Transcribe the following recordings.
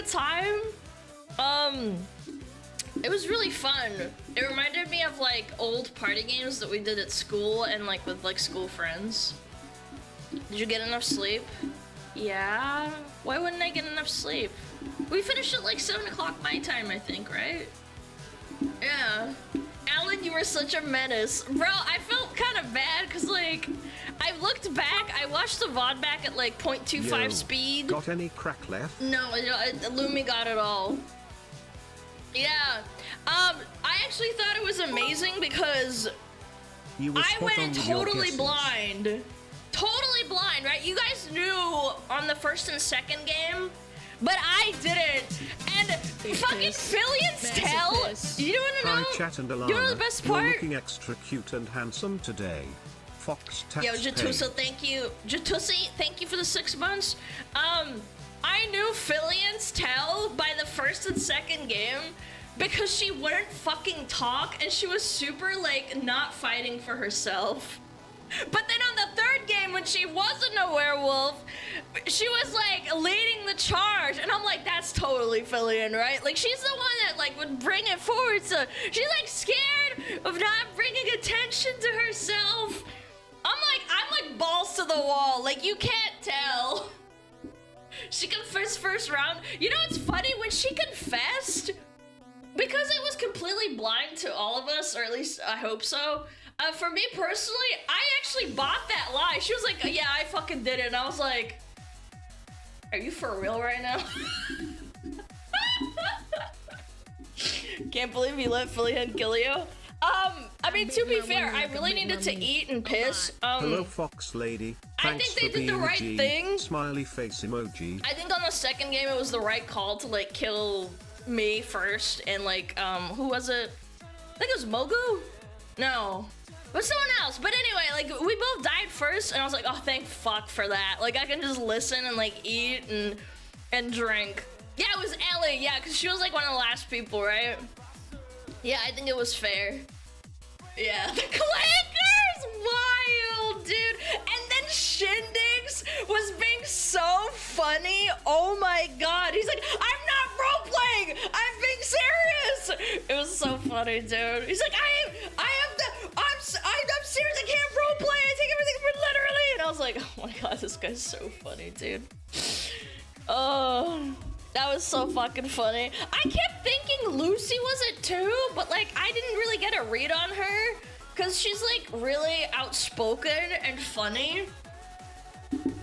good time. It was really fun. It reminded me of like old party games that we did at school and like with like school friends. Did you get enough sleep? Yeah. Why wouldn't I get enough sleep? We finished at like 7 o'clock my time, I think, right? Yeah. Alan, you were such a menace. Bro, I felt kind of bad because like, I looked back, I watched the VOD back at like 0.25 speed. Got any crack left? No, Lumi got it all. Yeah. I actually thought it was amazing because I went totally blind. Totally blind, right? You guys knew on the first and second game, but I didn't. And fucking Fillion's Tell, you wanna know? Hi, Chat and Alana. You know the best part? You're looking extra cute and handsome today. Fox tax Yo, Jatusa, thank you. Jatusi, thank you for the 6 months. I knew Fillion's Tell by the first and second game because she wouldn't fucking talk and she was super like not fighting for herself. But then on the third game when she wasn't a werewolf, she was like leading the charge and I'm like, that's totally Fillion, right? Like she's the one that like would bring it forward, so she's like scared of not bringing attention to herself. I'm like balls to the wall, like you can't tell. She confessed first round. You know what's funny? When she confessed, because it was completely blind to all of us, or at least I hope so, for me personally, I actually bought that lie. She was like, yeah, I fucking did it. And I was like, are you for real right now? Can't believe you let Fillion kill you. I mean, to be fair, I really needed to eat and piss. Hello, Fox Lady. I think they did the right thing. Smiley face emoji. I think on the second game, it was the right call to like kill me first. And like, who was it? I think it was Mogu? No. But someone else. But anyway, like, we both died first, and I was like, oh, thank fuck for that. Like, I can just listen and, like, eat and drink. Yeah, it was Ellie, yeah, because she was, like, one of the last people, right? Yeah, I think it was fair. Yeah. The Clankers! Wild, dude! And then Shindigs was being so funny. Oh, my God. He's like, I'm not role-playing! I'm being serious! It was so funny, dude. He's like, I'm serious, I can't roleplay, I take everything for literally, and I was like, oh my god, this guy's so funny, dude. Oh, that was so fucking funny. I kept thinking Lucy was it too, but like, I didn't really get a read on her, because she's like really outspoken and funny.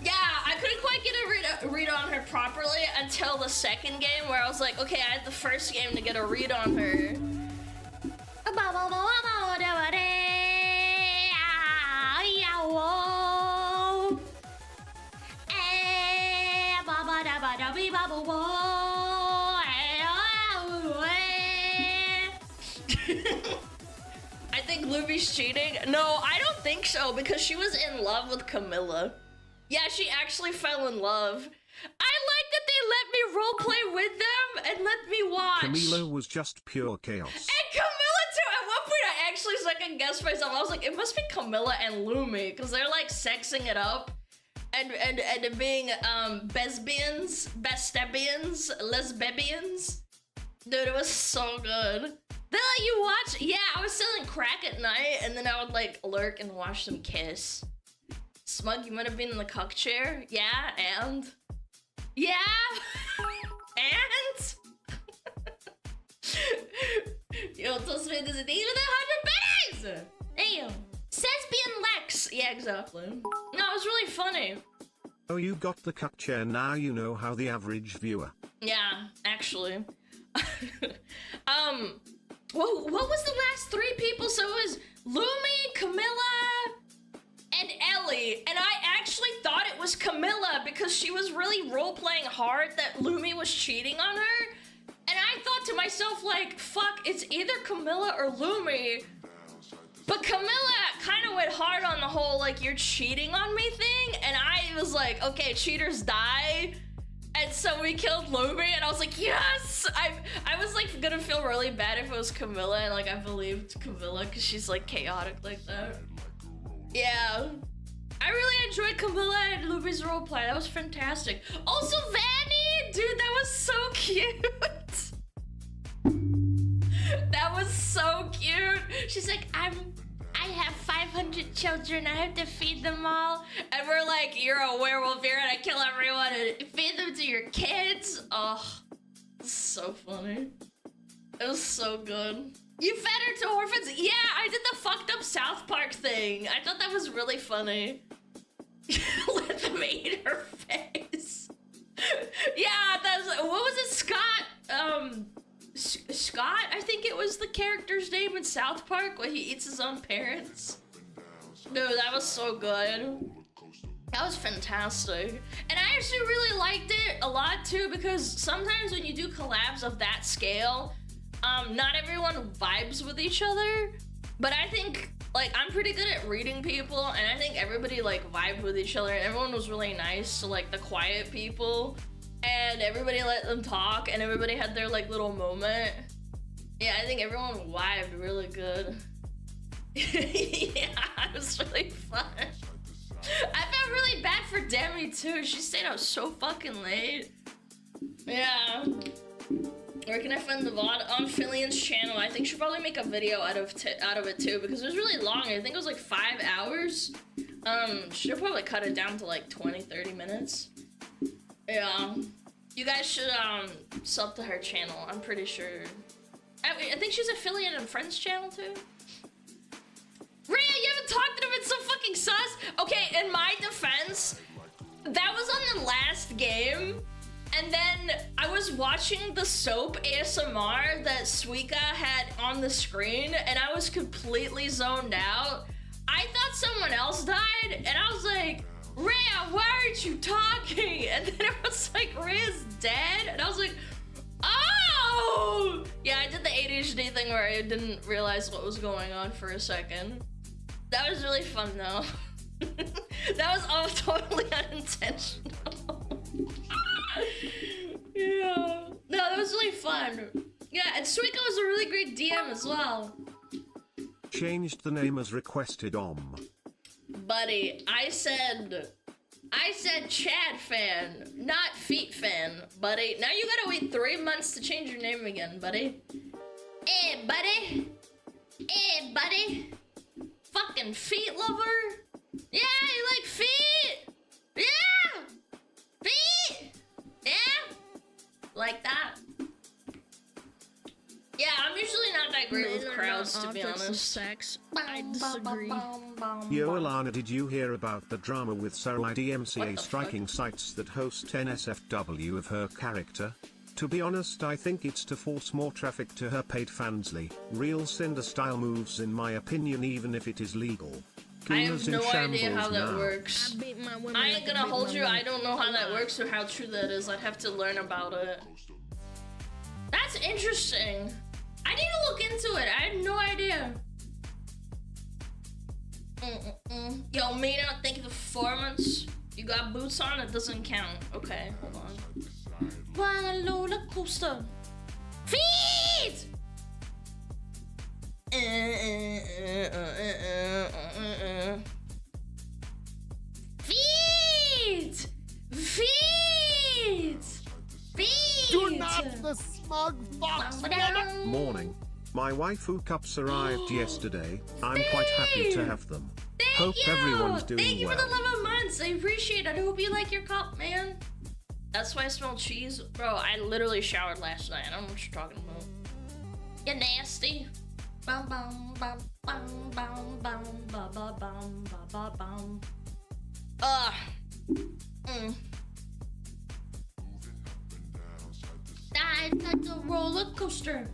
Yeah, I couldn't quite get a read on her properly until the second game, where I was like, okay, I had the first game to get a read on her. I think Luby's cheating. No, I don't think so, because she was in love with Camilla. Yeah, she actually fell in love. I like that they let me roleplay with them and let me watch. Camilla was just pure chaos. And Camilla too. At one point, I actually second guessed myself. I was like, it must be Camilla and Lumi, because they're like sexing it up and being lesbians, lesbians. Dude, it was so good. They let you watch. Yeah, I was selling crack at night, and then I would like lurk and watch them kiss. Smug, you might have been in the cuck chair. Yeah, and? Yeah? And? Yo, toast me, does it even 100 pennies? Damn. Thespian Lex. Yeah, exactly. No, it was really funny. Oh, you got the cuck chair, now you know how the average viewer. Yeah, actually. What was the last 3 people? So it was Lumi, Camilla, and Ellie, and I actually thought it was Camilla because she was really role-playing hard that Lumi was cheating on her, and I thought to myself, like, fuck, it's either Camilla or Lumi, but Camilla kind of went hard on the whole, like, you're cheating on me thing, and I was like, okay, cheaters die, and so we killed Lumi, and I was like, yes! I was, like, gonna feel really bad if it was Camilla, and, like, I believed Camilla, because she's, like, chaotic like that. Yeah. I really enjoyed Camilla and Luby's roleplay. That was fantastic. Also, Vanny! Dude, that was so cute! cute. That was so cute. She's like, I have 500 children. I have to feed them all. And we're like, you're a werewolf. You're gonna kill everyone and feed them to your kids. Oh, so funny. It was so good. You fed her to orphans? Yeah, I did the fucked up South Park thing. I thought that was really funny. Let them eat her face. Yeah, that's, what was it, Scott? Scott, I think it was the character's name in South Park, where he eats his own parents. Dude, that was so good. That was fantastic. And I actually really liked it a lot too, because sometimes when you do collabs of that scale, not everyone vibes with each other. But I think, like, I'm pretty good at reading people, and I think everybody, like, vibed with each other. Everyone was really nice to, like, the quiet people. And everybody let them talk, and everybody had their, like, little moment. Yeah, I think everyone vibed really good. Yeah, it was really fun. I felt really bad for Demi, too. She stayed out so fucking late. Yeah. Where can I find the VOD? On Fillian's channel. I think she'll probably make a video out of it, too, because it was really long. I think it was, like, 5 hours. She'll probably cut it down to, like, 20-30 minutes. Yeah, you guys should sub to her channel. I'm pretty sure. I think she's affiliated in Friends channel too. Rhea, you haven't talked to them. It's so fucking sus. Okay, in my defense, that was on the last game, and then I was watching the soap ASMR that Suika had on the screen, and I was completely zoned out. I thought someone else died, and I was like, Rhea, why aren't you talking? And then it was like, Rhea's dead? And I was like, oh! Yeah, I did the ADHD thing where I didn't realize what was going on for a second. That was really fun, though. That was all totally unintentional. Yeah. No, that was really fun. Yeah, and Suika was a really great DM as well. Changed the name as requested Buddy, I said Chad fan, not feet fan, buddy. Now you gotta wait 3 months to change your name again, buddy. Hey, buddy. Hey, buddy. Fucking feet lover. Yeah, you like feet? Yeah. Feet. Yeah. Like that. Yeah, I'm usually not that great with crowds, to be honest. Sex. I disagree. Yo, Alana, did you hear about the drama with Sarai DMCA striking sites that host NSFW of her character? To be honest, I think it's to force more traffic to her paid fansly. Real Cinder style moves in my opinion, even if it is legal. I have no idea how that works. I ain't gonna hold you, I don't know how that works or how true that is. I'd have to learn about it. That's interesting. I need to look into it. I had no idea. Yo, Mina, thank you for 4 months. You got boots on? It doesn't count. Okay, hold on. Why roller coaster? Feet! Feet! Feet! Feet! You're not the smug fox woman! Morning. My waifu cups arrived yesterday. I'm quite happy to have them. Hope everyone's doing well. Thank you for the 11 months. I appreciate it. I hope you like your cup, man. That's why I smell cheese. Bro, I literally showered last night. I don't know what you're talking about. You're nasty. Bum bum bum bum bum bum bum bum bum bum bum. Died like a roller coaster.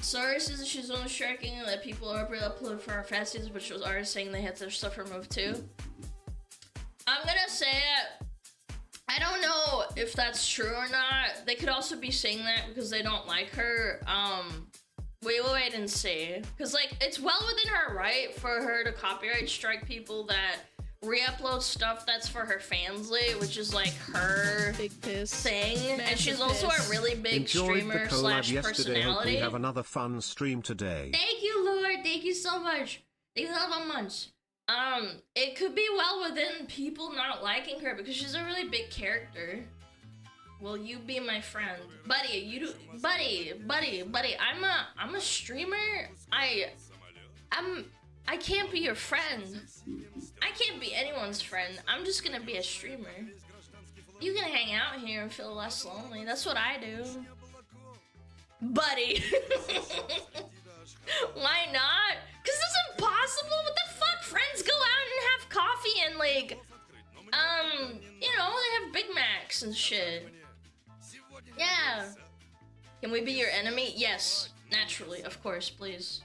Sorry says that she's only striking that people are uploaded for our fasties, but she was already saying they had their stuff removed too. I'm gonna say it. I don't know if that's true or not. They could also be saying that because they don't like her. We will wait and see. Cause like it's well within her right for her to copyright strike people that re-upload stuff that's for her fansly, which is like her big piss thing. Massive and she's also a really big Enjoyed streamer the collab yesterday. personality. Hope we have another fun stream today. Thank you, Lord. Thank you so much. Thank you so much. It could be well within people not liking her because she's a really big character. Will you be my friend, buddy? Buddy. I'm a streamer. I can't be your friend. I can't be anyone's friend. I'm just gonna be a streamer. You can hang out here and feel less lonely. That's what I do, buddy. Why not? Cause it's impossible. What the fuck? Friends go out and have coffee and like, you know, they have Big Macs and shit. Yeah. Can we be your enemy? Yes, naturally, of course, please.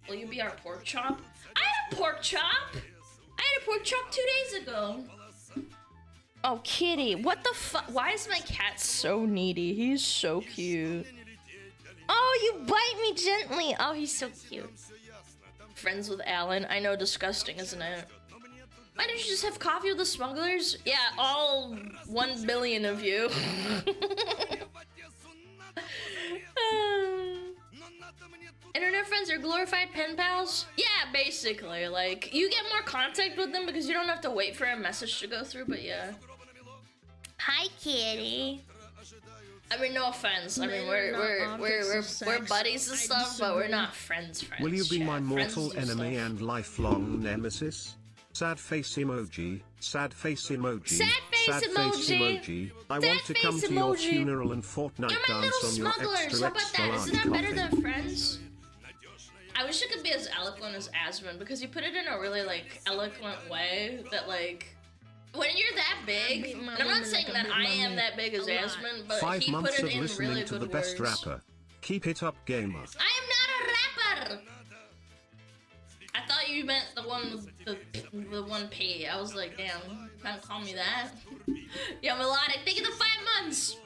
Will you be our pork chop? I had a pork chop. I had a pork chop 2 days ago. Oh, kitty, what the fuck? Why is my cat so needy? He's so cute. Oh, you bite me gently. Oh, he's so cute. Friends with Alan. I know, disgusting, isn't it? Why don't you just have coffee with the smugglers? Yeah, all 1 billion of you. Internet friends are glorified pen pals? Yeah, basically. Like, you get more contact with them because you don't have to wait for a message to go through, but yeah. Hi, kitty. I mean, no offense. I mean, we're buddies and stuff, but we're not friends. Will you be my mortal enemy and lifelong nemesis? Sad face emoji. Sad face emoji. Sad face emoji. I want to come to your funeral and Fortnite dance on your extra How about that? Isn't that better than friends? I wish I could be as eloquent as Asmund because you put it in a really like eloquent way that like. When you're that big, and I'm not saying that I am that big as Asmund, but 5 he months put it of in listening really to good the best words. rapper. Keep it up, gamer. I am not a rapper! I thought you meant the one with the 1P. I was like, damn, you can't call me that. Yo, Melodic, thank you for 5 months!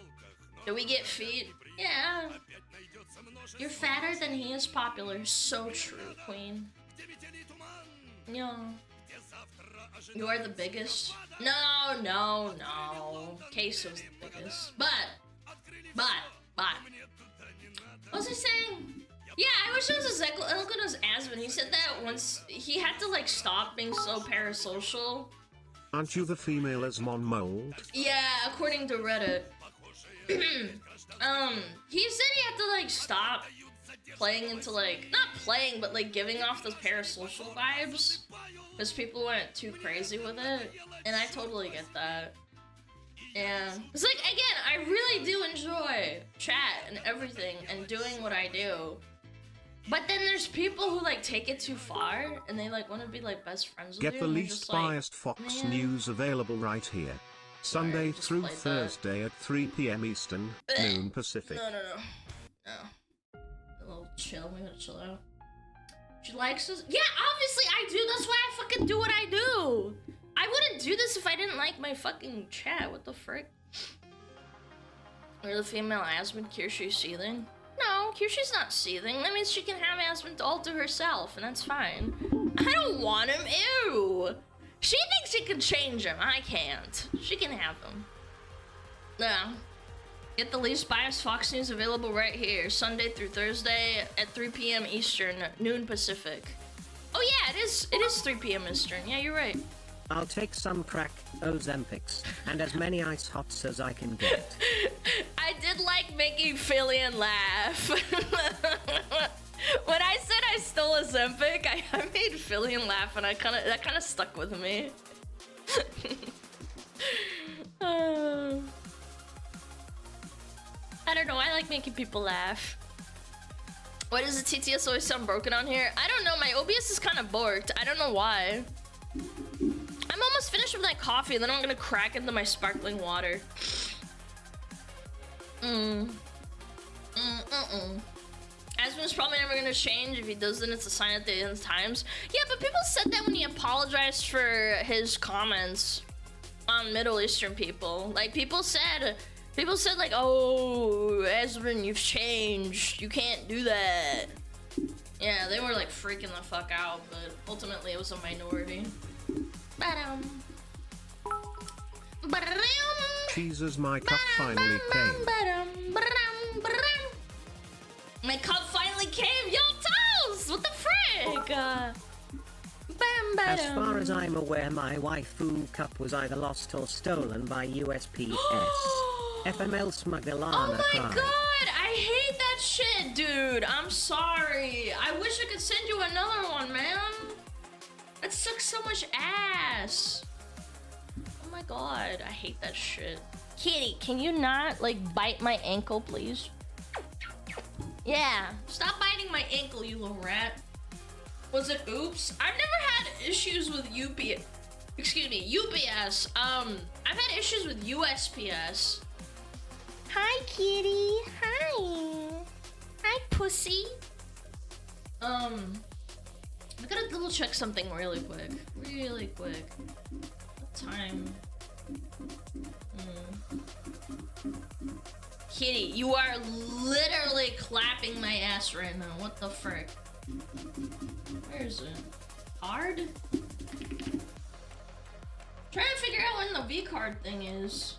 Do we get feet? Yeah. You're fatter than he is popular. So true, queen. Yo. You are the biggest. No. Queso's the biggest. But. What was he saying? Yeah, I wish it was as eloquent as Asmund. He said that once he had to like stop being so parasocial. Aren't you the female Asmon mold? Yeah, according to Reddit. He said he had to like stop playing into like, not playing, but like giving off those parasocial vibes. Because people went too crazy with it. And I totally get that. Yeah. It's like, again, I really do enjoy chat and everything and doing what I do. But then there's people who like take it too far and they like want to be like best friends with you. Get the least biased Fox News available right here. Sunday through Thursday at 3 p.m. Eastern, noon Pacific. No. A little chill. We gotta chill out. She likes us? Yeah, obviously I do. That's why I fucking do what I do. I wouldn't do this if I didn't like my fucking chat. What the frick? You're the female Asmund, Kirshi's seething? No, Kirshi's not seething. That means she can have Asmund all to herself, and that's fine. I don't want him. Ew. She thinks she can change him. I can't. She can have him. Yeah. Get the least biased Fox News available right here, Sunday through Thursday at 3 p.m. Eastern, noon Pacific. Oh yeah, it is 3 p.m. Eastern. Yeah, you're right. I'll take some crack, Ozempics, and as many ice hots as I can get. I did like making Philian laugh. When I said I stole Ozempic, I made Philian laugh, and that kind of stuck with me. I don't know, I like making people laugh. Why does the TTS always sound broken on here? I don't know, my OBS is kind of borked. I don't know why. I'm almost finished with my coffee, and then I'm gonna crack into my sparkling water. Asmund's probably never gonna change. If he does, then it's a sign at the end of times. Yeah, but people said that when he apologized for his comments on Middle Eastern people. Like, people said like, oh, Asmund, you've changed. You can't do that. Yeah, they were like freaking the fuck out, but ultimately it was a minority. Jesus, my cup finally came. My cup finally came! Yo, Toes! What the frick? As far as I'm aware, my waifu cup was either lost or stolen by USPS. FML SmugAlana Oh my cry. god, I hate that shit, dude. I'm sorry. I wish I could send you another one, man. It sucks so much ass. Oh my god, I hate that shit. Kitty, can you not, like, bite my ankle, please? Yeah, stop biting my ankle, you little rat. Was it oops? I've never had issues with UPS. Excuse me, UPS. I've had issues with USPS. Hi, kitty. Hi. Hi, pussy. I gotta double check something really quick. Really quick. What time? Kitty, you are literally clapping my ass right now. What the frick? Where is it? Card? Trying to figure out when the V card thing is.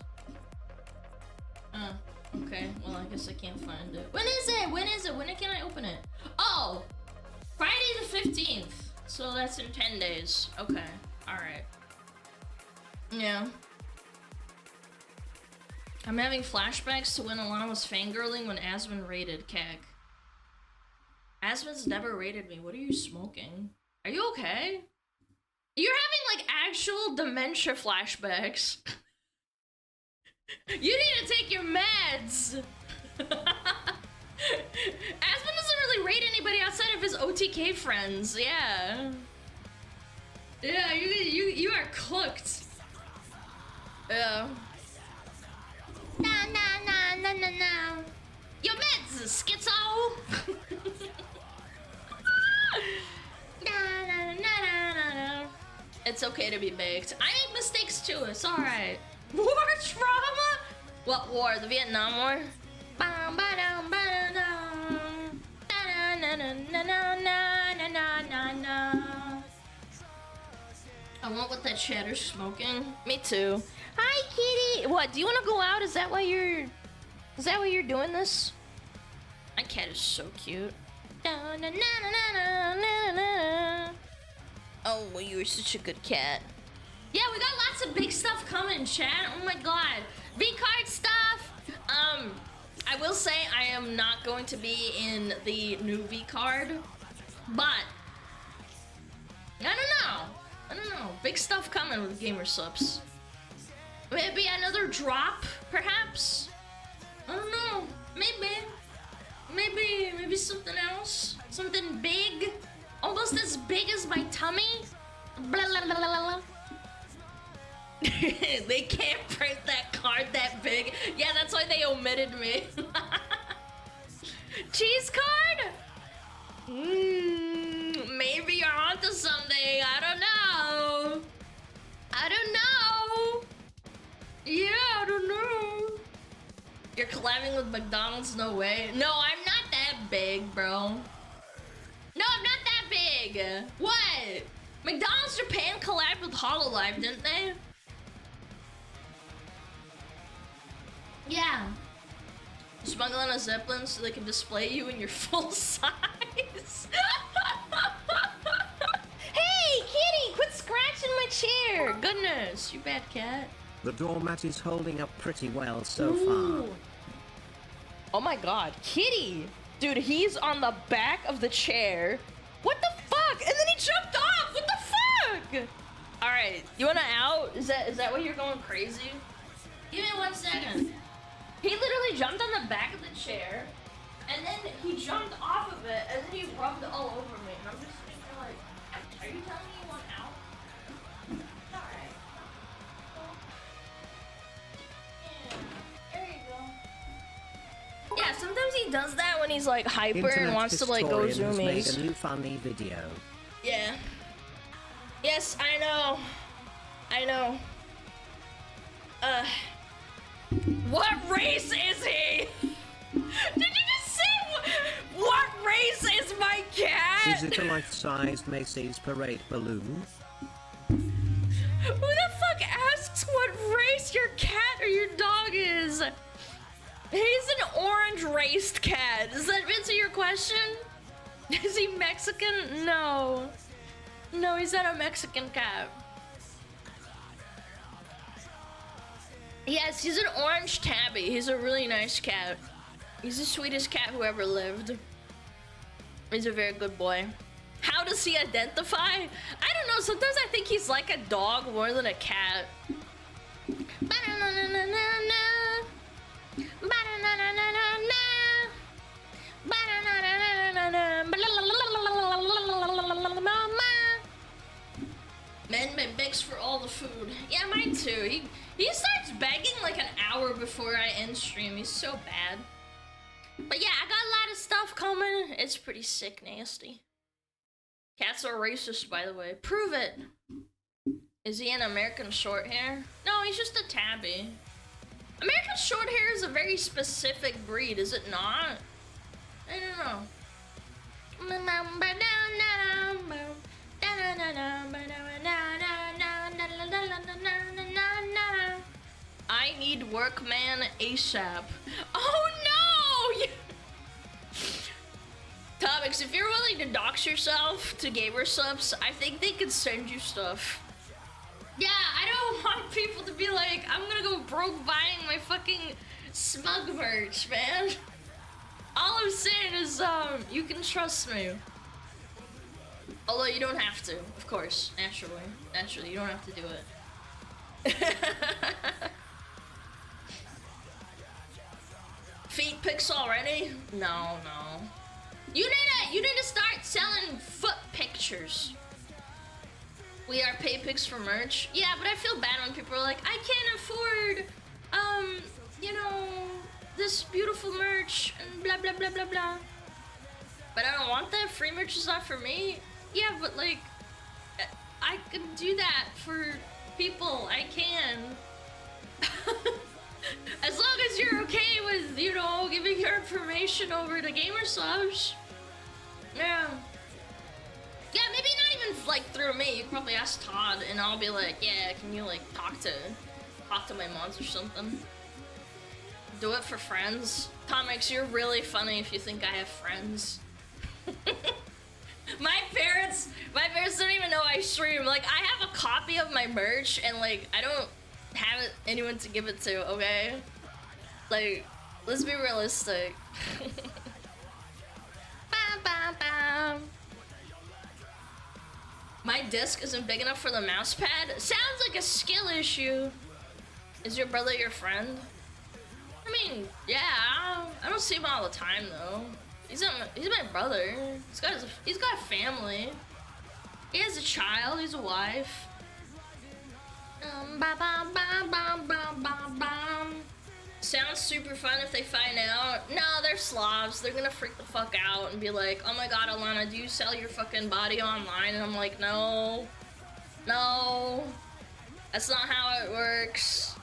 Okay. Well, I guess I can't find it. When is it? When is it? When can I open it? Oh! Friday the 15th. So that's in 10 days. Okay. Alright. Yeah. I'm having flashbacks to when Alana was fangirling when Asmund raided Keg. Asmund's never raided me. What are you smoking? Are you okay? You're having like actual dementia flashbacks. You need to take your meds. Asmund doesn't really raid anybody outside of his OTK friends. Yeah. Yeah, you are cooked. Yeah. No. Your meds, schizo. No. It's okay to be baked. I make mistakes too. It's all right. War trauma? What war? The Vietnam War? I want what that chatter's smoking. Me too. Hi, kitty. What? Do you want to go out? Is that why you're doing this? My cat is so cute. Oh, well, you're such a good cat. Yeah, we got lots of big stuff coming, chat. Oh my god. V-card stuff. I will say I am not going to be in the new V-card, but I don't know. Big stuff coming with Gamer Subs. Maybe another drop, perhaps? I don't know. Maybe something else. Something big. Almost as big as my tummy. Blah, blah, blah, blah, blah. They can't print that card that big. Yeah, that's why they omitted me. Cheese card? Maybe you're onto something. I don't know. Yeah, I don't know. You're collabing with McDonald's? No way. No, I'm not that big, bro. No, I'm not that big. What? McDonald's Japan collabed with HoloLive, didn't they? Yeah. SmugAlana Zeppelin so they can display you in your full size. Hey, kitty, quit scratching my chair. Goodness, you bad cat. The doormat is holding up pretty well so far. Oh my god, kitty. Dude, he's on the back of the chair. What the fuck? And then he jumped off. What the fuck? All right, you wanna out? Is that why you're going crazy? Give me 1 second. He literally jumped on the back of the chair, and then he jumped off of it, and then he rubbed all over me. And I'm just sitting there like, are you telling me you want out? Alright. Yeah, there you go. Yeah, sometimes he does that when he's like hyper Internet and wants to like go historian has made zoomies. a new funny video. Yeah. Yes, I know. What race is he? Did you just say what race is my cat? Is it a life-sized Macy's parade balloon? Who the fuck asks what race your cat or your dog is? He's an orange-raced cat. Does that answer your question? Is he Mexican? No. No, he's not a Mexican cat. Yes, he's an orange tabby. He's a really nice cat. He's the sweetest cat who ever lived. He's a very good boy. How does he identify? I don't know. Sometimes I think he's like a dog more than a cat. Man begs for all the food. Yeah, mine too. He starts begging like an hour before I end stream. He's so bad. But yeah, I got a lot of stuff coming. It's pretty sick, nasty. Cats are racist, by the way. Prove it. Is he an American Shorthair? No, he's just a tabby. American Shorthair is a very specific breed, is it not? I don't know. I need workman ASAP. Oh no! Topics, if you're willing to dox yourself to gamer subs, I think they could send you stuff. Yeah, I don't want people to be like, I'm gonna go broke buying my fucking smug merch, man. All I'm saying is, you can trust me. Although you don't have to, of course, naturally. Naturally, you don't have to do it. Feet pics already? No. You need to start selling foot pictures. We are pay pics for merch. Yeah, but I feel bad when people are like, I can't afford, you know, this beautiful merch and blah blah blah blah blah. But I don't want that. Free merch is not for me. Yeah, but like, I can do that for people. I can. As long as you're okay with, you know, giving your information over to gamer subs. Yeah. Yeah, maybe not even like through me. You can probably ask Todd and I'll be like, yeah, can you like talk to my mods or something? Do it for friends. Comics, you're really funny if you think I have friends. My parents don't even know I stream. Like, I have a copy of my merch and like I don't have anyone to give it to, okay? Like, let's be realistic. Bam, bam, bam. My disc isn't big enough for the mouse pad. Sounds like a skill issue. Is your brother your friend? I mean, yeah. I don't see him all the time though. He's my brother. He's got a family. He has a child. He's a wife. Sounds super fun if they find out. No, they're slobs. They're gonna freak the fuck out and be like, oh my god, Alana, do you sell your fucking body online? And I'm like, no. That's not how it works.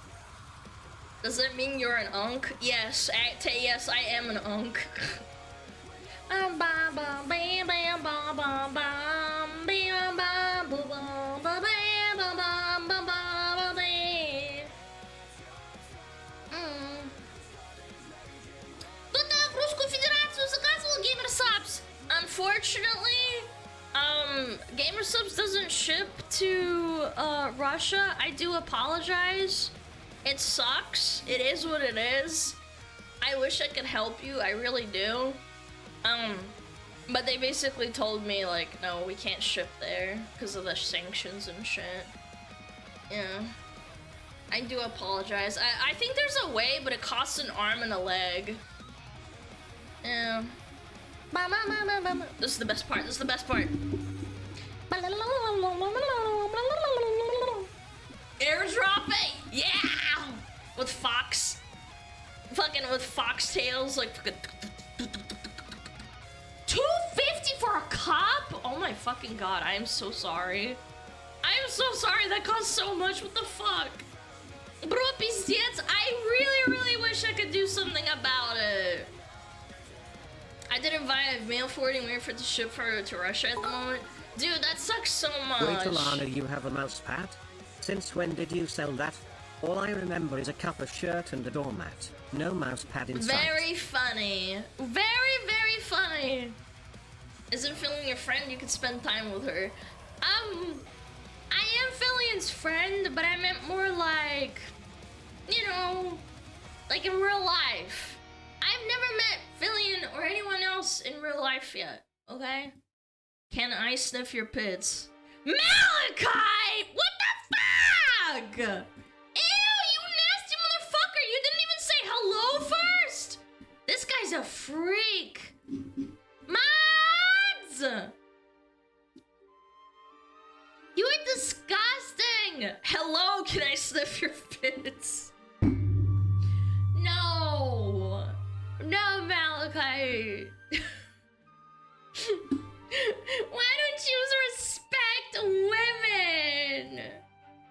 Does it mean you're an unk? Yes, yes, I am an unk. Unfortunately, Gamer Subs doesn't ship to Russia. I do apologize. It sucks. It is what it is. I wish I could help you. I really do. But they basically told me like, no, we can't ship there because of the sanctions and shit. Yeah. I do apologize. I think there's a way, but it costs an arm and a leg. Yeah. This is the best part. This is the best part. Airdrop it! Yeah! With Fox. Fucking with foxtails, like fucking. $2.50 for a cup? Oh my fucking god, I am so sorry. I am so sorry, that costs so much, what the fuck? Bro, пиздец, I really wish I could do something about it. I didn't buy a mail forwarding waiting for it to ship to Russia at the moment. Dude, that sucks so much. Wait, Alana, you have a mouse pad? Since when did you sell that? All I remember is a cup, a shirt, and a doormat. No mouse pad inside. Very funny. Very funny. Isn't Fillion your friend? You could spend time with her. I am Fillion's friend, but I meant more like... you know, like in real life. I've never met Fillion or anyone else in real life yet, okay? Can I sniff your pits? Malachi! What the fuck? Ew, you nasty motherfucker! You didn't even say hello first! This guy's a freak! Mods! You are disgusting! Hello, can I sniff your pits? No! No, Malachi! Why don't you respect women?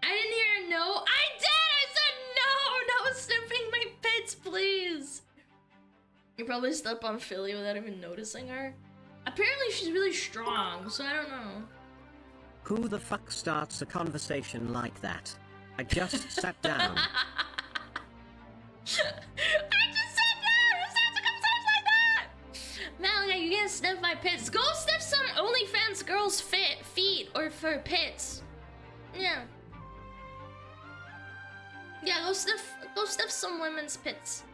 I didn't hear a no. I did! I said no! No sniffing my pits, please! You probably stepped on Philly without even noticing her. Apparently she's really strong, so I don't know. Who the fuck starts a conversation like that? I just sat down. I just said no! Who starts a conversation like that? Malachi, you can't sniff my pits. Go sniff some OnlyFans girls' feet or for pits. Yeah. Yeah, go sniff some women's pits.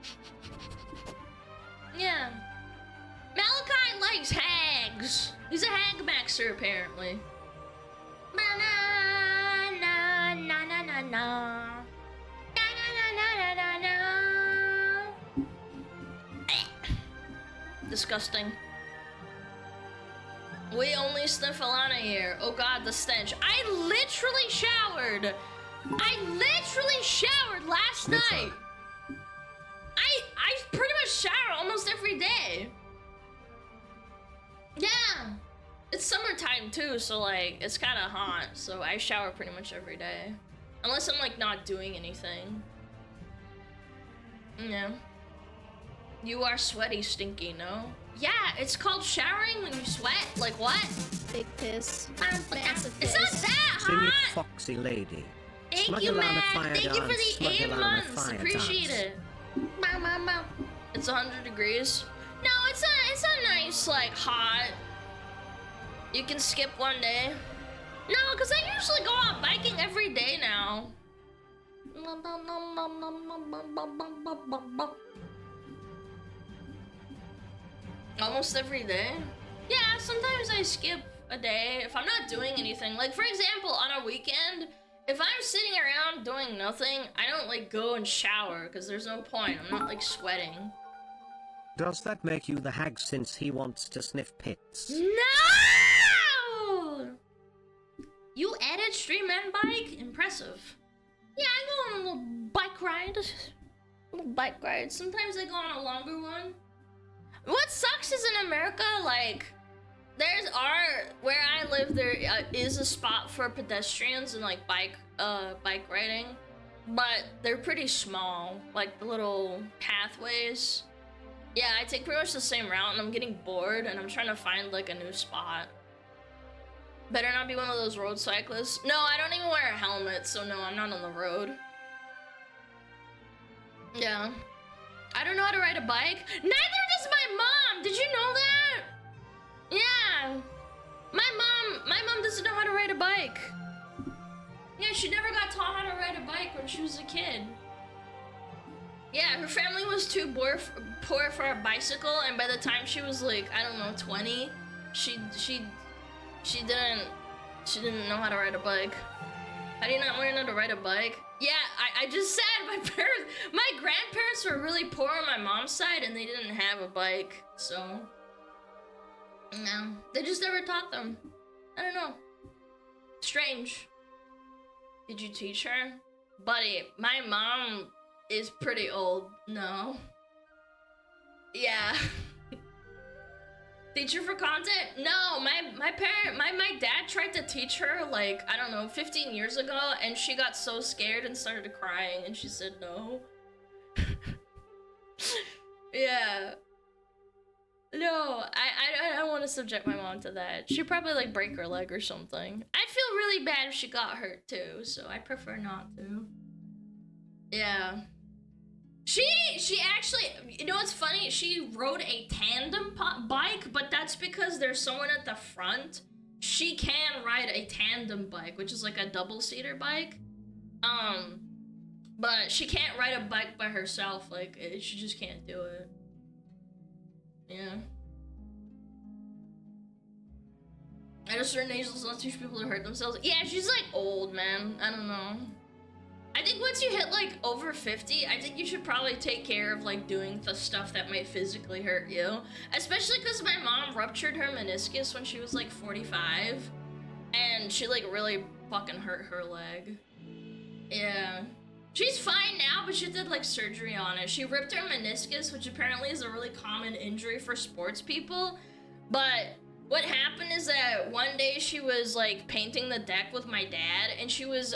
Yeah. Malachi likes hags. He's a hag maxer apparently. Na na na na na na na. Na na na na na na. Disgusting. We only sniff Alana here. Oh god, the stench. I literally showered. I literally showered last night. I pretty much shower almost every day. Yeah. It's summertime too, so like it's kind of hot, so I shower pretty much every day. Unless I'm like not doing anything. Yeah. You are sweaty, stinky, no? Yeah, it's called showering when you sweat. Like what? Big piss. Massive It's piss. not that Sing it, hot. foxy lady. Thank you, SmugAlana man. fire Thank you for dance, the 8 SmugAlana months. fire Appreciate dance. it. It's 100 degrees. No, it's a nice like hot. You can skip one day. No, because I usually go out biking every day now. Almost every day? Yeah, sometimes I skip a day if I'm not doing anything. Like, for example, on a weekend, if I'm sitting around doing nothing, I don't, like, go and shower, because there's no point. I'm not, like, sweating. Does that make you the hag since he wants to sniff pits? No! You added stream and bike? Impressive. Yeah, I go on a little bike ride. Sometimes I go on a longer one. What sucks is in America, like, where I live, there is a spot for pedestrians and like bike riding, but they're pretty small, like the little pathways. Yeah, I take pretty much the same route and I'm getting bored and I'm trying to find like a new spot. Better not be one of those road cyclists. No, I don't even wear a helmet, so no, I'm not on the road. Yeah. I don't know how to ride a bike. Neither does my mom! Did you know that? Yeah. My mom doesn't know how to ride a bike. Yeah, she never got taught how to ride a bike when she was a kid. Yeah, her family was too poor for a bicycle, and by the time she was like, I don't know, 20, she didn't know how to ride a bike. How do you not learn how to ride a bike? Yeah, I just said my grandparents were really poor on my mom's side and they didn't have a bike, so no, they just never taught them. I don't know. Strange. Did you teach her? Buddy, my mom is pretty old. No. Yeah. Teacher for content? No, my dad tried to teach her like, I don't know, 15 years ago, and she got so scared and started crying and she said no. Yeah. No, I don't want to subject my mom to that. She'd probably like break her leg or something. I'd feel really bad if she got hurt too, so I prefer not to. Yeah. She actually, you know what's funny? She rode a tandem bike, but that's because there's someone at the front. She can ride a tandem bike, which is like a double-seater bike. But she can't ride a bike by herself. Like, she just can't do it. Yeah. At a certain age, let's not teach people to hurt themselves. Yeah, she's like old, man. I don't know. I think once you hit like over 50, I think you should probably take care of like doing the stuff that might physically hurt you. Especially because my mom ruptured her meniscus when she was like 45. And she like really fucking hurt her leg. Yeah. She's fine now, but she did like surgery on it. She ripped her meniscus, which apparently is a really common injury for sports people. But what happened is that one day she was like painting the deck with my dad, and she was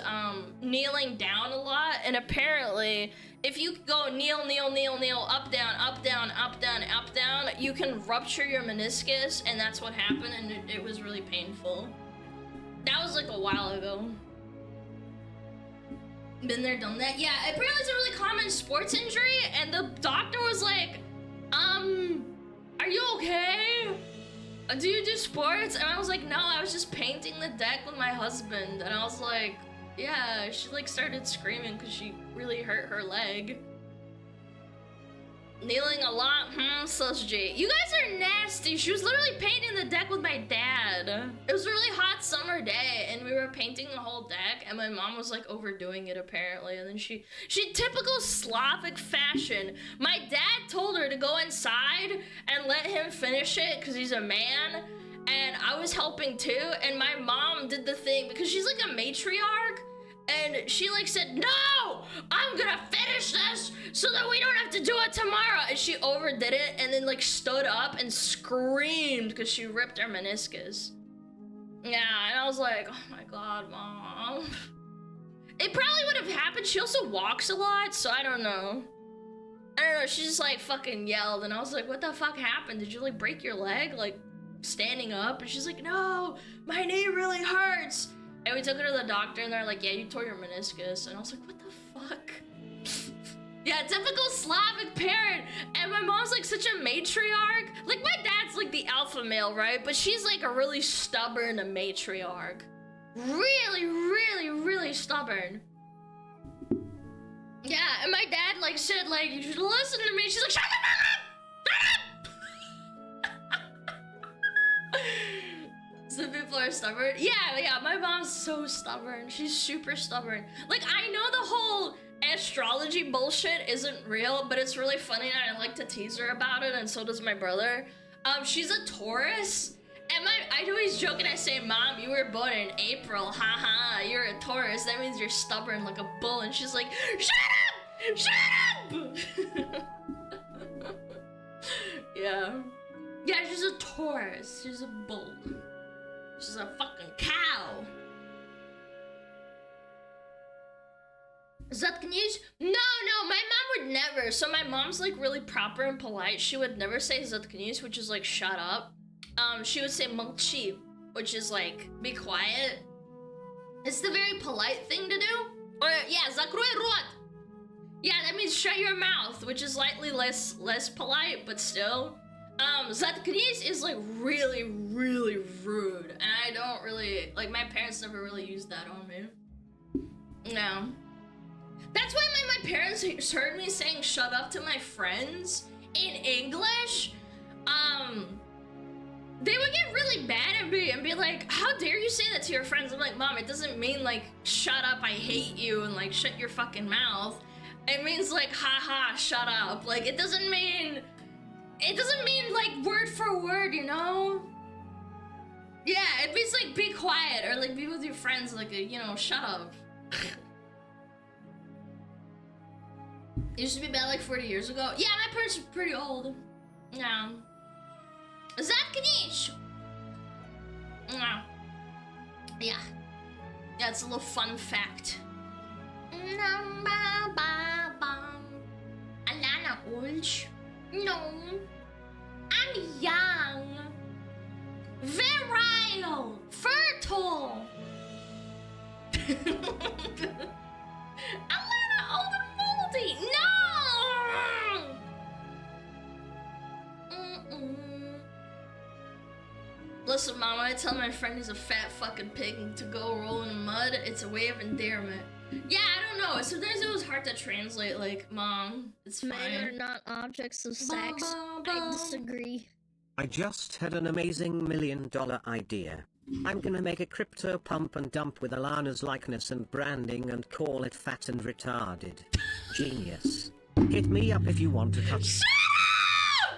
kneeling down a lot, and apparently if you go kneel, up, down, up, down, up, down, up, down, you can rupture your meniscus, and that's what happened, and it was really painful. That was like a while ago. Been there, done that. Yeah, apparently it's a really common sports injury, and the doctor was like, are you okay? Do you do sports? And I was like, no, I was just painting the deck with my husband. And I was like, yeah, she like started screaming because she really hurt her leg. Kneeling a lot, sus G. You guys are nasty. She was literally painting the deck with my dad. It was a really hot summer day, and we were painting the whole deck, and my mom was like overdoing it apparently, and then she typical Slavic fashion. My dad told her to go inside and let him finish it because he's a man, and I was helping too, and my mom did the thing because she's like a matriarch. And she like said, no, I'm gonna finish this so that we don't have to do it tomorrow. And she overdid it and then like stood up and screamed because she ripped her meniscus. Yeah, and I was like, oh my God, Mom. It probably would have happened. She also walks a lot, so I don't know. She just like fucking yelled, and I was like, what the fuck happened? Did you like break your leg, like standing up? And she's like, no, my knee really hurts. And we took her to the doctor, and they're like, yeah, you tore your meniscus. And I was like, what the fuck? Yeah, typical Slavic parent. And my mom's like such a matriarch. Like, my dad's like the alpha male, right? But she's like a really stubborn matriarch. Really, really, really stubborn. Yeah, and my dad like said, like, you should listen to me. She's like, shut the fuck up! Shut up! Some people are stubborn. Yeah, my mom's so stubborn. She's super stubborn. Like, I know the whole astrology bullshit isn't real, but it's really funny, and I like to tease her about it, and so does my brother. She's a Taurus, and I always joke and I say, Mom, you were born in April, haha, you're a Taurus, that means you're stubborn like a bull, and she's like, shut up! Shut up! Yeah, she's a Taurus, she's a bull. She's a fucking cow. Zatknish? No, my mom would never. So my mom's like really proper and polite. She would never say zatknish, which is like shut up. She would say молчи, which is like be quiet. It's the very polite thing to do. Or yeah, закрой рот. Yeah, that means shut your mouth, which is slightly less polite, but still. Zatknish is like really, really rude, and I don't really, like, my parents never really used that on me. No. That's why my parents heard me saying shut up to my friends in English. They would get really mad at me and be like, how dare you say that to your friends? I'm like, Mom, it doesn't mean like, shut up, I hate you, and like, shut your fucking mouth. It means like, haha, shut up. Like, it doesn't mean like word for word, you know? Yeah, it means like be quiet or like be with your friends, like, you know, shut up. It used to be bad like 40 years ago. Yeah, my parents are pretty old. Yeah. Zatknish! Yeah. Yeah, it's a little fun fact. Alana old. No, I'm young, virile, fertile. Alana old and moldy. No. Listen, Mom, when I tell my friend he's a fat fucking pig to go roll in the mud, it's a way of endearment. Yeah, I don't know. know. Sometimes it was hard to translate, like, Mom, it's fine. Men are not objects of sex. I disagree. I just had an amazing $1 million idea. I'm gonna make a crypto pump and dump with Alana's likeness and branding and call it Fat and Retarded. Genius. Hit me up if you want to cut. Shut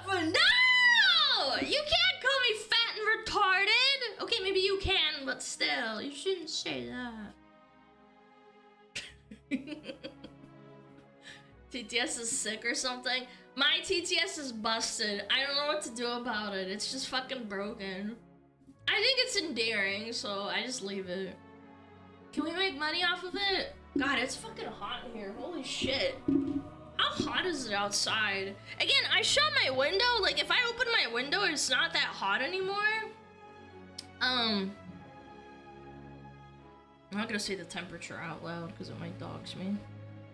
up! No! You can't call me fat and retarded! Okay, maybe you can, but still, you shouldn't say that. TTS is sick or something? My TTS is busted. I don't know what to do about it. It's just fucking broken. I think it's endearing, so I just leave it. Can we make money off of it? God, it's fucking hot in here. Holy shit. How hot is it outside? Again, I shut my window. Like, if I open my window, it's not that hot anymore. I'm not gonna say the temperature out loud because it might dox me.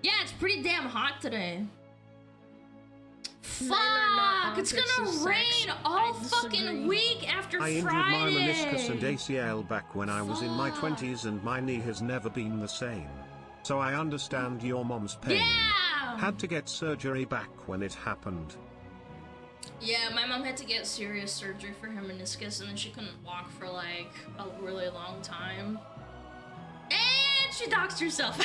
Yeah, it's pretty damn hot today. Fuck! It's gonna rain all fucking week after I Friday. injured my meniscus and ACL back when I was in my 20s and my knee has never been the same. So I understand your mom's pain. Yeah! Had to get surgery back when it happened. Yeah, my mom had to get serious surgery for her meniscus and then she couldn't walk for like a really long time. And she doxed herself.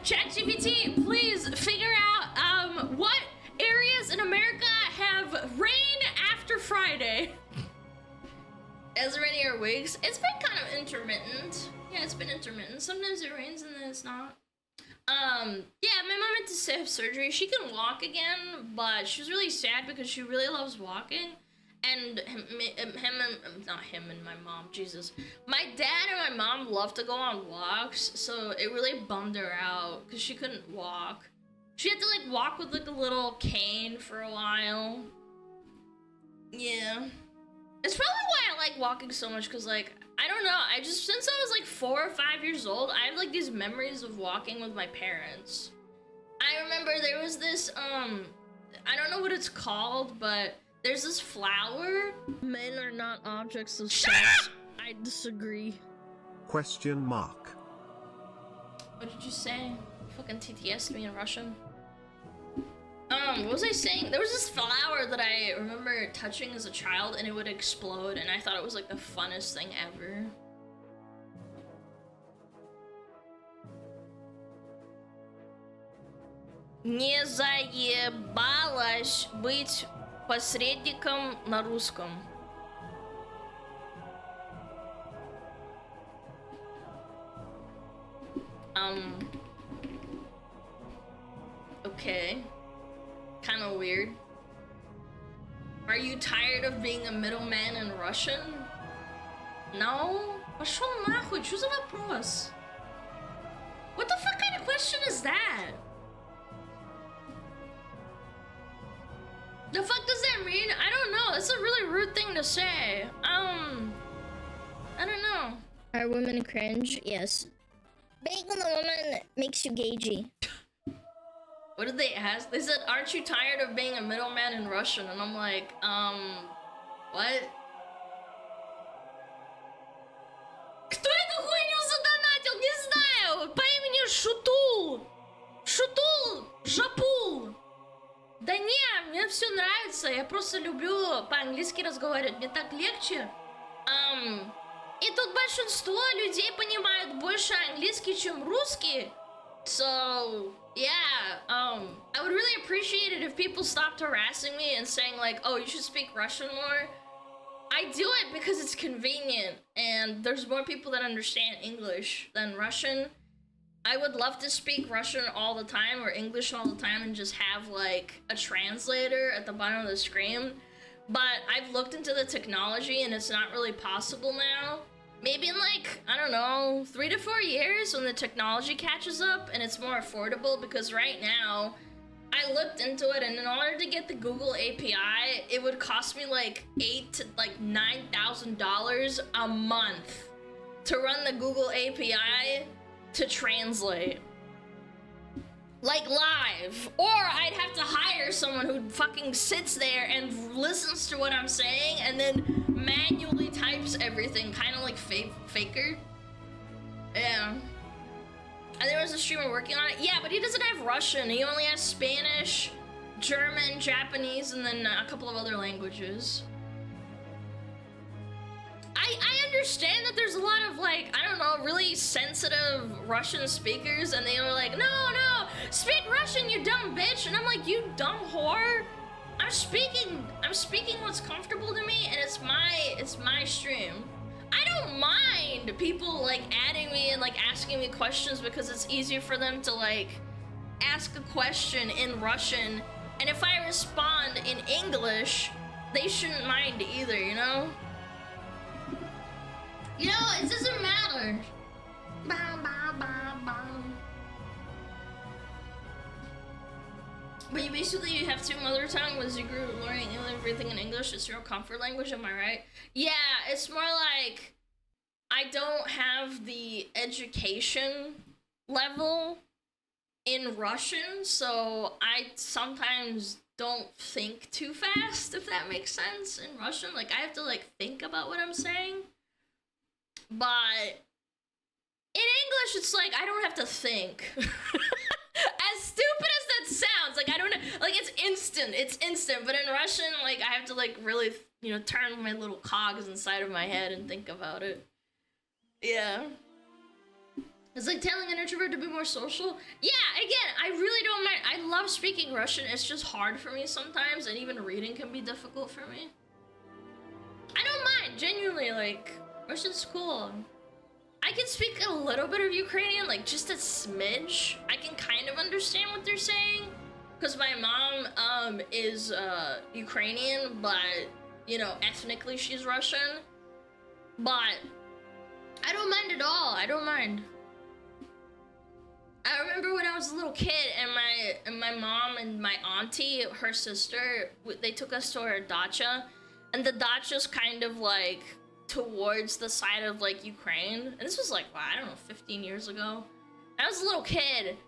ChatGPT, please figure out what areas in America have rain after Friday. As many are weeks. It's been kind of intermittent. Yeah, it's been intermittent. Sometimes it rains and then it's not. Yeah, my mom had to have surgery. She can walk again, but she was really sad because she really loves walking. And not him and my mom, Jesus. My dad and my mom love to go on walks, so it really bummed her out because she couldn't walk. She had to like walk with like a little cane for a while. Yeah. It's probably why I like walking so much, because like, I don't know, I just, since I was like 4 or 5 years old, I have like these memories of walking with my parents. I remember there was this, I don't know what it's called, but there's this flower. Men are not objects of Shut sex. up! I disagree. Question mark. What did you say? Fucking TTS'd me in Russian. What was I saying? There was this flower that I remember touching as a child and it would explode and I thought it was like the funnest thing ever. Не заебалась быть посредником на русском. Okay. Kind of weird. Are you tired of being a middleman in Russian? No? Пошел нахуй, что за вопрос? What the fuck kind of question is that? The fuck does that mean? I don't know. It's a really rude thing to say. I don't know. Are women cringe? Yes. Being a woman makes you gagey. What did they ask? They said, aren't you tired of being a middleman in Russian? And I'm like, what? Кто эту хуйню задонатил? Не знаю. По имени Шутул. Шутул. Жапул. Да не, мне все нравится. Я просто люблю по-английски разговаривать. Мне так легче. И тут большинство людей понимают больше английский, чем русский. So, yeah, I would really appreciate it if people stopped harassing me and saying like, oh, you should speak Russian more. I do it because it's convenient and there's more people that understand English than Russian. I would love to speak Russian all the time or English all the time and just have like a translator at the bottom of the screen. But I've looked into the technology and it's not really possible now. Maybe in like, I don't know, 3 to 4 years when the technology catches up and it's more affordable, because right now, I looked into it and in order to get the Google API, it would cost me like $8,000 to like $9,000 a month to run the Google API to translate. Like live. Or I'd have to hire someone who fucking sits there and listens to what I'm saying and then manually types everything, kind of like Faker. Yeah. And there was a streamer working on it. Yeah, but he doesn't have Russian. He only has Spanish, German, Japanese, and then a couple of other languages. I understand that there's a lot of, like, I don't know, really sensitive Russian speakers, and they were like, no, speak Russian, you dumb bitch. And I'm like, you dumb whore. I'm speaking what's comfortable to me, and it's my stream. I don't mind people like adding me and like asking me questions because it's easier for them to like ask a question in Russian, and if I respond in English, they shouldn't mind either, you know? You know, it doesn't matter. Bow, bow, bow, bow. But you basically have two mother tongue as you grew learning everything in English. It's your comfort language, am I right? Yeah, it's more like I don't have the education level in Russian, so I sometimes don't think too fast, if that makes sense, in Russian. Like, I have to like think about what I'm saying. But in English, it's like I don't have to think. As stupid as that sounds, like I don't know, like it's instant. But in Russian, like I have to like really, you know, turn my little cogs inside of my head and think about it. Yeah. It's like telling an introvert to be more social. Yeah, again, I really don't mind. I love speaking Russian. It's just hard for me sometimes, and even reading can be difficult for me. I don't mind, genuinely, like, Russian's cool. I can speak a little bit of Ukrainian, like just a smidge. I can kind of understand what they're saying, because my mom is Ukrainian, but, you know, ethnically she's Russian. But I don't mind at all. I don't mind. I remember when I was a little kid, and my mom and my auntie, her sister, they took us to our dacha, and the dacha's kind of like towards the side of like Ukraine, and this was like, wow, I don't know, 15 years ago. I was a little kid,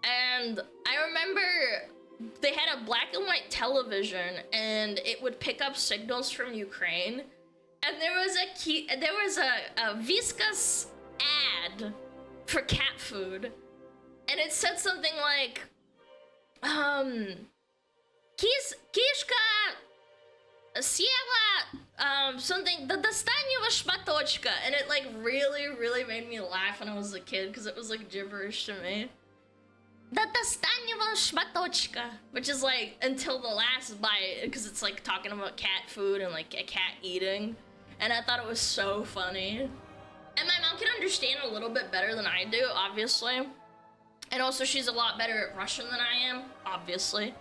and I remember they had a black and white television, and it would pick up signals from Ukraine, and there was a Whiskas ad for cat food. And it said something like, Kishka съела something, the достаньего шматочка. And it like really made me laugh when I was a kid, because it was like gibberish to me. The достаньего шматочка, which is like until the last bite, because it's like talking about cat food and like a cat eating. And I thought it was so funny. And my mom can understand a little bit better than I do, obviously. And also, she's a lot better at Russian than I am, obviously.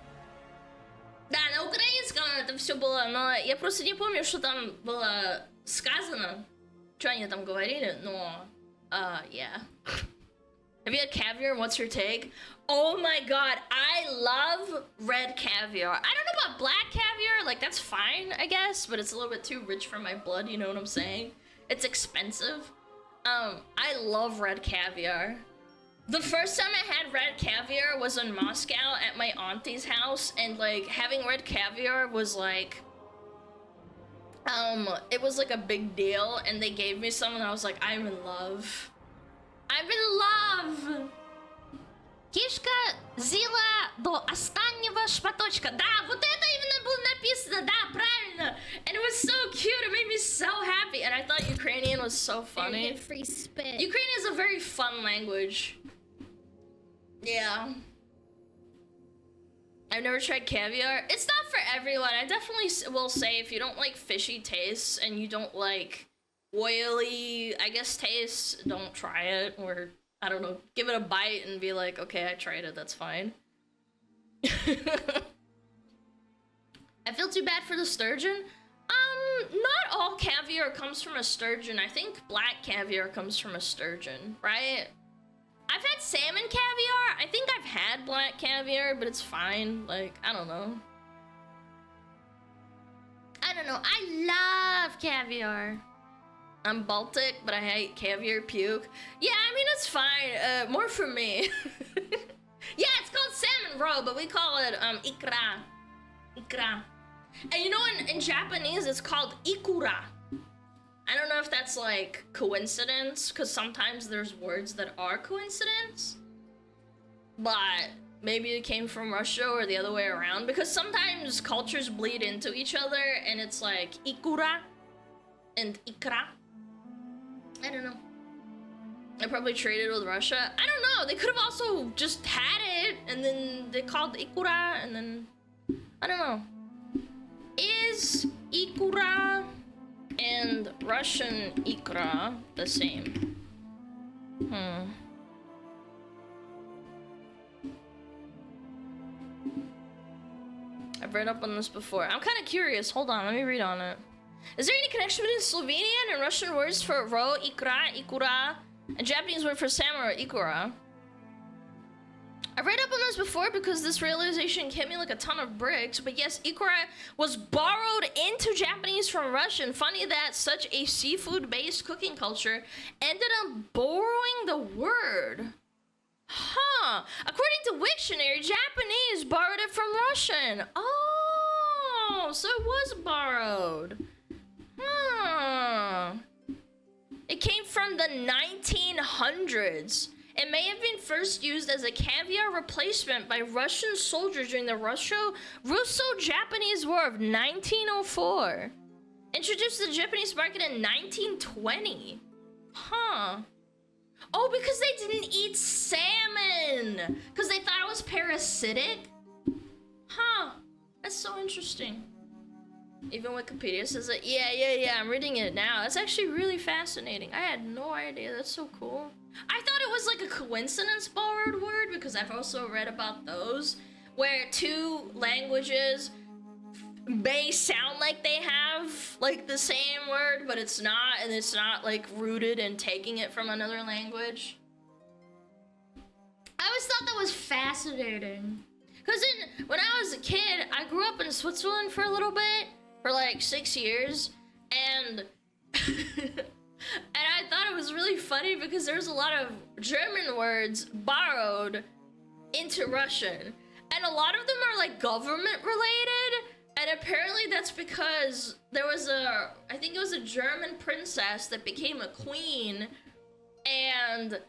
Да, на украинском это все было, но я просто не помню, что там было сказано. Что они там говорили, но... yeah. Have you had caviar and what's your take? Oh my god, I love red caviar. I don't know about black caviar, like that's fine, I guess, but it's a little bit too rich for my blood, you know what I'm saying? It's expensive. I love red caviar. The first time I had red caviar was in Moscow at my auntie's house, and like having red caviar was like, it was like a big deal, and they gave me some, and I was like, I'm in love. I'm in love! Кишка взяла до останнего шматочка. Да, вот это именно было написано, да, правильно. And it was so cute, it made me so happy, and I thought Ukrainian was so funny. Free spit. Ukrainian is a very fun language. Yeah. I've never tried caviar. It's not for everyone. I definitely will say if you don't like fishy tastes and you don't like oily, I guess, tastes, don't try it. Or, I don't know, give it a bite and be like, okay, I tried it, that's fine. I feel too bad for the sturgeon. Not all caviar comes from a sturgeon. I think black caviar comes from a sturgeon, right? I've had salmon caviar. I think I've had black caviar, but it's fine. Like, I don't know. I love caviar. I'm Baltic, but I hate caviar puke. Yeah, I mean, it's fine. More for me. Yeah, it's called salmon roe, but we call it ikra. Ikra. And you know, in Japanese, it's called ikura. I don't know if that's like coincidence, because sometimes there's words that are coincidence, but maybe it came from Russia or the other way around, because sometimes cultures bleed into each other and it's like ikura and ikra. I don't know. They probably traded with Russia. I don't know. They could have also just had it and then they called ikura and then I don't know. Is ikura and Russian ikra the same? I've read up on this before. I'm kind of curious. Hold on, let me read on it. Is there any connection between Slovenian and Russian words for ro, ikra, ikura, and Japanese word for samurai, ikura? I've read up on this before because this realization hit me like a ton of bricks, but yes, ikura was borrowed into Japanese from Russian. Funny that such a seafood-based cooking culture ended up borrowing the word. Huh. According to Wiktionary, Japanese borrowed it from Russian. Oh, so it was borrowed. Huh. It came from the 1900s. It may have been first used as a caviar replacement by Russian soldiers during the Russo-Japanese War of 1904. Introduced to the Japanese market in 1920. Huh. Oh, because they didn't eat salmon! Because they thought it was parasitic? Huh. That's so interesting. Even Wikipedia says that. Yeah, I'm reading it now. That's actually really fascinating. I had no idea. That's so cool. I thought it was like a coincidence borrowed word because I've also read about those where two languages may sound like they have like the same word, but it's not, and it's not like rooted in taking it from another language. I always thought that was fascinating. Because when I was a kid, I grew up in Switzerland for a little bit, for like 6 years, and and I thought it was really funny because there's a lot of German words borrowed into Russian, and a lot of them are like government related, and apparently that's because there was I think it was a German princess that became a queen, and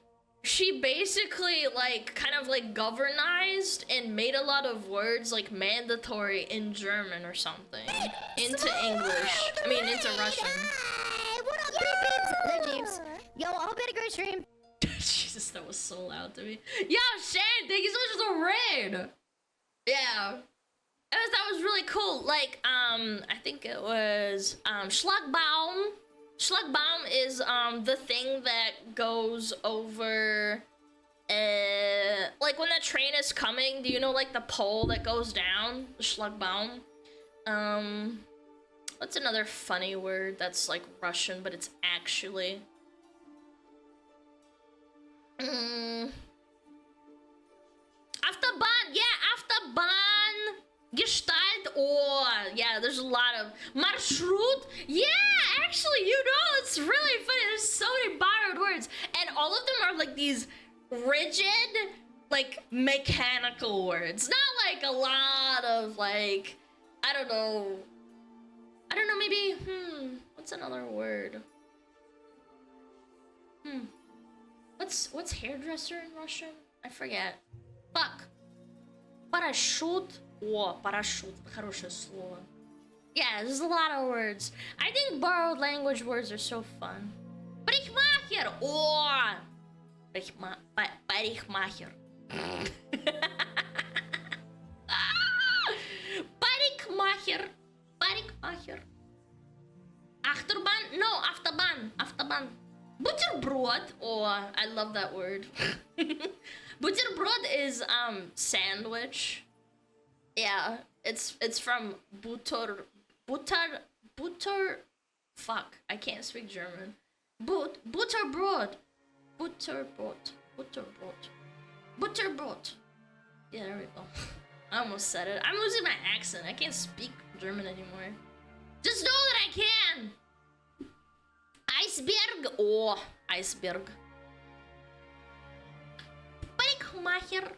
she basically like kind of like governized and made a lot of words like mandatory in German or something into English. I mean into Russian. Hey, what up, babies? They're James. Yo, I hope you had a great stream. Jesus, that was so loud to me. Yo, Shane, thank you so much for the raid. Yeah. That was really cool. Like, I think it was Schlagbaum. Schlagbaum is the thing that goes over like when the train is coming, do you know like the pole that goes down? The Schlagbaum. What's another funny word that's like Russian but it's actually Afterbahn, yeah, Afterbahn. Gestalt, oh, yeah, there's a lot of Marschrut, yeah, actually, you know, it's really funny, there's so many borrowed words, and all of them are like these rigid, like, mechanical words, not like a lot of, like, I don't know, maybe, what's another word? What's hairdresser in Russian? I forget. Fuck. Parachute. О, парашют, хорошее слово. Yeah, there's a lot of words. I think borrowed language words are so fun. Парикмахер! О! Парикмахер. Парикмахер. Парикмахер. Achterbahn? No, Afterbahn. Afterbahn. Butterbrot. Oh, I love that word. Butterbrot is sandwich. Yeah, it's from butter. Fuck, I can't speak German. Butterbrot. Yeah, there we go. I almost said it. I'm losing my accent. I can't speak German anymore. Just know that I can. Iceberg. Oh, iceberg. Parikmacher.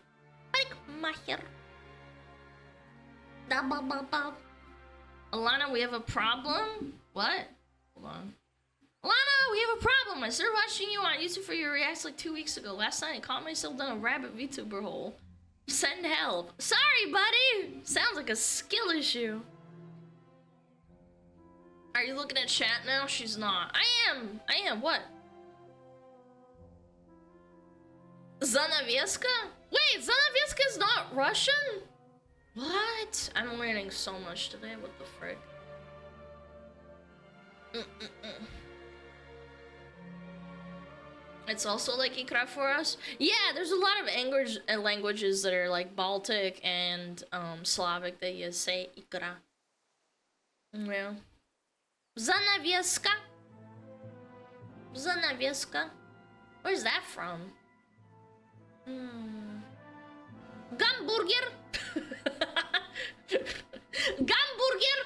Alana, we have a problem? What? Hold on. Lana, we have a problem. I started watching you on YouTube for your reacts like 2 weeks ago. Last night I caught myself down a rabbit VTuber hole. Send help. Sorry, buddy. Sounds like a skill issue. Are you looking at chat now? She's not. I am. What? Zanavieska? Wait, Zanavieska is not Russian? What? I'm learning so much today. What the frick? It's also like Ikra for us. Yeah, there's a lot of languages that are like Baltic and Slavic that you say Ikra. Yeah. Zanavieska. Zanavieska. Where's that from? Gamburger. Gamburger.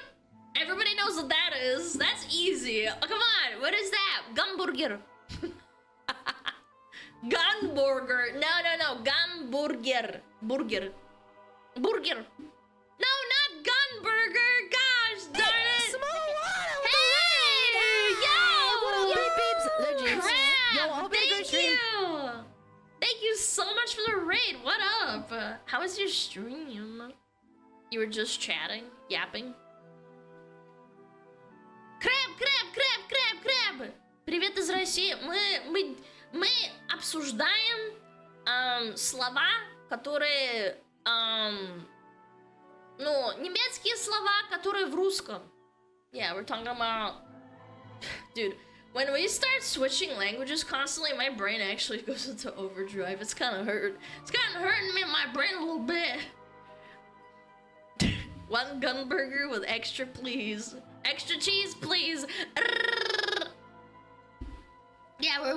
Everybody knows what that is. That's easy. Oh, come on. What is that? Gamburger. Gunburger. No. Gamburger. Burger. No, not gunburger. Gosh darn it. SmugAlana! Hey! Yo! What up, peeps? Legends. Crap! Yo, I hope you had a good stream. Thank you so much for the raid. What up? How was your stream? You were just chatting? Yapping? Краб! Привет из России. Мы обсуждаем слова, которые ну, немецкие слова, которые в русском. Yeah, we're talking about... Dude, when we start switching languages constantly, my brain actually goes into overdrive. It's kind of hurting me in my brain a little bit. One gunburger with extra, please. Extra cheese, please. Yeah, we're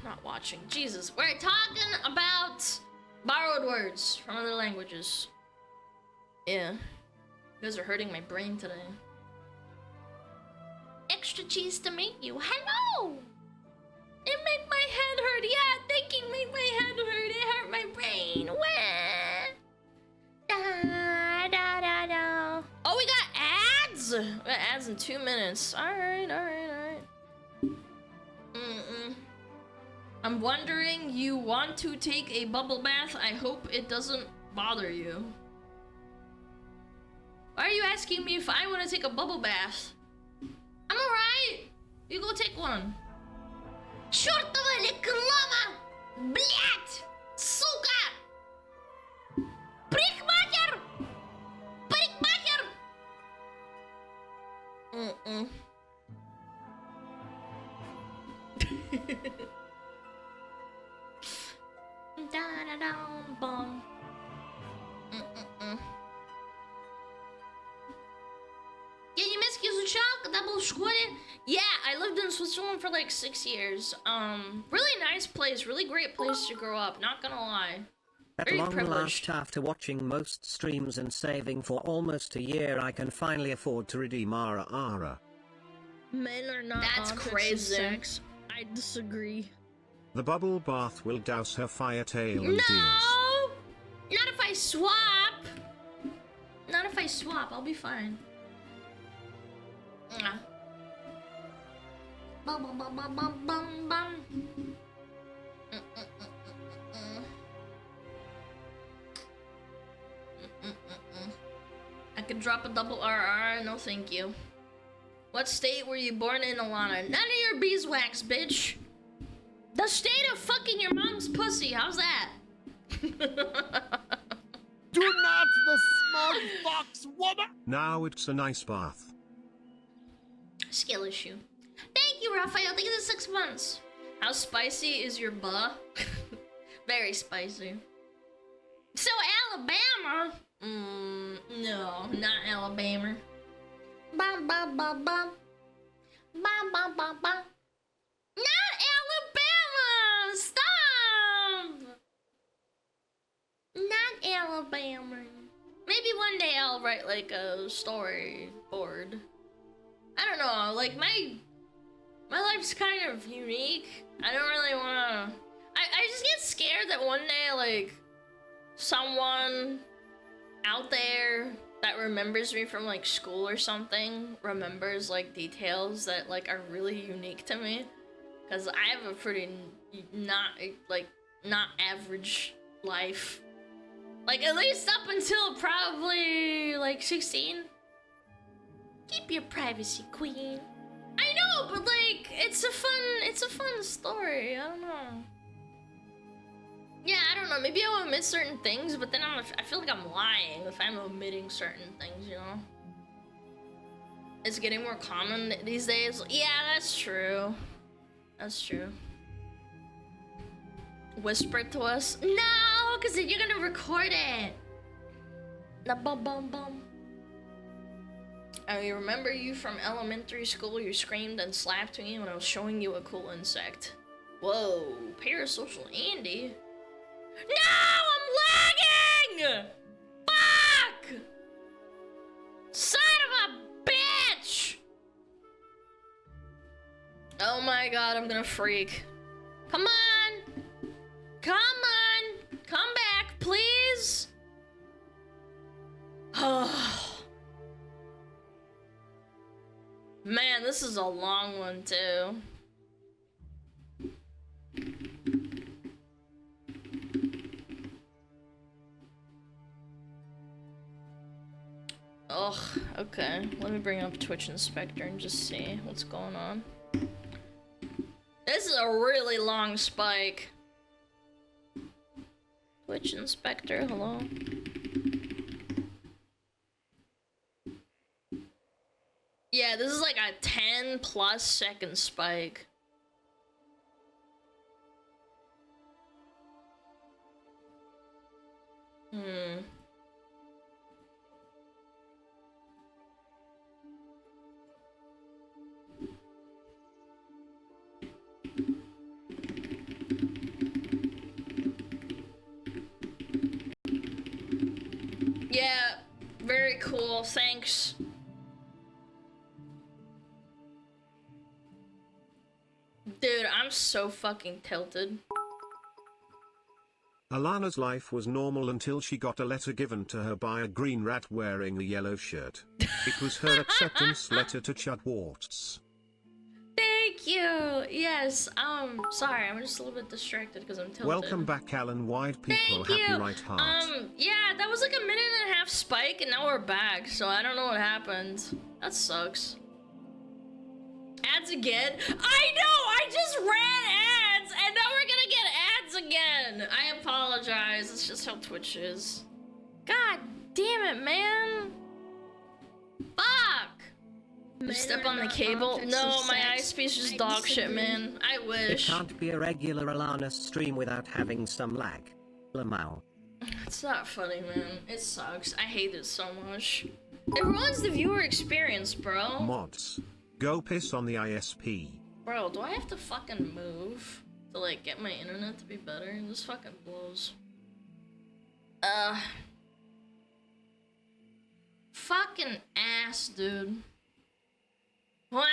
not watching, Jesus. We're talking about borrowed words from other languages. Yeah. You guys are hurting my brain today. Extra cheese to meet you. Hello! It made my head hurt. Yeah, thinking made my head hurt. It hurt my brain. Wah. Da. Oh, we got ads! We got ads in 2 minutes. Alright. I'm wondering, you want to take a bubble bath? I hope it doesn't bother you. Why are you asking me if I want to take a bubble bath? I'm alright. You go take one. Чёртова реклама! Блять! Сука! Парикмахер! Da-da-dum-bum. Я немецкий изучал, когда был в школе. Yeah, I lived in Switzerland for like 6 years. Really nice place, really great place to grow up, not gonna lie. At Very long privileged. last, after watching most streams and saving for almost a year, I can finally afford to redeem Ara. Men are not That's objects of crazy. sex. I disagree. The bubble bath will douse her fire tail and No! ears. Not if I swap! Not if I swap, I'll be fine. Mwah. Bum bum bum bum bum bum bum. I could drop a double RR, no thank you. What state were you born in, Alana? None of your beeswax, bitch! The state of fucking your mom's pussy, how's that? Do not the smug fox woman! Now it's a nice bath. Skill issue. Thank you, Raphael. Thank you for the 6 months. How spicy is your buh? Very spicy. So Alabama? No, not Alabama. Bum bum bum bum. Bum bum bum bum. Not Alabama! Stop! Not Alabama. Maybe one day I'll write like a storyboard. I don't know, like my life's kind of unique. I don't really wanna... I just get scared that one day, like, someone out there that remembers me from like school or something remembers like details that like are really unique to me, because I have a pretty not average life, like at least up until probably like 16. Keep your privacy, queen. I know, but like it's a fun story. I don't know. Yeah, I don't know. Maybe I'll omit certain things, but then I feel like I'm lying if I'm omitting certain things, you know? It's getting more common these days. Yeah, that's true. That's true. Whisper to us. No, because then you're gonna record it. Na bum bum bum. I remember you from elementary school. You screamed and slapped me when I was showing you a cool insect. Whoa, parasocial Andy. No, I'm lagging! Fuck! Son of a bitch! Oh my god, I'm gonna freak. Come on! Come on! Come back, please! Oh. Man, this is a long one, too. Ugh, okay. Let me bring up Twitch Inspector and just see what's going on. This is a really long spike. Twitch Inspector, hello? Yeah, this is like a 10+ second spike. Yeah, very cool, thanks. Dude, I'm so fucking tilted. Alana's life was normal until she got a letter given to her by a green rat wearing a yellow shirt. It was her acceptance letter to Chud Weacts. Thank you. Yes. Sorry, I'm just a little bit distracted because I'm tilted. Welcome back, Alan. Wide people. Thank Happy you. right heart. Yeah, that was like a 1.5-minute spike, and now we're back. So I don't know what happened. That sucks. Ads again? I know. I just ran ads, and now we're gonna get ads again. I apologize. It's just how Twitch is. God damn it, man. Fuck. You step on the cable? No, my ISP's just dog shit, man. I It wish. can't be a regular Alana stream without having some lag. Lamau. It's not funny, man. It sucks. I hate it so much. It ruins the viewer experience, bro. Mods. Go piss on the ISP. Bro, do I have to fucking move to, like, get my internet to be better? This fucking blows. Fucking ass, dude. Well,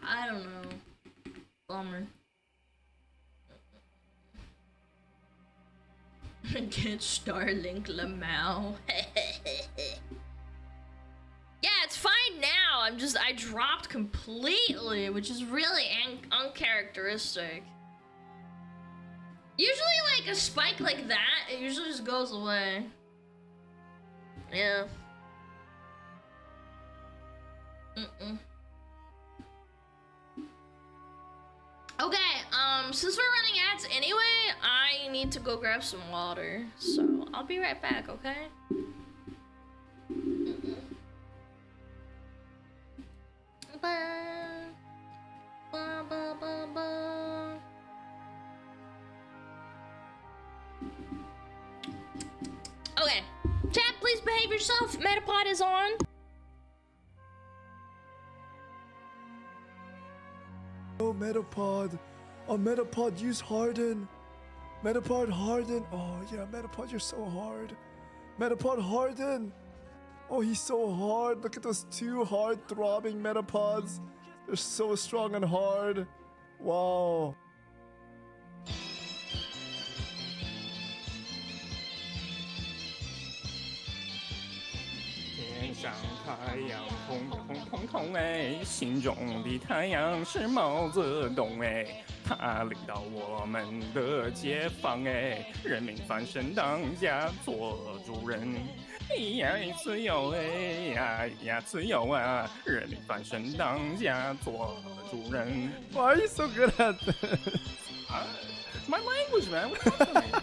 I don't know. Bummer. Get Starlink Lamau. Yeah, it's fine now. I dropped completely, which is really uncharacteristic. Usually, like, a spike like that, it usually just goes away. Yeah. Okay, since we're running ads anyway, I need to go grab some water. So, I'll be right back, okay? Ba, ba, ba, ba, ba. Okay, chat, please behave yourself. Metapod is on. Oh, Metapod. Oh, Metapod, use Harden. Metapod, Harden. Oh, yeah, Metapod, you're so hard. Metapod, Harden. Oh, he's so hard. Look at those two hard throbbing Metapods. They're so strong and hard. Wow. 上太阳红红彤彤哎，心中的太阳是毛泽东哎，他领导我们的解放哎，人民翻身当家做主人。呀，自由哎呀，自由啊！人民翻身当家做主人。Why are you so good at this? My language, man. What's wrong with me?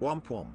Womp womp.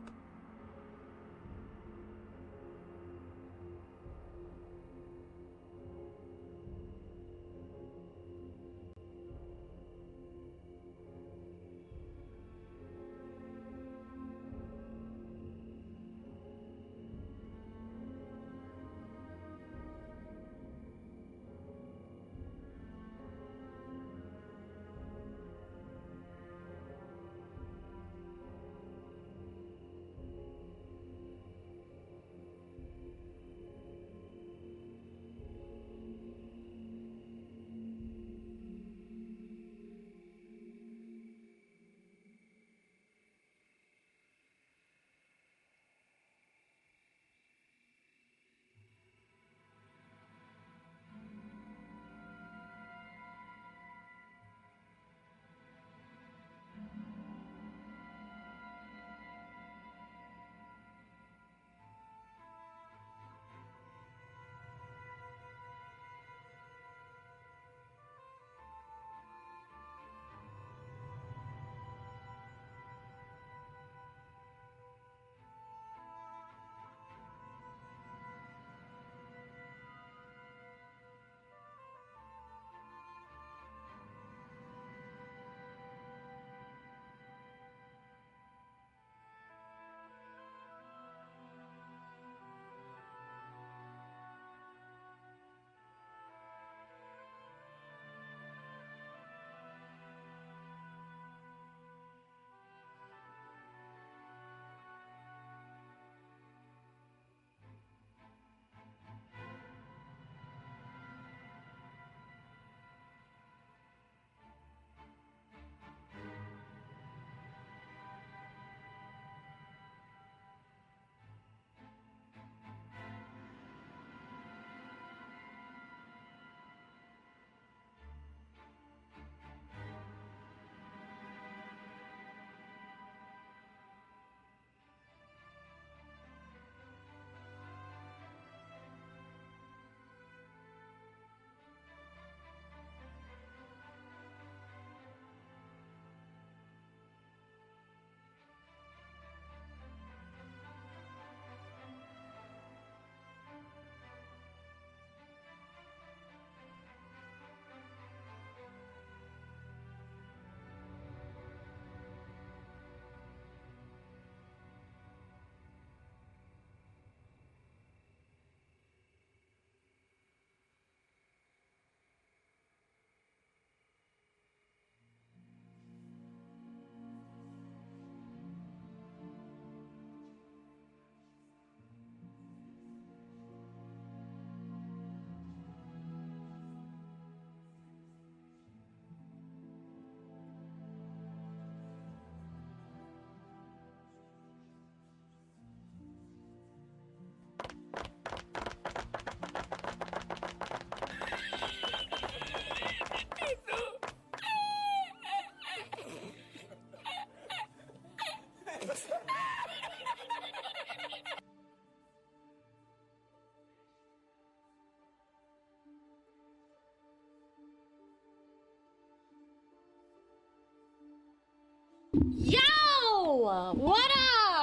Yo! What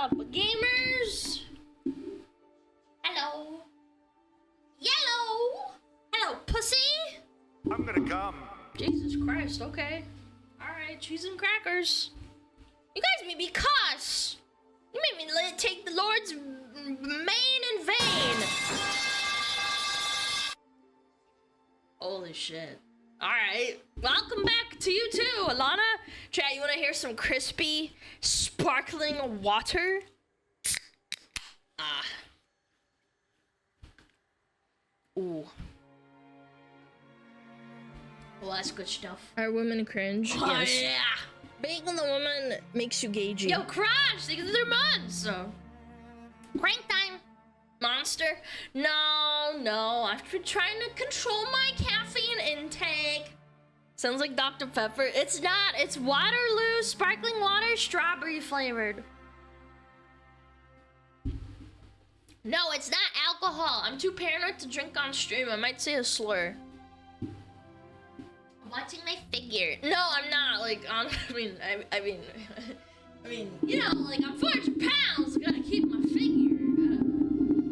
up, gamers? Hello. Yellow! I'm gonna come. Jesus Christ, okay. Alright, cheese and crackers. You guys made me cuss! You made me take the Lord's name in vain! Holy shit. Alright, welcome back to you too, Alana. Chat, you wanna hear some crispy, sparkling water? Ah. Ooh. Well, that's good stuff. Are women cringe? Oh, Yes. yeah. Being the woman makes you gagey. Yo, Crash, they they're muds. Crank time, monster. No, I've been trying to control my caffeine intake. Sounds like Dr. Pepper. It's not. It's Waterloo sparkling water, strawberry flavored. No, it's not alcohol. I'm too paranoid to drink on stream. I might say a slur. Watching my figure. No, I'm not. Like, I mean, you know, like, I'm 400 pounds. Gotta keep my figure.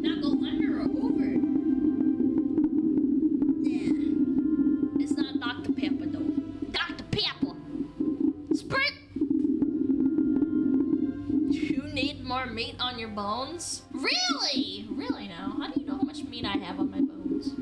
Gotta not go under or over. Yeah. It's not Dr. Pepper, though. Dr. Pepper. Sprint. You need more meat on your bones? Really? Really now? How do you know how much meat I have on my bones?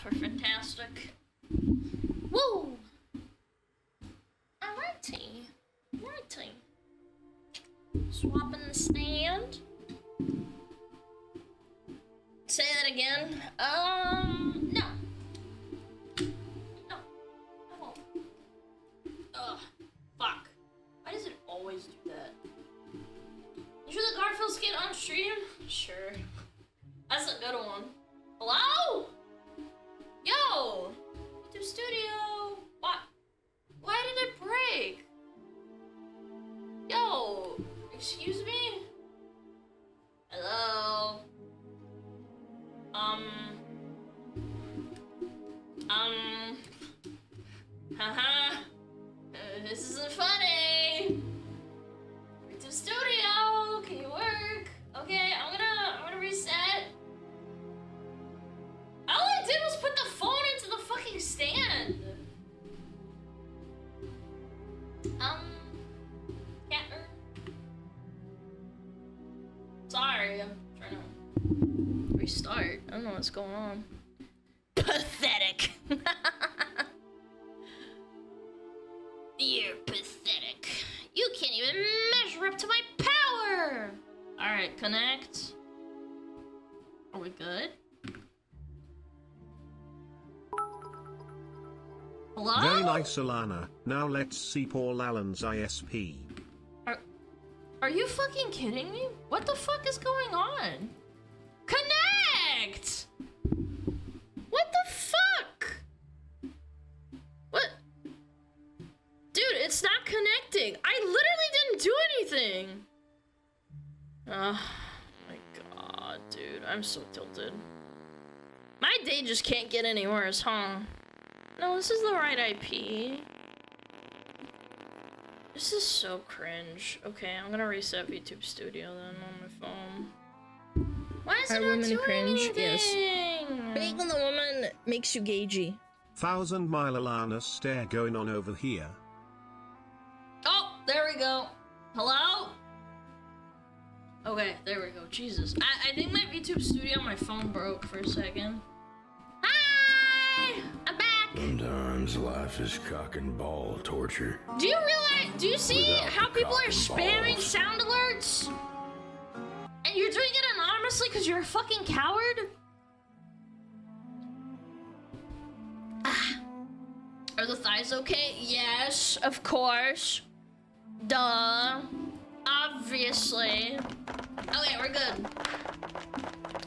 We're fantastic. Woo! Alrighty. Swapping the stand. Say that again. No. No. I won't. Ugh. Fuck. Why does it always do that? You sure the Garfield's get on stream? Sure. That's a good one. Hello? Yo! YouTube studio! What? Why did it break? Yo! Excuse me? Hello? Haha. This isn't funny. YouTube studio, can you work? Okay, I'm gonna reset. All I did was put the phone into the fucking stand. Catner. Sorry, I'm trying to restart. I don't know what's going on. Pathetic. You're pathetic. You can't even measure up to my power. All right, connect. Are we good? Hello? Very nice, Alana. Now let's see Paul Allen's ISP. Are you fucking kidding me? What the fuck is going on? Connect! What the fuck? What? Dude, it's not connecting. I literally didn't do anything. Oh my god, dude. I'm so tilted. My day just can't get any worse, huh? No, this is the right IP. This is so cringe. Okay, I'm gonna reset YouTube Studio then on my phone. Why is it not doing anything? Yes. Being the woman makes you gagey. 1,000 Mile Alana stare going on over here. Oh, there we go. Hello? Okay, there we go. Jesus. I think my YouTube Studio on my phone broke for a second. Hi! I'm back! Sometimes life is cock and ball torture. Do you realize, do you see Without how the people cock are and spamming balls. sound alerts? And you're doing it anonymously because you're a fucking coward? Ah. Are the thighs okay? Yes, of course. Duh. Obviously. Okay, we're good.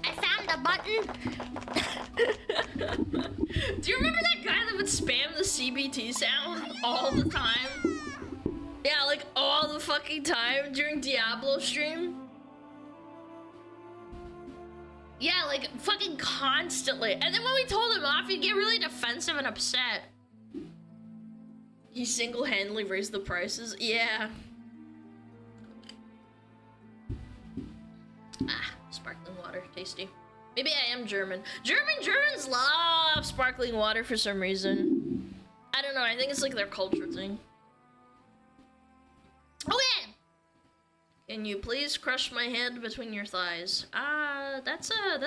I found the button. Do you remember that guy that would spam the CBT sound all the time? Yeah, like all the fucking time during Diablo stream. Yeah, like fucking constantly. And then when we told him off, he'd get really defensive and upset. He single-handedly raised the prices. Yeah. Ah, sparkling water, tasty. Maybe I am German. Germans love sparkling water for some reason. I don't know, I think it's like their culture thing. Okay! Can you please crush my head between your thighs? That's a timeout.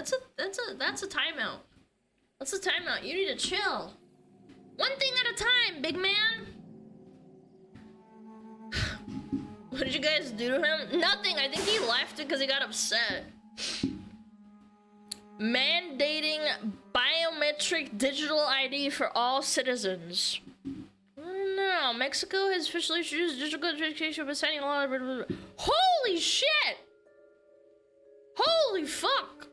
That's a timeout. You need to chill. One thing at a time, big man. What did you guys do to him? Nothing. I think he left because he got upset. Mandating biometric digital ID for all citizens. No, Mexico has officially introduced digital identification by signing a law. Holy shit! Holy fuck!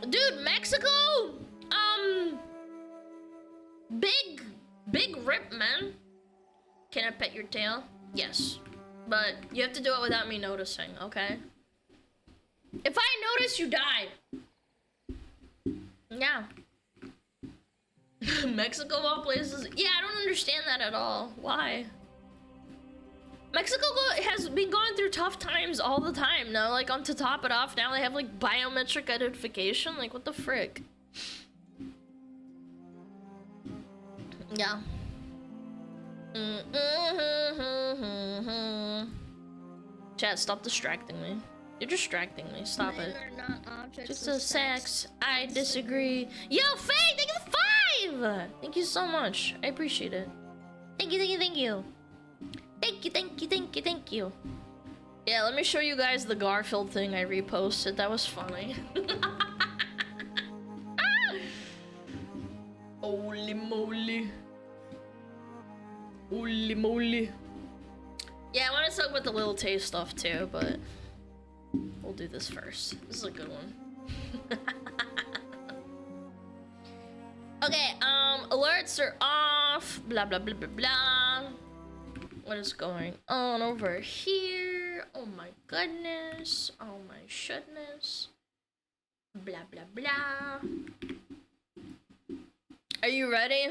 Dude, Mexico? Big rip, man. Can I pet your tail? Yes. But you have to do it without me noticing, okay? If I notice, you die. Yeah. Mexico of all places. Yeah, I don't understand that at all. Why? Mexico has been going through tough times all the time now. Like, to top it off, now they have like biometric identification. Like, what the frick? Yeah. Chat, stop distracting me. You're distracting me. Stop it. Just a sex. I disagree. Yo, Faye, thank you for 5! Thank you so much. I appreciate it. Thank you, thank you, thank you. Thank you, thank you, thank you, thank you. Yeah, let me show you guys the Garfield thing I reposted. That was funny. Holy moly. Holy moly. Yeah, I want to talk about the Little Tay stuff too, but we'll do this first. This is a good one. Okay, alerts are off. Blah, blah, blah, blah, blah. What is going on over here? Oh my goodness. Oh my shitness. Blah, blah, blah. Are you ready?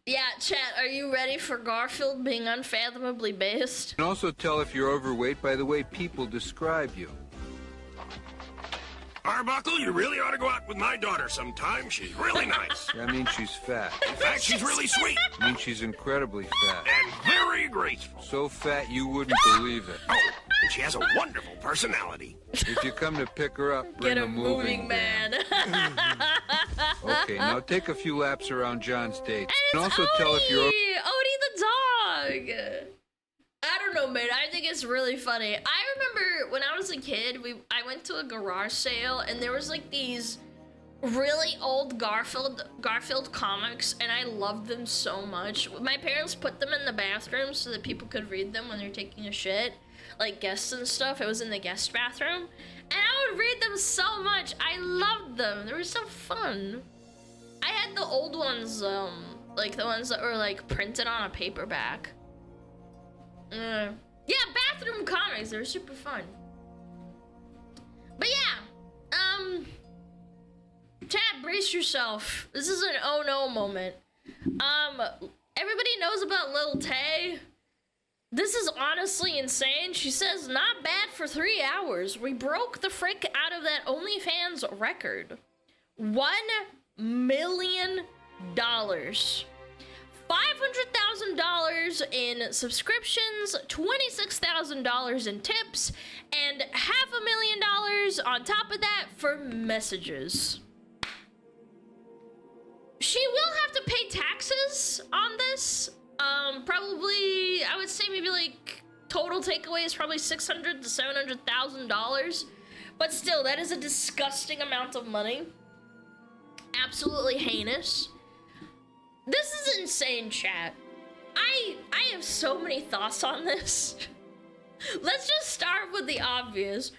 Yeah, chat, are you ready for Garfield being unfathomably based? You can also tell if you're overweight by the way people describe you. Arbuckle, you really ought to go out with my daughter sometime. She's really nice. That means she's fat. In fact, she's really sweet. It means she's incredibly fat. And very graceful. So fat you wouldn't believe it. Oh, and she has a wonderful personality. If you come to pick her up, bring Get a moving man. Okay, now take a few laps around John's date. And also Odie! tell if you're... Odie the dog! I don't know, man. I think it's really funny. I remember when I was a kid, I went to a garage sale, and there was like these really old Garfield comics, and I loved them so much. My parents put them in the bathroom so that people could read them when they're taking a shit. Like guests and stuff. It was in the guest bathroom. And I would read them so much. I loved them. They were so fun. I had the old ones, like the ones that were like printed on a paperback. Yeah, bathroom comics, they're super fun. But yeah, chat, brace yourself. This is an oh no moment. Everybody knows about Lil Tay. This is honestly insane. She says, not bad for 3 hours. We broke the frick out of that OnlyFans record. $1 million. $500,000 in subscriptions, $26,000 in tips, and $500,000 on top of that for messages. She will have to pay taxes on this. Probably, I would say maybe like total takeaway is probably $600,000 to $700,000. But still, that is a disgusting amount of money. Absolutely heinous. This is insane, chat. I have so many thoughts on this. let's just start with the obvious.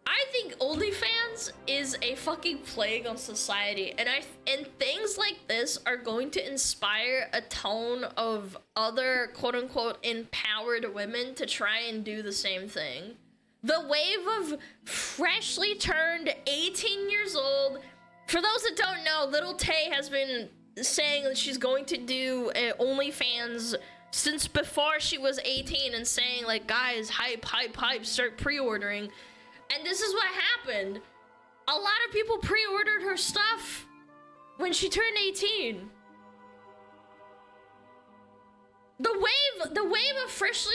I think OnlyFans is a fucking plague on society, and things like this are going to inspire a ton of other quote-unquote empowered women to try and do the same thing. The wave of freshly turned 18 years old. For those that don't know, Little Tay has been saying that she's going to do OnlyFans since before she was 18 and saying like, guys, hype, start pre-ordering. And this is what happened. A lot of people pre-ordered her stuff when she turned 18. The wave of freshly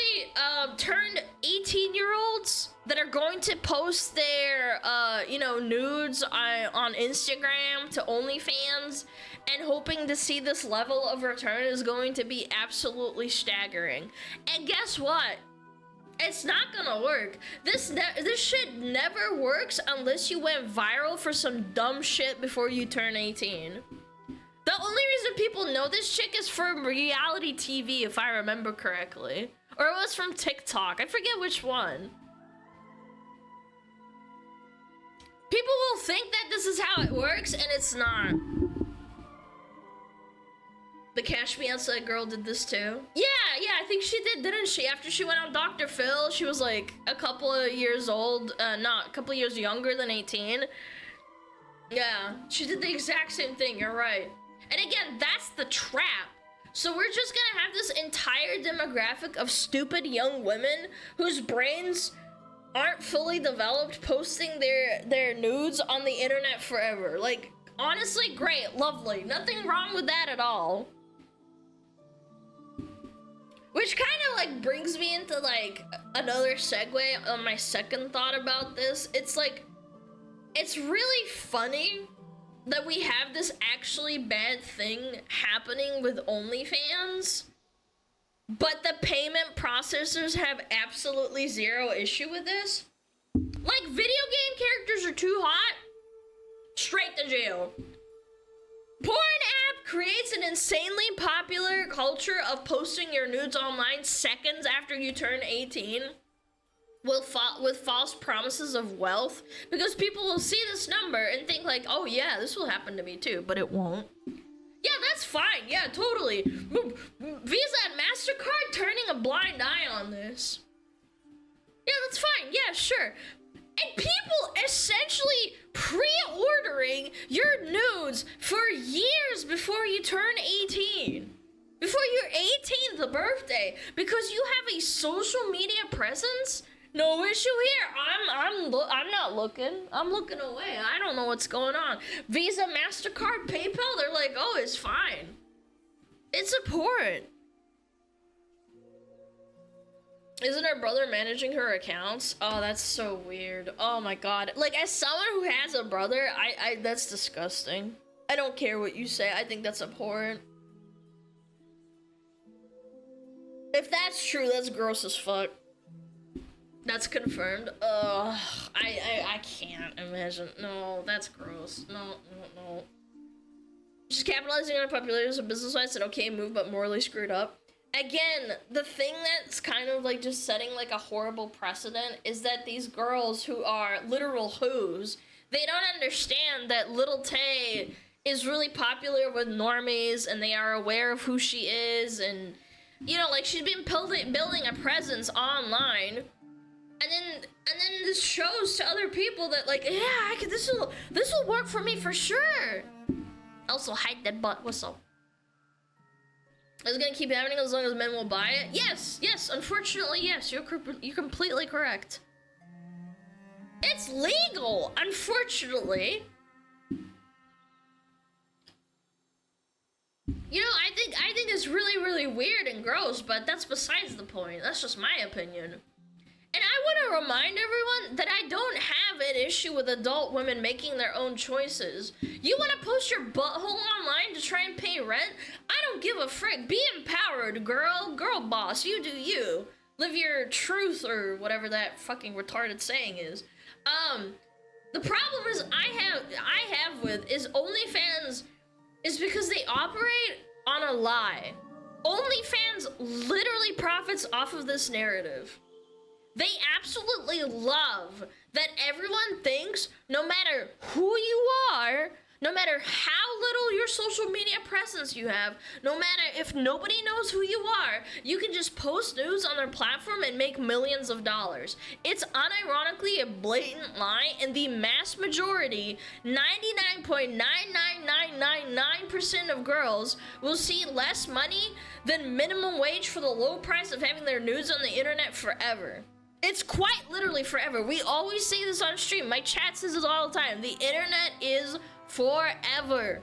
turned 18-year-olds that are going to post their nudes on Instagram to OnlyFans and hoping to see this level of return is going to be absolutely staggering. And guess what? It's not gonna work. This shit never works unless you went viral for some dumb shit before you turn 18. The only reason people know this chick is from reality TV, if I remember correctly. Or it was from TikTok. I forget which one. People will think that this is how it works, and it's not. The Cash Me Outside girl did this too. Yeah, I think she did, didn't she? After she went on Dr. Phil, she was like a couple of years old, not a couple of years younger than 18. Yeah, she did the exact same thing, you're right. And again, that's the trap. So we're just gonna have this entire demographic of stupid young women whose brains aren't fully developed posting their nudes on the internet forever. Like, honestly, great, lovely. Nothing wrong with that at all. Which kind of like brings me into like another segue on my second thought about this. It's like, it's really funny that we have this actually bad thing happening with OnlyFans, but the payment processors have absolutely zero issue with this. Like, video game characters are too hot, straight to jail. Porn app creates an insanely popular culture of posting your nudes online seconds after you turn 18 with false promises of wealth, because people will see this number and think like, oh yeah, this will happen to me too, but it won't. Yeah, that's fine. Yeah, totally. Visa and MasterCard turning a blind eye on this. Yeah, that's fine. Yeah, sure. And people essentially pre-ordering your nudes for years before you turn 18. Before your 18th birthday. Because you have a social media presence? No issue here. I'm not looking. I'm looking away. I don't know what's going on. Visa, MasterCard, PayPal, they're like, oh, it's fine. It's abhorrent. Isn't her brother managing her accounts? Oh, that's so weird. Oh my god. Like, as someone who has a brother, I that's disgusting. I don't care what you say. I think that's abhorrent. If that's true, that's gross as fuck. That's confirmed. Ugh. I can't imagine. No, that's gross. No. Just capitalizing on popularity as a business-wise, an okay move, but morally screwed up. Again, the thing that's kind of like just setting like a horrible precedent is that these girls who are literal whos, they don't understand that Little Tay is really popular with normies and they are aware of who she is, and you know, like, she's been building a presence online, and then this shows to other people that like, yeah, this will work for me for sure. Also, hide that butt. What's up? It's gonna keep happening as long as men will buy it? Yes, unfortunately, yes, you're completely correct. It's legal, unfortunately. You know, I think it's really, really weird and gross, but that's besides the point. That's just my opinion. And I want to remind everyone that I don't have an issue with adult women making their own choices. You want to post your butthole online to try and pay rent? I don't give a frick. Be empowered, girl. Girl boss. You do you. Live your truth, or whatever that fucking retarded saying is. The problem is I have with is OnlyFans is because they operate on a lie. OnlyFans literally profits off of this narrative. They absolutely love that everyone thinks no matter who you are, no matter how little your social media presence you have, no matter if nobody knows who you are, you can just post news on their platform and make millions of dollars. It's unironically a blatant lie, and the mass majority, 99.99999% of girls will see less money than minimum wage for the low price of having their nudes on the internet forever. It's quite literally forever. We always say this on stream. My chat says it all the time. The internet is forever.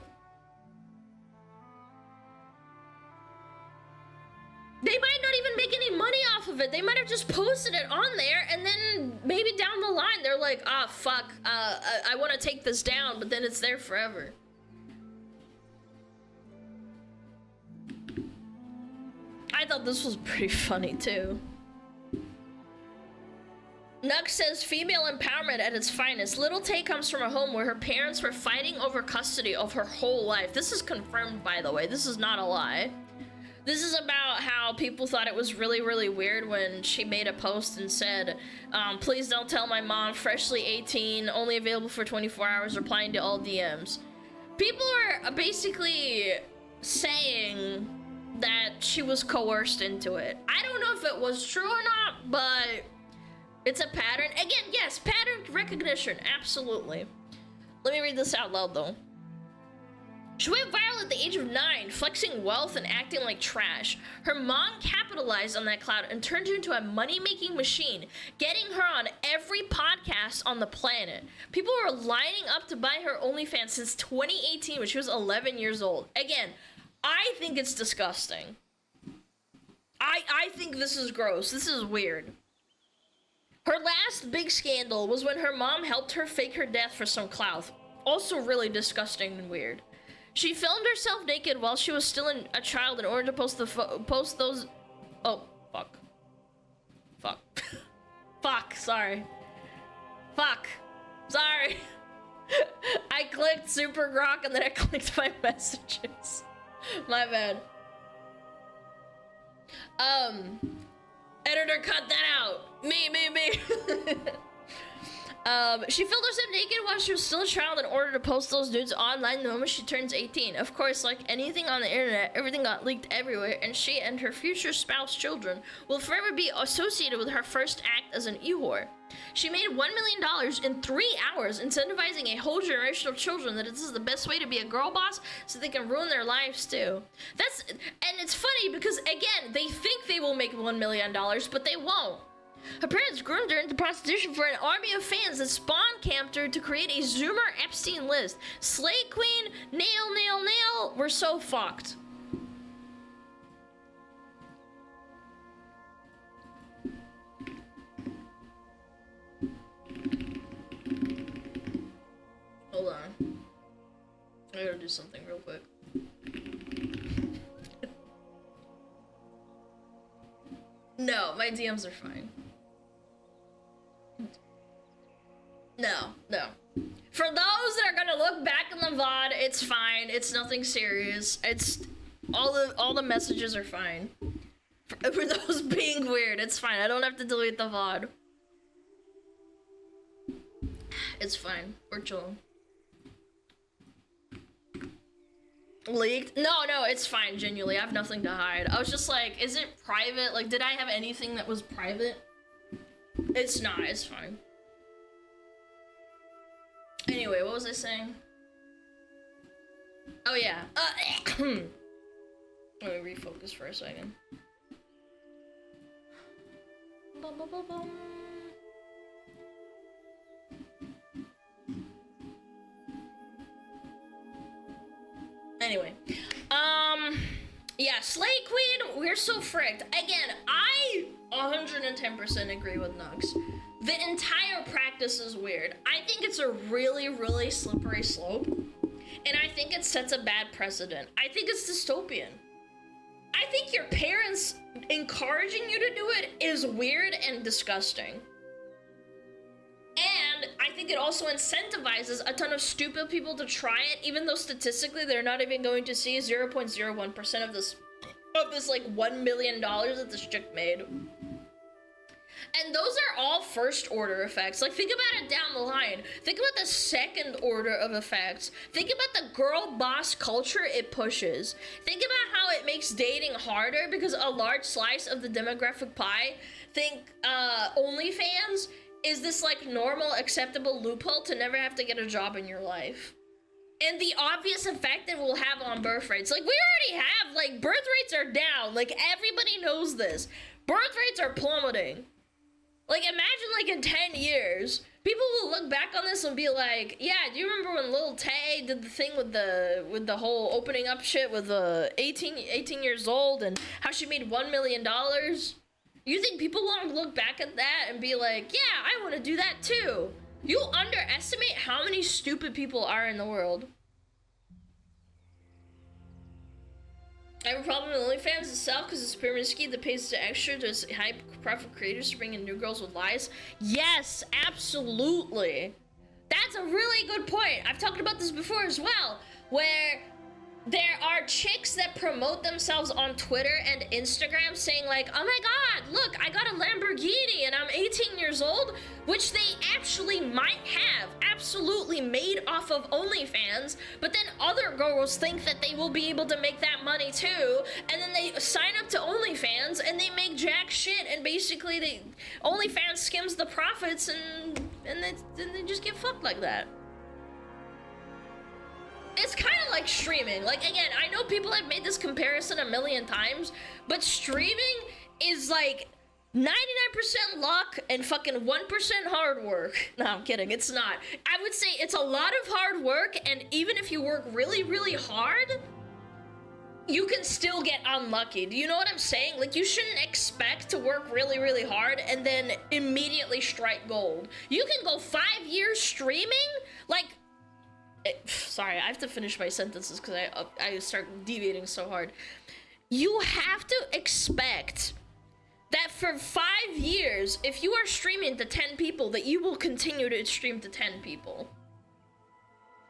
They might not even make any money off of it. They might have just posted it on there, and then maybe down the line they're like, ah, fuck, I want to take this down, but then it's there forever. I thought this was pretty funny too. Nux says female empowerment at its finest. Little Tay comes from a home where her parents were fighting over custody of her whole life. This is confirmed, by the way. This is not a lie. This is about how people thought it was really, really weird when she made a post and said, please don't tell my mom, freshly 18, only available for 24 hours, replying to all DMs. People are basically saying that she was coerced into it. I don't know if it was true or not, but it's a pattern. Again, yes, pattern recognition, absolutely. Let me read this out loud, though. She went viral at the age of 9, flexing wealth and acting like trash. Her mom capitalized on that clout and turned her into a money-making machine, getting her on every podcast on the planet. People were lining up to buy her OnlyFans since 2018 when she was 11 years old. Again, I think it's disgusting. I think this is gross. This is weird. Her last big scandal was when her mom helped her fake her death for some clout. Also really disgusting and weird. She filmed herself naked while she was still a child in order to post those... Oh, fuck. Fuck. Fuck, sorry. Fuck. Sorry. I clicked Super Grok and then I clicked my messages. My bad. Editor, cut that out. Me. She filmed herself naked while she was still a child in order to post those nudes online the moment she turns 18. Of course, like anything on the internet, everything got leaked everywhere, and she and her future spouse children will forever be associated with her first act as an e-whore. She made $1 million in 3 hours, incentivizing a whole generation of children that this is the best way to be a girl boss so they can ruin their lives too. And it's funny because, again, they think they will make $1 million, but they won't. Her parents groomed her into prostitution for an army of fans that spawn camped her to create a Zoomer Epstein list. Slay Queen, nail, we're so fucked. Hold on. I gotta do something real quick. No, my DMs are fine. No. For those that are gonna look back in the VOD, it's fine. It's nothing serious. It's all the messages are fine. For those being weird, it's fine. I don't have to delete the VOD. It's fine. We're chilling. Leaked? No, it's fine, genuinely. I have nothing to hide. I was just like, is it private? Like, did I have anything that was private? It's not, it's fine. Anyway, what was I saying? Oh yeah. Let me refocus for a second. Anyway, yeah, Slay Queen, we're so fricked. Again, I 110% agree with Nux. The entire practice is weird. I think it's a really, really slippery slope, and I think it sets a bad precedent. I think it's dystopian. I think your parents encouraging you to do it is weird and disgusting. And I think it also incentivizes a ton of stupid people to try it, even though statistically they're not even going to see 0.01% of this like $1 million that this chick made. And those are all first order effects. Like, think about it down the line. Think about the second order of effects. Think about the girl boss culture it pushes. Think about how it makes dating harder because a large slice of the demographic pie think OnlyFans is this like normal acceptable loophole to never have to get a job in your life. And the obvious effect it will have on birth rates. Like, we already have, like, birth rates are down. Like, everybody knows this. Birth rates are plummeting. Like, imagine, like, in 10 years, people will look back on this and be like, yeah, do you remember when Lil Tay did the thing with the whole opening up shit with 18 years old and how she made $1 million? You think people won't look back at that and be like, yeah, I want to do that too? You underestimate how many stupid people are in the world. I have a problem with OnlyFans itself because it's a pyramid scheme that pays the extra to high profit creators to bring in new girls with lies. Yes, absolutely. That's a really good point. I've talked about this before as well, where there are chicks that promote themselves on Twitter and Instagram saying like, oh my god, look, I got a Lamborghini and I'm 18 years old, which they actually might have absolutely made off of OnlyFans, but then other girls think that they will be able to make that money too, and then they sign up to OnlyFans and they make jack shit, and basically OnlyFans skims the profits and they just get fucked like that. It's kind of like streaming. Like, again, I know people have made this comparison a million times, but streaming is like 99% luck and fucking 1% hard work. No, I'm kidding. It's not. I would say it's a lot of hard work, and even if you work really, really hard, you can still get unlucky. Do you know what I'm saying? Like, you shouldn't expect to work really, really hard and then immediately strike gold. You can go 5 years streaming, like... Sorry, I have to finish my sentences because I start deviating so hard. You have to expect that for 5 years, if you are streaming to 10 people, that you will continue to stream to 10 people.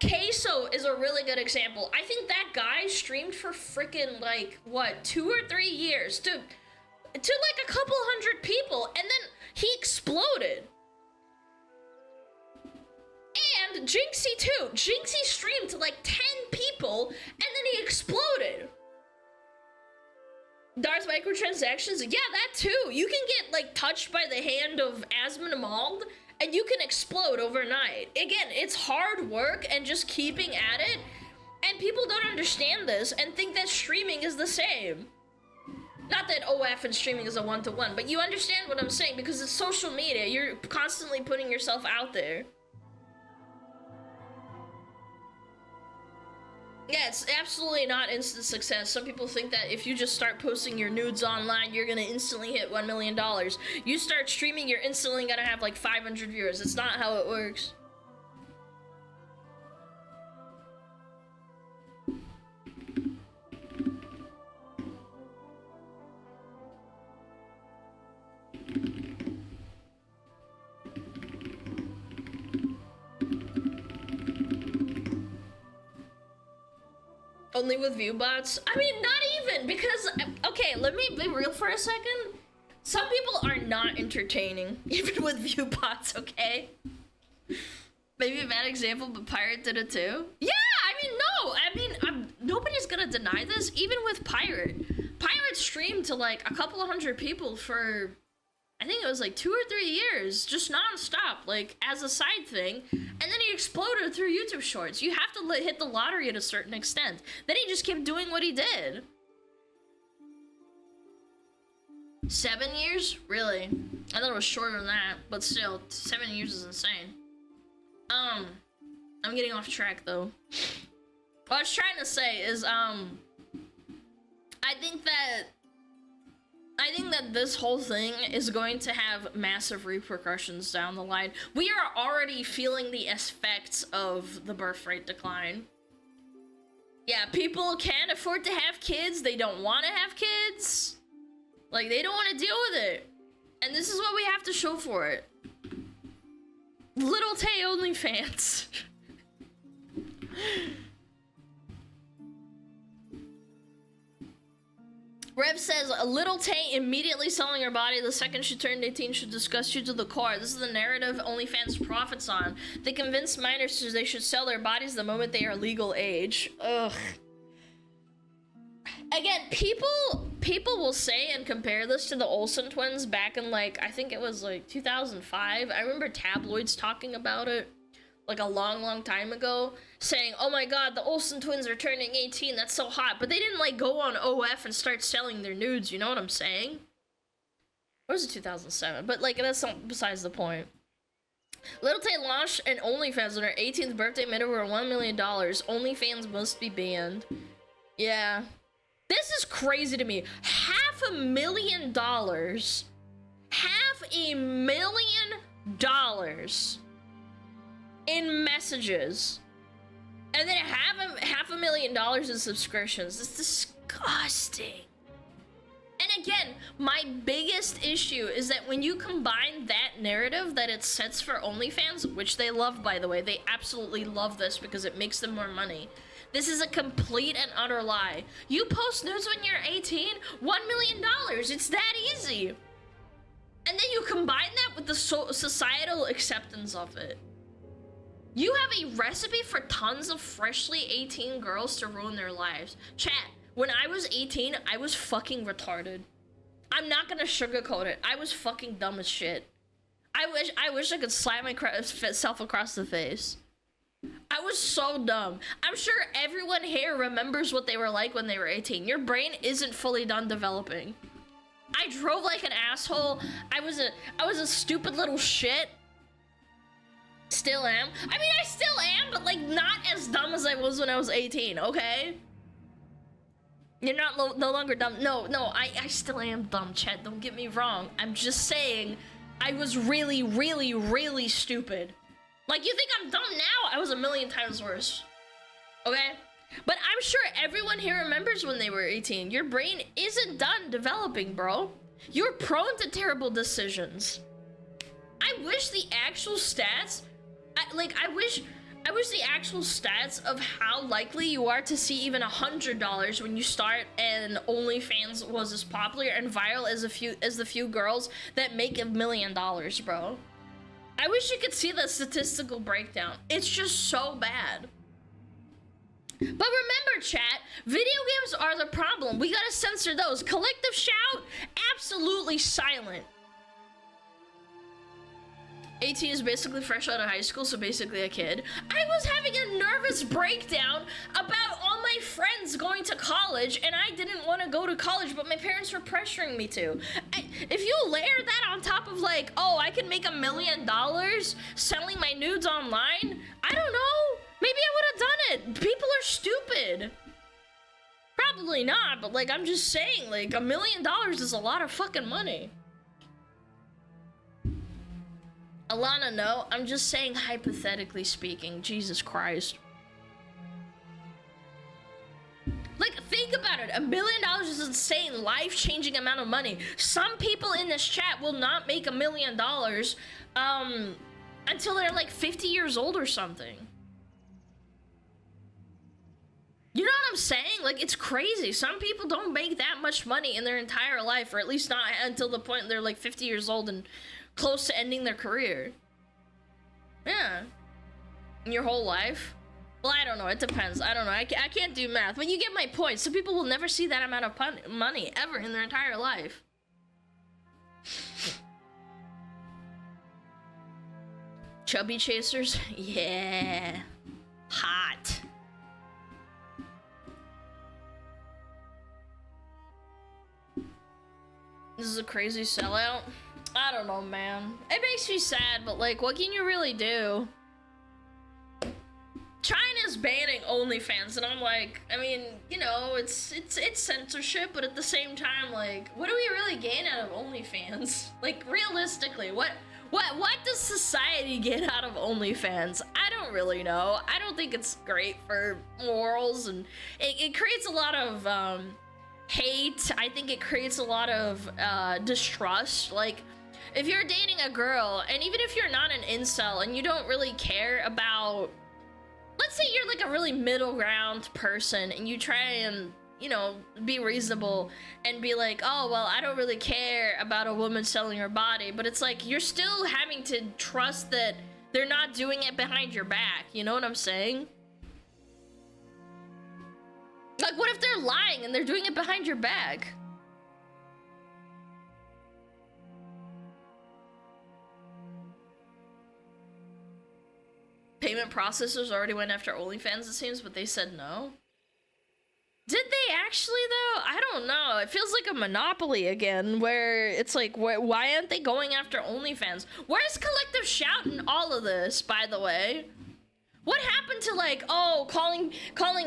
Queso is a really good example. I think that guy streamed for freaking, like, what, 2 or 3 years to like a couple hundred people, and then he exploded. And Jinxie too. Jinxie streamed to like 10 people and then he exploded. Darth microtransactions, yeah, that too. You can get like touched by the hand of Asmonimald and you can explode overnight. Again, it's hard work and just keeping at it. And people don't understand this and think that streaming is the same. Not that OF and streaming is a one-to-one, but you understand what I'm saying because it's social media. You're constantly putting yourself out there. Yeah, it's absolutely not instant success. Some people think that if you just start posting your nudes online, you're gonna instantly hit $1 million. You start streaming, you're instantly gonna have like 500 viewers. It's not how it works. Only with view bots? I mean, not even, because, okay, let me be real for a second. Some people are not entertaining, even with view bots, okay? Maybe a bad example, but Pirate did it too. Yeah, I mean, no, nobody's gonna deny this, even with Pirate. Pirate streamed to like a couple of hundred people for, I think it was like 2 or 3 years, just non-stop, like as a side thing, and then he exploded through YouTube Shorts. You have to hit the lottery at a certain extent. Then he just kept doing what he did. 7 years? Really? I thought it was shorter than that, but still, 7 years is insane. I'm getting off track though. What I was trying to say is, I think that this whole thing is going to have massive repercussions down the line. We are already feeling the effects of the birth rate decline. Yeah, people can't afford to have kids. They don't want to have kids. Like, they don't want to deal with it. And this is what we have to show for it. Little Tay OnlyFans. Rev says, a little Tay immediately selling her body the second she turned 18 should disgust you to the core. This is the narrative OnlyFans profits on. They convince minors they should sell their bodies the moment they are legal age. Ugh. Again, people will say and compare this to the Olsen twins back in, like, I think it was like 2005. I remember tabloids talking about it like a long time ago, saying, oh my god, the Olsen twins are turning 18, that's so hot. But they didn't like go on OF and start selling their nudes, you know what I'm saying? Or was it 2007? But like, that's not besides the point. Little Tay launched an OnlyFans on her 18th birthday, made over $1 million. OnlyFans must be banned. Yeah. This is crazy to me. $500,000. $500,000 in messages. And then $500,000 in subscriptions. It's disgusting. And again, my biggest issue is that when you combine that narrative that it sets for OnlyFans, which they love, by the way, they absolutely love this because it makes them more money. This is a complete and utter lie. You post nudes when you're 18, $1 million. It's that easy. And then you combine that with the societal acceptance of it. You have a recipe for tons of freshly 18 girls to ruin their lives. Chat, when I was 18, I was fucking retarded. I'm not gonna sugarcoat it. I was fucking dumb as shit. I wish I could slap myself across the face. I was so dumb. I'm sure everyone here remembers what they were like when they were 18. Your brain isn't fully done developing. I drove like an asshole. I was a stupid little shit. Still am. I mean, I still am, but like not as dumb as I was when I was 18, okay? You're not no longer dumb. No, I still am dumb, Chet. Don't get me wrong. I'm just saying I was really stupid. Like, you think I'm dumb now? I was a million times worse. Okay? But I'm sure everyone here remembers when they were 18. Your brain isn't done developing, bro. You're prone to terrible decisions. I wish the actual stats... I wish the actual stats of how likely you are to see even $100 when you start and OnlyFans was as popular and viral as the few girls that make $1 million, bro. I wish you could see the statistical breakdown. It's just so bad. But remember, chat, video games are the problem. We gotta censor those. Collective shout, absolutely silent. 18 is basically fresh out of high school, so basically a kid. I was having a nervous breakdown about all my friends going to college, and I didn't want to go to college, but my parents were pressuring me to. If you layer that on top of like, oh, I can make $1 million selling my nudes online, I don't know. Maybe I would have done it. People are stupid. Probably not, but like, I'm just saying, like, $1 million is a lot of fucking money. Alana, no, I'm just saying hypothetically speaking. Jesus Christ. Like, think about it. $1 million is an insane, life-changing amount of money. Some people in this chat will not make $1 million until they're like 50 years old or something. You know what I'm saying? Like, it's crazy. Some people don't make that much money in their entire life, or at least not until the point they're like 50 years old and close to ending their career. Yeah. In your whole life? Well, I don't know. It depends. I don't know. I can't do math, but you get my point. Some people will never see that amount of money ever in their entire life. Chubby chasers? Yeah. Hot. This is a crazy sellout. I don't know, man. It makes me sad, but like, what can you really do? China's banning OnlyFans, and I'm like, I mean, you know, it's censorship, but at the same time, like, what do we really gain out of OnlyFans? Like, realistically, what does society get out of OnlyFans? I don't really know. I don't think it's great for morals, and it creates a lot of hate. I think it creates a lot of distrust. Like, if you're dating a girl, and even if you're not an incel and you don't really care about, let's say you're like a really middle ground person and you try and you know, be reasonable and be like, oh, well, I don't really care about a woman selling her body. But it's like, you're still having to trust that they're not doing it behind your back. You know what I'm saying? Like, what if they're lying and they're doing it behind your back? Payment processors already went after OnlyFans, it seems, but they said no. Did they actually, though? I don't know. It feels like a monopoly again, where it's like, why aren't they going after OnlyFans? Where's Collective Shout in all of this, by the way? What happened to, like, oh, calling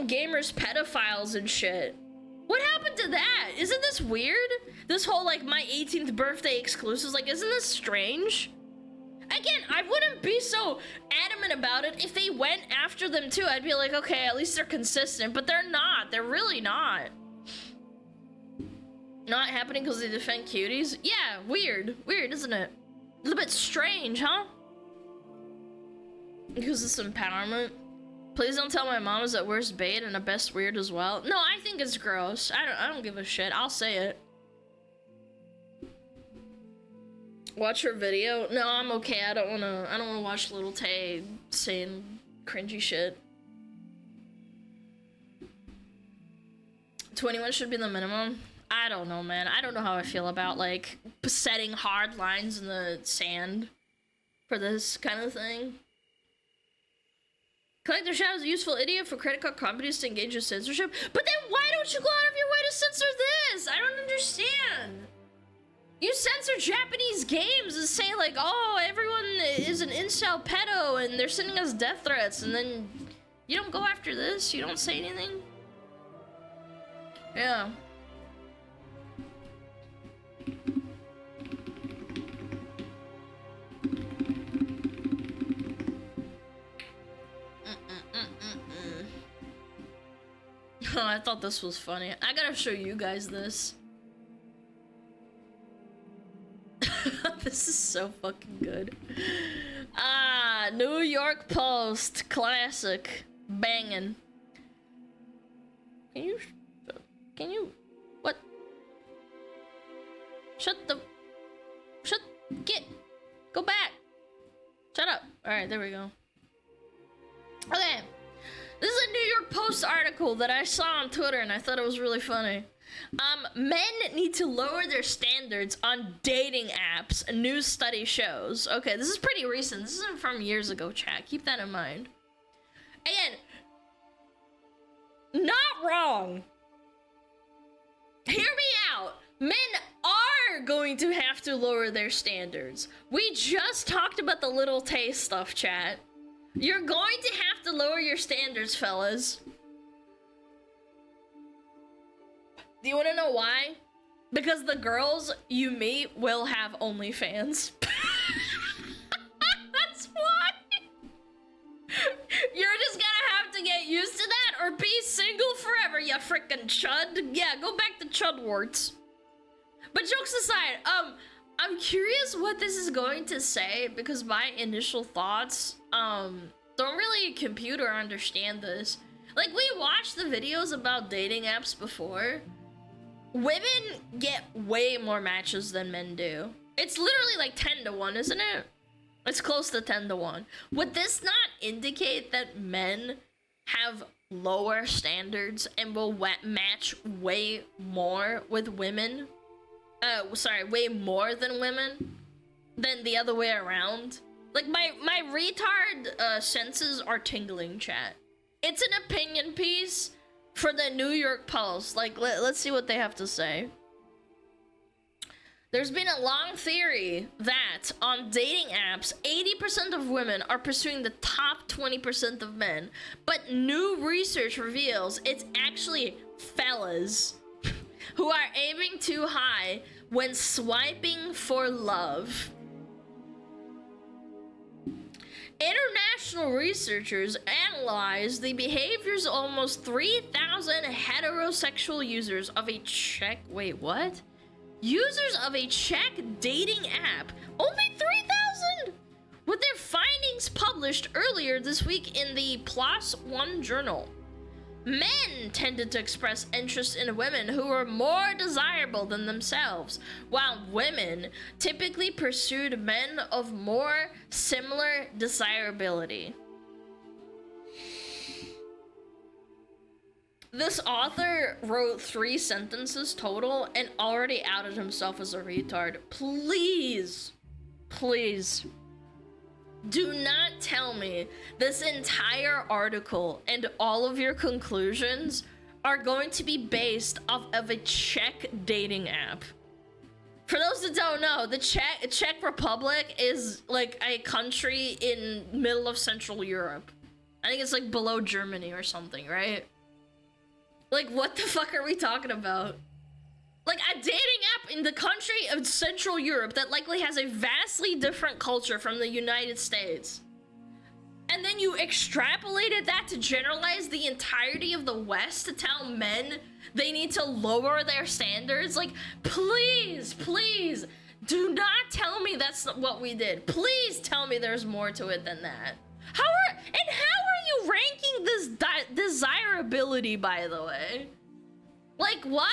gamers pedophiles and shit? What happened to that? Isn't this weird? This whole, like, my 18th birthday exclusives, like, isn't this strange? Again, I wouldn't be so adamant about it if they went after them too. I'd be like, okay, at least they're consistent, but they're not. They're really not. Not happening because they defend cuties? Yeah, weird. Weird, isn't it? A little bit strange, huh? Because it's empowerment. Please don't tell my mom is that worst bait and a best weird as well. No, I think it's gross. I don't give a shit. I'll say it. Watch her video? No, I'm okay. I don't wanna watch Little Tay saying cringy shit. 21 should be the minimum. I don't know, man. I don't know how I feel about, like, setting hard lines in the sand for this kind of thing. Collective Shout is a useful idiot for credit card companies to engage in censorship. But then why don't you go out of your way to censor this? I don't understand. You censor Japanese games and say, like, oh, everyone is an incel pedo and they're sending us death threats, and then you don't go after this? You don't say anything? Yeah. Oh, I thought this was funny. I gotta show you guys this. This is so fucking good. Ah, New York Post classic, banging. Can you, what? Go back. Shut up. All right, there we go. Okay, this is a New York Post article that I saw on Twitter and I thought it was really funny. Men need to lower their standards on dating apps, a new study shows. Okay, this is pretty recent. This isn't from years ago, chat. Keep that in mind. Again, not wrong. Hear me out. Men are going to have to lower their standards. We just talked about the Little Taste stuff, chat. You're going to have to lower your standards, fellas. Do you want to know why? Because the girls you meet will have OnlyFans. That's why. You're just gonna have to get used to that or be single forever, you frickin' chud. Yeah, go back to chudwarts. But jokes aside, I'm curious what this is going to say because my initial thoughts, don't really compute or understand this. Like, we watched the videos about dating apps before. Women get way more matches than men do. It's literally like 10 to 1, isn't it? It's close to 10 to 1. Would this not indicate that men have lower standards and will match way more with women? Way more than women than the other way around? Like, my retard senses are tingling, chat. It's an opinion piece for the New York Post. Like, let's see what they have to say. There's been a long theory that on dating apps, 80% of women are pursuing the top 20% of men. But new research reveals it's actually fellas who are aiming too high when swiping for love. International researchers analyzed the behaviors of almost 3,000 heterosexual users of a Czech... Wait, what? Users of a Czech dating app. Only 3,000? With their findings published earlier this week in the PLOS ONE journal. Men tended to express interest in women who were more desirable than themselves, while women typically pursued men of more similar desirability. This author wrote 3 sentences total and already outed himself as a retard. Please, please, do not tell me this entire article and all of your conclusions are going to be based off of a Czech dating app. For those that don't know, the Czech Republic is like a country in middle of Central Europe. I think it's like below Germany or something, right? Like, what the fuck are we talking about? Like, a dating app in the country of Central Europe that likely has a vastly different culture from the United States. And then you extrapolated that to generalize the entirety of the West to tell men they need to lower their standards? Like, please, please, do not tell me that's what we did. Please tell me there's more to it than that. How are you ranking this desirability, by the way? Like, what?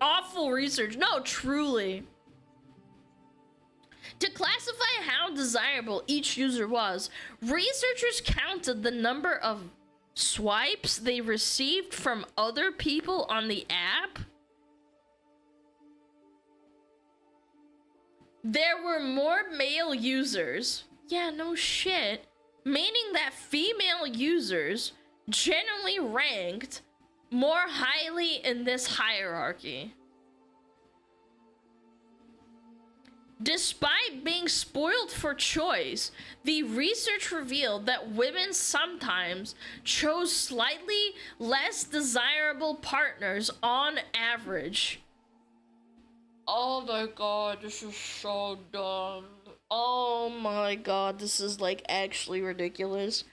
Awful research. No, truly. To classify how desirable each user was, researchers counted the number of swipes they received from other people on the app. There were more male users. Yeah, no shit. Meaning that female users generally ranked more highly in this hierarchy. Despite being spoiled for choice, the research revealed that women sometimes chose slightly less desirable partners on average. Oh my god, this is so dumb. Oh my god, this is like actually ridiculous.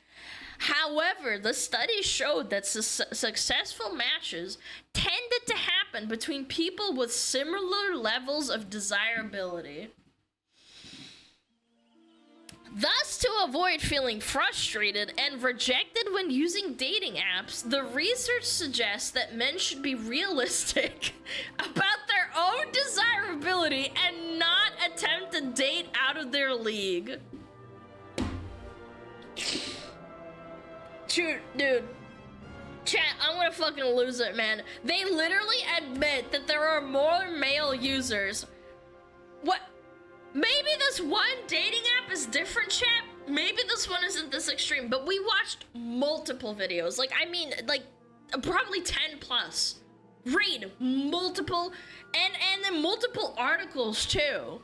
However, the study showed that successful matches tended to happen between people with similar levels of desirability. Thus, to avoid feeling frustrated and rejected when using dating apps, the research suggests that men should be realistic about their own desirability and not attempt to date out of their league. Dude, chat, I'm gonna fucking lose it, man. They literally admit that there are more male users. What? Maybe this one dating app is different, chat. Maybe this one isn't this extreme, but we watched multiple videos. Like, I mean, like, probably 10 plus. Read multiple, and then multiple articles, too.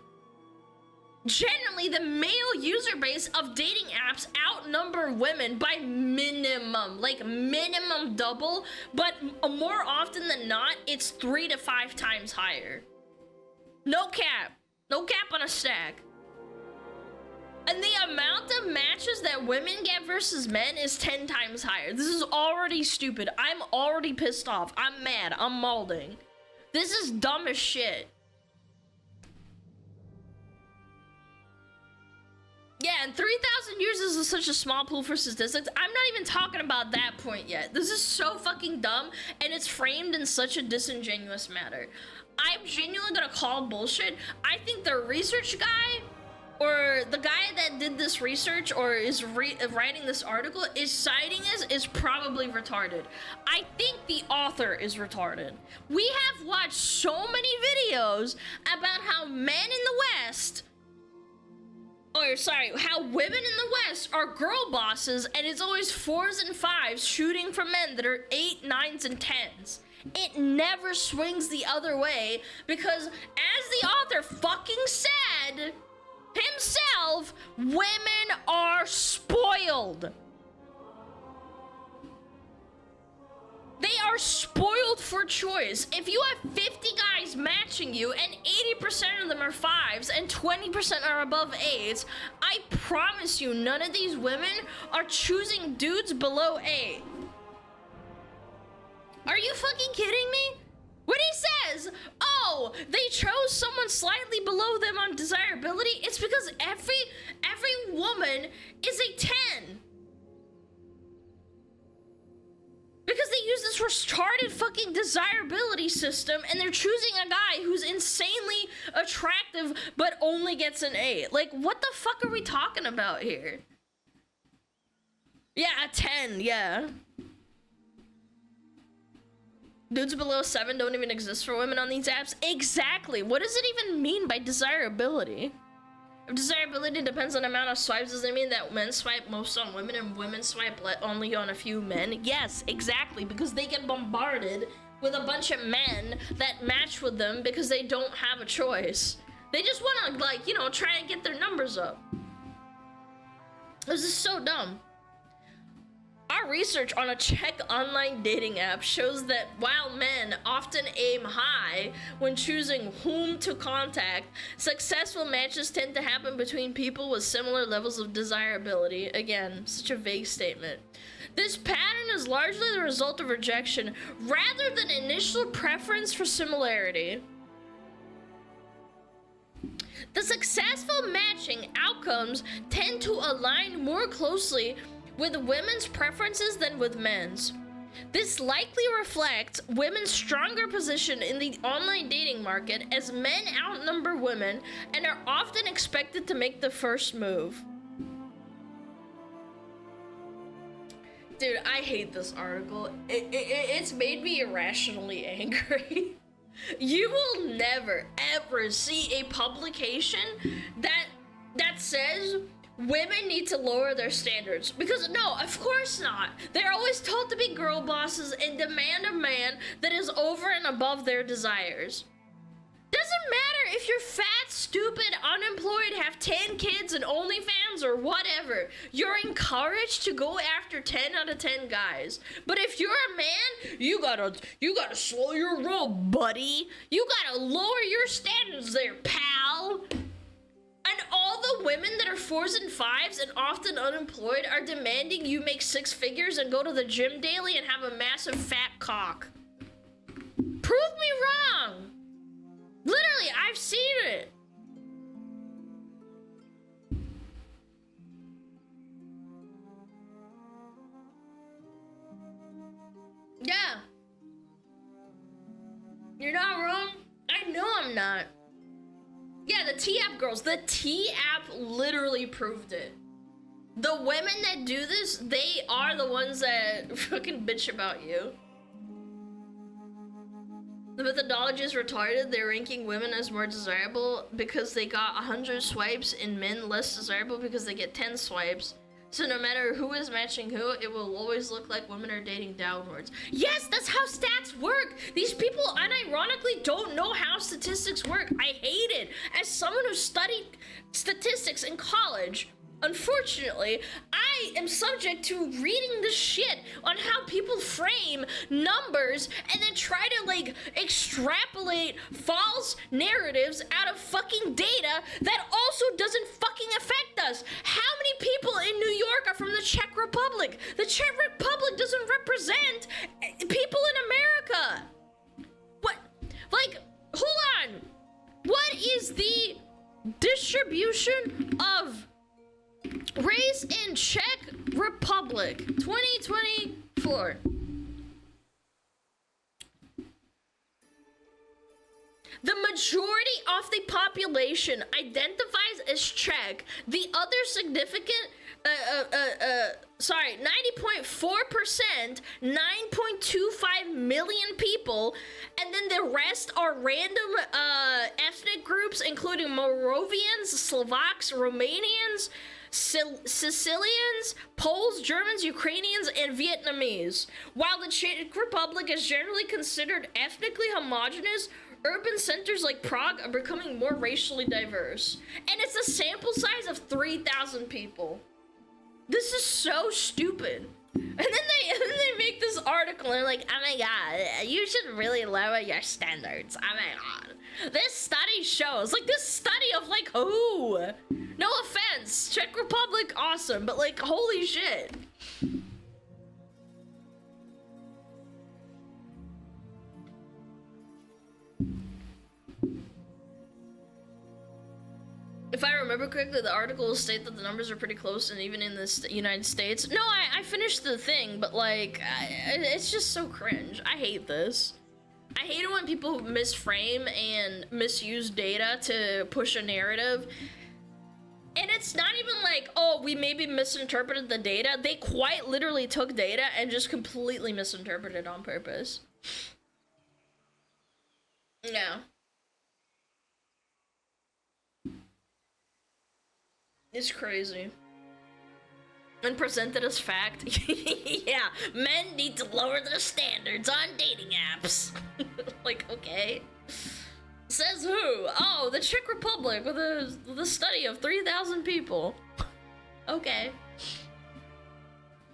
Generally, the male user base of dating apps outnumber women by minimum, like minimum double, but more often than not, it's 3 to 5 times higher. No cap. No cap on a stack. And the amount of matches that women get versus men is 10 times higher. This is already stupid. I'm already pissed off. I'm mad. I'm mauling. This is dumb as shit. Yeah, and 3,000 users is such a small pool for statistics. I'm not even talking about that point yet. This is so fucking dumb, and it's framed in such a disingenuous manner. I'm genuinely gonna call bullshit. I think the research guy, or the guy that did this research, or is writing this article, is citing is probably retarded. I think the author is retarded. We have watched so many videos about how men in the West, or sorry, how women in the West are girl bosses, and it's always 4s and 5s shooting for men that are 8, 9s, and 10s. It never swings the other way because, as the author fucking said himself, women are spoiled. They are spoiled for choice. If you have 50 guys matching you and 80% of them are 5s and 20% are above 8s, I promise you none of these women are choosing dudes below 8. Are you fucking kidding me? When he says, oh, they chose someone slightly below them on desirability, it's because every woman is a 10. use this retarded fucking desirability system, and they're choosing a guy who's insanely attractive but only gets an 8. Like, what the fuck are we talking about here? Yeah, a 10, yeah. Dudes below 7 don't even exist for women on these apps? Exactly. What does it even mean by desirability? If desirability depends on the amount of swipes, does it mean that men swipe most on women and women swipe only on a few men? Yes, exactly, because they get bombarded with a bunch of men that match with them because they don't have a choice. They just want to, like, you know, try and get their numbers up. This is so dumb. Our research on a Czech online dating app shows that while men often aim high when choosing whom to contact, successful matches tend to happen between people with similar levels of desirability. Again, such a vague statement. This pattern is largely the result of rejection rather than initial preference for similarity. The successful matching outcomes tend to align more closely with women's preferences than with men's. This likely reflects women's stronger position in the online dating market, as men outnumber women and are often expected to make the first move. Dude, I hate this article. It's made me irrationally angry. You will never, ever see a publication that says women need to lower their standards. Because no, of course not. They're always told to be girl bosses and demand a man that is over and above their desires. Doesn't matter if you're fat, stupid, unemployed, have 10 kids and OnlyFans or whatever. You're encouraged to go after 10 out of 10 guys. But if you're a man, you gotta slow your roll, buddy. You gotta lower your standards there, pal. And all the women that are 4s and 5s and often unemployed are demanding you make 6 figures and go to the gym daily and have a massive fat cock. Prove me wrong. Literally, I've seen it. Yeah. You're not wrong. I know I'm not. Yeah, the T-App girls. The T-App literally proved it. The women that do this, they are the ones that fucking bitch about you. The methodology is retarded. They're ranking women as more desirable because they got 100 swipes and men less desirable because they get 10 swipes. So no matter who is matching who, it will always look like women are dating downwards. Yes, that's how stats work. These people unironically don't know how statistics work. I hate it. As someone who studied statistics in college, unfortunately, I am subject to reading this shit on how people frame numbers and then try to, like, extrapolate false narratives out of fucking data that also doesn't fucking affect us. How many people in New York are from the Czech Republic? The Czech Republic doesn't represent people in America. What? Like, hold on. What is the distribution of race in Czech Republic 2024? The majority of the population identifies as Czech. The other significant 90.4%, 9.25 million people, and then the rest are random ethnic groups, including Moravians, Slovaks, Romanians, Sicilians, Poles, Germans, Ukrainians, and Vietnamese. While the Czech Republic is generally considered ethnically homogenous, urban centers like Prague are becoming more racially diverse. And it's a sample size of 3,000 people. This is so stupid. And then they make this article and like, oh my god, you should really lower your standards. Oh my god. This study shows, like, this study of like who? No offense, Czech Republic, awesome, but like, holy shit. If I remember correctly, the articles state that the numbers are pretty close, and even in the United States. No, I finished the thing, but like, it's just so cringe. I hate this. I hate it when people misframe and misuse data to push a narrative. And it's not even like, oh, we maybe misinterpreted the data. They quite literally took data and just completely misinterpreted on purpose. Yeah. It's crazy. And presented as fact. Yeah, men need to lower their standards on dating apps. Like, okay. Says who? Oh, the Czech Republic with a study of 3,000 people. Okay.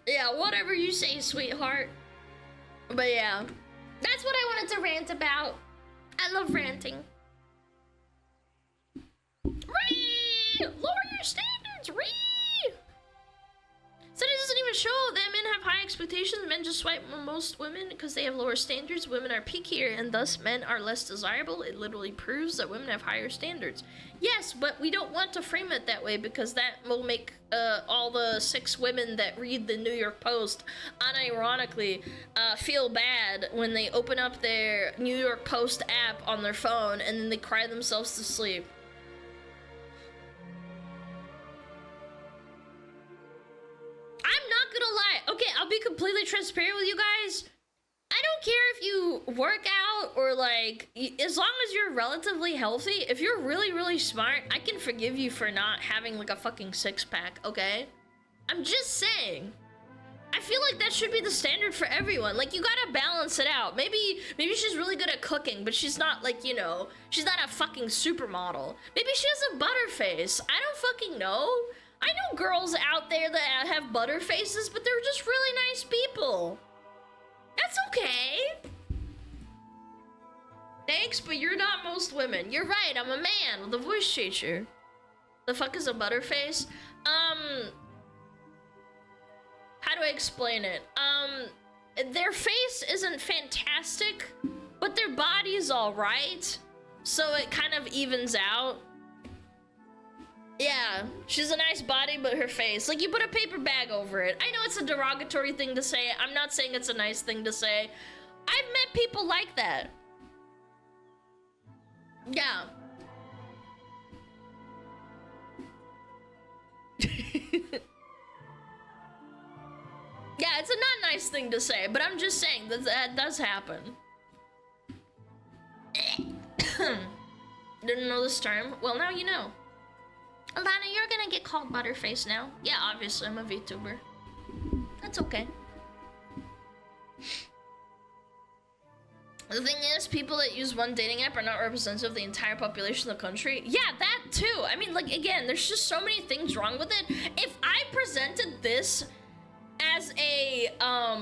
Yeah, whatever you say, sweetheart. But yeah, that's what I wanted to rant about. I love ranting. Ree! Lower your standards, Ree! So it doesn't even show that men have high expectations. Men just swipe on most women because they have lower standards. Women are pickier and thus men are less desirable. It literally proves that women have higher standards. Yes, but we don't want to frame it that way because that will make all the 6 women that read the New York Post unironically feel bad when they open up their New York Post app on their phone and then they cry themselves to sleep. I'm not gonna lie. Okay, I'll be completely transparent with you guys. I don't care if you work out or like, as long as you're relatively healthy, if you're really, really smart, I can forgive you for not having like a fucking 6-pack, okay? I'm just saying. I feel like that should be the standard for everyone. Like, you gotta balance it out. Maybe she's really good at cooking, but she's not like, you know, she's not a fucking supermodel. Maybe she has a butter face. I don't fucking know. I know girls out there that have butter faces, but they're just really nice people. That's okay. Thanks, but you're not most women. You're right, I'm a man with a voice changer. The fuck is a butterface? How do I explain it? Their face isn't fantastic, but their body's alright. So it kind of evens out. Yeah, she's a nice body, but her face, like, you put a paper bag over it. I know it's a derogatory thing to say. I'm not saying it's a nice thing to say. I've met people like that. Yeah. Yeah, it's a not nice thing to say, but I'm just saying that does happen. Didn't know this term? Well, now you know. Alana, you're gonna get called Butterface now. Yeah, obviously, I'm a VTuber. That's okay. The thing is, people that use one dating app are not representative of the entire population of the country. Yeah, that too. I mean, like, again, there's just so many things wrong with it. If I presented this as a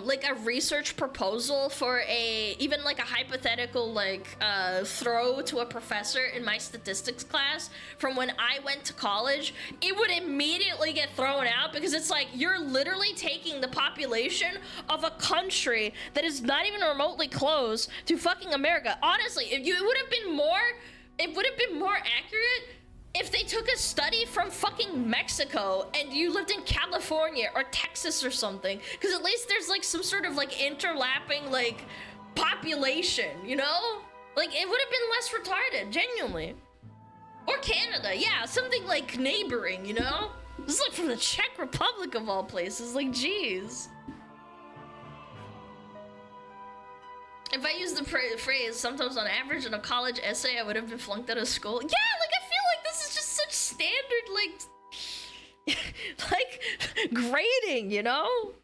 like a research proposal for even like a hypothetical like throw to a professor in my statistics class from when I went to college, it would immediately get thrown out because it's like you're literally taking the population of a country that is not even remotely close to fucking America. Honestly, it would have been more accurate if they took a study from fucking Mexico and you lived in California or Texas or something, because at least there's like some sort of like interlapping like population, you know? Like, it would have been less retarded, genuinely. Or Canada, yeah, something like neighboring, you know? This is like from the Czech Republic of all places, like, jeez. If I use the phrase, sometimes on average in a college essay, I would have been flunked out of school. Yeah, like, I feel like this is just such standard, like, like, grading, you know?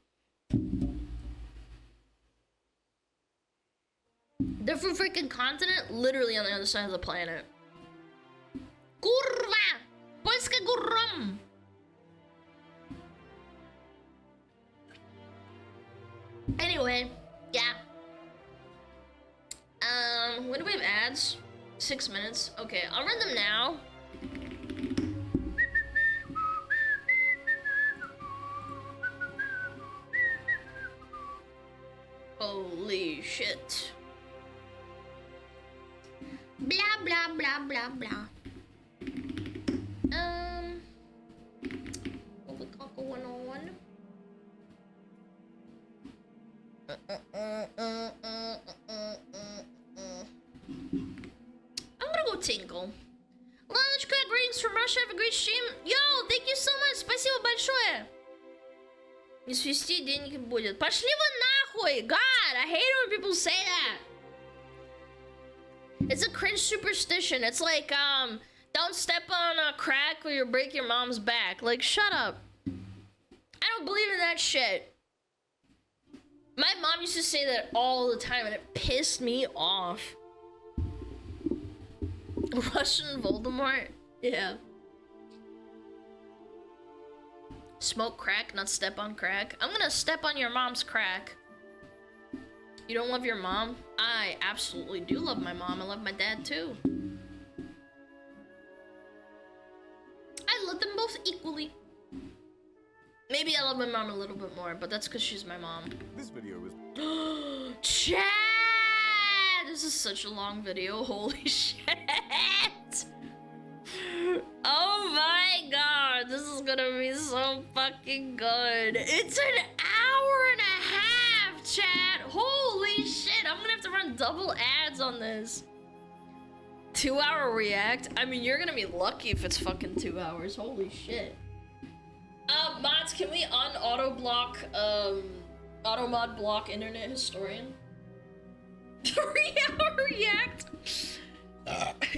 Different freaking continent, literally on the other side of the planet. Kurwa! Polska górą! Anyway, yeah. When do we have ads? 6 minutes. Okay, I'll run them now. Holy shit. Blah, blah, blah, blah, blah. I'm gonna go tinkle. Lalочка, greetings from Russia. Have a great stream. Yo, thank you so much. Спасибо большое. Не свести денег будет. Пошли вы нахуй. God, I hate it when people say that. It's a cringe superstition. It's like, don't step on a crack or you'll break your mom's back. Like, shut up. I don't believe in that shit. My mom used to say that all the time and it pissed me off. Russian Voldemort? Yeah. Smoke crack, not step on crack. I'm gonna step on your mom's crack. You don't love your mom? I absolutely do love my mom. I love my dad too. I love them both equally. Maybe I love my mom a little bit more, but that's because she's my mom. This video was... Chad! This is such a long video. Holy shit! Oh my god, this is gonna be so fucking good. It's an hour and a half, chat. Holy shit, I'm gonna have to run double ads on this. 2-hour react? I mean, you're gonna be lucky if it's fucking 2 hours. Holy shit. Mods, can we auto mod block internet historian? 3-hour react?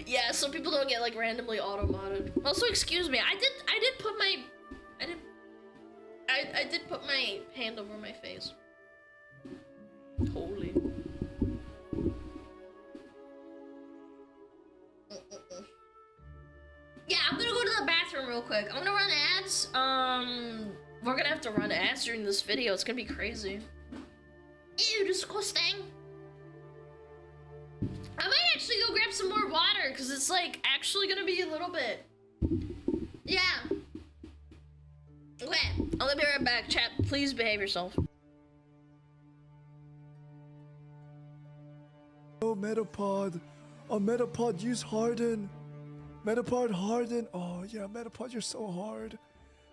Yeah, so people don't get like randomly auto modded. Also, excuse me, I did put my hand over my face. Holy. Yeah, I'm gonna go to the bathroom real quick. I'm gonna run ads. We're gonna have to run ads during this video. It's gonna be crazy. Ew, disgusting. I might actually go grab some more water because it's like actually gonna be a little bit. Yeah. Okay, I'll be right back. Chat, please behave yourself. Oh, Metapod. Oh, Metapod, use Harden. Metapod Harden. Oh, yeah, Metapod, you're so hard.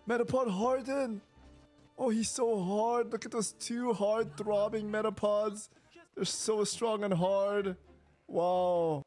Metapod Harden. Oh, he's so hard. Look at those two hard throbbing Metapods. They're so strong and hard. Wow.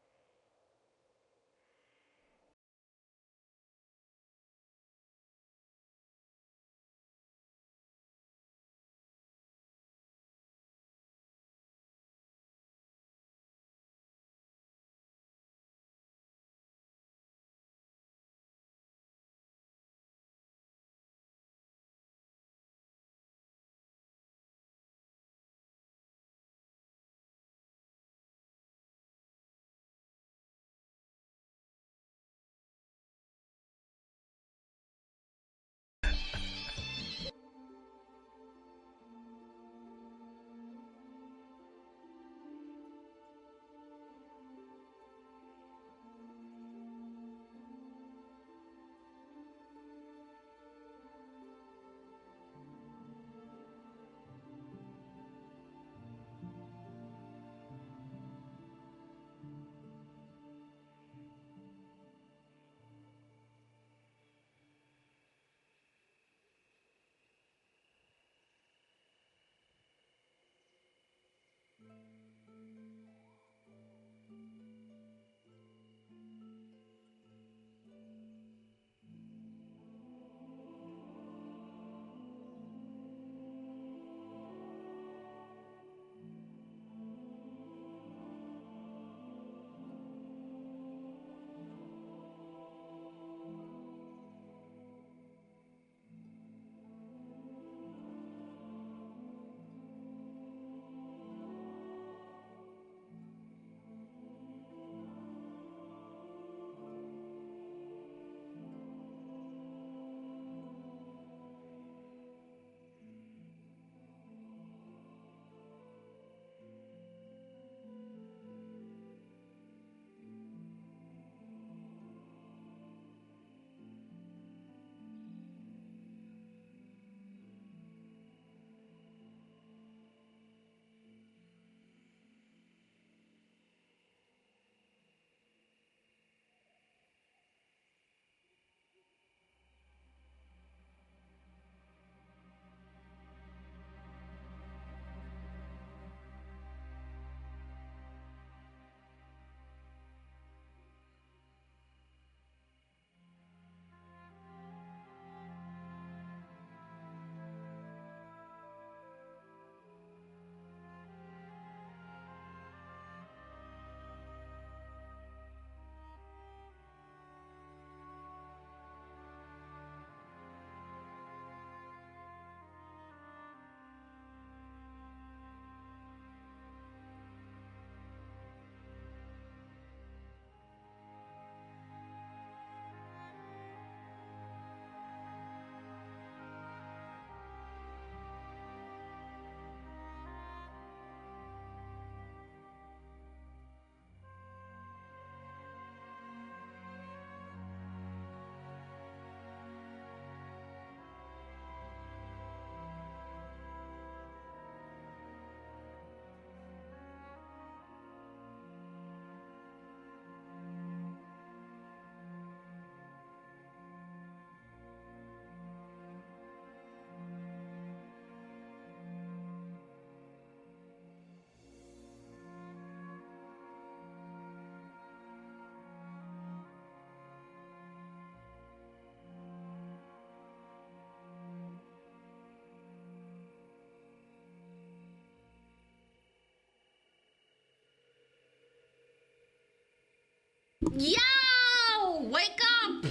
Yo! Wake up!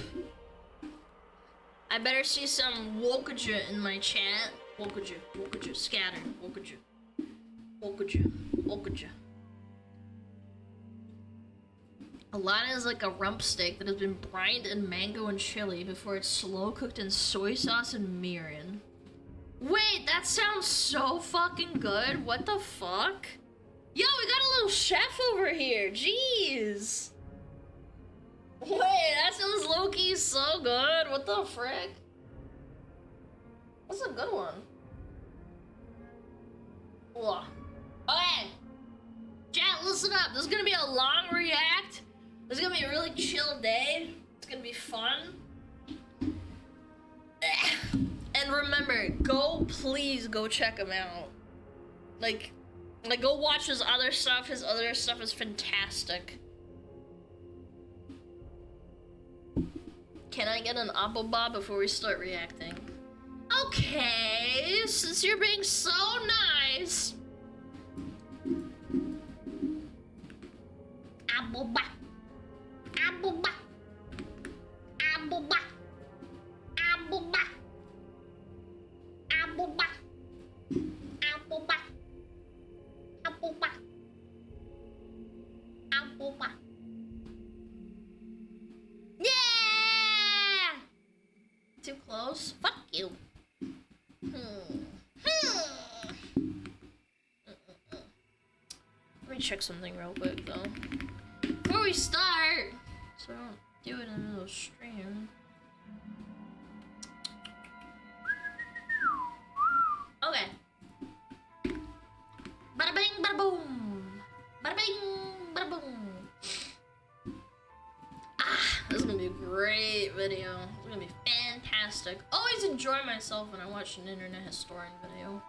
I better see some wokaja in my chat. Wokaja, scatter, wokaja. Alana is like a rump steak that has been brined in mango and chili before it's slow cooked in soy sauce and mirin. Wait, that sounds so fucking good. What the fuck? Yo, we got a little chef over here. Jeez. Wait, that sounds low-key so good. What the frick? That's a good one. Ugh. Okay. Chat, listen up. This is gonna be a long react. This is gonna be a really chill day. It's gonna be fun. And remember, please go check him out. Like go watch his other stuff. His other stuff is fantastic. Can I get an apple bob before we start reacting? Okay, since you're being so nice. Apple bob. Apple bob. Apple bob. Apple bob. Apple bob. Apple bob. Apple bob. Apple bob. Yeah! Too close? Fuck you. Let me check something real quick though. Before we start, so I don't do it in the middle of stream. Okay. Bada bing, bada boom. Bada bing, bada boom. This is gonna be a great video. It's gonna be fantastic. Always enjoy myself when I watch an internet historian video.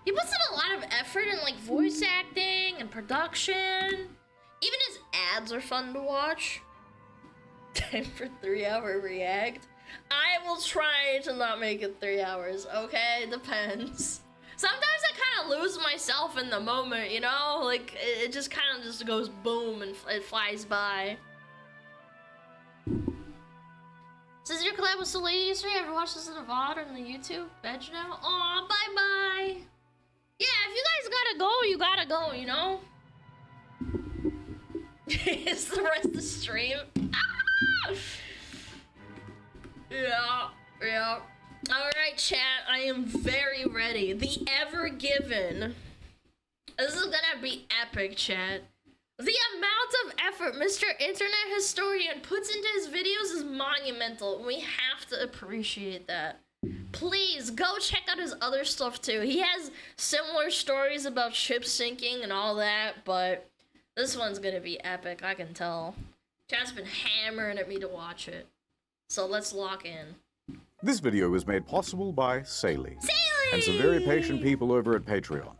He puts in a lot of effort in like voice acting and production. Even his ads are fun to watch. Time for 3-hour react. I will try to not make it 3 hours, okay? Depends. Sometimes I kind of lose myself in the moment, you know? Like, it just kind of just goes boom and it flies by. Since your collab with the lady yesterday, ever watched this in the VOD or in the YouTube? Veg now? Aw, bye-bye. Yeah, if you guys gotta go, you gotta go, you know? It's the rest of the stream. Ah! Yeah. Alright, chat, I am very ready. The Ever Given. This is gonna be epic, chat. The amount of effort Mr. Internet Historian puts into his videos is monumental. We have to appreciate that. Please go check out his other stuff too. He has similar stories about ships sinking and all that, but this one's gonna be epic, I can tell. Chat's been hammering at me to watch it. So let's lock in. This video was made possible by Saley. And some very patient people over at Patreon.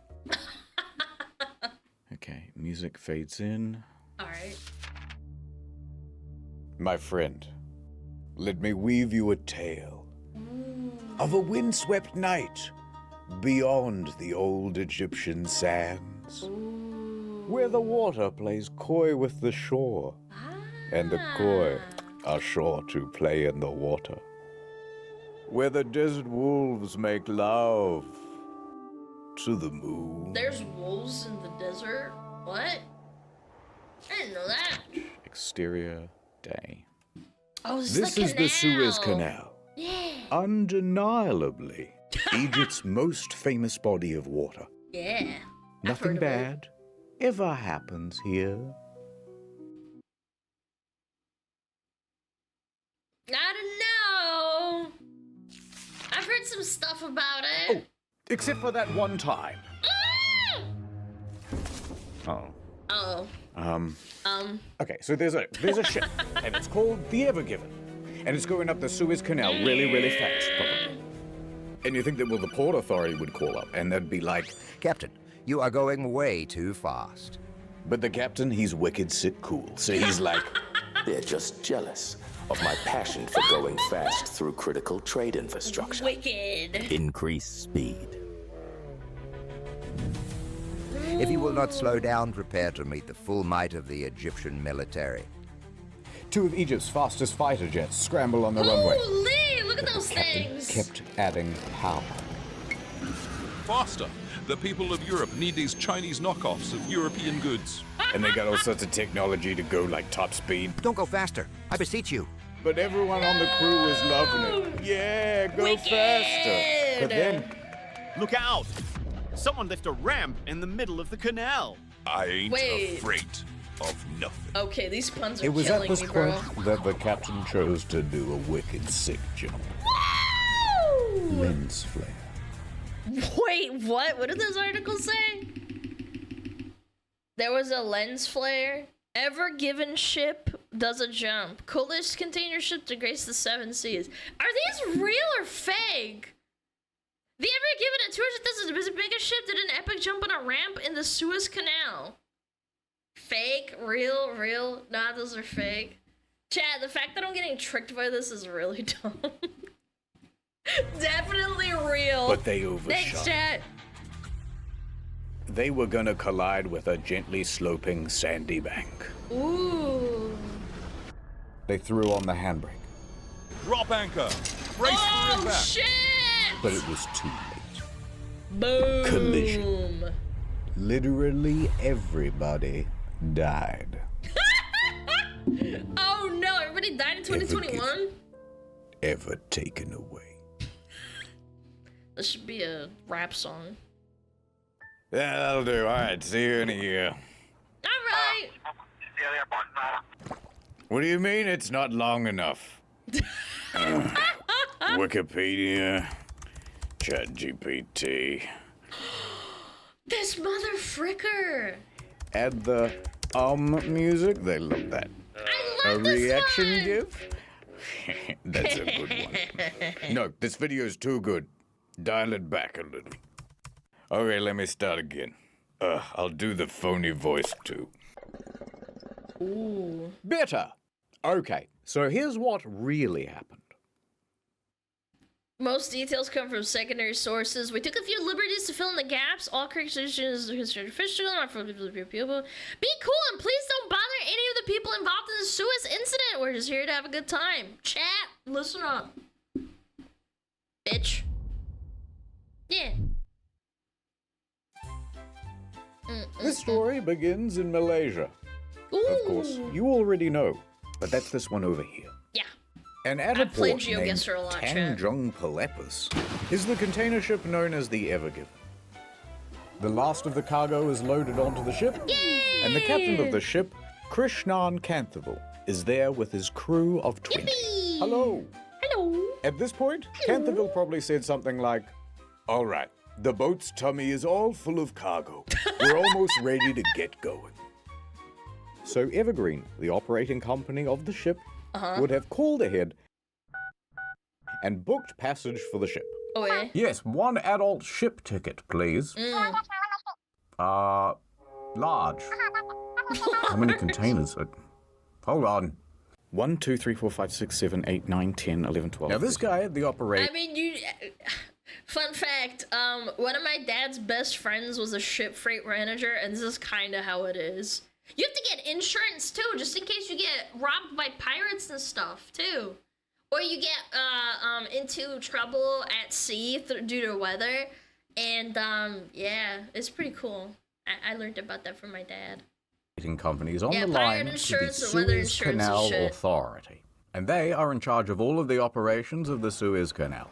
Okay, music fades in. Alright. My friend, let me weave you a tale of a windswept night beyond the old Egyptian sands, where the water plays coy with the shore, and the coy are sure to play in the water, where the desert wolves make love to the moon. There's wolves in the desert? What? I didn't know that. Exterior day. Oh, this is the Suez Canal. Yeah. Undeniably, Egypt's most famous body of water. Yeah. Nothing bad ever happens here. I don't know. I've heard some stuff about it. Oh, except for that one time. Oh. Okay, so there's a ship, and it's called the Ever Given, and it's going up the Suez Canal really, really fast, probably. And you think that, well, the Port Authority would call up, and they'd be like, Captain, you are going way too fast. But the captain, he's wicked sit cool, so he's like, they're just jealous of my passion for going fast through critical trade infrastructure. Wicked. Increase speed. If you will not slow down, prepare to meet the full might of the Egyptian military. Two of Egypt's fastest fighter jets scramble on the runway. Holy, look at But those the captain things. kept adding power. Faster! The people of Europe need these Chinese knockoffs of European goods. And they got all sorts of technology to go like top speed. Don't go faster. I beseech you. But everyone on the crew was loving it. Yeah, go faster. But then, Look out! Someone left a ramp in the middle of the canal. I ain't Wait. afraid of nothing. Okay, these puns are it was at killing this me, bro. point that the captain chose to do a wicked sick jump. Woo! Lens flare. Wait, what? What did those articles say? There was a lens flare. Ever Given ship does a jump. Coolest container ship to grace the 7 seas. Are these real or fake? The Ever Given a tourist does a biggest ship did an epic jump on a ramp in the Suez Canal. Fake? Real? Real? Nah, those are fake. Chad, the fact that I'm getting tricked by this is really dumb. Definitely real. But they Thanks, overshot. Chad. They were gonna collide with a gently sloping sandy bank. Ooh. They threw on the handbrake, Drop anchor! Brace for Oh, impact! shit! but it was too late. Boom. Collision. Literally everybody died. Oh no, everybody died in 2021? Ever taken away. This should be a rap song. Yeah, that'll do. All right, see you in a year. Alright! What do you mean it's not long enough? Wikipedia, ChatGPT. This mother fricker! Add the music. They love that. I love a this reaction one. gif? That's a good one. No, this video's too good. Dial it back a little. Okay, let me start again. I'll do the phony voice too. Ooh. Better. Okay, so here's what really happened. Most details come from secondary sources. We took a few liberties to fill in the gaps. All correct decisions are considered official, not from people. Be cool and please don't bother any of the people involved in the Suez incident. We're just here to have a good time. Chat, listen up. Bitch. Yeah. This story begins in Malaysia. Ooh. Of course, you already know, but that's this one over here. Yeah. And at a I've played port named GeoGuessr a lot, chat. Tanjung Palepus is the container ship known as the Ever Given. The last of the cargo is loaded onto the ship, and the captain of the ship, Krishnan Kanthaval, is there with his crew of 20. Yippee! Hello. Hello. At this point, Kanthaval probably said something like, "All right, the boat's tummy is all full of cargo. We're almost ready to get going." So Evergreen, the operating company of the ship, would have called ahead and booked passage for the ship. Oh, yeah? Yes, one adult ship ticket, please. Large. How many containers? Hold on. 1, 2, 3, 4, 5, 6, 7, 8, 9, 10, 11, 12. Now this guy, the operator. I mean, you... Fun fact, one of my dad's best friends was a ship freight manager, and this is kind of how it is. You have to get insurance, too, just in case you get robbed by pirates and stuff, too. Or you get, into trouble at sea due to weather. And, yeah, it's pretty cool. I learned about that from my dad. Companies on Yeah, the pirate line to the insurance and weather Suez insurance and Canal shit. Authority. And they are in charge of all of the operations of the Suez Canal.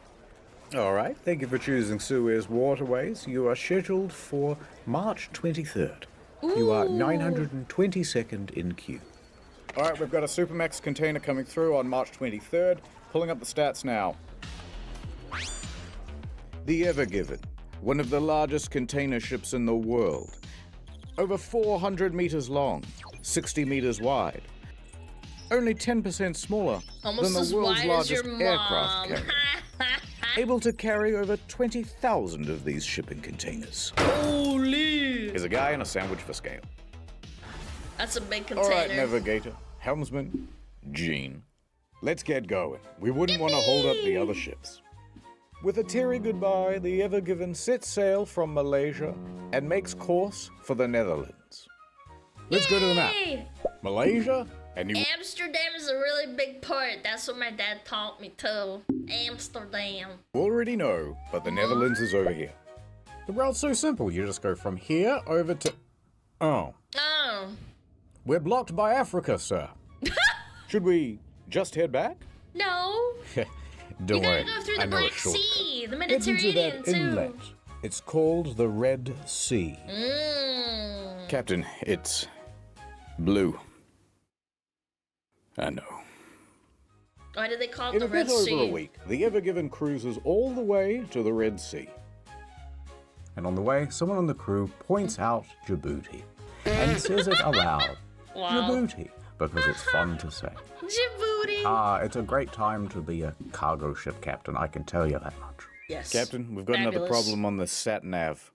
All right, thank you for choosing Suez Waterways. You are scheduled for March 23rd. You are 922nd in queue. All right, we've got a Supermax container coming through on March 23rd. Pulling up the stats now. The Ever Given, one of the largest container ships in the world. Over 400 meters long, 60 meters wide. Only 10% smaller Almost than as the world's wide as largest your aircraft mom. carrier. Able to carry over 20,000 of these shipping containers. Holy! Here's a guy and a sandwich for scale. That's a big container. All right, navigator, helmsman, Gene. Let's get going. We wouldn't want to hold up the other ships. With a teary goodbye, the Ever Given sets sail from Malaysia and makes course for the Netherlands. Let's go to the map. Malaysia, And you Amsterdam is a really big port. That's what my dad taught me too. Amsterdam. already know, but the Netherlands is over here. The route's so simple. You just go from here over to... Oh. Oh. We're blocked by Africa, sir. Should we just head back? No. Don't You worry. gotta go through I the know a Black shortcut. Sea, the Head into Mediterranean that too. inlet. It's called the Red Sea. Mm. Captain, it's blue. I know. Why did they call it In the a Red bit over Sea? a week, the Ever Given cruises all the way to the Red Sea. And on the way, someone on the crew points out Djibouti and says it aloud. Wow. Djibouti, because it's fun to say. Djibouti. It's a great time to be a cargo ship captain, I can tell you that much. Yes. Captain, we've got another Fabulous. problem on the sat-nav.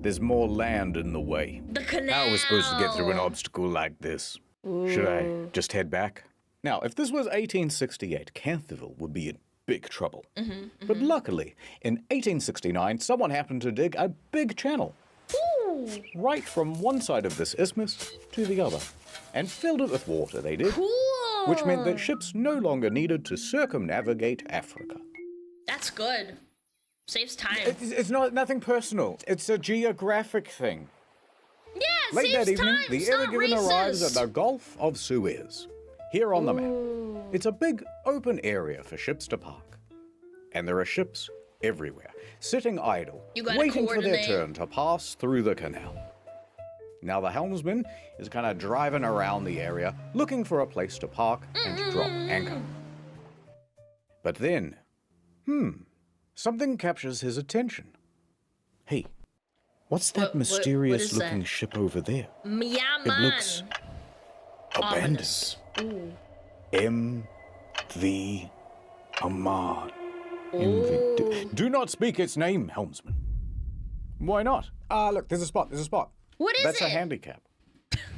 There's more land in the way. The canal. How are we supposed to get through an obstacle like this? Should I just head back? Now, if this was 1868, Canterville would be in big trouble. But luckily, in 1869, someone happened to dig a big channel. Right from one side of this isthmus to the other. And filled it with water, they did. Cool. Which meant that ships no longer needed to circumnavigate Africa. That's good. Saves time. It's nothing personal. It's a geographic thing. Yeah, it Late saves that evening, time. the It's Ever not Given arrives at racist. the Gulf of Suez. Here on the map. It's a big open area for ships to park. And there are ships everywhere, sitting idle, You gotta waiting for their coordinate. turn to pass through the canal. Now the helmsman is kind of driving around the area, looking for a place to park and drop anchor. But then, something captures his attention. Hey, what's that what mysterious is looking that? ship over there? Yeah, It man. looks abandoned. Ominous. Ooh. M.V. Ahmad. MV. Do not speak its name, helmsman. Why not? Look, there's a spot, What is That's it? a handicap.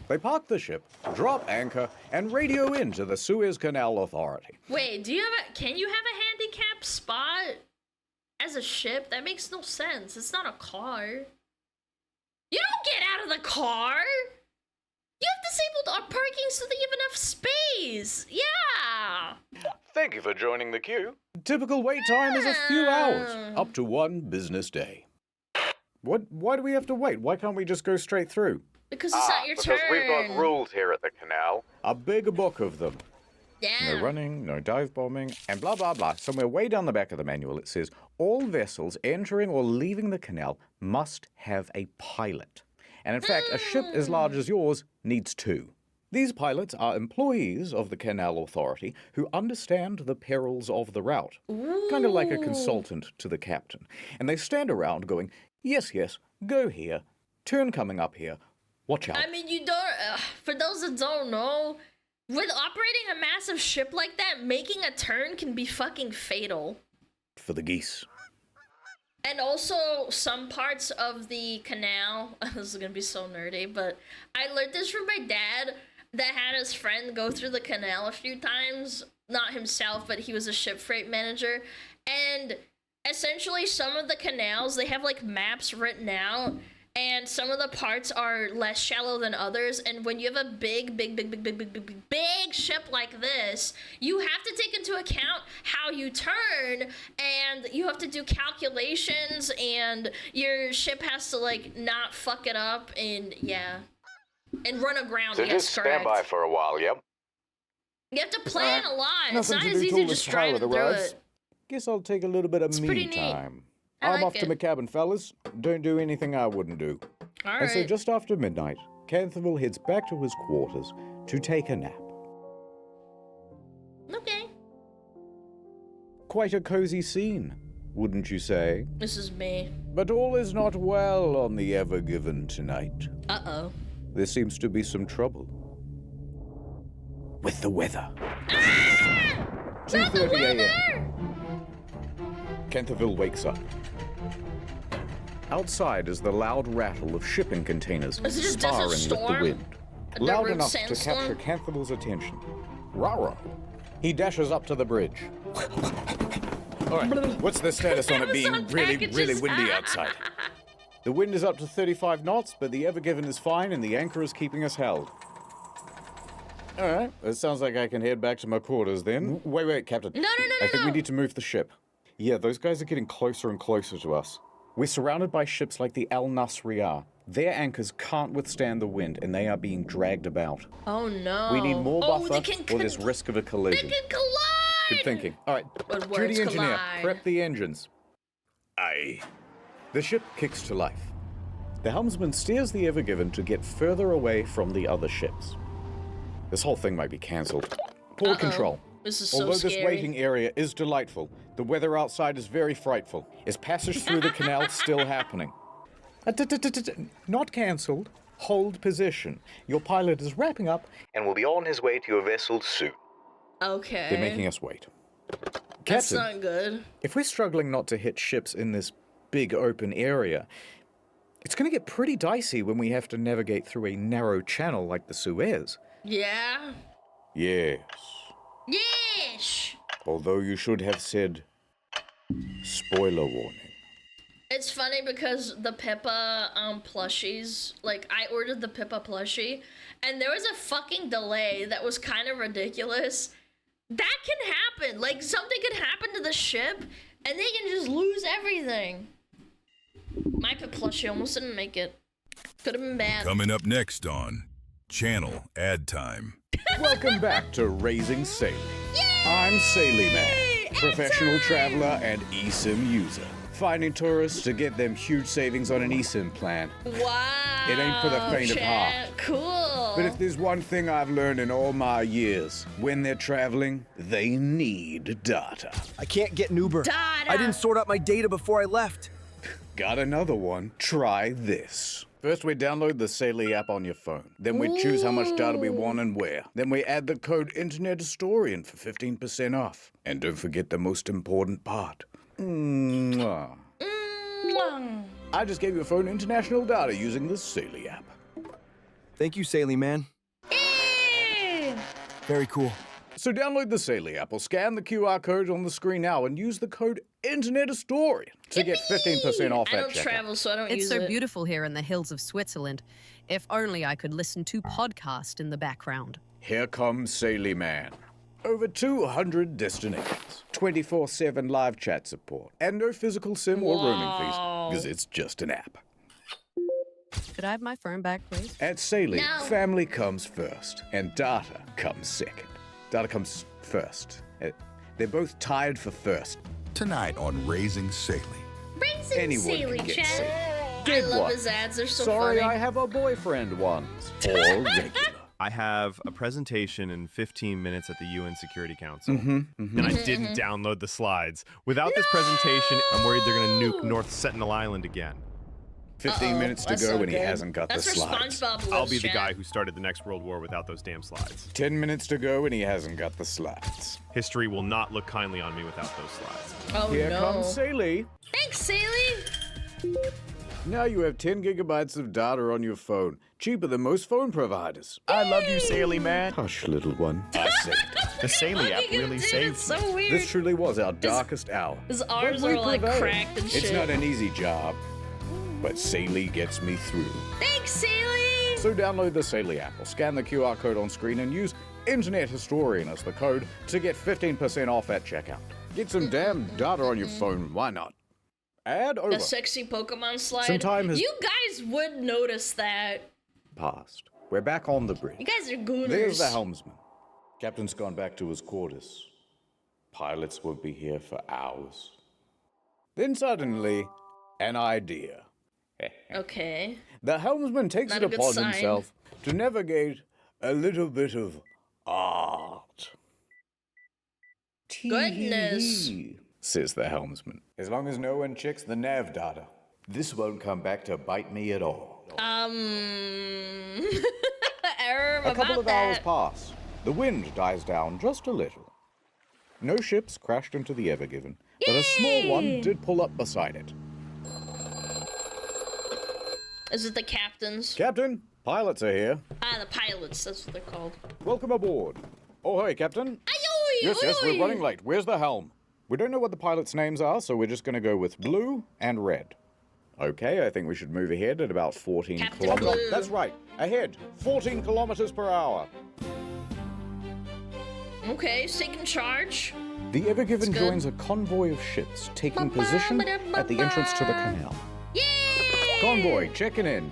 They park the ship, drop anchor, and radio in to the Suez Canal Authority. Wait, do you have a? Can you have a handicap spot as a ship? That makes no sense. It's not a car. You don't get out of the car. You have disabled parking so that you have enough space. Yeah. Thank you for joining the queue. Typical wait time is a few hours, up to 1 business day. Why do we have to wait? Why can't we just go straight through? Because it's not your turn. Because we've got rules here at the canal. A big book of them. Yeah. No running, no dive bombing, and blah, blah, blah. Somewhere way down the back of the manual it says, all vessels entering or leaving the canal must have a pilot. And in fact, a ship as large as yours needs 2. These pilots are employees of the Canal Authority who understand the perils of the route. Kind of like a consultant to the captain. And they stand around going, yes, yes, go here, turn coming up here, watch out. I mean, you don't. For those that don't know, with operating a massive ship like that, making a turn can be fucking fatal. For the geese. And also, some parts of the canal, this is gonna be so nerdy, but I learned this from my dad that had his friend go through the canal a few times. Not himself, but he was a ship freight manager. And essentially, some of the canals, they have like maps written out, and some of the parts are less shallow than others. And when you have a big ship like this, you have to take into account how you turn, and you have to do calculations, and your ship has to like not fuck it up, and yeah, and run aground. So Yes, just stand correct. by for a while, yep? You have to plan a lot. It's Nothing not to as do easy till just this pilot driving through arrives. it. Guess I'll take a little bit of pretty me neat. time. I I'm like off to it. my cabin, fellas. Don't do anything I wouldn't do. All And so right. just after midnight, Canterville heads back to his quarters to take a nap. Okay. Quite a cozy scene, wouldn't you say? This is me. But all is not well on the Ever Given tonight. Uh-oh. There seems to be some trouble. With the weather. Ah! 2:30 a.m. Canterville wakes up. Outside is the loud rattle of shipping containers Is it just sparring Desert with the Storm? wind. A Loud Darude enough to sandstorm? capture Canterville's attention. Rah-rah. He dashes up to the bridge. All right, what's the status on it being Amazon really packages. windy outside? The wind is up to 35 knots, but the Ever Given is fine and the anchor is keeping us held. Alright, it sounds like I can head back to my quarters then. Wait, Captain. No. I think we need to move the ship. Yeah, those guys are getting closer and closer to us. We're surrounded by ships like the Al Nasriyah. Their anchors can't withstand the wind, and they are being dragged about. Oh no. We need more buffer, or there's collide. risk of a collision. They can collide! Good thinking. Alright, Judy Engineer, prep the engines. Aye. The ship kicks to life. The helmsman steers the Ever Given to get further away from the other ships. This whole thing might be cancelled. Poor control. This is so Although scary. this waiting area is delightful, the weather outside is very frightful. Is passage through the canal still happening? Not cancelled. Hold position. Your pilot is wrapping up and will be on his way to your vessel soon. Okay. They're making us wait. That's Captain, not good. if we're struggling not to hit ships in this big open area, it's going to get pretty dicey when we have to navigate through a narrow channel like the Suez. Yeah? Yes. Yes! Although you should have said, spoiler warning. It's funny because the Pippa plushies, like, I ordered the Pippa plushie, and there was a fucking delay that was kind of ridiculous. That can happen. Like, something could happen to the ship, and they can just lose everything. My Pippa plushie almost didn't make it. Could have been bad. Coming up next on Channel Ad Time. Welcome back to Raising Sailey. I'm Sailey Man, professional traveler and eSIM user. Finding tourists to get them huge savings on an eSIM plan. Wow. It ain't for the faint of heart. Cool. But if there's one thing I've learned in all my years, when they're traveling, they need data. I can't get an Uber. Data. I didn't sort out my data before I left. Got another one? Try this. First, we download the Sailey app on your phone. Then we choose how much data we want and where. Then we add the code Internet Historian for 15% off. And don't forget the most important part. Mwah. I just gave your phone international data using the Sailey app. Thank you, Sailey Man. Very cool. So download the Sailey app or scan the QR code on the screen now and use the code Internet Historian to get 15% off I at don't checkout. travel, so I don't It's use so it. beautiful here in the hills of Switzerland. If only I could listen to podcast in the background. Here comes Sailey Man. Over 200 destinations, 24/7 live chat support, and no physical SIM or roaming fees, because it's just an app. Could I have my phone back, please? At Sailey, No. family comes first, and data comes second. Data comes first. They're both tied for first. Tonight on Raising Sailey. Raising Anyone Sailey can get Chat. Sailey. I Did love what? his ads. They're so Sorry, funny. I have a boyfriend once. Or regular. I have a presentation in 15 minutes at the UN Security Council, Mhm. and I didn't download the slides. Without this presentation, I'm worried they're going to nuke North Sentinel Island again. 15 minutes to go, and he hasn't got That's the where slides. SpongeBob lives, I'll be the Chat. guy who started the next World War without those damn slides. 10 minutes to go, and he hasn't got the slides. History will not look kindly on me without those slides. Oh, Here no. comes Sailey. Thanks, Sailey. Now you have 10 gigabytes of data on your phone. Cheaper than most phone providers. I love you, Sailey Man. Hush, little one. I saved it. The Sailey app really saved It's so me. weird. This truly was our darkest hour. His But arms we are like prevailed. cracked and shit. It's not an easy job, but Sailey gets me through. Thanks, Sailey. So download the Sailey app or scan the QR code on screen and use Internet Historian as the code to get 15% off at checkout. Get some damn data on your phone, why not? Ad over. The sexy Pokemon slide. Some time has- You guys would notice that. Passed. We're back on the bridge. You guys are gooners. There's the helmsman. Captain's gone back to his quarters. Pilots won't be here for hours. Then suddenly, an idea. Okay. The helmsman takes Not it a good upon sign. himself to navigate a little bit of art. Goodness. Tee-hee, says the helmsman. As long as no one checks the nav data, this won't come back to bite me at all. Error A couple about of hours that. pass. The wind dies down just a little. No ships crashed into the Ever Given, but a small one did pull up beside it. Is it the captains? Captain, pilots are here. Ah, the pilots. That's what they're called. Welcome aboard. Oh, hey, Captain. Aye-oy, Yes, aye-oy. we're running late. Where's the helm? We don't know what the pilots' names are, so we're just going to go with blue and red. Okay, I think we should move ahead at about 14 Captain kilometers. Blue. That's right. Ahead, 14 kilometers per hour. Okay, he's taking charge. The Ever Given That's good. joins a convoy of ships taking position at the entrance to the canal. Yay! Convoy, checking in.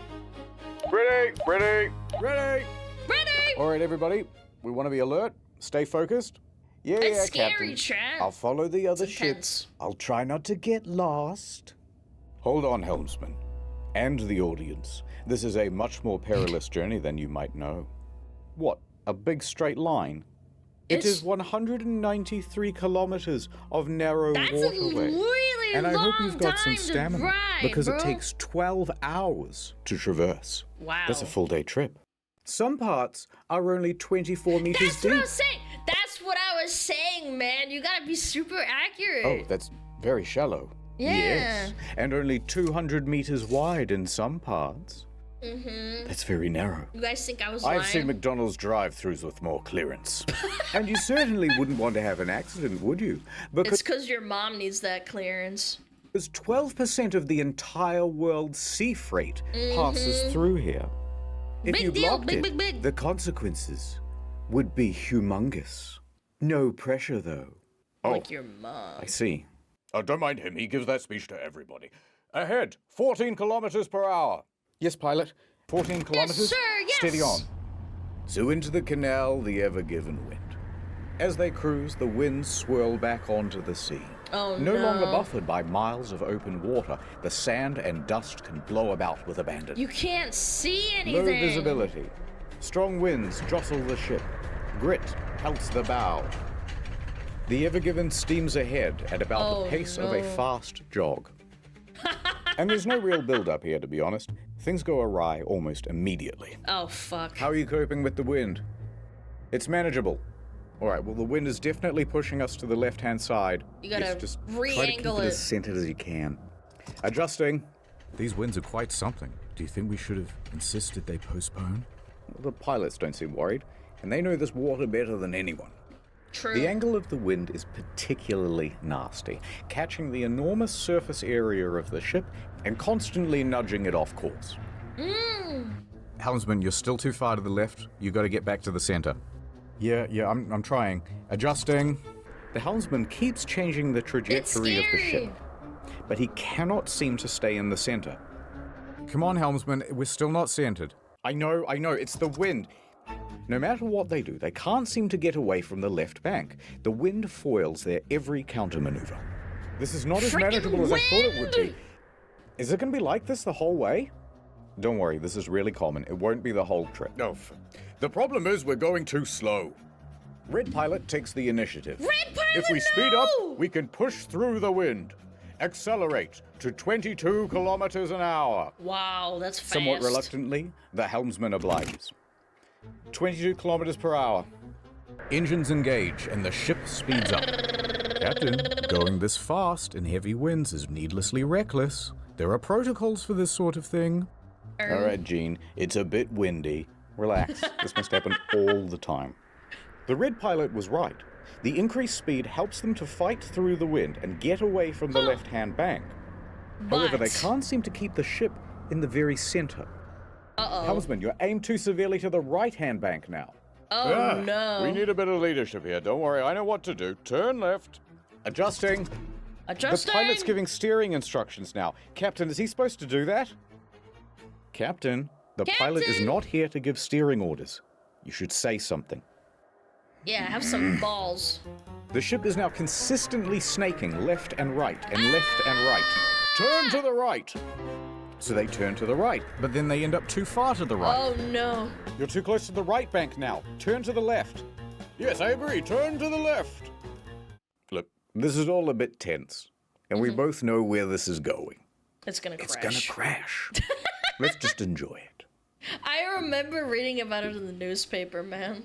Ready, ready, ready. Ready! All right, everybody. We want to be alert. Stay focused. Yeah, It's scary, Captain. Chad. I'll follow the other It's intense. ships. I'll try not to get lost. Hold on, helmsman. And the audience. This is a much more perilous journey than you might know. What? A big straight line? It is 193 kilometers of narrow waterway. Really and I hope you've got some long time to stamina ride, because bro. it takes 12 hours to traverse. Wow. That's a full day trip. Some parts are only 24 meters That's deep. what I was saying. That's what I was saying, man. You gotta be super accurate. Oh, that's very shallow. Yeah. Yes. And only 200 meters wide in some parts. Mm-hmm. That's very narrow. You guys think I was lying? I've seen McDonald's drive-thrus with more clearance. And you certainly wouldn't want to have an accident, would you? It's because your mom needs that clearance. 12% of the entire world's sea freight passes through here. If Big you deal, blocked big, it, big, big. the consequences would be humongous. No pressure, though. Like your mom. I see. Oh, don't mind him. He gives that speech to everybody. Ahead, 14 kilometers per hour. Yes, pilot. 14 kilometers. Yes, sir, yes. Steady on. So into the canal, the ever-given wind. As they cruise, the winds swirl back onto the sea. Oh, no longer no. buffered by miles of open water, the sand and dust can blow about with abandon. You can't see anything. Low visibility. Strong winds jostle the ship. Grit pelts the bow. The Ever Given steams ahead at about the pace of a fast jog. And there's no real build-up here, to be honest. Things go awry almost immediately. Oh, fuck. How are you coping with the wind? It's manageable. All right, well, the wind is definitely pushing us to the left-hand side. You gotta just re-angle try to keep it it. as centered as you can. Adjusting. These winds are quite something. Do you think we should have insisted they postpone? Well, the pilots don't seem worried, and they know this water better than anyone. True. The angle of the wind is particularly nasty, catching the enormous surface area of the ship and constantly nudging it off course. Helmsman, you're still too far to the left. You got to get back to the center. Yeah, I'm trying. Adjusting. The helmsman keeps changing the trajectory of the ship, but he cannot seem to stay in the center. Come on, helmsman, we're still not centered. I know, it's the wind. No matter what they do, they can't seem to get away from the left bank. The wind foils their every countermaneuver. This is not as manageable as I thought it would be. Is it going to be like this the whole way? Don't worry, this is really common. It won't be the whole trip. No. The problem is we're going too slow. Red Pilot takes the initiative. Red Pilot, If we speed up, we can push through the wind. Accelerate to 22 kilometers an hour. Wow, that's fast. Somewhat reluctantly, the helmsman obliges. 22 kilometers per hour. Engines engage and the ship speeds up. Captain, going this fast in heavy winds is needlessly reckless. There are protocols for this sort of thing. All right, Gene, it's a bit windy. Relax, this must happen all the time. The Red Pilot was right. The increased speed helps them to fight through the wind and get away from the left-hand bank. However, they can't seem to keep the ship in the very center. Helmsman, you're aimed too severely to the right-hand bank now. Oh, no. We need a bit of leadership here. Don't worry, I know what to do. Turn left. Adjusting. Adjusting. The pilot's giving steering instructions now. Captain, is he supposed to do that? Captain, the pilot is not here to give steering orders. You should say something. Yeah, have some balls. The ship is now consistently snaking left and right and left and right. Turn to the right. So they turn to the right, but then they end up too far to the right. Oh, no. You're too close to the right bank now. Turn to the left. Yes, I agree. Turn to the left. Look, this is all a bit tense, and we both know where this is going. It's gonna crash. It's gonna crash. Let's just enjoy it. I remember reading about it in the newspaper, man.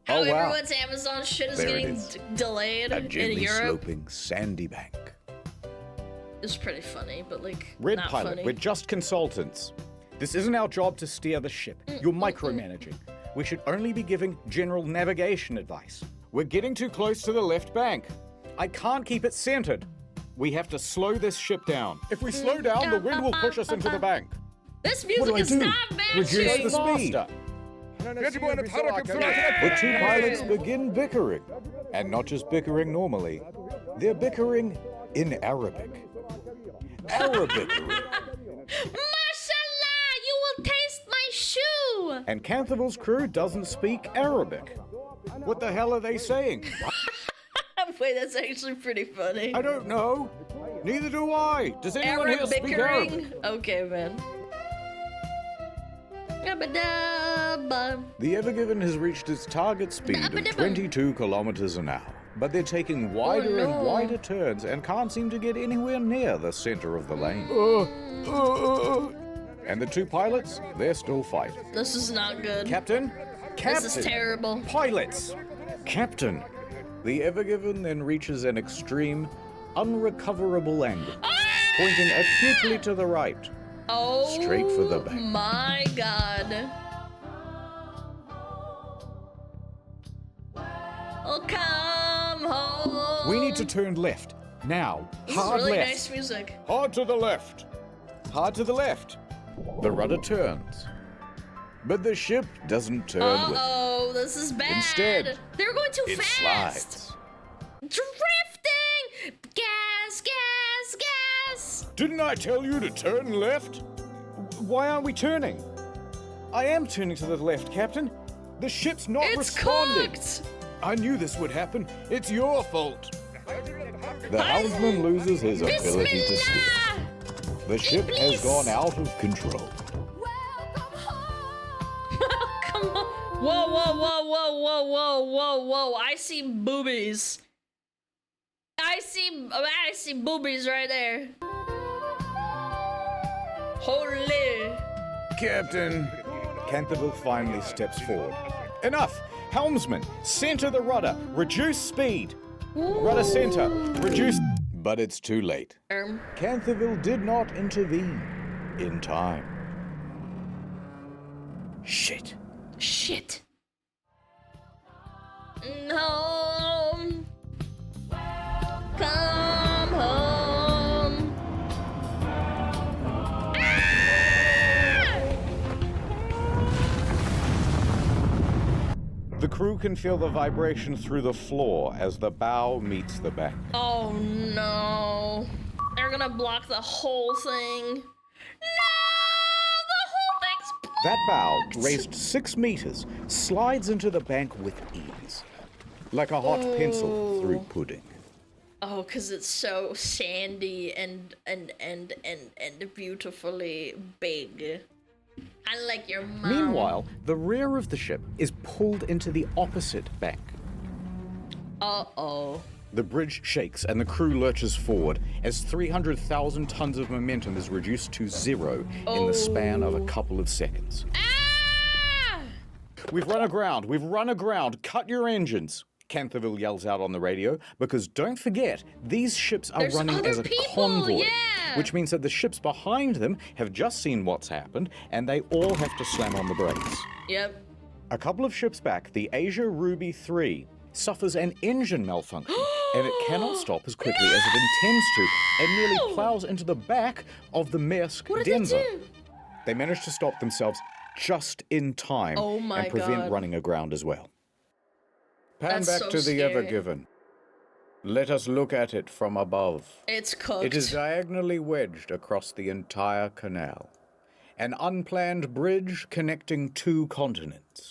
How Oh, wow. everyone's Amazon shit is There it getting is. delayed A in gently Europe. sloping sandy bank. It's pretty funny, but like Red not Pilot, funny. we're just consultants. This isn't our job to steer the ship. You're micromanaging. We should only be giving general navigation advice. We're getting too close to the left bank. I can't keep it centered. We have to slow this ship down. If we slow down, the wind will push us into the bank. This What music do I is do? not matching. Reduce the speed. The two pilots begin bickering. And not just bickering normally, they're bickering in Arabic. Arabickering. Mashallah, you will taste my shoe. And Canthavil's crew doesn't speak Arabic. What the hell are they saying? Wait, that's actually pretty funny. I don't know. Neither do I. Does anyone here speak Arabic? Okay, man. The Ever Given has reached its target speed of 22 kilometers an hour, but they're taking wider and wider turns and can't seem to get anywhere near the center of the lane. And the two pilots, they're still fighting. This is not good. Captain? This is terrible. Pilots! Captain! The Ever Given then reaches an extreme, unrecoverable angle, pointing acutely to the right. Oh, straight for the bank. My God. Oh, come home. We need to turn left. Now. This Hard is really left. nice music. Hard to the left. Hard to the left. The rudder turns. But the ship doesn't turn with it. Uh-oh, this is bad. Instead, they're going too it fast. slides. Drifting. Gas, gas, gas. Didn't I tell you to turn left? Why aren't we turning? I am turning to the left, Captain. The ship's not responding. Cooked. I knew this would happen. It's your fault. The helmsman loses his ability to steer. The ship has gone out of control. Come on. Whoa, whoa, whoa, whoa, whoa, whoa, whoa, whoa. I see boobies. I see boobies right there. Holy. Captain. Canthabil finally steps forward. Enough! Helmsman, center the rudder. Reduce speed. Rudder center. Reduce... But it's too late. Canthabil did not intervene in time. Shit. Shit. Home. Come home. The crew can feel the vibration through the floor as the bow meets the bank. Oh no. They're gonna block the whole thing. No! The whole thing's blocked! That bow, raised 6 meters, slides into the bank with ease. Like a hot pencil through pudding. Oh, cause it's so sandy and beautifully big. I like your mom. Meanwhile, the rear of the ship is pulled into the opposite bank. Uh-oh. The bridge shakes and the crew lurches forward as 300,000 tons of momentum is reduced to 0 in the span of a couple of seconds. Ah! We've run aground! We've run aground! Cut your engines! Canthabil yells out on the radio, because don't forget, these ships are running as a convoy, which means that the ships behind them have just seen what's happened, and they all have to slam on the brakes. Yep. A couple of ships back, the Asia Ruby 3 suffers an engine malfunction, and it cannot stop as quickly as it intends to, and nearly plows into the back of the Maersk Denver. They manage to stop themselves just in time and prevent running aground as well. Pan back to the Ever Given. Let us look at it from above. It's cooked. It is diagonally wedged across the entire canal. An unplanned bridge connecting 2 continents.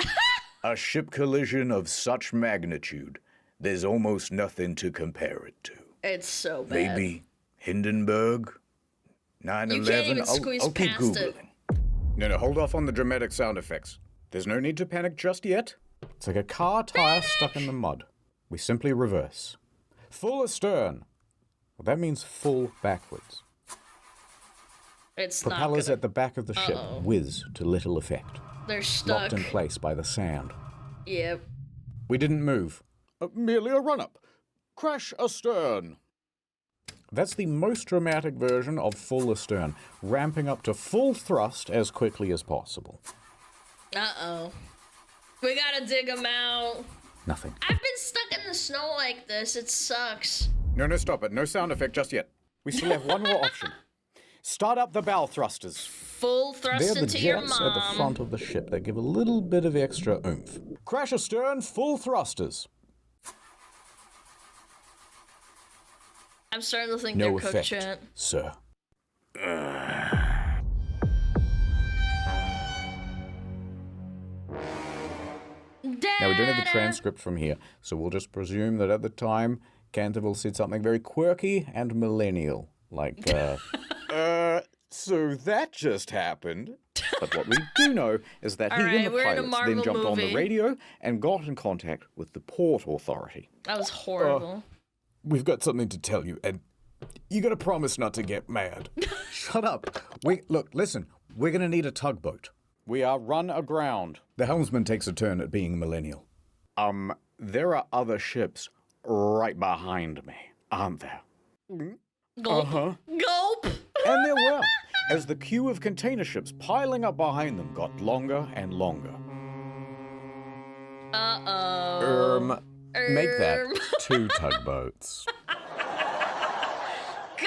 A ship collision of such magnitude, there's almost nothing to compare it to. It's so bad. Maybe Hindenburg? 9/11? You can't even squeeze I'll keep past Googling. it. No, hold off on the dramatic sound effects. There's no need to panic just yet. It's like a car tire stuck in the mud. We simply reverse. Full astern. Well, that means full backwards. It's Propellers at the back of the ship whiz to little effect. They're stuck. Locked in place by the sand. Yep. We didn't move. Merely a run-up. Crash astern. That's the most dramatic version of full astern, ramping up to full thrust as quickly as possible. Uh-oh. We gotta dig them out. Nothing. I've been stuck in the snow like this. It sucks. No, stop it. No sound effect just yet. We still have one more option. Start up the bow thrusters. full thrust They're the into your jets mom. at the front of the ship that give a little bit of extra oomph. Crash astern, full thrusters. I'm starting to think No they're cooked, effect, chat. sir. Now, we don't have the transcript from here, so we'll just presume that at the time, Canterville said something very quirky and millennial. Like, so that just happened. But what we do know is that he and the pilots then jumped on the radio and got in contact with the Port Authority. That was horrible. We've got something to tell you, and you gotta promise not to get mad. Shut up. Look, listen, we're gonna need a tugboat. We are run aground. The helmsman takes a turn at being millennial. There are other ships right behind me, aren't there? Gulp. Uh-huh. Gulp. And there were, as the queue of container ships piling up behind them got longer and longer. Make that 2 tugboats. God,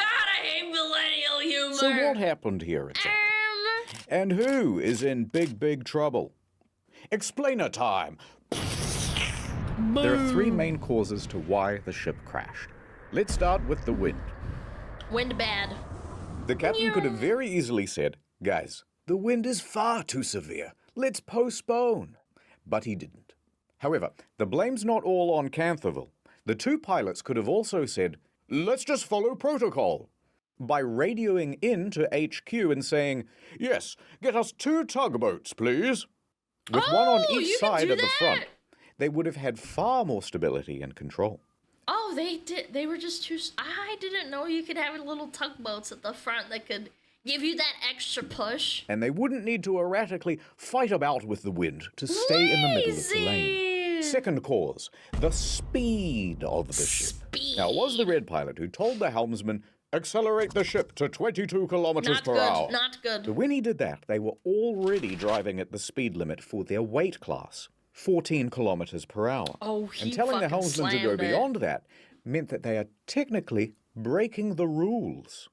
I hate millennial humor. So what happened here exactly? And who is in big, big trouble? Explainer time. There are 3 main causes to why the ship crashed. Let's start with the wind. Wind bad. The captain could have very easily said, guys, the wind is far too severe. Let's postpone. But he didn't. However, the blame's not all on Canterville. The 2 pilots could have also said, let's just follow protocol. By radioing in to HQ and saying, yes, get us 2 tugboats, please. With one on each side at the front, they would have had far more stability and control. Oh, they did. They were just too. I didn't know you could have little tugboats at the front that could give you that extra push. And they wouldn't need to erratically fight about with the wind to stay in the middle of the lane. Second cause, the speed of the ship. Now, it was the red pilot who told the helmsman, accelerate the ship to 22 kilometers per hour. Not good. But when he did that, they were already driving at the speed limit for their weight class, 14 kilometers per hour. Oh, he And telling the fucking helmsman to go slammed it. beyond that meant that they are technically breaking the rules.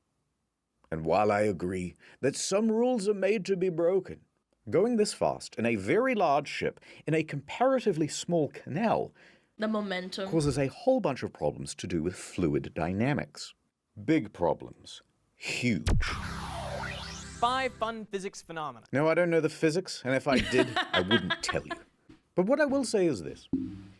And while I agree that some rules are made to be broken, going this fast in a very large ship in a comparatively small canal The momentum. causes a whole bunch of problems to do with fluid dynamics. Big problems. Huge. 5 fun physics phenomena. Now, I don't know the physics, and if I did, I wouldn't tell you. But what I will say is this.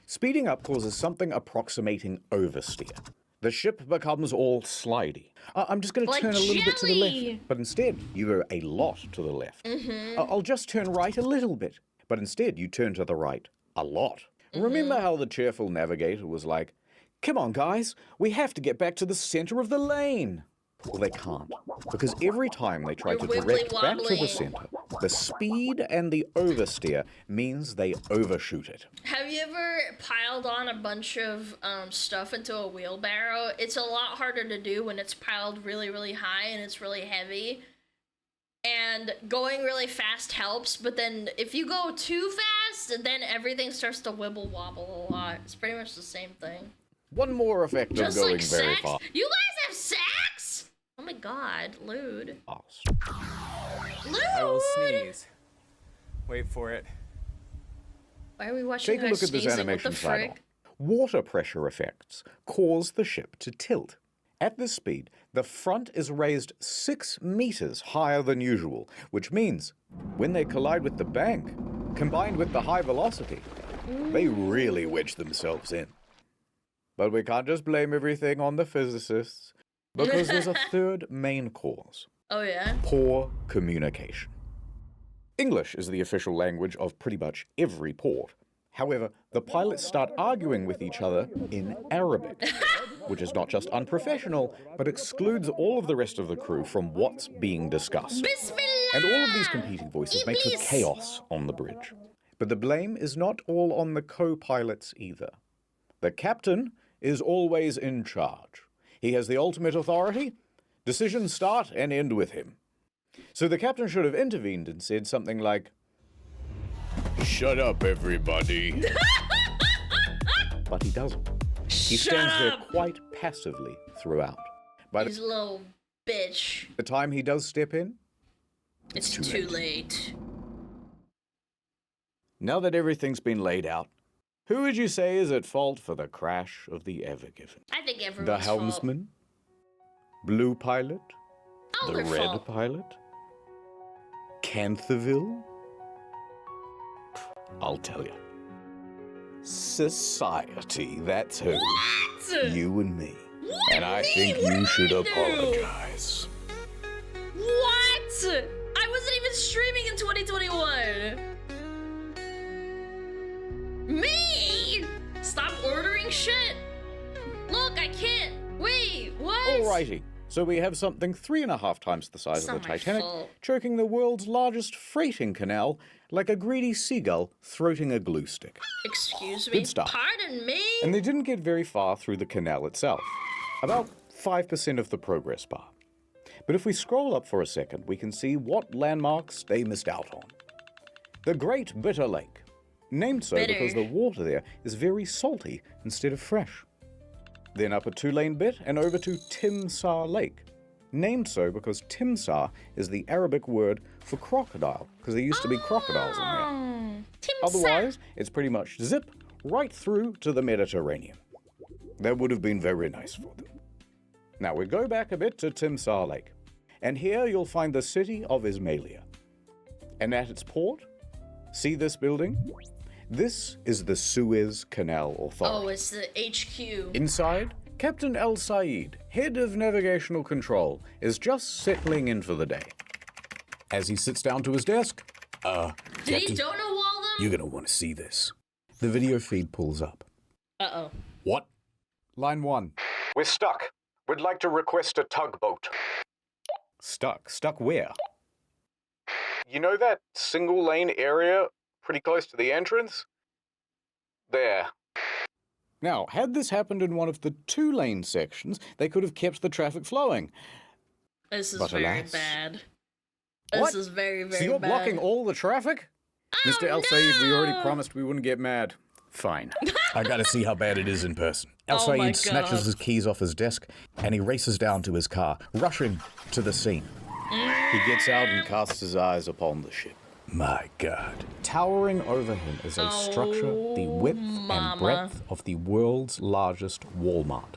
Speeding up causes something approximating oversteer. The ship becomes all slidey. I'm just going to Like turn a little bit to the jelly. left. But instead, you go a lot to the left. I'll just turn right a little bit. But instead, you turn to the right a lot. Remember how the cheerful navigator was like, come on, guys, we have to get back to the center of the lane. Well, they can't, because every time they try to direct back to the center, the speed and the oversteer means they overshoot it. Have you ever piled on a bunch of stuff into a wheelbarrow? It's a lot harder to do when it's piled really, really high and it's really heavy. And going really fast helps, but then if you go too fast, then everything starts to wibble wobble a lot. It's pretty much the same thing. One more effect Just of going like very sex? fast. You guys have sex? Oh my god, lewd. Lewd! I will sneeze. Wait for it. Why are we watching Take a her look at this sneezing? animation What the side on. frick? Water pressure effects cause the ship to tilt. At this speed, the front is raised 6 meters higher than usual, which means when they collide with the bank, combined with the high velocity, they really wedge themselves in. But we can't just blame everything on the physicists, because there's a third main cause. Oh yeah? Poor communication. English is the official language of pretty much every port. However, the pilots start arguing with each other in Arabic, which is not just unprofessional, but excludes all of the rest of the crew from what's being discussed. And all of these competing voices make for chaos on the bridge. But the blame is not all on the co-pilots either. The captain is always in charge. He has the ultimate authority. Decisions start and end with him. So the captain should have intervened and said something like, shut up, everybody. But he doesn't. He stands there quite passively throughout. By He's a little bitch. the time he does step in, It's too late. Now that everything's been laid out, who would you say is at fault for the crash of the Ever Given? I think everyone's The helmsman? Blue pilot? All The their red fault. pilot? Canthaville? I'll tell you. Society, that's who. What? You and me. What? And I think you should apologize. What? I wasn't even streaming in 2021. Me? Stop ordering shit. Look, I can't. Wait, what? Alrighty. So we have something 3.5 times the size It's of not the my Titanic, fault. choking the world's largest freighting canal like a greedy seagull throating a glue stick. Excuse me. Good stuff. Pardon me. And they didn't get very far through the canal itself. About 5% of the progress bar. But if we scroll up for a second, we can see what landmarks they missed out on. The Great Bitter Lake, named so Bitter. because the water there is very salty instead of fresh. Then up a 2-lane bit and over to Timsah Lake, named so because Timsah is the Arabic word for crocodile, because there used to be crocodiles in there. Timsah. Otherwise, it's pretty much zip right through to the Mediterranean. That would have been very nice for them. Now we go back a bit to Timsah Lake, and here you'll find the city of Ismailia. And at its port, see this building? This is the Suez Canal Authority. Oh, it's the HQ. Inside, Captain El Said, head of navigational control, is just settling in for the day. As he sits down to his desk, Did he Captain, donut wall them? you're gonna want to see this. The video feed pulls up. Uh-oh. What? Line 1. We're stuck. We'd like to request a tugboat. Stuck? Stuck where? You know that single lane area pretty close to the entrance? There. Now, had this happened in one of the 2-lane sections, they could have kept the traffic flowing. This is But very alas. bad. What? This is very, very So you're bad. blocking all the traffic? Mr. El Said, we already promised we wouldn't get mad. Fine. I gotta see how bad it is in person. El Oh my Said snatches God. his keys off his desk and he races down to his car, rushing to the scene. He gets out and casts his eyes upon the ship. My God. Towering over him is a structure the width mama. and breadth of the world's largest Walmart.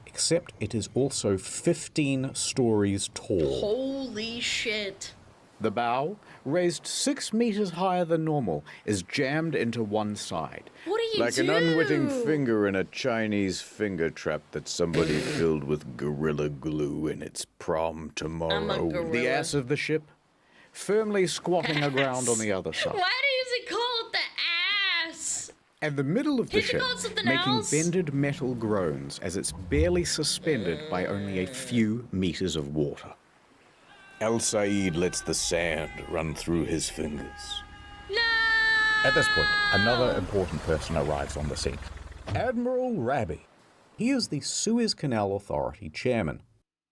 Except it is also 15 stories tall. Holy shit. The bow, raised 6 meters higher than normal, is jammed into one side. What do you like do? an unwitting finger in a Chinese finger trap that somebody filled with Gorilla Glue in its prom tomorrow. The gorilla. ass of the ship, firmly squatting aground on the other side. Why does it call it the ass? At the middle of the Can't you ship, call it something making else? bended metal groans as it's barely suspended by only a few meters of water. El Said lets the sand run through his fingers. No! At this point, another important person arrives on the scene. Admiral Rabi. He is the Suez Canal Authority chairman,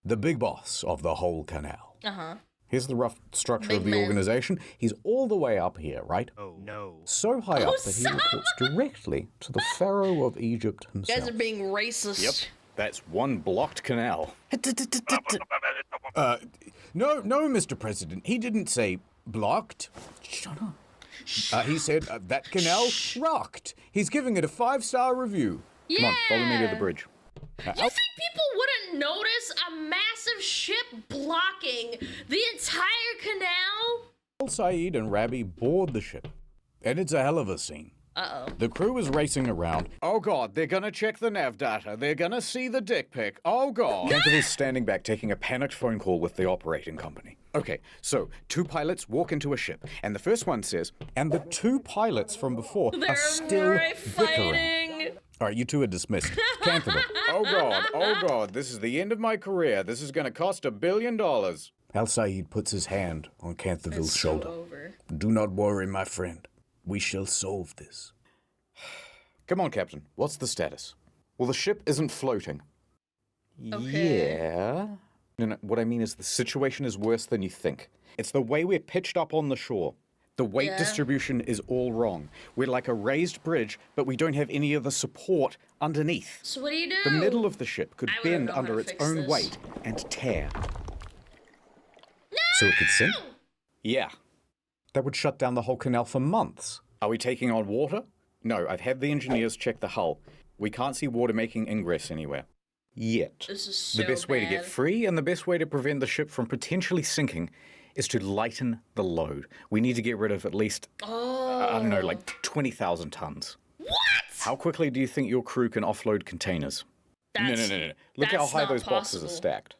the big boss of the whole canal. Uh-huh. Here's the rough structure Big of the man. organization. He's all the way up here, right? Oh, no. So high Oh, up that he reports directly to the Pharaoh of Egypt You himself. guys are being racist. That's one blocked canal. No, Mr. President. He didn't say blocked. Shut up. He said that canal rocked. He's giving it a 5-star review. Come on, follow me to the bridge. You think people wouldn't notice a massive ship blocking the entire canal? Al Said and Rabi board the ship, and it's a hell of a scene. Uh-oh. The crew is racing around. Oh God, they're gonna check the nav data. They're gonna see the dick pic. Oh God. Cantor is standing back taking a panicked phone call with the operating company. Okay, so 2 pilots walk into a ship, and the first one says, and the 2 pilots from before They're are still bickering. fighting. All right, you 2 are dismissed. Canterville. Oh God, this is the end of my career. This is gonna cost $1 billion. Al Said puts his hand on Canterville's shoulder. Over. Do not worry, my friend. We shall solve this. Come on, Captain. What's the status? Well, the ship isn't floating. Okay. Yeah. No, what I mean is the situation is worse than you think. It's the way we're pitched up on the shore. The weight distribution is all wrong. We're like a raised bridge, but we don't have any of the support underneath. So what do you do? The middle of the ship could I wouldn't bend know how under to its fix own this. weight and tear. So it could sink? Yeah. That would shut down the whole canal for months. Are we taking on water? No, I've had the engineers check the hull. We can't see water making ingress anywhere. Yet. This is so the best way to get free and the best way to prevent the ship from potentially sinking is to lighten the load. We need to get rid of at least, I don't know, like 20,000 tons. What? How quickly do you think your crew can offload containers? No. Look how high those boxes are stacked.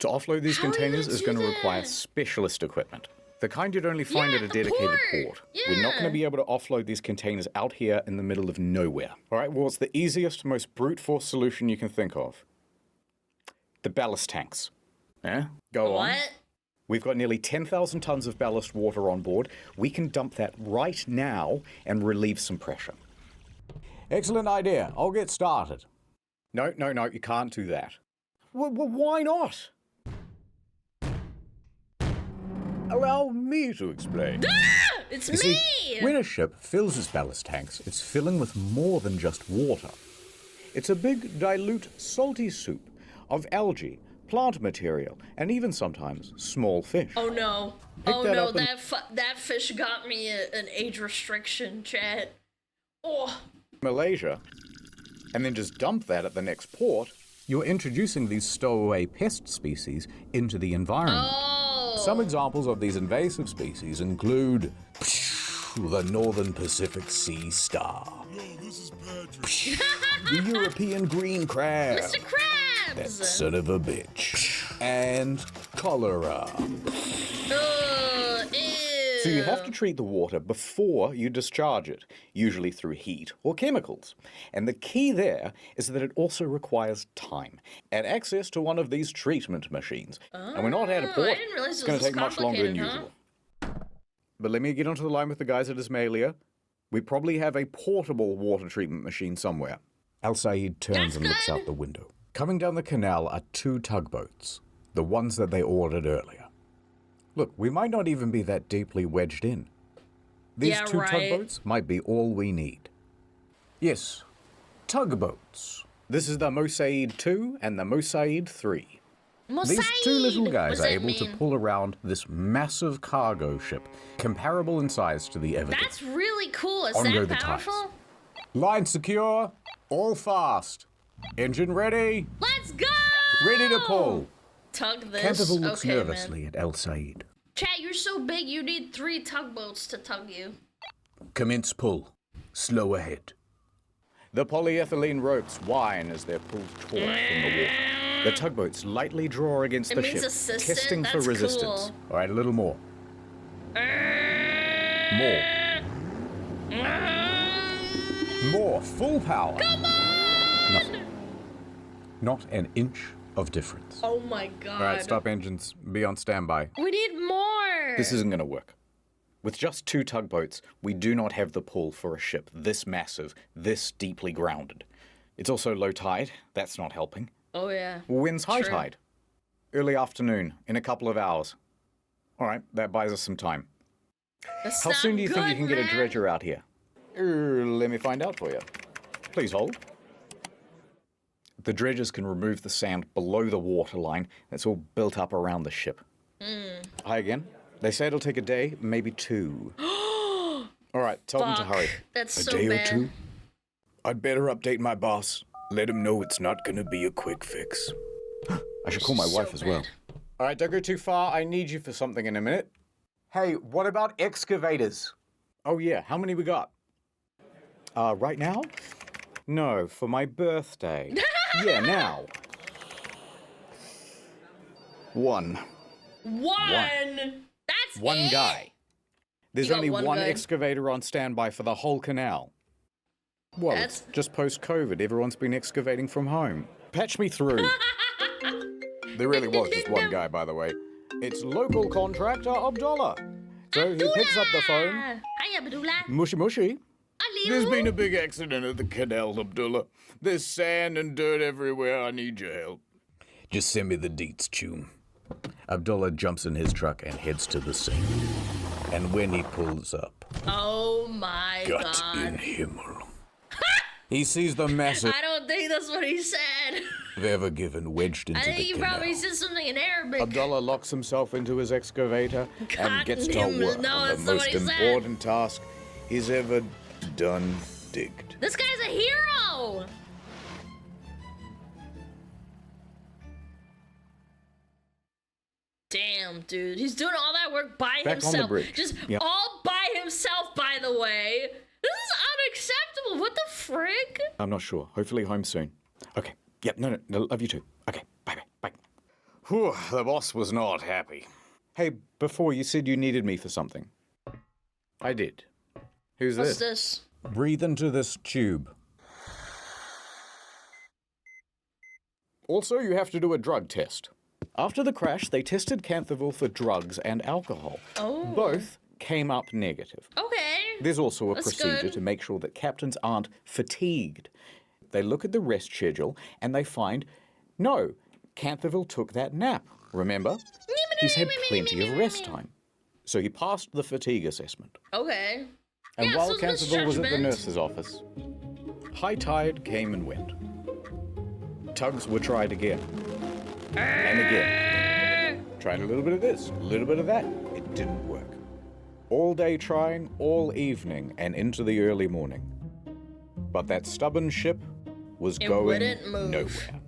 To offload these containers is going to require specialist equipment. The kind you'd only find at a dedicated port. We're not going to be able to offload these containers out here in the middle of nowhere. All right, well, it's the easiest, most brute force solution you can think of. The ballast tanks. Yeah? Go on. What? We've got nearly 10,000 tons of ballast water on board. We can dump that right now and relieve some pressure. Excellent idea. I'll get started. No, you can't do that. Well, why not? Allow me to explain. It's you me! See, when a ship fills its ballast tanks, it's filling with more than just water. It's a big, dilute, salty soup of algae, plant material, and even sometimes small fish. Oh no. Pick Oh that no, up and- that fish got me an age restriction, chat. Oh. Malaysia, and then just dump that at the next port, you're introducing these stowaway pest species into the environment. Some examples of these invasive species include the Northern Pacific Sea Star, the European green crab, Mr. Krabs! that son of a bitch, and cholera. So you have to treat the water before you discharge it, usually through heat or chemicals. And the key there is that it also requires time and access to one of these treatment machines. And we're not at a port. I didn't realize It's it going was to this take much longer than complicated, usual. But let me get onto the line with the guys at Ismailia. We probably have a portable water treatment machine somewhere. Al Said turns and looks out the window. Coming down the canal are 2 tugboats, the ones that they ordered earlier. Look, we might not even be that deeply wedged in. These 2 tugboats might be all we need. Yes, tugboats. This is the Mosaid 2 and the Mosaid 3. These 2 little guys are able to pull around this massive cargo ship, comparable in size to the Everton. That's really cool. Is On go that the powerful? ties. Line secure, all fast. Engine ready. Let's go! Ready to pull. Tug this. Canterville looks Okay, nervously man. at El Said. Chat, you're so big you need 3 tugboats to tug you. Commence pull. Slow ahead. The polyethylene ropes whine as they're pulled taut from the water. The tugboats lightly draw against It the means ship, assistant? testing for That's resistance. cool. All right, a little more. More. Full power. Come on! Nothing. Not an inch of difference. Oh my god. All right, stop engines. Be on standby. We need more. This isn't going to work. With just 2 tugboats, we do not have the pull for a ship this massive, this deeply grounded. It's also low tide. That's not helping. Oh yeah. Wind's high True. tide. Early afternoon, in a couple of hours. All right, that buys us some time. That's How not soon do you think you good, can get a man. dredger out here? Let me find out for you. Please hold. The dredgers can remove the sand below the waterline that's all built up around the ship. Hi again. They say it'll take a day, maybe 2. All right, tell them to hurry. That's A so day bad. or 2? I'd better update my boss. Let him know it's not gonna be a quick fix. I should call my wife as well. All right, don't go too far. I need you for something in a minute. Hey, what about excavators? Oh yeah, how many we got? Right now? No, for my birthday. Yeah, now. 1. That's One it? guy. There's You got only one one guy. excavator on standby for the whole canal. Well, it's just post-COVID. Everyone's been excavating from home. Patch me through. There really was just one guy, by the way. It's local contractor Abdullah. So he picks up the phone. Hi, Abdullah. Mushy mushy. There's been a big accident at the canal, Abdullah. There's sand and dirt everywhere. I need your help. Just send me the deets, Chum. Abdullah jumps in his truck and heads to the scene. And when he pulls up, Oh my Gott god. in Himmel. He sees the massive I don't think that's what he said. of Ever Given wedged into I the think you canal. probably said something in Arabic. Abdullah locks himself into his excavator and gets to damn it, work no, on the that's not most what he said. important task he's ever done digged. This guy's a hero! Damn, dude. He's doing all that work by Back on himself. the bridge. Just Yep. all by himself, by the way. This is unacceptable. What the frick? I'm not sure. Hopefully home soon. Okay. Yep, no, love you too. Okay, bye. Whew, the boss was not happy. Hey, before you said you needed me for something. I did. Who's What's this? this? Breathe into this tube. Also, you have to do a drug test. After the crash, they tested Canthaville for drugs and alcohol. Oh. Both came up negative. Okay. There's also a That's procedure good. to make sure that captains aren't fatigued. They look at the rest schedule and they find, no, Canthaville took that nap, remember? He's had plenty of rest time. So he passed the fatigue assessment. Okay. And Yeah, while so it's Canthaville was at the misjudgment. nurse's office, high tide came and went. Tugs were tried again. And again. Tried a little bit of this, a little bit of that. It didn't work. All day trying, all evening, and into the early morning. But that stubborn ship was It going wouldn't move. nowhere.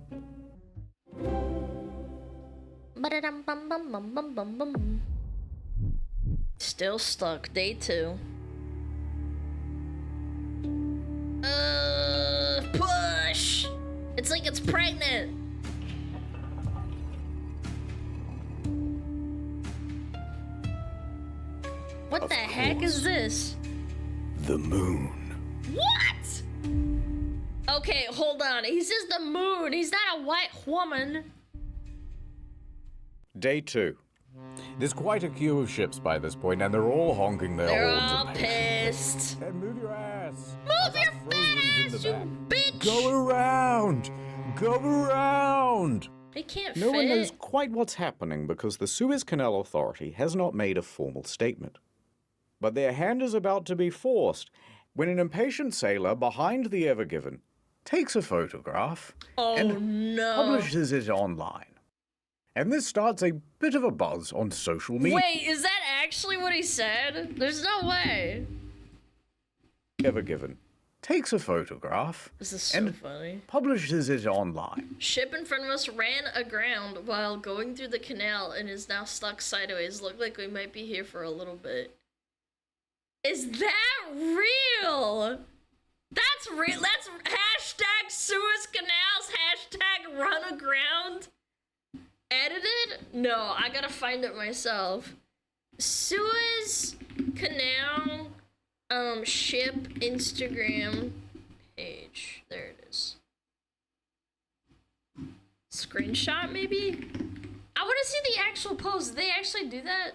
Ba-da-dum-bum-bum-bum-bum-bum. Still stuck. Day 2. Push! It's like it's pregnant. What the heck is this? The moon. What? Okay, hold on. He says the moon. He's not a white woman. Day 2. There's quite a queue of ships by this point, and they're all honking their They're horns all impatiently. pissed. Hey, move your ass. Move your fat ass, you bitch! Go around! Go around! They can't No fit. one knows quite what's happening because the Suez Canal Authority has not made a formal statement. But their hand is about to be forced when an impatient sailor behind the Ever Given takes a photograph and no. publishes it online. And this starts a bit of a buzz on social media. Wait, is that actually what he said? There's no way. Ever Given takes a photograph This is so and funny. publishes it online. Ship in front of us ran aground while going through the canal and is now stuck sideways. Look like we might be here for a little bit. Is that real? That's real. That's hashtag Suez Canals, hashtag run aground. Edited? No, I gotta find it myself. Suez Canal ship Instagram page. There it is. Screenshot maybe? I want to see the actual post. Did they actually do that?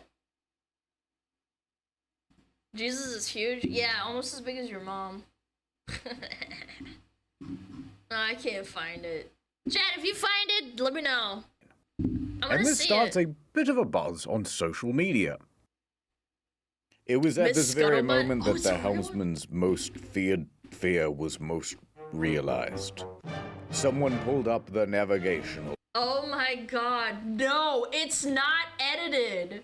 Jesus is huge. Yeah, almost as big as your mom. No, I can't find it. Chat, if you find it, let me know. I want And to this see starts it. a bit of a buzz on social media. It was at Miss this very Scuttlebutt? moment Oh, that it's the a real one? helmsman's most feared fear was most realized. Someone pulled up the navigational. Oh my god, no, it's not edited.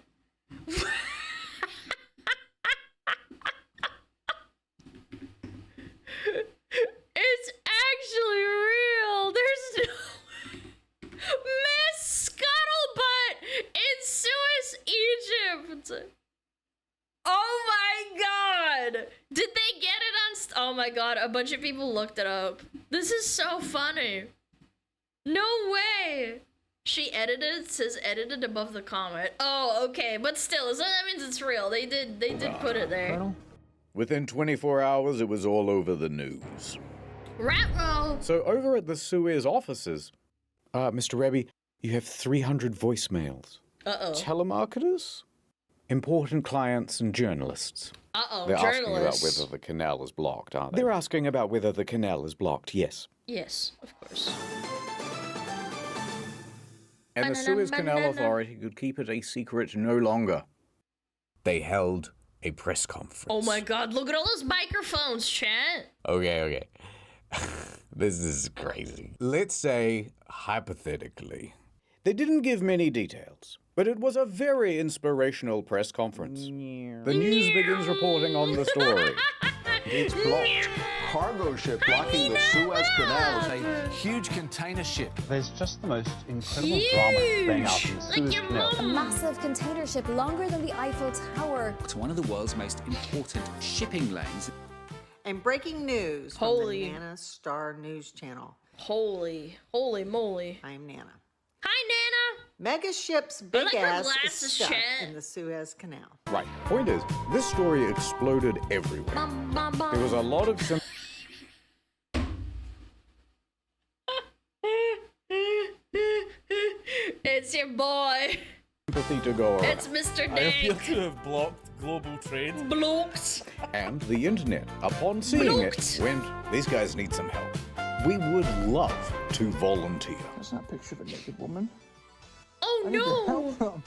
It's actually real. There's no Miss Scuttlebutt in Suez, Egypt. Oh my god! Did they get it on? Oh my god! A bunch of people looked it up. This is so funny. No way. She edited. It says edited above the comment. Oh, okay, but still, so that means it's real. They did put it there. Within 24 hours, it was all over the news. Rat roll. So over at the Suez offices, Mr. Rebbe, you have 300 voicemails. Uh-oh. Telemarketers? Important clients and journalists. Uh-oh, They're asking about journalists. whether the canal is blocked, aren't they? They're asking about whether the canal is blocked, yes. Yes, of course. And the Suez Canal Authority could keep it a secret no longer. They held a press conference. Oh my god, look at all those microphones, chat. Okay. This is crazy. Let's say, hypothetically, they didn't give many details, but it was a very inspirational press conference. The news begins reporting on the story. It's blocked. Cargo ship blocking the Suez Canal. A huge container ship. There's just the most incredible drama playing out in the Suez Canal. A massive container ship longer than the Eiffel Tower. It's one of the world's most important shipping lanes. And breaking news from the Nana Star News Channel. Holy moly. I'm Nana. Hi, Nana. Mega ship's big ass is stuck in the Suez Canal. Right. Point is, this story exploded everywhere. There was a lot of It's your boy. sympathy to go around. It's Mr. I appear Dank. to have blocked global trade. Blocked. And the internet, upon seeing it, went, these guys need some help. We would love to volunteer. There's that picture of a naked woman. Oh no!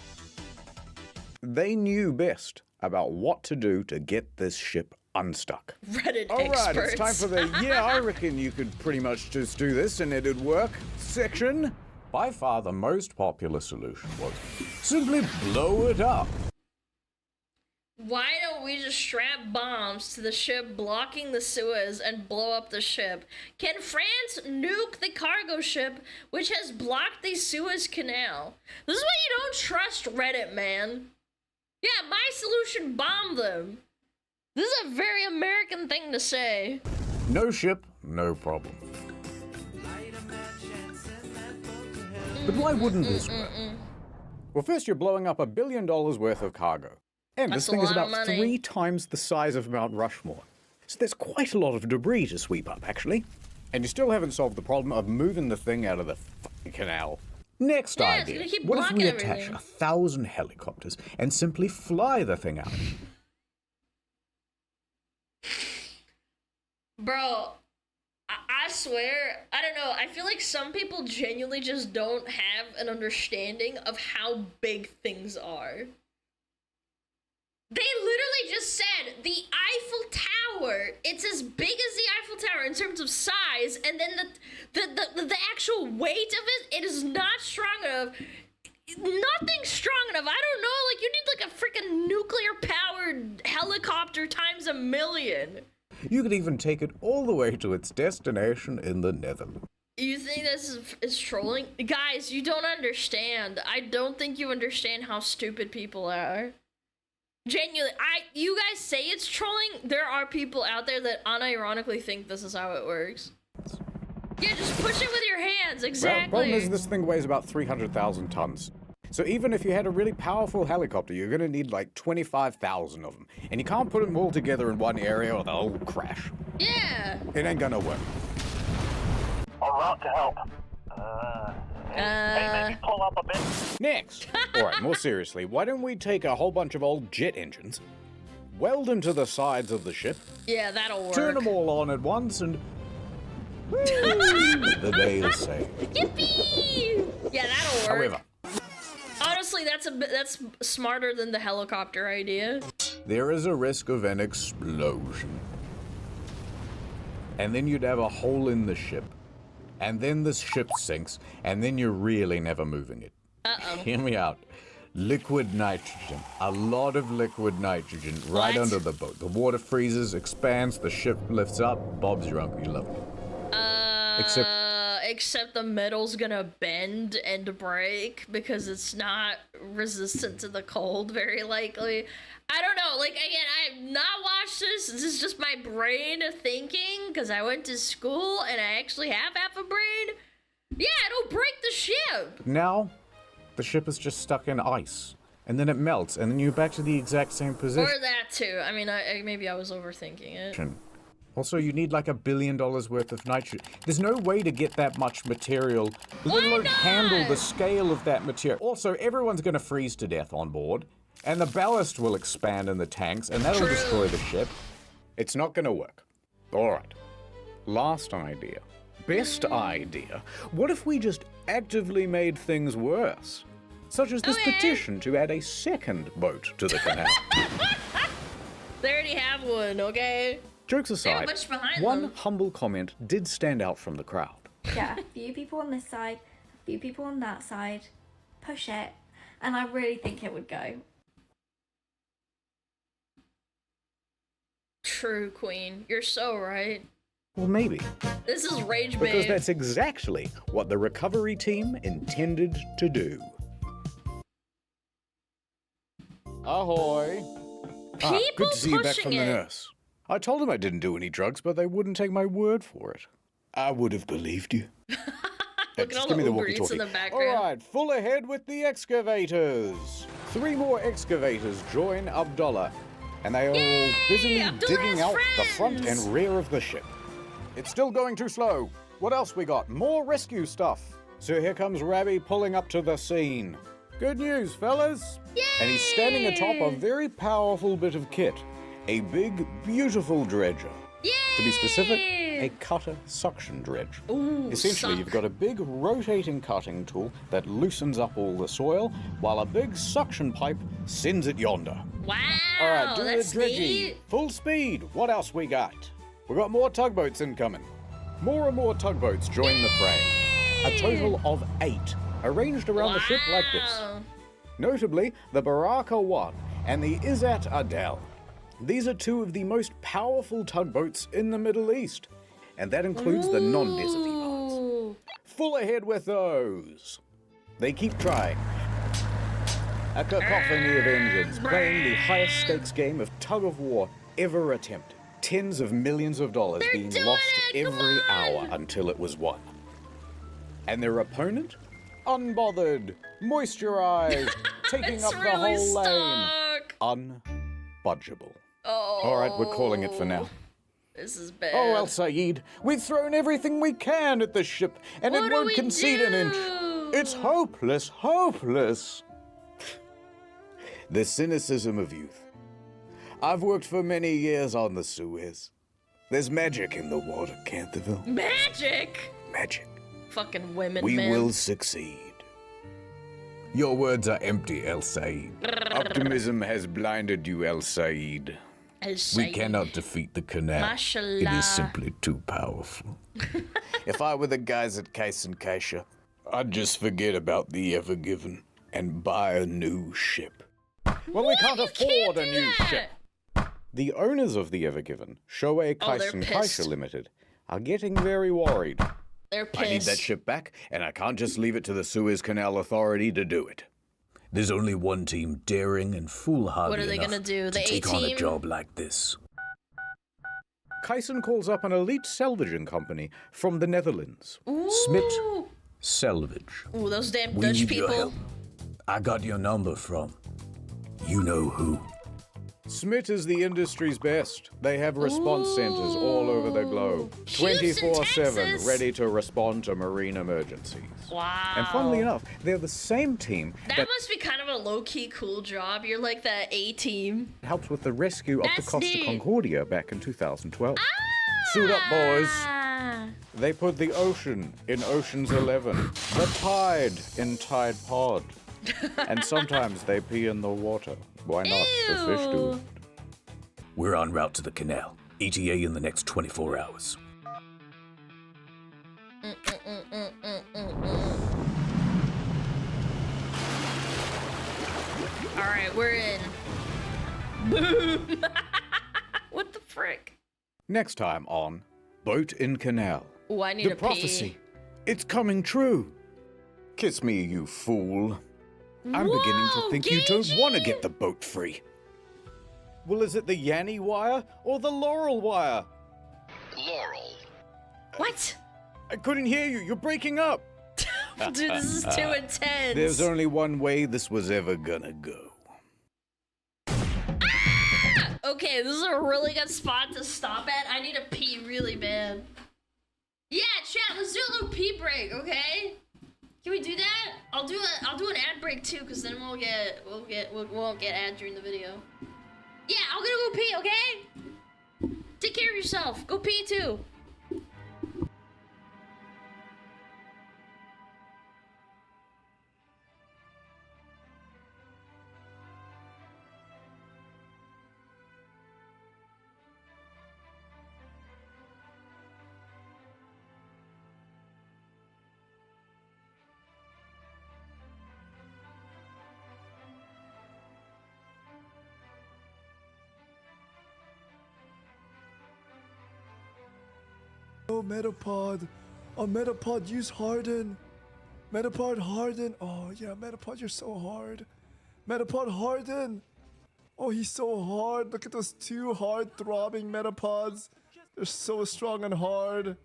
They knew best about what to do to get this ship unstuck. Reddit All right, experts. it's time for the yeah, I reckon you could pretty much just do this and it'd work section. By far the most popular solution was simply blow it up. Why don't we just strap bombs to the ship blocking the Suez and blow up the ship? Can France nuke the cargo ship which has blocked the Suez Canal? This is why you don't trust Reddit, man. Yeah, my solution, bomb them. This is a very American thing to say. No ship, no problem. But why wouldn't this work? Well, first you're blowing up $1 billion worth of cargo. And That's this thing a is lot of about money. 3 times the size of Mount Rushmore. So there's quite a lot of debris to sweep up, actually. And you still haven't solved the problem of moving the thing out of the fucking canal. Next Yeah, it's idea. gonna keep What if we blocking attach everything. 1,000 helicopters and simply fly the thing out? Bro, I swear, I don't know, I feel like some people genuinely just don't have an understanding of how big things are. They literally just said the Eiffel Tower, it's as big as the Eiffel Tower in terms of size, and then the actual weight of it, it is not strong enough. Nothing strong enough. I don't know, like you need like a freaking nuclear powered helicopter times a million. You could even take it all the way to its destination in the Netherlands. You think this is trolling? Guys, you don't understand. I don't think you understand how stupid people are. Genuinely, you guys say it's trolling. There are people out there that unironically think this is how it works. Yeah, just push it with your hands, exactly. Well, problem is this thing weighs about 300,000 tons. So even if you had a really powerful helicopter, you're going to need like 25,000 of them. And you can't put them all together in one area or they'll all crash. Yeah. It ain't going to work. En route to help. Hey, maybe pull up a bit. Next. All right, more seriously, why don't we take a whole bunch of old jet engines, weld them to the sides of the ship, Yeah, that'll work. turn them all on at once, and the day is saved. Yippee! Yeah, that'll work. However, Honestly, that's smarter than the helicopter idea. there is a risk of an explosion. And then you'd have a hole in the ship. And then the ship sinks, and then you're really never moving it. Uh-oh. Hear me out. Liquid nitrogen. A lot of liquid nitrogen right What? under the boat. The water freezes, expands, the ship lifts up. Bob's your uncle. You love it. Except the metal's gonna bend and break because it's not resistant to the cold, very likely. I don't know, like, again, I have not watched this. This is just my brain thinking, because I went to school and I actually have half a brain. Yeah, it'll break the ship. Now, the ship is just stuck in ice. And then it melts, and then you're back to the exact same position. Or that too. I mean, maybe I was overthinking it. Also, you need like $1 billion worth of nitrogen. There's no way to get that much material, let alone handle the scale of that material. Also, everyone's going to freeze to death on board, and the ballast will expand in the tanks, and that'll destroy the ship. It's not going to work. All right. Last idea. Best idea. What if we just actively made things worse? Such as this petition to add a second boat to the canal. They already have one, okay? Jokes aside, much behind one them. humble comment did stand out from the crowd. Yeah, a few people on this side, a few people on that side. Push it, and I really think it would go. True, Queen. You're so right. Well, maybe. This is Rage Because Babe. that's exactly what the recovery team intended to do. Ahoy! Good to see you back from the nurse. I told them I didn't do any drugs, but they wouldn't take my word for it. I would have believed you. Look at all Give me the the Uber Eats in walkie-talkie. the background. All right, full ahead with the excavators. 3 more excavators join Abdullah, and they are all busily digging out the front and rear of the ship. It's still going too slow. What else we got? More rescue stuff. So here comes Rabbi pulling up to the scene. Good news, fellas. Yay! And he's standing atop a very powerful bit of kit. A big, beautiful dredger. Yay! To be specific, a cutter suction dredge. Ooh, Essentially, you've got a big rotating cutting tool that loosens up all the soil, while a big suction pipe sends it yonder. Wow, All right, do that's the dredgy. neat. Full speed. What else we got? We got more tugboats incoming. More and more tugboats join the fray. A total of 8 arranged around the ship like this. Notably, the Baraka 1 and the Izzat Adel. These are 2 of the most powerful tugboats in the Middle East, and that includes the non-deserty parts. Full ahead with those. They keep trying. A cacophony of engines playing the highest stakes game of tug-of-war ever attempted. Tens of millions of dollars being lost every hour until it was won. And their opponent? Unbothered, moisturized, taking up the whole lane. Unbudgeable. Oh. All right, we're calling it for now. This is bad. Oh, El Said, we've thrown everything we can at this ship, and What it do won't we concede an inch. It's hopeless, hopeless. The cynicism of youth. I've worked for many years on the Suez. There's magic in the water, Canterville. Magic? Magic. Fucking women, We man. will succeed. Your words are empty, El Said. Optimism has blinded you, El Said. El We Said. cannot defeat the canal. It Mashallah. is simply too powerful. If I were the guys at Case and Kaisha, I'd just forget about the Ever Given and buy a new ship. Well, we can't afford a new ship. The owners of the Ever Given, Shoei Kais and Kaisha Limited, are getting very worried. They're pissed. I need that ship back, and I can't just leave it to the Suez Canal Authority to do it. There's only one team daring and foolhardy What are they enough gonna do? The to take on a A-team? job like this. Kaisen calls up an elite salvaging company from the Netherlands. Smit Salvage. Ooh, those damn We Dutch need your people. help. I got your number from you know who. Smit is the industry's best. They have response centers all over the globe. Houston, 24/7, Texas. ready to respond to marine emergencies. Wow. And funnily enough, they're the same team That must be kind of a low-key cool job. You're like the A-team. helped with the rescue of the That's Costa neat. Concordia back in 2012. Suit up, boys. They put the ocean in Ocean's 11, the tide in Tide Pod. And sometimes they pee in the water. Why not? The fish do. We're en route to the canal. ETA in the next 24 hours. All right, we're in. Boom. What the frick? Next time on Boat in Canal. Ooh, I need The to prophecy. pee. It's coming true. Kiss me, you fool. I'm beginning to think you don't want to get the boat free. Well, is it the Yanny wire or the Laurel wire? Laurel. What? I couldn't hear you. You're breaking up. Dude, this is too intense. There's only one way this was ever gonna go. Okay, this is a really good spot to stop at. I need to pee really bad. Yeah, chat, let's do a little pee break, okay? Can we do that? I'll do an ad break too, cause then we won't get ad during the video. Yeah, I'm gonna go pee, okay? Take care of yourself. Go pee too. Oh, Metapod. Oh, Metapod, use Harden. Metapod Harden. Oh, yeah, Metapod, you're so hard. Metapod Harden. Oh, he's so hard. Look at those two hard throbbing Metapods. They're so strong and hard.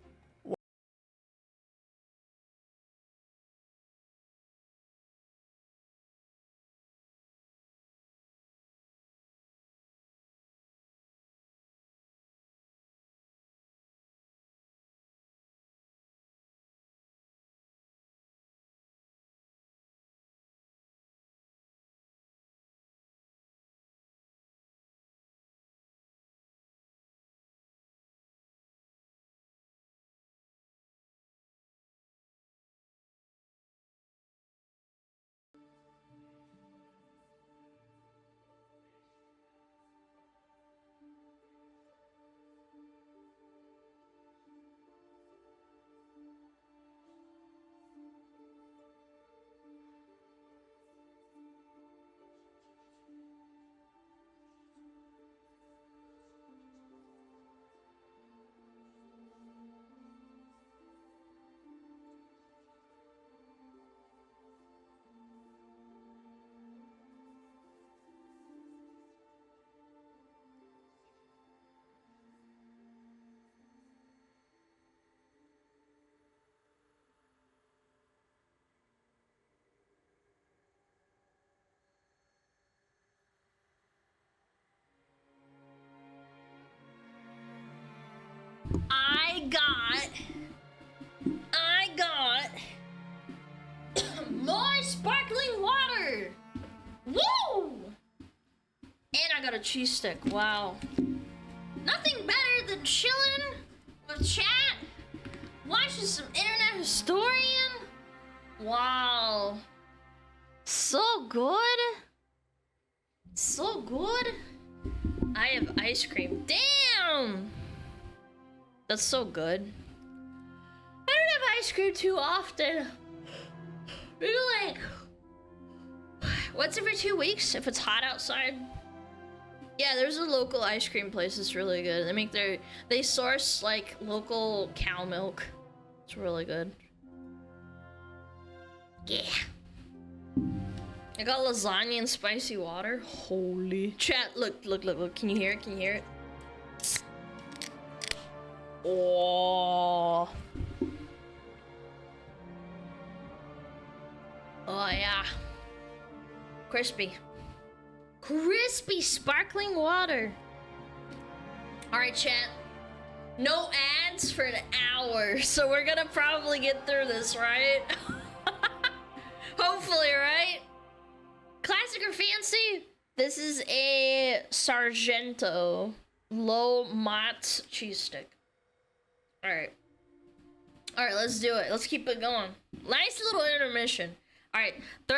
I got more sparkling water. Woo! And I got a cheese stick. Wow. Nothing better than chilling with chat, watching some internet historian. Wow. So good. So good. I have ice cream. Damn! That's so good. I don't have ice cream too often. Maybe like once every 2 weeks if it's hot outside. Yeah, there's a local ice cream place that's really good. They source like local cow milk. It's really good. Yeah. I got lasagna and spicy water. Holy chat! Look! Can you hear it? Can you hear it? Oh. Oh yeah. Crispy sparkling water. All right, chat. No ads for an hour, so we're gonna probably get through this, right? Hopefully, right? Classic or fancy? This is a Sargento low mott cheese stick. All right, let's do it. Let's keep it going. Nice little intermission. All right, 3,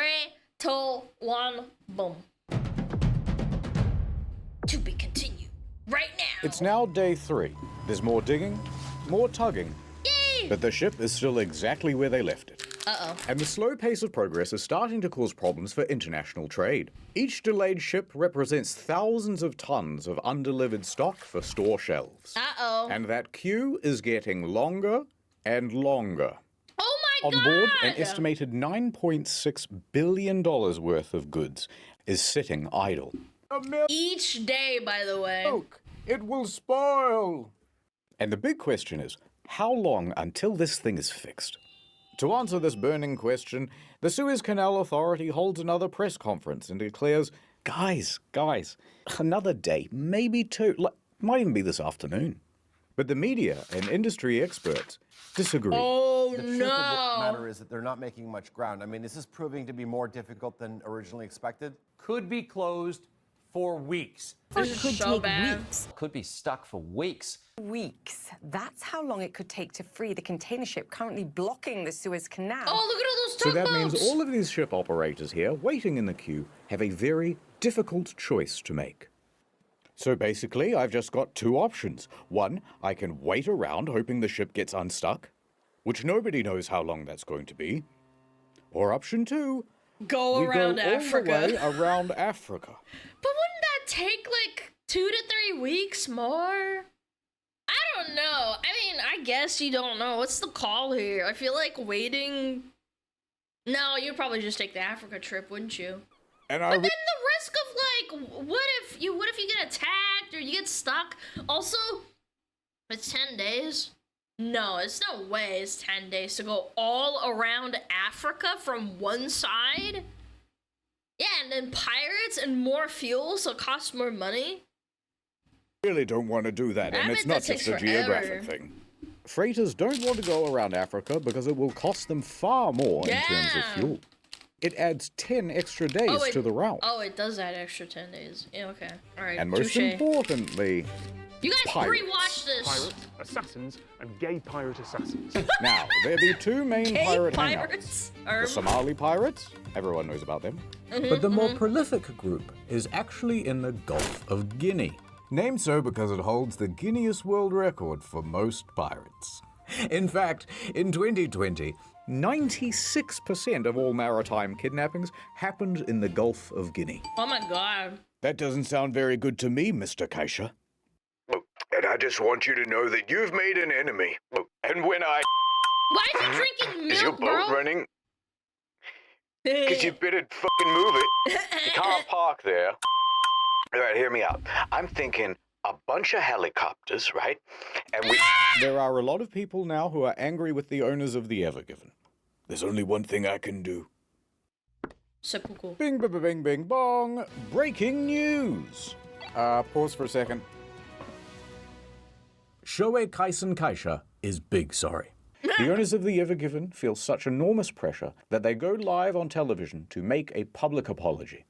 2, 1, boom. To be continued right now. It's now day 3. There's more digging, more tugging. Yay! But the ship is still exactly where they left it. Uh-oh. And the slow pace of progress is starting to cause problems for international trade. Each delayed ship represents thousands of tons of undelivered stock for store shelves. Uh-oh. And that queue is getting longer and longer. Oh my God! On board, an estimated $9.6 billion worth of goods is sitting idle. Each day, by the way. Look, it will spoil. And the big question is, how long until this thing is fixed? To answer this burning question, the Suez Canal Authority holds another press conference and declares, guys, another day, maybe 2, might even be this afternoon. But the media and industry experts disagree. Oh, the truth of the matter is that they're not making much ground. I mean, is this proving to be more difficult than originally expected? Could be closed for weeks. This is so bad. Could be stuck for weeks. Weeks. That's how long it could take to free the container ship currently blocking the Suez Canal. Oh, look at all those So that tugboats! means all of these ship operators here, waiting in the queue, have a very difficult choice to make. So basically, I've just got 2 options. One, I can wait around hoping the ship gets unstuck, which nobody knows how long that's going to be. Or option 2, go around Africa. All the way around Africa. But wouldn't that take like 2 to 3 weeks more? I don't know. I mean, I guess you don't know. What's the call here? I feel like waiting. No, you'd probably just take the Africa trip, wouldn't you? And but then the risk of like, what if you get attacked or you get stuck? Also, it's 10 days. No, it's no way it's 10 days to go all around Africa from one side. Yeah, and then pirates and more fuel, so it costs more money. Really don't want to do that, and it's not just a geographic thing. Freighters don't want to go around Africa because it will cost them far more in terms of fuel. It adds 10 extra days to the route. Oh, it does add extra 10 days. Yeah, okay. All right. And most importantly, you guys pirates. Pre-watch this. Pirates, assassins, and gay pirate assassins. Now, there be two main pirate pirates? hangouts. The Somali pirates, everyone knows about them. But the more prolific group is actually in the Gulf of Guinea. Named so because it holds the Guinness World Record for most pirates. In fact, in 2020, 96% of all maritime kidnappings happened in the Gulf of Guinea. Oh my god. That doesn't sound very good to me, Mr. Kaisha. And I just want you to know that you've made an enemy. And when I... Why is he drinking milk, Is your boat bro? running? Because you better fucking move it. You can't park there. All right, hear me out. I'm thinking a bunch of helicopters, right? And we... There are a lot of people now who are angry with the owners of the Ever Given. There's only one thing I can do. Seppuku. Bing, bing, bing, bing, bong. Breaking news. Pause for a second. Shoei Kaisen Kaisha is big sorry. The owners of the Ever Given feel such enormous pressure that they go live on television to make a public apology.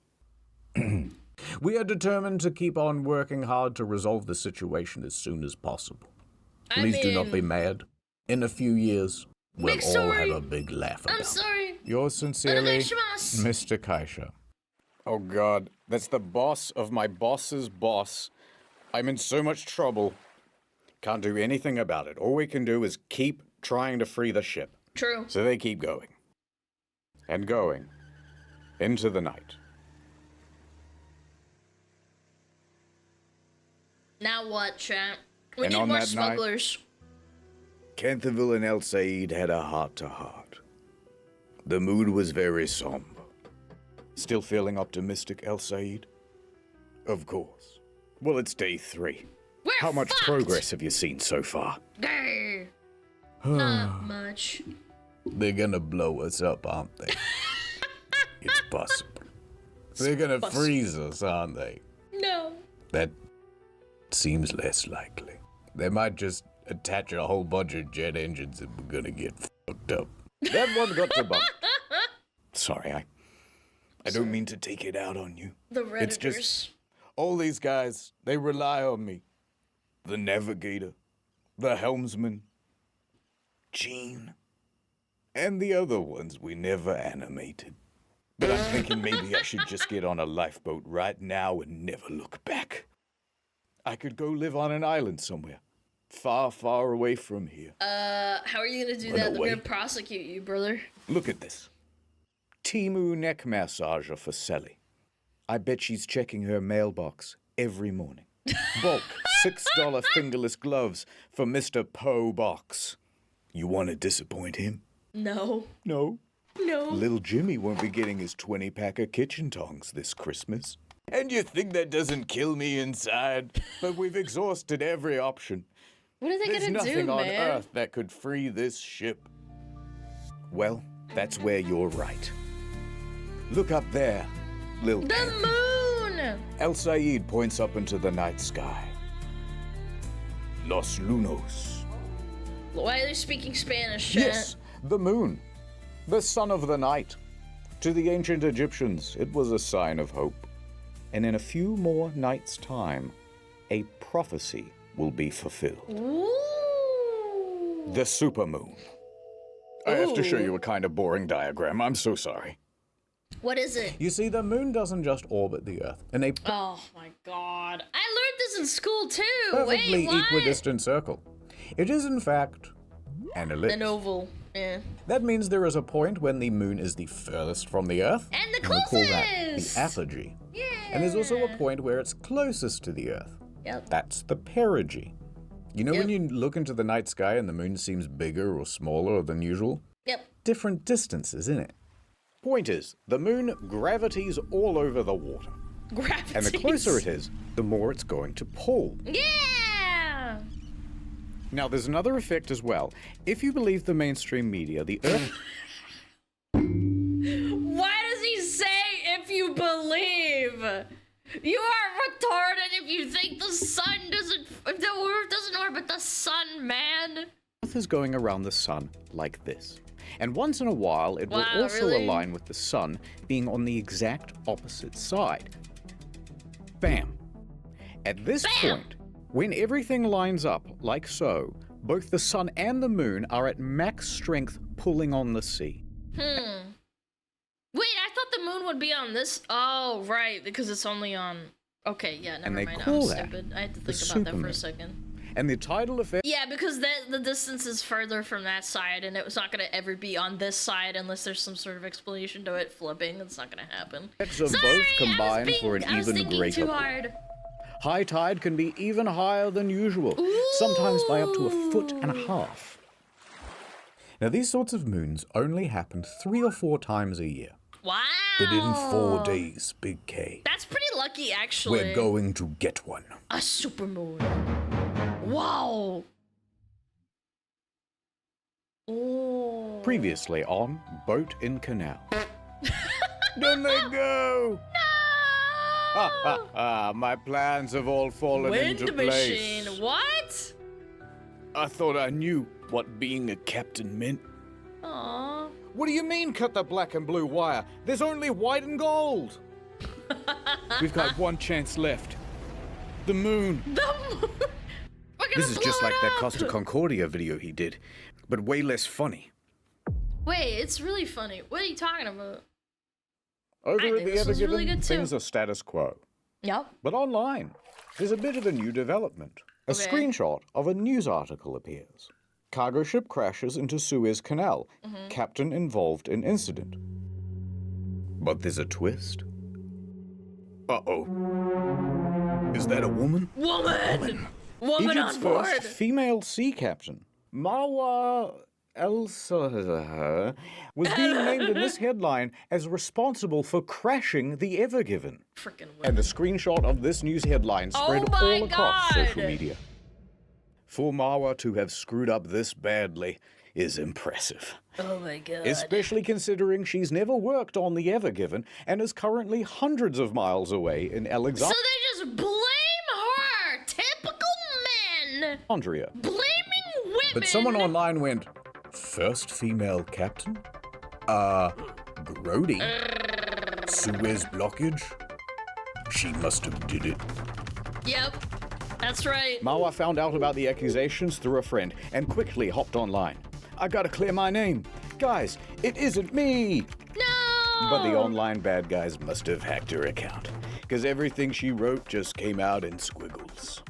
We are determined to keep on working hard to resolve the situation as soon as possible. Please do not be mad. In a few years, we'll all have a big laugh about it. I'm sorry. Yours sincerely, Mr. Kaisha. Oh god, that's the boss of my boss's boss. I'm in so much trouble. Can't do anything about it. All we can do is keep trying to free the ship. True. So they keep going. And going. Into the night. Now what, chat? We And need on more that night- smugglers. Canterville and El Said had a heart-to-heart. The mood was very somber. Still feeling optimistic, El Said? Of course. Well, it's day 3. How much progress have you seen so far? Grr. Not much. They're gonna blow us up, aren't they? It's possible. They're gonna freeze us, aren't they? No. That seems less likely. They might just attach a whole bunch of jet engines and we're gonna get fucked up. That one got debunked. Sorry, I don't mean to take it out on you. The Redditors. It's just all these guys, they rely on me. The navigator, the helmsman, Gene, and the other ones we never animated. But I'm thinking maybe I should just get on a lifeboat right now and never look back. I could go live on an island somewhere, far, far away from here. How are you gonna do Run that? They're away. gonna prosecute you, brother. Look at this. Timu neck massager for Sally. I bet she's checking her mailbox every morning. Bulk $6 fingerless gloves for Mr. Poe Box. You want to disappoint him? No. No. No. Little Jimmy won't be getting his 20-pack of kitchen tongs this Christmas. And you think that doesn't kill me inside? But we've exhausted every option. What are they There's gonna nothing do, on man? Earth that could free this ship. Well, that's where you're right. Look up there, Lil. The moon! El Said points up into the night sky. Los Lunos. Why are they speaking Spanish, chat? Yes, the moon. The son of the night. To the ancient Egyptians, it was a sign of hope. And in a few more nights' time, a prophecy will be fulfilled. Ooh. The supermoon. I have to show Ooh. you a kind of boring diagram. I'm so sorry. What is it? You see, the moon doesn't just orbit the Earth in a Oh my god. I learned this in school too. perfectly Wait, what? equidistant circle. It is, in fact, an ellipse. An oval. Yeah. That means there is a point when the moon is the furthest from the Earth. And the we call that closest! the apogee. And there's also a point where it's closest to the Earth. Yep. That's the perigee. You know when you look into the night sky and the moon seems bigger or smaller than usual? Yep. Different distances, isn't it? Point is, the moon gravities all over the water. Gravities. And the closer it is, the more it's going to pull. Yeah! Now, there's another effect as well. If you believe the mainstream media, the Earth... Why does he say if you believe? You are retarded if you think the sun doesn't... The Earth doesn't orbit the sun, man. Earth is going around the sun like this. And once in a while, it will also really? align with the sun being on the exact opposite side. Bam! At this point, when everything lines up like so, both the sun and the moon are at max strength pulling on the sea. Wait, I thought the moon would be on this. Oh, right, because it's only on. Okay, yeah, never And they mind. call I'm that stupid. I had to the think about that for a supermoon. second. And the tidal effect... Yeah, because the distance is further from that side, and it's not gonna ever be on this side unless there's some sort of explanation to it flipping. It's not gonna happen. Effects of both combine for an I was even thinking greater too pull. hard. High tide can be even higher than usual, sometimes by up to 1.5 feet. Now, these sorts of moons only happen 3 or 4 times a year. Wow. But in 4 days, Big K, That's pretty lucky, actually. we're going to get one. A supermoon. Wow. Oh. Previously on Boat in Canal. Didn't they go? Ha ha ha, my plans have all fallen Wind into machine. place. What? I thought I knew what being a captain meant. Aww. What do you mean cut the black and blue wire? There's only white and gold. We've got one chance left. The moon. This is just like that Costa Concordia video he did, but way less funny. Wait, it's really funny. What are you talking about? Over I at think the this was Ever really Given, good too. things are status quo. Yep. But online, there's a bit of a new development. A Okay. screenshot of a news article appears. Cargo ship crashes into Suez Canal. Mm-hmm. Captain involved in incident. But there's a twist. Uh-oh. Is that a woman? Woman on Egypt's board. first female sea captain, Marwa El-Sahar, was being named in this headline as responsible for crashing the Ever Given. Frickin' And a screenshot of this news headline spread Oh my all across God. social media. For Marwa to have screwed up this badly is impressive. Oh my god. Especially considering she's never worked on the Ever Given and is currently hundreds of miles away in So Alexandria. they just blame her. Typical men. Blaming women. But someone online went, first female captain? Grody? Suez blockage? She must have did it. Yep. That's right. Marwa found out about the accusations through a friend and quickly hopped online. I gotta clear my name. Guys, it isn't me! No! But the online bad guys must have hacked her account, because everything she wrote just came out in squiggles.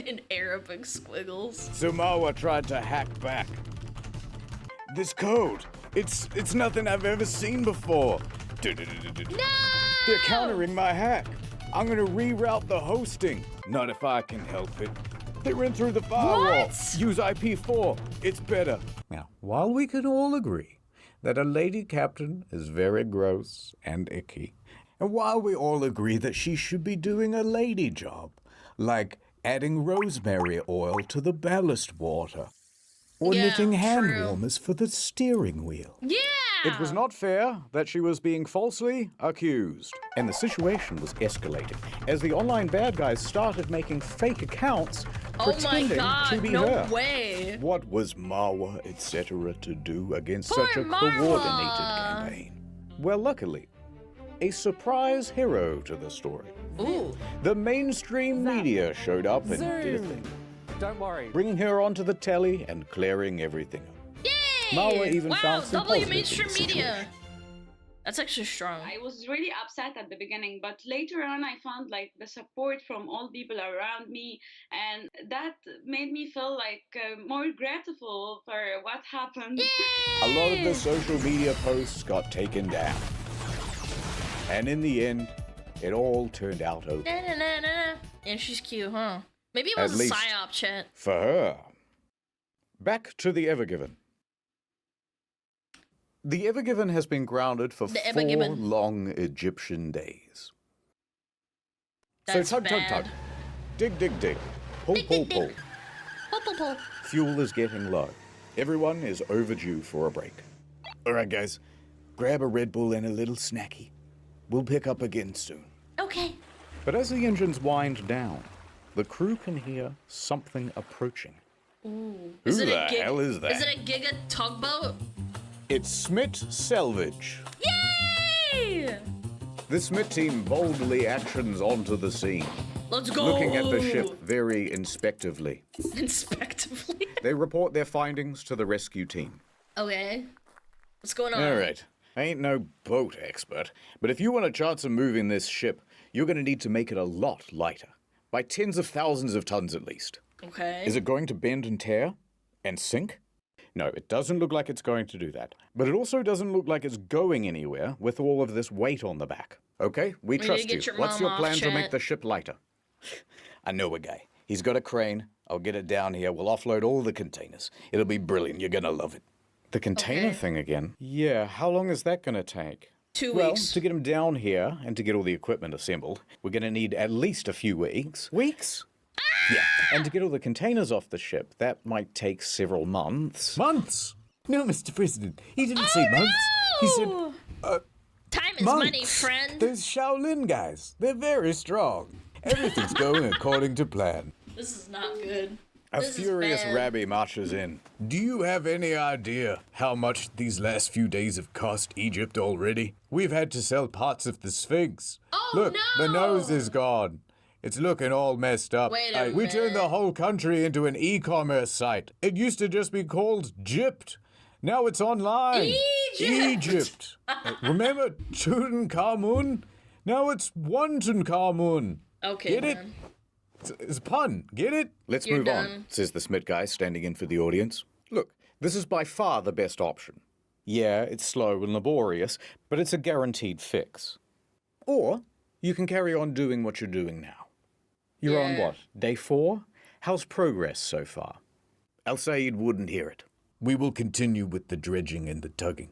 In Arabic squiggles. So Marwa tried to hack back. This code, it's nothing I've ever seen before. No! They're countering my hack. I'm gonna reroute the hosting. Not if I can help it. They ran through the firewall. What? Use IP4. It's better. Now, while we can all agree that a lady captain is very gross and icky, and while we all agree that she should be doing a lady job, like adding rosemary oil to the ballast water, or Yeah, knitting hand true. warmers for the steering wheel. Yeah! It was not fair that she was being falsely accused. And the situation was escalating as the online bad guys started making fake accounts Oh my pretending god, to be no her. way. What was Marwa, etc., to do against Poor such a Marwa. coordinated campaign? Well, luckily, a surprise hero to the story. Ooh. The mainstream media showed up and did a thing, Don't worry. bringing her onto the telly and clearing everything up. Yay! Marwa even wow, found some W positives in mainstream the situation. media. That's actually strong. I was really upset at the beginning, but later on I found like the support from all people around me, and that made me feel like more grateful for what happened. A lot of the social media posts got taken down. And in the end, it all turned out okay. Na-na-na-na. And she's cute, huh? Maybe it was At a least psyop chat. for her. Back to the Evergiven. The Evergiven has been grounded for The 4 Evergiven. long Egyptian days. That's so tug, tug, bad. tug. Dig, dig, dig. Pull, pull, pull. Pull, pull, pull. Fuel is getting low. Everyone is overdue for a break. All right, guys. Grab a Red Bull and a little snacky. We'll pick up again soon. Okay. But as the engines wind down, the crew can hear something approaching. Ooh. Who the hell is that? Is it a Giga tugboat? It's Smith Selvage. Yay! The Smith team boldly actions onto the scene. Let's go! Looking at the ship very inspectively. Inspectively? They report their findings to the rescue team. Okay. What's going on? All right. I ain't no boat expert, but if you want a chance of moving this ship, you're going to need to make it a lot lighter. By tens of thousands of tons at least. Okay. Is it going to bend and tear? And sink? No, it doesn't look like it's going to do that. But it also doesn't look like it's going anywhere with all of this weight on the back. Okay? We need to trust get you. your What's mom your off, plan to chat. make the ship lighter? I know a guy. He's got a crane. I'll get it down here. We'll offload all the containers. It'll be brilliant. You're gonna love it. The container thing again? Yeah, how long is that gonna take? 2 Well, weeks. to get them down here and to get all the equipment assembled, we're gonna need at least a few weeks. Weeks? Yeah, and to get all the containers off the ship, that might take several months. Months? No, Mr. President, he didn't say months. He said, Time is months. money, friend. Those Shaolin guys, they're very strong. Everything's going according to plan. This is not good. A This is furious bad. Rabbi marches in. Do you have any idea how much these last few days have cost Egypt already? We've had to sell parts of the Sphinx. Oh, Look, no! the nose is gone. It's looking all messed up. Wait a We turned the minute. whole country into an e-commerce site. It used to just be called Gypt. Now it's online. Egypt. Remember Tutankhamun? Now it's Tutankhamun. Okay, Get it? man. It's a pun. Get it? Let's You're move done. on, says the Smith guy standing in for the audience. Look, this is by far the best option. Yeah, it's slow and laborious, but it's a guaranteed fix. Or you can carry on doing what you're doing now. You're on Yeah. what, day 4? How's progress so far? Al Said wouldn't hear it. We will continue with the dredging and the tugging.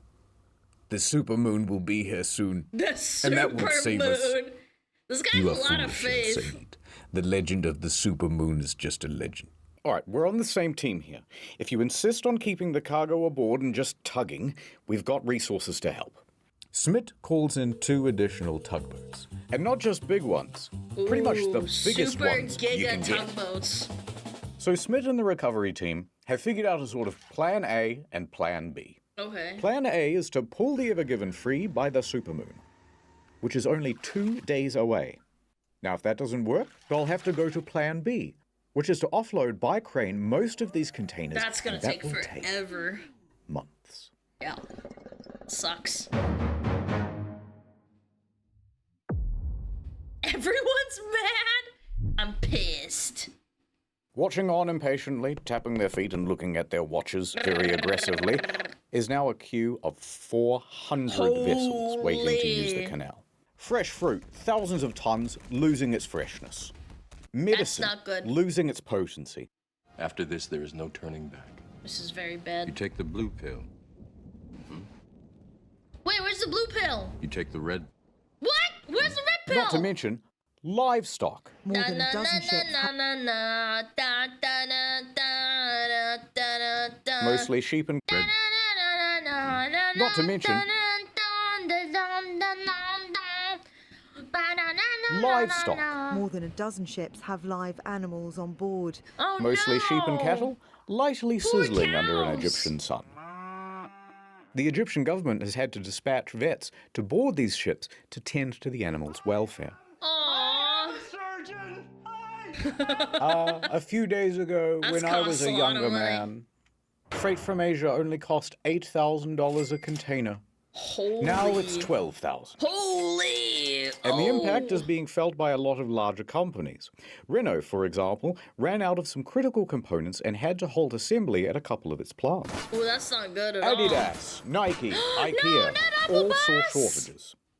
The supermoon will be here soon. The and that will save us. supermoon. This guy You has are a lot of foolish, faith. Said. The legend of the supermoon is just a legend. All right, we're on the same team here. If you insist on keeping the cargo aboard and just tugging, we've got resources to help. Smith calls in 2 additional tugboats. And not just big ones. Pretty much the biggest Super ones you giga can get. tugboats. So Smith and the recovery team have figured out a sort of plan A and plan B. Okay. Plan A is to pull the Evergiven free by the supermoon, which is only 2 days away. Now, if that doesn't work, they'll have to go to plan B, which is to offload by crane most of these containers. That's gonna and that take will forever. months. Yeah. Sucks. Everyone's mad? I'm pissed. Watching on impatiently, tapping their feet and looking at their watches very aggressively, is now a queue of 400 vessels waiting to use the Holy. canal. Fresh fruit, thousands of tons, losing its freshness. Medicine, not good. losing its potency. After this, there is no turning back. This is very bad. You take the blue pill. Wait, where's the blue pill? You take the red. What? Where's the red pill? Not to mention, livestock. Na, na, na, na, na, na, da, da, da, da, da, da, da. Mostly sheep and red. Not to mention, livestock. More than a dozen ships have live animals on board. Oh, Mostly sheep and cattle, lightly sizzling under an cows. Egyptian sun. The Egyptian government has had to dispatch vets to board these ships to tend to the animals' welfare. A few days ago, That's when I was costs a a lot of younger money. man, freight from Asia only cost $8,000 a container. Holy. Now it's $12,000. Holy. And the impact Oh. is being felt by a lot of larger companies. Renault, for example, ran out of some critical components and had to halt assembly at a couple of its plants. Ooh, that's not good at all. Adidas, Nike, IKEA, all saw shortages.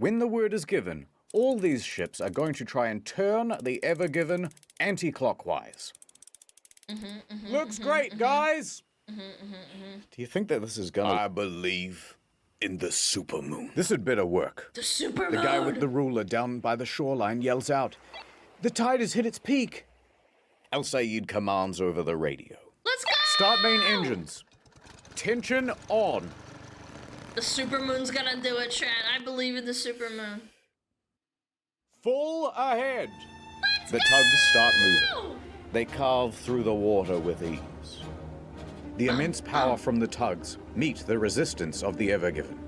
When the word is given, all these ships are going to try and turn the Ever Given anti-clockwise. Looks great, guys! Do you think that this is gonna... I believe in the supermoon. This had better work. The supermoon! The guy with the ruler down by the shoreline yells out, "The tide has hit its peak!" El Sayed commands over the radio. Let's go! Start main engines. Tension on. The supermoon's gonna do it, Chad. I believe in the supermoon. Full ahead. The tugs start moving. They carve through the water with ease. The immense power from the tugs meet the resistance of the Ever Given.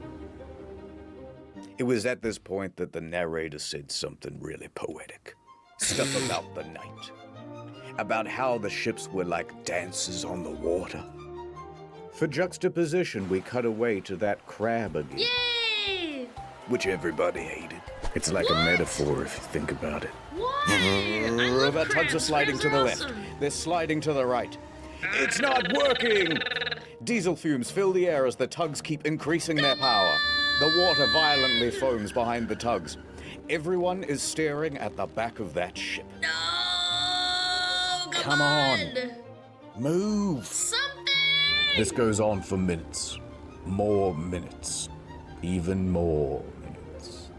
It was at this point that the narrator said something really poetic. Stuff about the night. About how the ships were like dancers on the water. For juxtaposition, we cut away to that crab again. Yay! Which everybody hated. It's like a metaphor if you think about it. The tugs are sliding to the left. They're sliding to the right. It's not working! Diesel fumes fill the air as the tugs keep increasing their power. The water violently foams behind the tugs. Everyone is staring at the back of that ship. No! Come on. Move. Something! This goes on for minutes. More minutes. Even more minutes.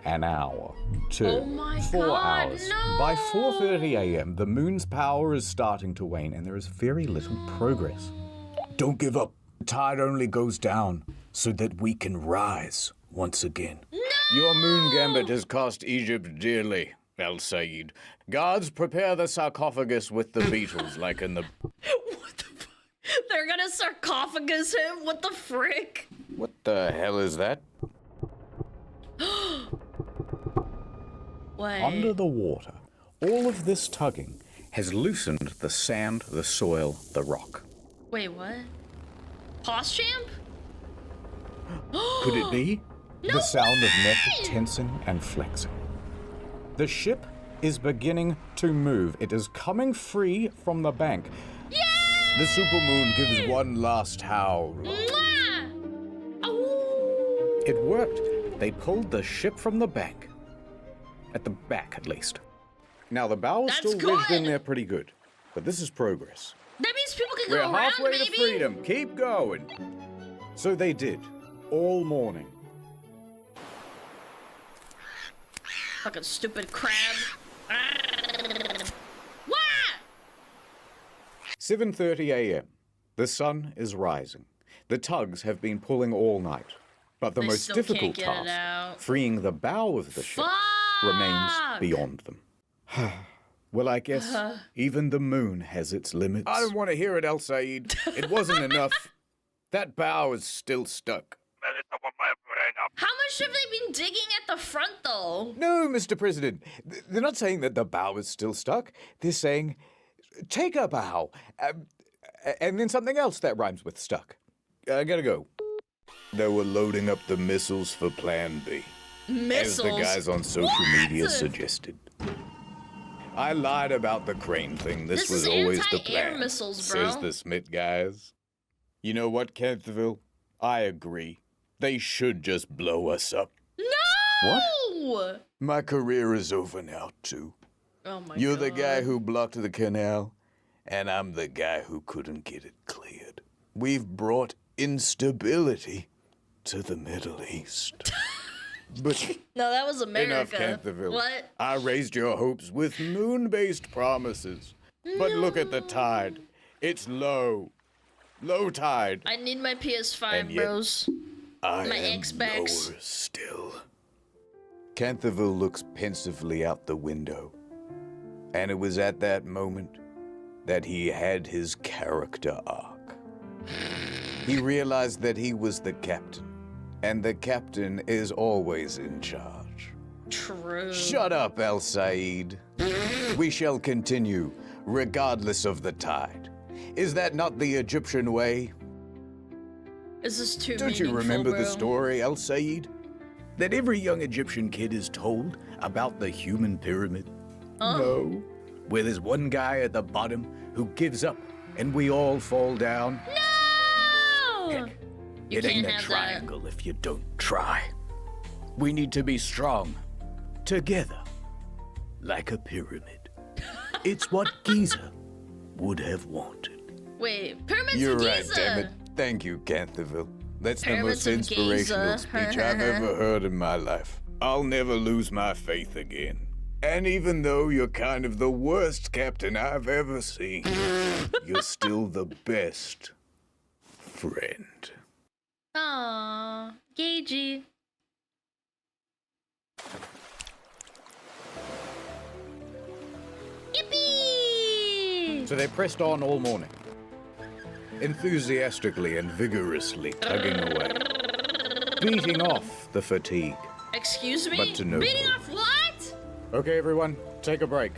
An hour. 2. Oh my 4 God, hours. no! By 4:30 a.m., the moon's power is starting to wane and there is very little progress. Don't give up. The tide only goes down so that we can rise once again. No! Your moon gambit has cost Egypt dearly, El Sayed. Gods, prepare the sarcophagus with the Beatles like in the... What the fuck? They're gonna sarcophagus him? What the frick? What the hell is that? Wait. Under the water, all of this tugging has loosened the sand, the soil, the rock. Wait, what? Pause champ? Could it be? No The sound way! of neck tensing and flexing. The ship is beginning to move. It is coming free from the bank. Yay! The supermoon gives one last howl. Mwah! Ooh. It worked. They pulled the ship from the bank. At the back, at least. Now, the bow is That's still ridged in good. there pretty good. But this is progress. That means people can We're go around, halfway baby. to freedom. Keep going. So they did. All morning. Fucking stupid crab. What? 7:30 a.m. The sun is rising. The tugs have been pulling all night. But the They most still difficult can't get it task, out. freeing the bow of the ship, remains beyond them. Well, I guess even the moon has its limits. I don't want to hear it, El Sayed. It wasn't enough. That bow is still stuck. How much have they been digging at the front, though? No, Mr. President. They're not saying that the bow is still stuck. They're saying, take a bow. And then something else that rhymes with stuck. I gotta go. They were loading up the missiles for Plan B. Missiles? As the guys on social media suggested. I lied about the crane thing. This was is always the anti-air plan, missiles, bro. says the Smith guys. You know what, Canterville? I agree. They should just blow us up. No! What? My career is over now, too. Oh my You're God. the guy who blocked the canal, and I'm the guy who couldn't get it cleared. We've brought instability to the Middle East. But No, that was America. enough, Canterville. What? I raised your hopes with moon-based promises. But look at the tide. It's low. Low tide. I need my PS5, And yet, bros. I My am Xbox. lower still. Canterville looks pensively out the window. And it was at that moment that he had his character arc. He realized that he was the captain, and the captain is always in charge. True. Shut up, El Sayed. We shall continue, regardless of the tide. Is that not the Egyptian way? Is this too Don't you meaningful, remember the bro? story, El Sayed? That every young Egyptian kid is told about the human pyramid? No. Where there's one guy at the bottom who gives up, and we all fall down. No! Heck, You it ain't can't a have triangle if you don't try. We need to be strong. Together. Like a pyramid. It's what Giza would have wanted. Wait, pyramids You're of right, Giza. damn it. Thank you, Canthaville. That's Pyramids the of most inspirational Giza. speech I've ever heard in my life. I'll never lose my faith again. And even though you're kind of the worst captain I've ever seen, you're still the best friend. Aww, Gagey. Yippee! So they pressed on all morning, enthusiastically and vigorously tugging away, beating off the fatigue. Excuse me? But to no Beating good. off what? Okay, everyone, take a break.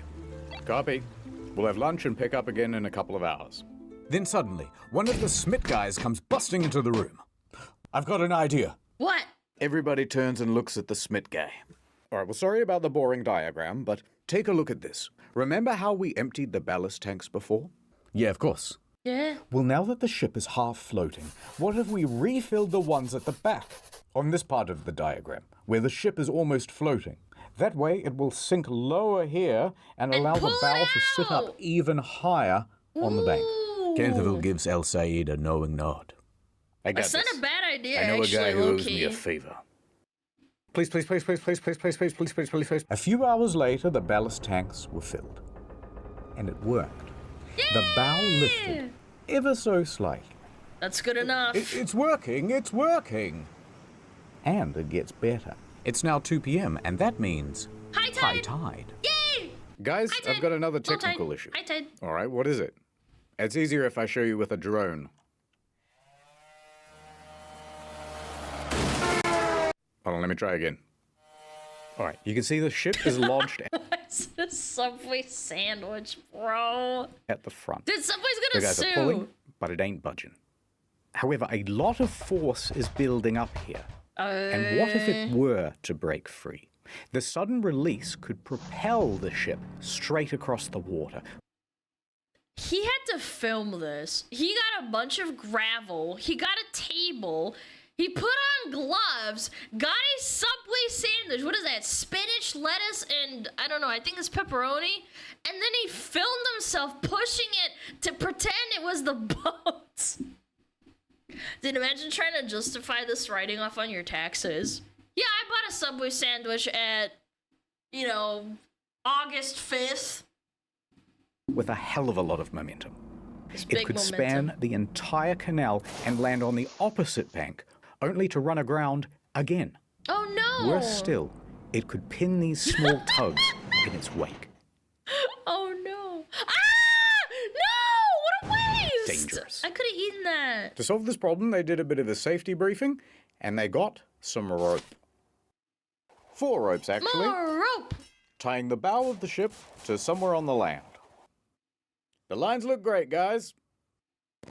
Copy. We'll have lunch and pick up again in a couple of hours. Then suddenly, one of the Smith guys comes busting into the room. I've got an idea. What? Everybody turns and looks at the Smith guy. All right, well, sorry about the boring diagram, but take a look at this. Remember how we emptied the ballast tanks before? Yeah, of course. Yeah. Well, now that the ship is half floating, what if we refilled the ones at the back? On this part of the diagram, where the ship is almost floating. That way, it will sink lower here and allow the bow to sit up even higher on the bank. Canthaville gives El Said a knowing nod. I got That's not this. a bad idea, I know actually, a guy who owes me a low-key. favor. Please, please, please, please, please, please, please, please, please, please, please, please. A few hours later, the ballast tanks were filled. And it worked. The bow lifted, ever so slightly. That's good enough. It's working, it's working. And it gets better. It's now 2 p.m., and that means High tide. high tide. Yay! Guys, High tide. I've got another Low tide. technical issue. High tide. All right, what is it? It's easier if I show you with a drone. Hold on, let me try again. All right, you can see the ship is launched It's a Subway sandwich, bro. at the front. Dude, Subway's The gonna guys sue. are pulling, but it ain't budging. However, a lot of force is building up here. And what if it were to break free? The sudden release could propel the ship straight across the water. He had to film this. He got a bunch of gravel. He got a table. He put on gloves. Got a Subway sandwich. What is that? Spinach, lettuce, and I don't know. I think it's pepperoni. And then he filmed himself pushing it to pretend it was the boat. Dude, imagine trying to justify this writing off on your taxes. Yeah, I bought a Subway sandwich at, August 5th. With a hell of a lot of momentum. It's It big could momentum. span the entire canal and land on the opposite bank, only to run aground again. Oh no! Worse still, it could pin these small tugs in its wake. Oh no! Ah! No! What a waste! Dangerous. I could have eaten that. To solve this problem, they did a bit of a safety briefing, and they got some rope. 4 ropes, actually. More rope! Tying the bow of the ship to somewhere on the land. The lines look great, guys.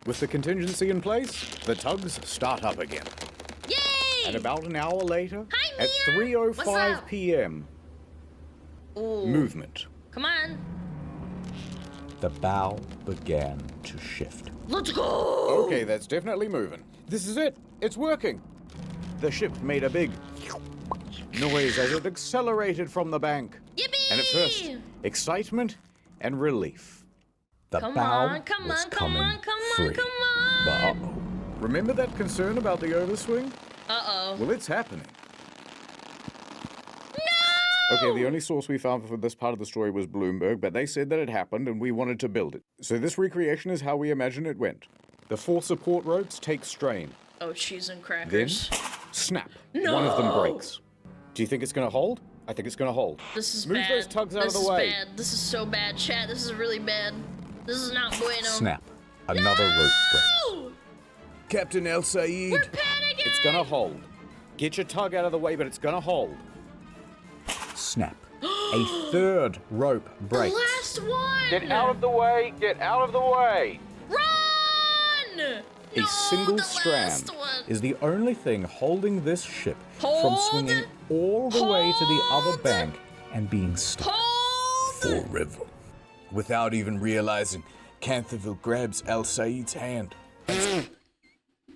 With the contingency in place, the tugs start up again. Yay! And about an hour later, at What's 3:05 up? p.m., Ooh. movement. Come on. The bow began to shift. Let's go! Okay, that's definitely moving. This is it. It's working. The ship made a big noise as it accelerated from the bank. Yippee! And at first, excitement and relief. The Come bow on, come was on, come coming on, come free. on, come on! But uh-oh. Remember that concern about the overswing? Uh-oh. Well, it's happening. No! Okay, the only source we found for this part of the story was Bloomberg, but they said that it happened and we wanted to build it. So this recreation is how we imagine it went. The 4 support ropes take strain. Oh, cheese and Then, crackers. snap. No! One of them breaks. Do you think it's going to hold? I think it's going to hold. This is Move bad. those tugs out this of the is way. bad. This is so bad, chat. This is really bad. This is not bueno. Snap. Another rope breaks. No! Captain El Said. We're panicking! It's gonna hold. Get your tug out of the way, but it's gonna hold. Snap. A third rope breaks. The last one! Get out of the way! Get out of the way! Run! A single strand is the only thing holding this ship from swinging all the way to the other bank and being stuck forever. Without even realizing, Canthaville grabs El Said's hand,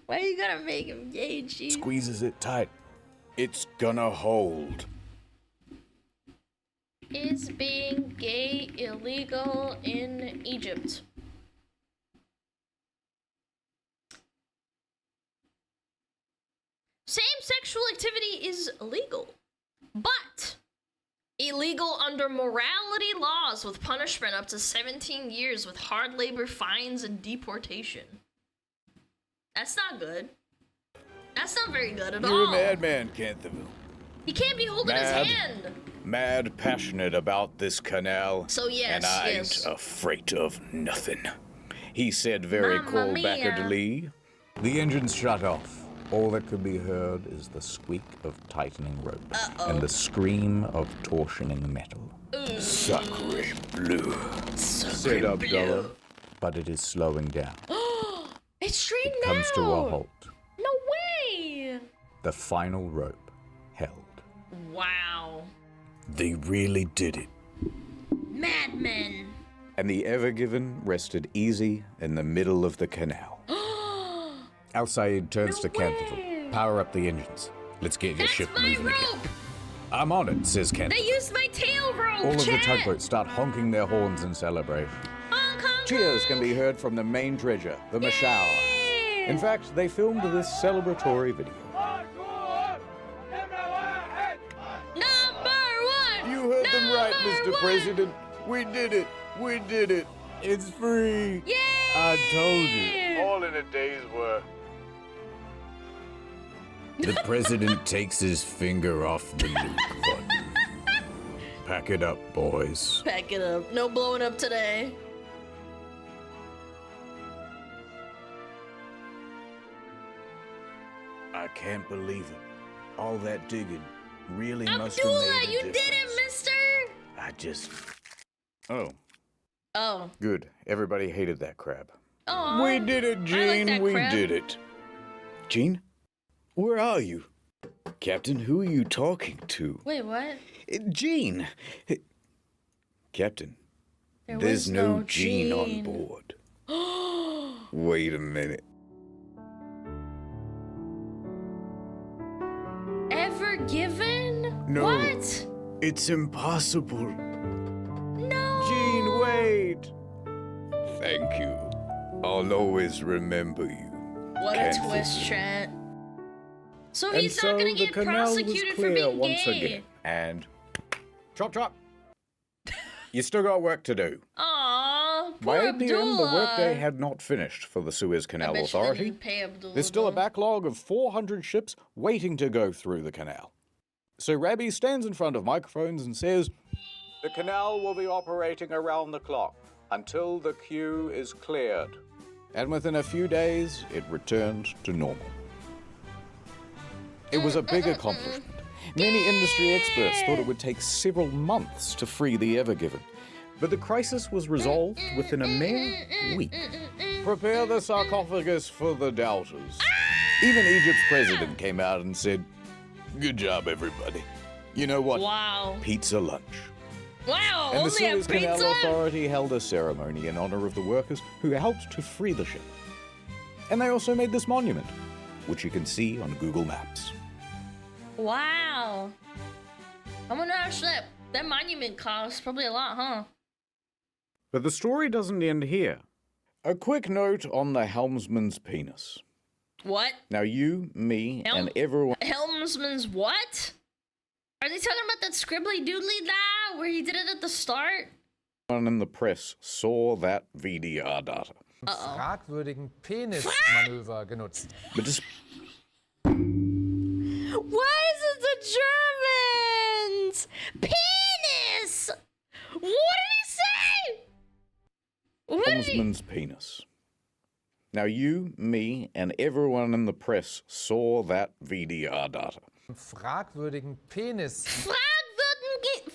Why you gotta make him gay, cheese? squeezes it tight, It's gonna hold. Is being gay illegal in Egypt? Same-sexual activity is illegal, but illegal under morality laws with punishment up to 17 years with hard labor, fines, and deportation. That's not good. That's not very good at all. You're a madman, Canterville. He can't be holding his hand. Mad passionate about this canal. So yes, and I yes. ain't afraid of nothing. He said very Mamma cold-backedly. The engines shut off. All that could be heard is the squeak of tightening rope and the scream of torsioning metal. Sacre bleu, said Abdullah, but it is slowing down. It's straight It comes to a halt. No way! The final rope held. Wow. They really did it. Madmen. And the Ever Given rested easy in the middle of the canal. Al Sayed turns to Canterville. Power up the engines. Let's get your ship moving again. I'm on it, says Canterville. They used my tail rope, All of the chat. tugboats start honking their horns in celebration. Cheers can be heard from the main dredger, the Mashour. In fact, they filmed this celebratory video. You heard them right, Mr. President. We did it. We did it. It's free. Yay! I told you. All in a day's work. The president takes his finger off the nuke button. Pack it up, boys. Pack it up. No blowing up today. I can't believe it. All that digging really must have Abdullah, made a you difference. did it, mister! I just... Oh, Oh. good. Everybody hated that crab. Aw. We did it, I like Gene. that We crab. did it. Gene? Where are you? Captain, who are you talking to? Wait, what? Gene! Captain, There there's was no no Gene on Gene. board. Wait a minute. Ever Given? No. What? It's impossible. No. Gene, wait. Thank you. I'll always remember you. What a Can't twist, forget. Trent. So And he's so not gonna the get canal was prosecuted for clear being once gay. again. And chop chop. You still got work to do. Aww, poor By 8 p.m., the workday Abdullah. had not finished for the Suez I Canal bet you they Authority. didn't pay Abdullah, There's still a though. backlog of 400 ships waiting to go through the canal. So Rabbi stands in front of microphones and says, "The canal will be operating around the clock until the queue is cleared." And within a few days, it returned to normal. It was a big accomplishment. Many industry experts thought it would take several months to free the Ever Given. But the crisis was resolved within a mere week. Prepare the sarcophagus for the doubters. Even Egypt's president came out and said, "Good job, everybody. You know what? Wow. Pizza lunch." Wow, And the only a Suez Canal pizza? Authority held a ceremony in honor of the workers who helped to free the ship. And they also made this monument, which you can see on Google Maps. Wow. I wonder how much that monument costs. Probably a lot, huh? But the story doesn't end here. A quick note on the helmsman's penis. What? Now you, me, and everyone... Helmsman's what? Are they talking about that scribbly doodly da where he did it at the start? in the press saw that VDR data. Fragwürdigen Penismanöver genutzt. But just Why is it the Germans? Penis! What did he say? What did he... Helmsman's penis. Now you, me, and everyone in the press saw that VDR data. Fragwürdigen Penis. Fragwürdigen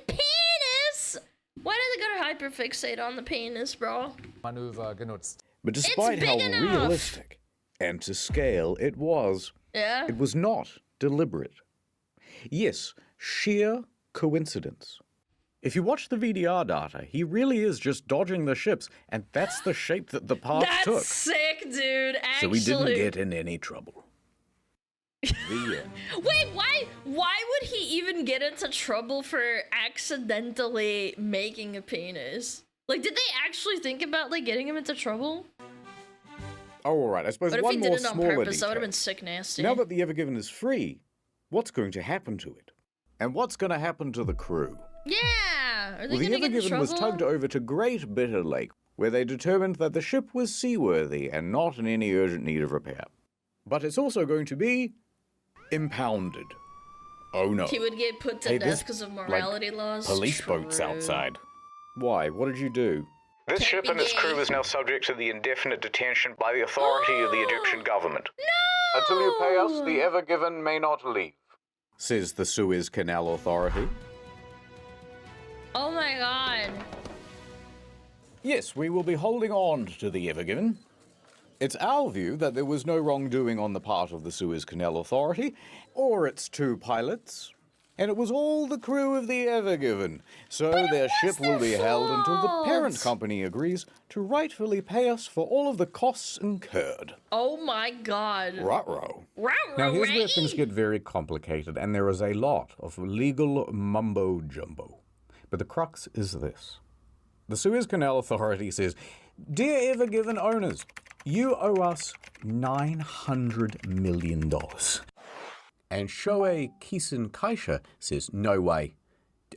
penis? Why did they go to hyperfixate on the penis, bro? Manöver genutzt. But despite how big enough. realistic and to scale it was not deliberate. Yes, sheer coincidence. If you watch the VDR data, he really is just dodging the ships, and that's the shape that the path That's took. sick, dude. Actually. So he didn't get in any trouble. The end. Wait, why would he even get into trouble for accidentally making a penis? Like, did they actually think about, like, getting him into trouble? Oh, all right. I suppose But if one he more did it on smaller purpose, that detail. would have been sick nasty. Now that the Ever Given is free, what's going to happen to it? And what's going to happen to the crew? Yeah! Are they Well, the gonna Ever get in Given was trouble? tugged over to Great Bitter Lake, where they determined that the ship was seaworthy and not in any urgent need of repair. But it's also going to be impounded. Oh no. He would get put to Hey, death there's, because of like, morality laws? police boats outside. Why? What did you do? This Can't ship be and its gay. crew is now subject to the indefinite detention by the authority of the Egyptian government. No! Until you pay us, the Ever Given may not leave, says the Suez Canal Authority. Oh my god. Yes, we will be holding on to the Ever Given. It's our view that there was no wrongdoing on the part of the Suez Canal Authority or its two pilots, and it was all the crew of the Ever Given. So their ship will be held until the parent company agrees to rightfully pay us for all of the costs incurred. Oh my god. Ruh-roh. Ruh-roh, Now here's where right? things get very complicated, and there is a lot of legal mumbo-jumbo. But the crux is this. The Suez Canal Authority says, "Dear Ever Given owners, you owe us $900 million. And Shoei Kisen Kaisha says, no way.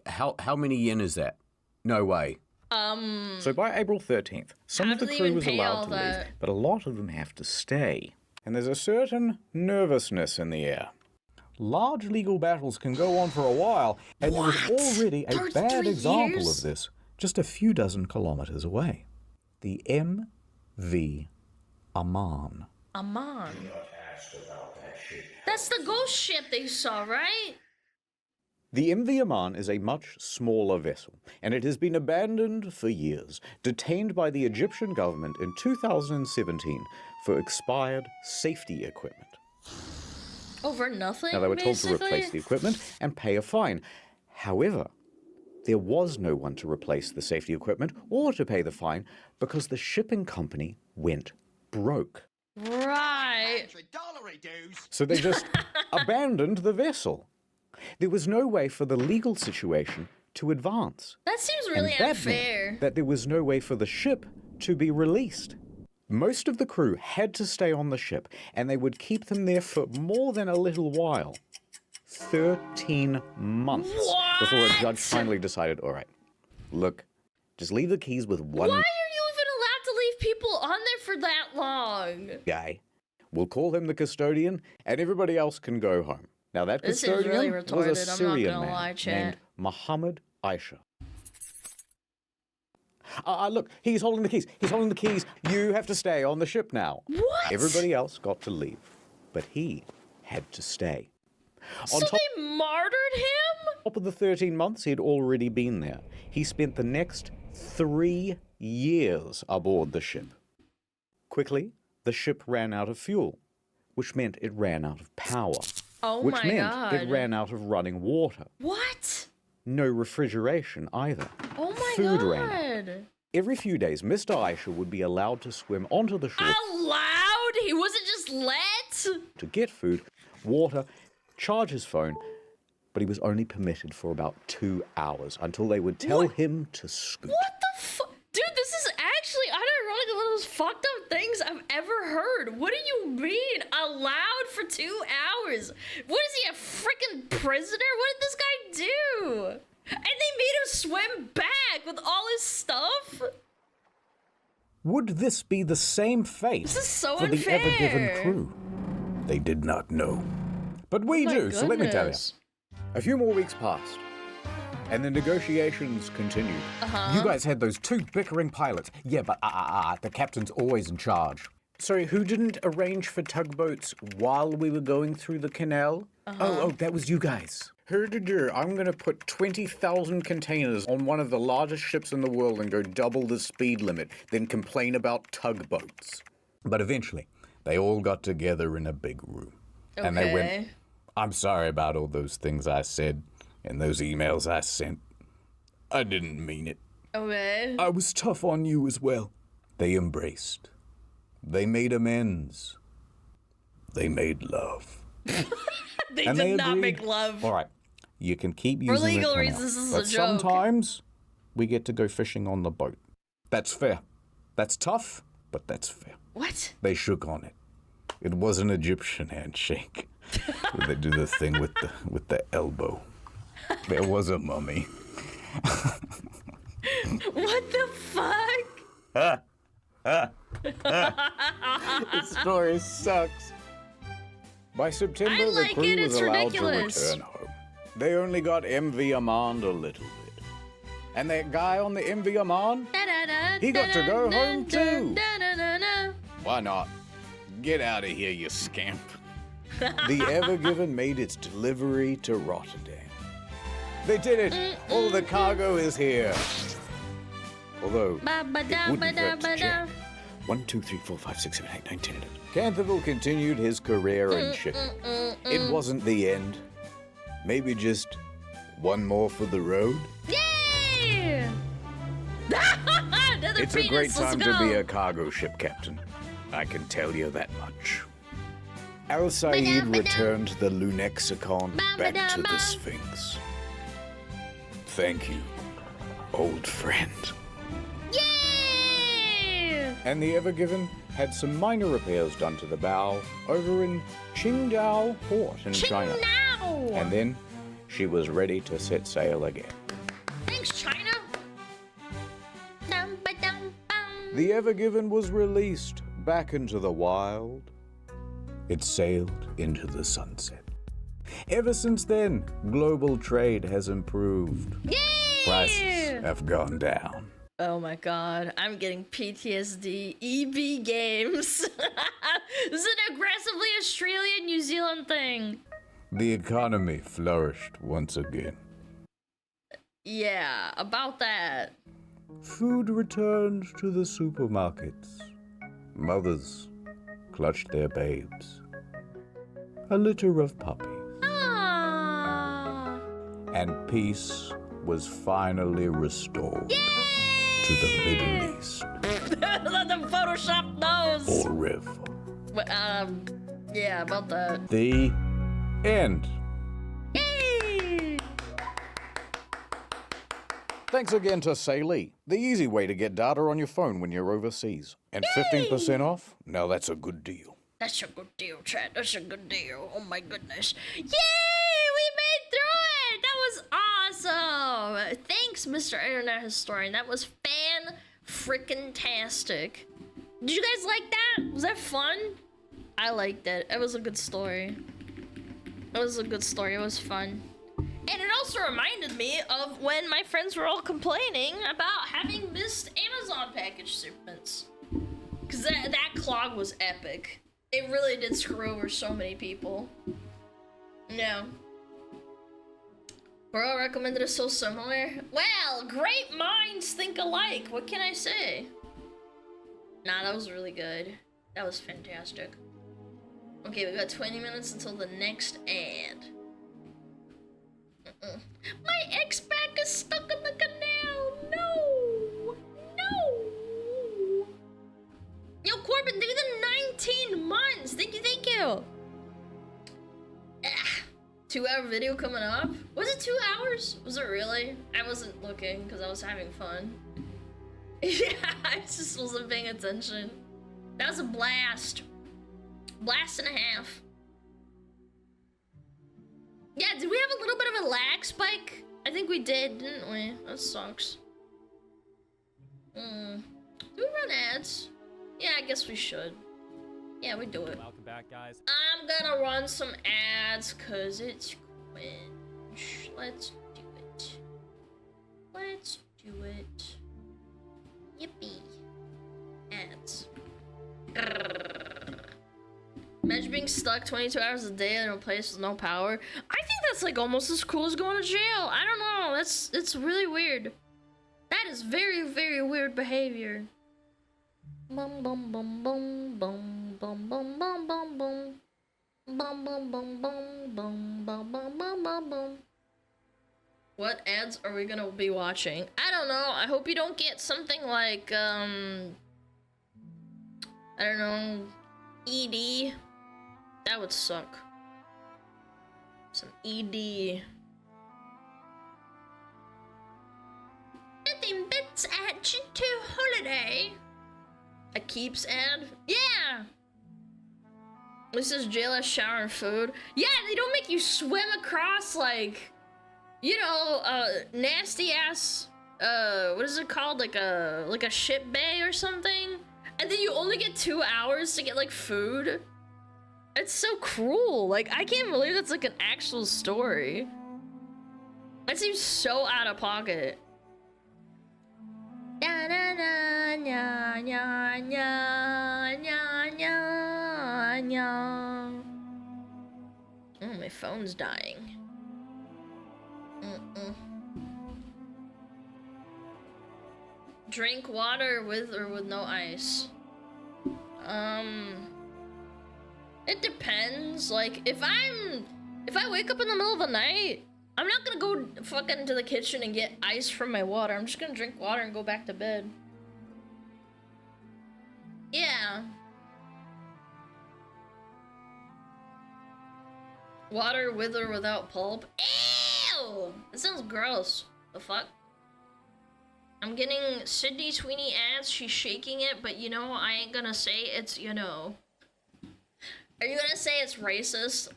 How many yen is that? No way. So by April 13th, some How of the do they crew even was pay allowed all to leave, that? but a lot of them have to stay. And there's a certain nervousness in the air. Large legal battles can go on for a while, and there was already a 33 bad example years? of this just a few dozen kilometers away. The MV Aman. Aman. That's the ghost ship they saw, right? The MV Aman is a much smaller vessel, and it has been abandoned for years, detained by the Egyptian government in 2017 for expired safety equipment. Over nothing, Now, they were told to basically? replace the equipment and pay a fine. However, there was no one to replace the safety equipment or to pay the fine because the shipping company went broke. Right. So they just abandoned the vessel. There was no way for the legal situation to advance. That seems really and that unfair. meant that there was no way for the ship to be released. Most of the crew had to stay on the ship, and they would keep them there for more than a little while. 13 months before a judge finally decided, all right, look, just leave the keys with one Why are you even allowed to leave people on there for that long? guy. We'll call him the custodian, and everybody else can go home. Now, that This seems custodian really was a retarded, I'm not Syrian gonna man lie, chat. named Muhammad Aisha. Look, he's holding the keys. He's holding the keys. You have to stay on the ship now. What? Everybody else got to leave, but he had to stay. So they martyred him? On top of the 13 months he had already been there, he spent the next 3 years aboard the ship. Quickly, the ship ran out of fuel, which meant it ran out of power. Oh which my meant god. it ran out of running water. What? No refrigeration either. Oh my Food god. ran out. Every few days, Mr. Aisha would be allowed to swim onto the shore Allowed? He wasn't just let? to get food, water, charge his phone, but he was only permitted for about 2 hours until they would tell him to scoot. What the fuck? Dude, this is actually unironically one of those fucked up things I've ever heard. What do you mean? Allowed for 2 hours? What is he, a freaking prisoner? What did this guy do? And they made him swim back with all his stuff? Would this be the same fate This is so for the unfair. Ever Given crew? They did not know. But we Oh my do, so let me tell you. goodness. A few more weeks passed, and the negotiations continued. Uh-huh. You guys had those 2 bickering pilots. Yeah, but the captain's always in charge. Sorry, who didn't arrange for tugboats while we were going through the canal? Oh, that was you guys. I'm gonna put 20,000 containers on one of the largest ships in the world and go double the speed limit, then complain about tugboats. But eventually, they all got together in a big room. And they went, I'm sorry about all those things I said and those emails I sent. I didn't mean it. Okay. I was tough on you as well. They embraced. They made amends. They made love. They And did they not agreed, make love. All right, you can keep For using legal the canal, reasons, this is but a joke. sometimes we get to go fishing on the boat. That's fair. That's tough, but that's fair. What? They shook on it. It was an Egyptian handshake. Where they do the thing with the elbow. There was a mummy. What the fuck? This story sucks. By September, I like the crew it, was it's allowed ridiculous. to return home. They only got MV Amand a little bit. And that guy on the MV Amand, he got to go home too. Why not? Get out of here, you scamp. The Ever Given made its delivery to Rotterdam. They did it! All the cargo is here. Although, it wouldn't hurt to check. 1, 2, 3, 4, 5, 6, 7, 8, 9, 10, 11. Canterville continued his career in shipping. It wasn't the end. Maybe just one more for the road. Yay! Another It's a great penis, let's time to be go. a cargo ship captain. I can tell you that much. Al Said returned the Lunexicon back to the Sphinx. Thank you, old friend. Yay! And the Ever Given had some minor repairs done to the bow over in Qingdao Port in China. Qingdao! And then she was ready to set sail again. Thanks, China. Dum, ba, dum, bum. The Ever Given was released back into the wild. It sailed into the sunset. Ever since then, global trade has improved. Yay! Prices have gone down. Oh my god, I'm getting PTSD. EB Games. This is an aggressively Australian New Zealand thing. The economy flourished once again. Yeah, about that. Food returned to the supermarkets. Mothers clutched their babes. A litter of puppies. Ah. And peace was finally restored to the Middle East. Let them Photoshop those. Forever. Yeah, about that. The end. Yay! Thanks again to Salee, the easy way to get data on your phone when you're overseas. And 15% off? Now that's a good deal. That's a good deal, Chad. That's a good deal. Oh my goodness. Yay! We made through it! That was awesome! Thanks, Mr. Internet Historian. That was fan-frickin-tastic. Did you guys like that? Was that fun? I liked it. It was a good story. It was a good story. It was fun. And it also reminded me of when my friends were all complaining about having missed Amazon package shipments. Because that clog was epic. It really did screw over so many people. No. Bro recommended it so similar. Well, great minds think alike. What can I say? Nah, that was really good. That was fantastic. Okay, we got 20 minutes until the next ad. My X-Pack is stuck in the canal. No. No. Yo, Corbin, thank you the 19 months. Thank you. 2-hour video coming up. Was it 2 hours? Was it really? I wasn't looking because I was having fun. Yeah, I just wasn't paying attention. That was a blast. Blast and a half. Yeah, did we have a little bit of a lag spike? I think we did, didn't we? That sucks. Do we run ads? Yeah, I guess we should. Yeah, we do it. Welcome back, guys. I'm gonna run some ads because it's cringe. Let's do it. Let's do it. Yippee. Ads. Imagine being stuck 22 hours a day in a place with no power. I think that's like almost as cool as going to jail. I don't know. It's really weird. That is very, very weird behavior. Bum bum bum bum bum bum bum bum bum bum. Bum bum bum bum bum bum bum bum bum bum. What ads are we gonna be watching? I don't know. I hope you don't get something like I don't know, ED. That would suck. Some ED. Nothing beats a G2 holiday. A keeps ad? Yeah! This is jail shower and food. Yeah, they don't make you swim across, like, you know, nasty ass, what is it called? Like a ship bay or something? And then you only get 2 hours to get, like, food? It's so cruel. Like, I can't believe that's, like, an actual story. That seems so out of pocket. Na na na nya nya nya nya nya nya. Oh, my phone's dying. Drink water with or with no ice. It depends. Like, if I wake up in the middle of the night, I'm not gonna go fucking into the kitchen and get ice from my water. I'm just gonna drink water and go back to bed. Yeah. Water with or without pulp. Ew! That sounds gross. The fuck? I'm getting Sydney Sweeney ads. She's shaking it, but you know, I ain't gonna say it's, you know. Are you gonna say it's racist?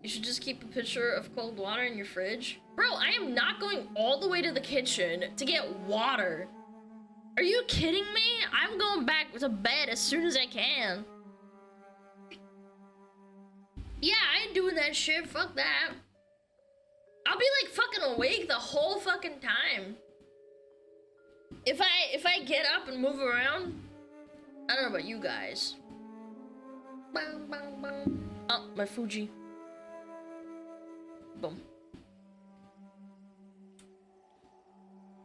You should just keep a pitcher of cold water in your fridge. Bro, I am not going all the way to the kitchen to get water. Are you kidding me? I'm going back to bed as soon as I can. Yeah, I ain't doing that shit. Fuck that. I'll be like fucking awake the whole fucking time. If I get up and move around, I don't know about you guys. Bang, bang, bang. Oh, my Fuji. Boom.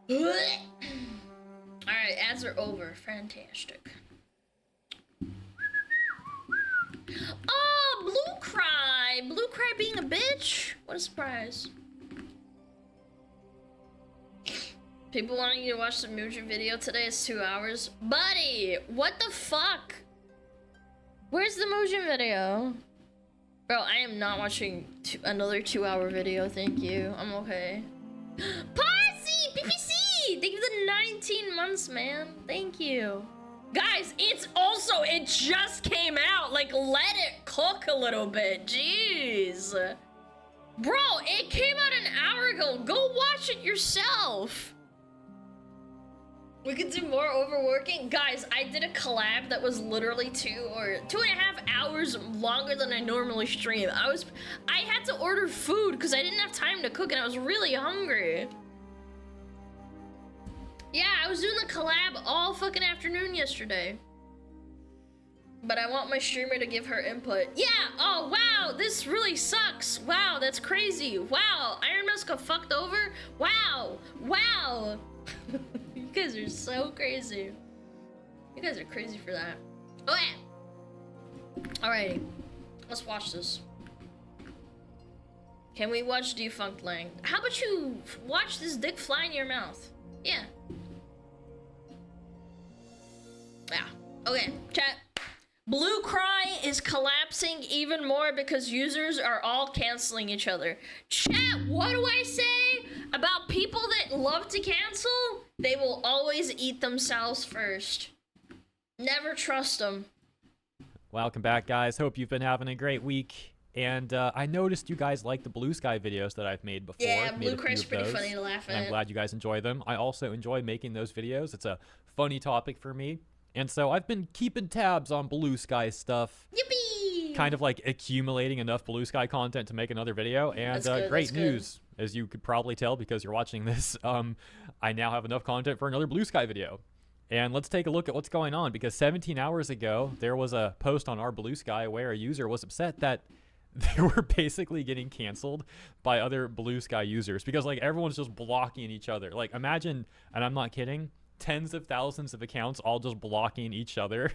Alright, ads are over. Fantastic. Oh, Blue Cry! Blue Cry being a bitch? What a surprise. People wanting you to watch the Muji video today is 2 hours. Buddy, what the fuck? Where's the Muji video? Bro, I am not watching another 2-hour video, thank you. I'm okay. Parsi! PPC! Thank you for the 19 months, man. Thank you. Guys, it just came out. Like, let it cook a little bit. Jeez. Bro, it came out an hour ago. Go watch it yourself. We could do more overworking. Guys, I did a collab that was literally 2.5 hours longer than I normally stream. I had to order food because I didn't have time to cook and I was really hungry. Yeah, I was doing the collab all fucking afternoon yesterday. But I want my streamer to give her input. Yeah, oh wow, this really sucks. Wow, that's crazy. Wow, Iron Mask got fucked over. Wow, wow. You guys are so crazy. You guys are crazy for that. Oh yeah. Alrighty, let's watch this. Can we watch Defunct Lang? How about you watch this dick fly in your mouth? Yeah. Yeah. Okay, chat. Blue Cry is collapsing even more because users are all canceling each other. Chat, what do I say about people that love to cancel? They will always eat themselves first. Never trust them. Welcome back, guys. Hope you've been having a great week. And I noticed you guys like the Blue Sky videos that I've made before. Yeah, Blue Cry's pretty funny to laugh at. I'm glad you guys enjoy them. I also enjoy making those videos. It's a funny topic for me. And so I've been keeping tabs on Blue Sky stuff. Yippee! Kind of like accumulating enough Blue Sky content to make another video. And great news, as you could probably tell because you're watching this, I now have enough content for another Blue Sky video. And let's take a look at what's going on, because 17 hours ago, there was a post on our Blue Sky where a user was upset that they were basically getting canceled by other Blue Sky users because like everyone's just blocking each other. Like imagine, and I'm not kidding, tens of thousands of accounts all just blocking each other.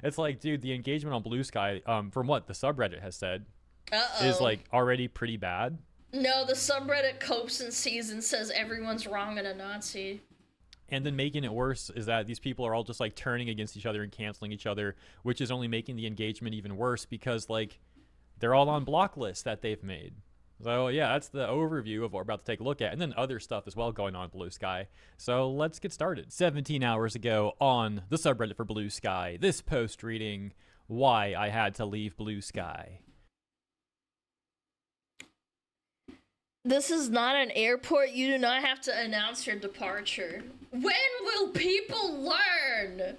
It's like, dude, the engagement on Blue Sky, from what the subreddit has said, is like already pretty bad. No, the subreddit copes and sees and says everyone's wrong and a Nazi. And then making it worse is that these people are all just like turning against each other and canceling each other, which is only making the engagement even worse because like they're all on block lists that they've made. So yeah, that's the overview of what we're about to take a look at, and then other stuff as well going on in Blue Sky. So let's get started. 17 hours ago on the subreddit for Blue Sky, this post reading why I had to leave Blue Sky. This is not an airport. You do not have to announce your departure. When will people learn?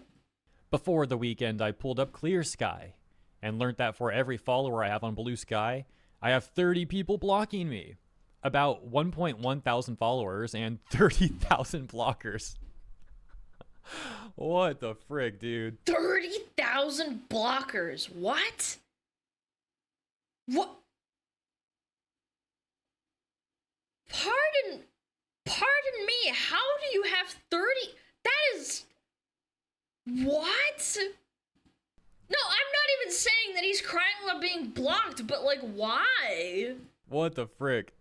Before the weekend, I pulled up Clear Sky and learned that for every follower I have on Blue Sky, I have 30 people blocking me. About 1.1 thousand followers and 30,000 blockers. What the frick, dude? 30,000 blockers. What? What? Pardon me, how do you have 30? That is... What? No, I'm not even saying that he's crying about being blocked, but like, why? What the frick?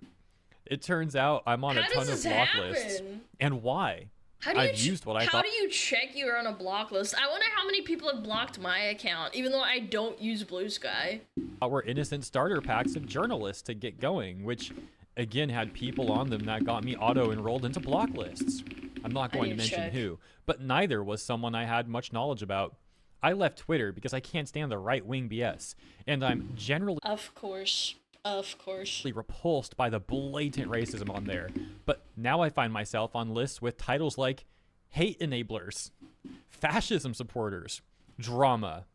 It turns out I'm on a ton of block lists. And why? I've used what I thought. How do you check you're on a block list? I wonder how many people have blocked my account, even though I don't use Blue Sky. Were innocent starter packs of journalists to get going, which again had people on them that got me auto-enrolled into block lists. I'm not going to mention who, but neither was someone I had much knowledge about. I left Twitter because I can't stand the right-wing BS, and I'm generally Of course, repulsed by the blatant racism on there. But now I find myself on lists with titles like hate enablers, fascism supporters, drama.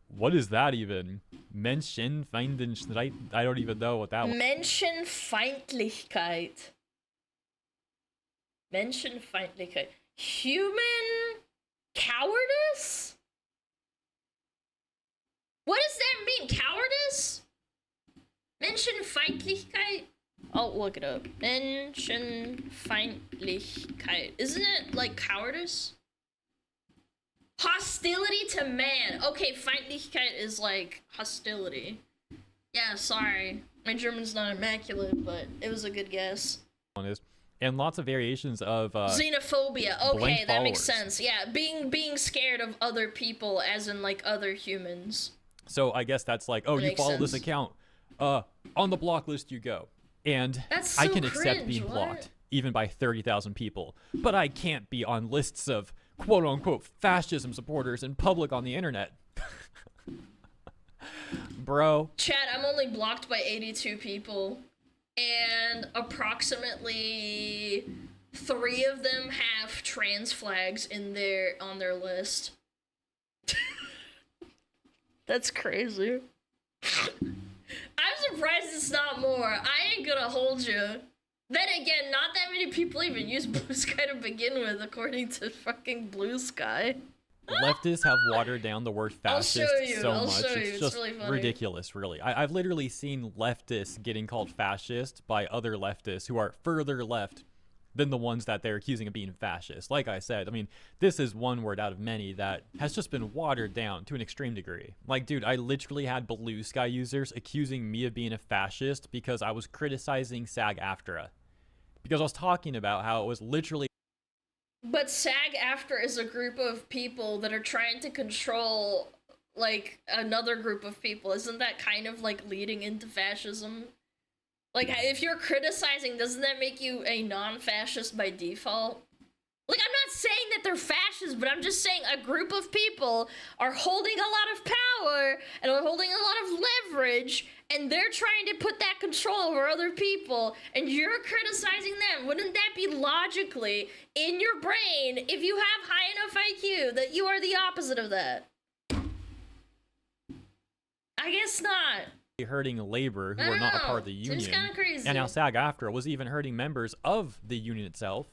What is that even? Menschenfeindlichkeit? I don't even know what that was. Menschenfeindlichkeit. Menschenfeindlichkeit. Human cowardice? What does that mean? Cowardice? Menschenfeindlichkeit? I'll look it up. Menschenfeindlichkeit. Isn't it like cowardice? Hostility to man. Okay, Feindlichkeit is like hostility. Yeah, sorry. My German's not immaculate, but it was a good guess. And lots of variations of xenophobia. Okay, that makes followers. sense. Yeah, being scared of other people, as in like other humans. So I guess that's like, oh, That you makes follow this sense. account. On the block list you go. And That's I so can accept cringe, being what? blocked, even by 30,000 people. But I can't be on lists of quote-unquote fascism supporters in public on the internet. Bro. Chat, I'm only blocked by 82 people, and approximately 3 of them have trans flags on their list. That's crazy. I'm surprised it's not more. I ain't gonna hold you. Then again, not that many people even use Blue Sky to begin with, according to fucking Blue Sky. Leftists have watered down the word fascist so I'll much. show you. It's It's just really funny. ridiculous, really. I've literally seen leftists getting called fascist by other leftists who are further left than the ones that they're accusing of being fascist. Like I said, I mean, this is one word out of many that has just been watered down to an extreme degree. Like, dude, I literally had Blue Sky users accusing me of being a fascist because I was criticizing SAG-AFTRA. Because I was talking about how it was literally... But SAG-AFTRA is a group of people that are trying to control, like, another group of people. Isn't that kind of, like, leading into fascism? Like, if you're criticizing, doesn't that make you a non-fascist by default? Like, I'm not saying that they're fascists, but I'm just saying a group of people are holding a lot of power and are holding a lot of leverage, and they're trying to put that control over other people, and you're criticizing them. Wouldn't that be logically in your brain, if you have high enough IQ, that you are the opposite of that? I guess not. hurting labor who I are not a know. part of the Seems union. kinda crazy. And now SAG-AFTRA was even hurting members of the union itself.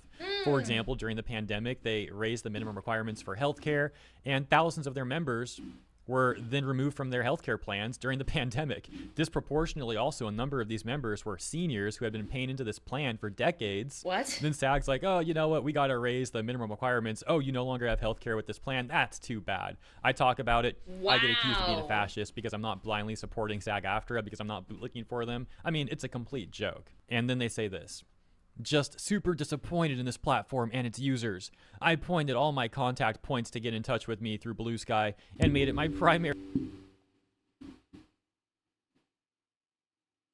For Hmm. example, during the pandemic, they raised the minimum requirements for healthcare, and thousands of their members were then removed from their healthcare plans during the pandemic. Disproportionately, also, a number of these members were seniors who had been paying into this plan for decades. What? Then SAG's like, oh, you know what? We got to raise the minimum requirements. Oh, you no longer have healthcare with this plan. That's too bad. I talk about it. I get accused of being a Wow. fascist because I'm not blindly supporting SAG-AFTRA because I'm not bootlicking for them. I mean, it's a complete joke. And then they say this. Just super disappointed in this platform and its users. I pointed all my contact points to get in touch with me through Blue Sky and made it my primary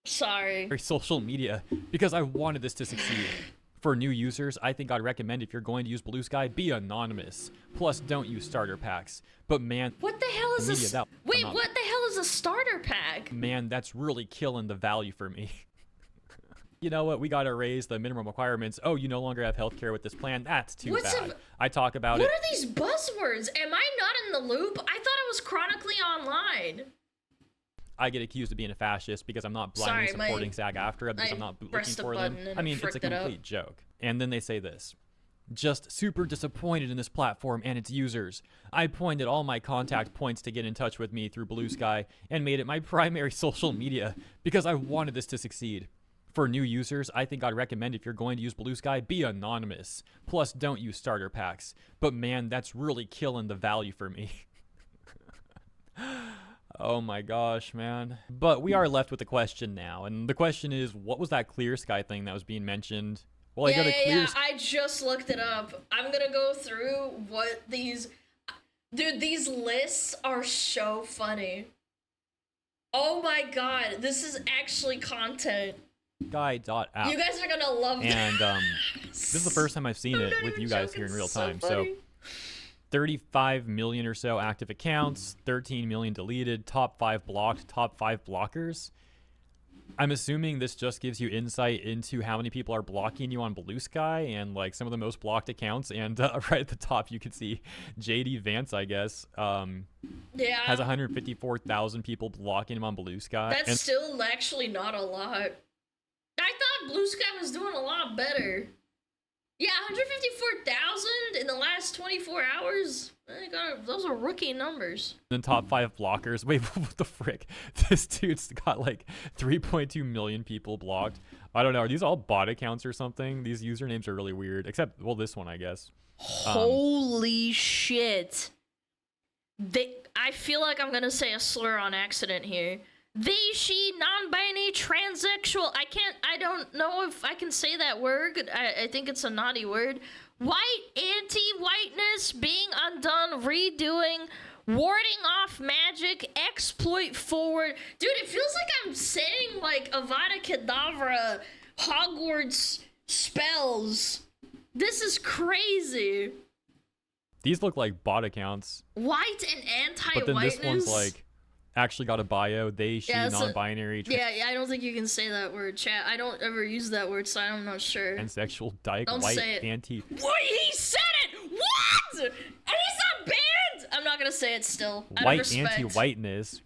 social media because I wanted this to succeed. For new users, I think I'd recommend if you're going to use Blue Sky, be anonymous. Plus, don't use starter packs. But man, what the hell is this? Wait, what the hell is a starter pack? Man, that's really killing the value for me. You know what? We gotta raise the minimum requirements. Oh, you no longer have healthcare with this plan. That's too bad. I talk about it. What are these buzzwords? Am I not in the loop? I thought it was chronically online. I get accused of being a fascist because I'm not blindly supporting SAG-AFTRA because I'm not looking for them. I mean, it's a complete joke. And then they say this. Just super disappointed in this platform and its users. I pointed all my contact points to get in touch with me through Blue Sky and made it my primary social media because I wanted this to succeed. For new users, I think I'd recommend if you're going to use Blue Sky, be anonymous. Plus, don't use starter packs. But man, that's really killing the value for me. Oh my gosh, man. But we are left with a question now. And the question is, what was that Clear Sky thing that was being mentioned? Well, Yeah, I just looked it up. I'm gonna go through what these... Dude, these lists are so funny. Oh my god, this is actually content. Sky.app. You guys are gonna love this. And this is the first time I've seen it with you guys here in real time. So 35 million or so active accounts, 13 million deleted, top 5 blocked, top 5 blockers. I'm assuming this just gives you insight into how many people are blocking you on Blue Sky and like some of the most blocked accounts. And right at the top, you can see JD Vance, I guess, has 154,000 people blocking him on Blue Sky. That's still actually not a lot. I thought Blue Sky was doing a lot better. Yeah, 154,000 in the last 24 hours. Those are rookie numbers. Then top 5 blockers. Wait, what the frick? This dude's got like 3.2 million people blocked. I don't know. Are these all bot accounts or something? These usernames are really weird. Except, well, this one, I guess. Holy shit. I feel like I'm gonna say a slur on accident here. They, she, non-binary, transsexual. I don't know if I can say that word. I think it's a naughty word. White, anti-whiteness, being undone, redoing, warding off magic, exploit forward. Dude, it feels like I'm saying like Avada Kedavra, Hogwarts spells. This is crazy. These look like bot accounts. White and anti-whiteness. But then this one's like, actually got a bio, they, she, non-binary. Yeah, I don't think you can say that word, chat. I don't ever use that word, so I'm not sure. Pansexual, dyke, Don't white, say it. anti. What? He said it! What? And he's not banned! I'm not gonna say it still. White anti-whiteness,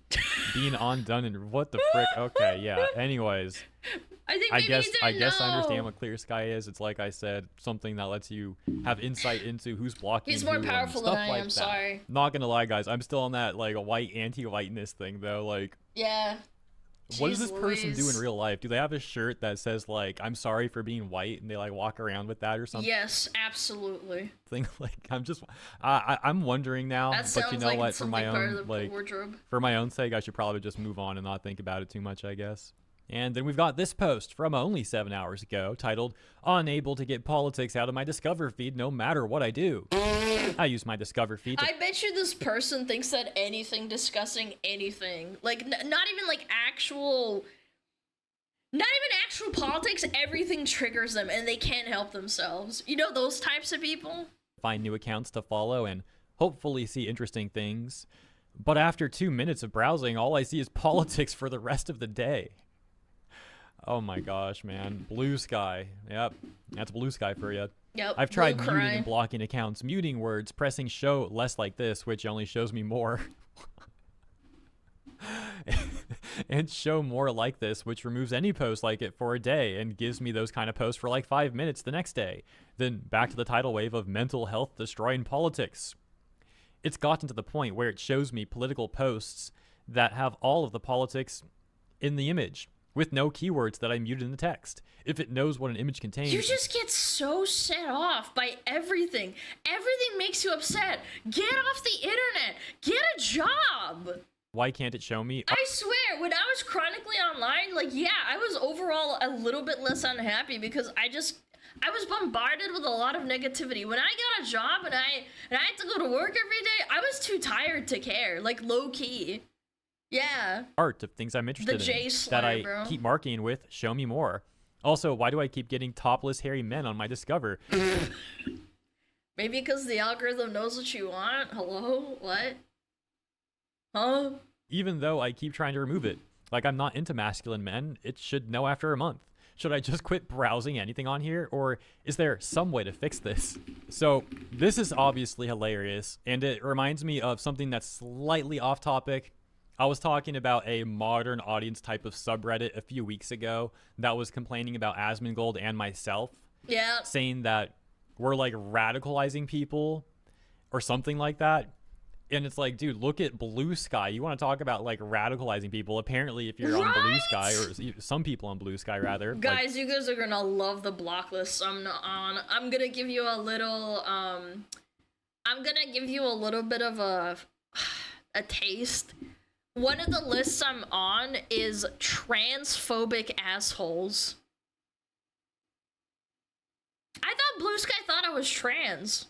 being undone, and what the frick? Okay, yeah. Anyways, I guess I understand what Clear Sky is. It's like I said, something that lets you have insight into who's blocking. He's more who powerful and than stuff I like am. that. Sorry. Not gonna lie, guys, I'm still on that like a white anti-whiteness thing though. Like, yeah. What does this person do in real life? Do they have a shirt that says like "I'm sorry for being white" and they like walk around with that or something? Yes, absolutely. Like I'm wondering now. That sounds but you know like what? it's For my something part own of the wardrobe. for my own sake, I should probably just move on and not think about it too much, I guess. And then we've got this post from only 7 hours ago titled, "Unable to get politics out of my Discover feed no matter what I do." I use my Discover feed to I bet you this person thinks that anything discussing anything, like not even like actual politics, everything triggers them and they can't help themselves. You know, those types of people? find new accounts to follow and hopefully see interesting things. But after 2 minutes of browsing, all I see is politics for the rest of the day. Oh my gosh, man. Blue Sky. Yep, that's Blue Sky for you. Yep, I've tried blue muting cry. and blocking accounts, muting words, pressing show less like this, which only shows me more. And show more like this, which removes any post like it for a day and gives me those kind of posts for like 5 minutes the next day. Then back to the tidal wave of mental health destroying politics. It's gotten to the point where it shows me political posts that have all of the politics in the image with no keywords that I muted in the text. If it knows what an image contains. You just get so set off by everything. Everything makes you upset. Get off the internet. Get a job. Why can't it show me? I swear, when I was chronically online, like, yeah, I was overall a little bit less unhappy because I just, I was bombarded with a lot of negativity. When I got a job and I had to go to work every day, I was too tired to care, like low key. Yeah. Art of things I'm interested J in slur, that I bro. keep marking with show me more. Also, why do I keep getting topless hairy men on my Discover? Maybe because the algorithm knows what you want. Hello? What? Huh? Even though I keep trying to remove it. Like, I'm not into masculine men. It should know after a month. Should I just quit browsing anything on here? Or is there some way to fix this? So this is obviously hilarious. And it reminds me of something that's slightly off topic. I was talking about a modern audience type of subreddit a few weeks ago that was complaining about Asmongold and myself. Yeah. Saying that we're like radicalizing people or something like that. And it's like, dude, look at Blue Sky. You want to talk about like radicalizing people? Apparently, if you're on Blue Sky, or some people on Blue Sky rather. Guys, you guys are gonna love the block list I'm on. I'm gonna give you a little bit of a taste. One of the lists I'm on is transphobic assholes. I thought Blue Sky thought I was trans.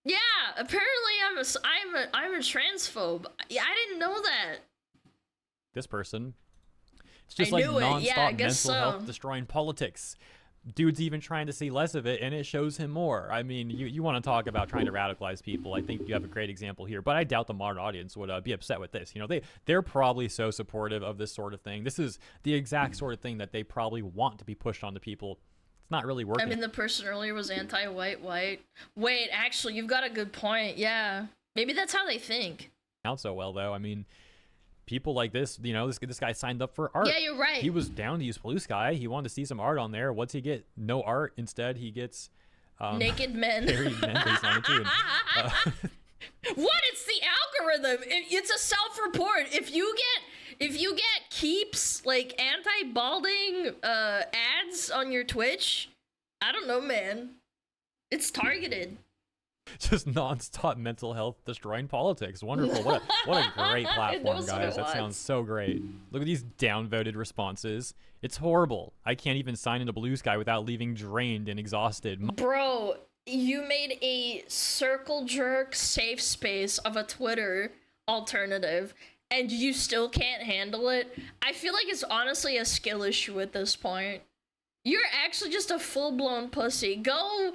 Yeah, apparently I'm a transphobe. Yeah, I didn't know that. This person. It's just I like knew it. nonstop Yeah, I guess mental so. health destroying politics. Dude's even trying to see less of it, and it shows him more. I mean, you want to talk about trying to radicalize people. I think you have a great example here, but I doubt the modern audience would be upset with this. You know, they're probably so supportive of this sort of thing. This is the exact sort of thing that they probably want to be pushed onto people. It's not really working. I mean, the person earlier was anti-white. Wait, actually, you've got a good point. Yeah, maybe that's how they think. Out so well though. I mean, people like this, you know, this guy signed up for art. Yeah, you're right. He was down to use Blue Sky. He wanted to see some art on there. What's he get? No art. Instead, he gets naked men. Hairy men based on it too. What? It's the algorithm. It's a self-report. If you get keeps like anti-balding ads on your Twitch, I don't know, man. It's targeted. Just non-stop mental health destroying politics. Wonderful. What a great platform, guys. That sounds so great. Look at these downvoted responses. It's horrible. I can't even sign into Blue Sky without leaving drained and exhausted. Bro, you made a circle jerk safe space of a Twitter alternative and you still can't handle it. I feel like it's honestly a skill issue at this point. You're actually just a full-blown pussy. Go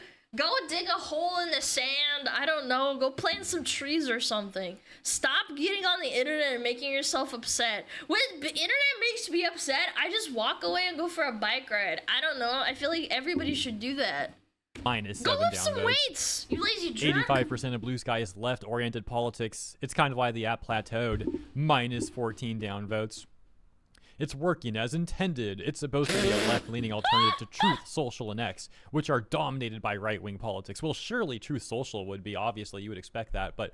dig a hole in the sand. I don't know. Go plant some trees or something. Stop getting on the internet and making yourself upset. When the internet makes me upset, I just walk away and go for a bike ride. I don't know. I feel like everybody should do that. Minus Go 7 lift some downvotes. weights, you lazy jerk. 85% of Blue Sky is left-oriented politics. It's kind of why the app plateaued. Minus 14 downvotes. It's working as intended. It's supposed to be a left-leaning alternative to Truth Social and X, which are dominated by right-wing politics. Well, surely Truth Social would be. Obviously, you would expect that. But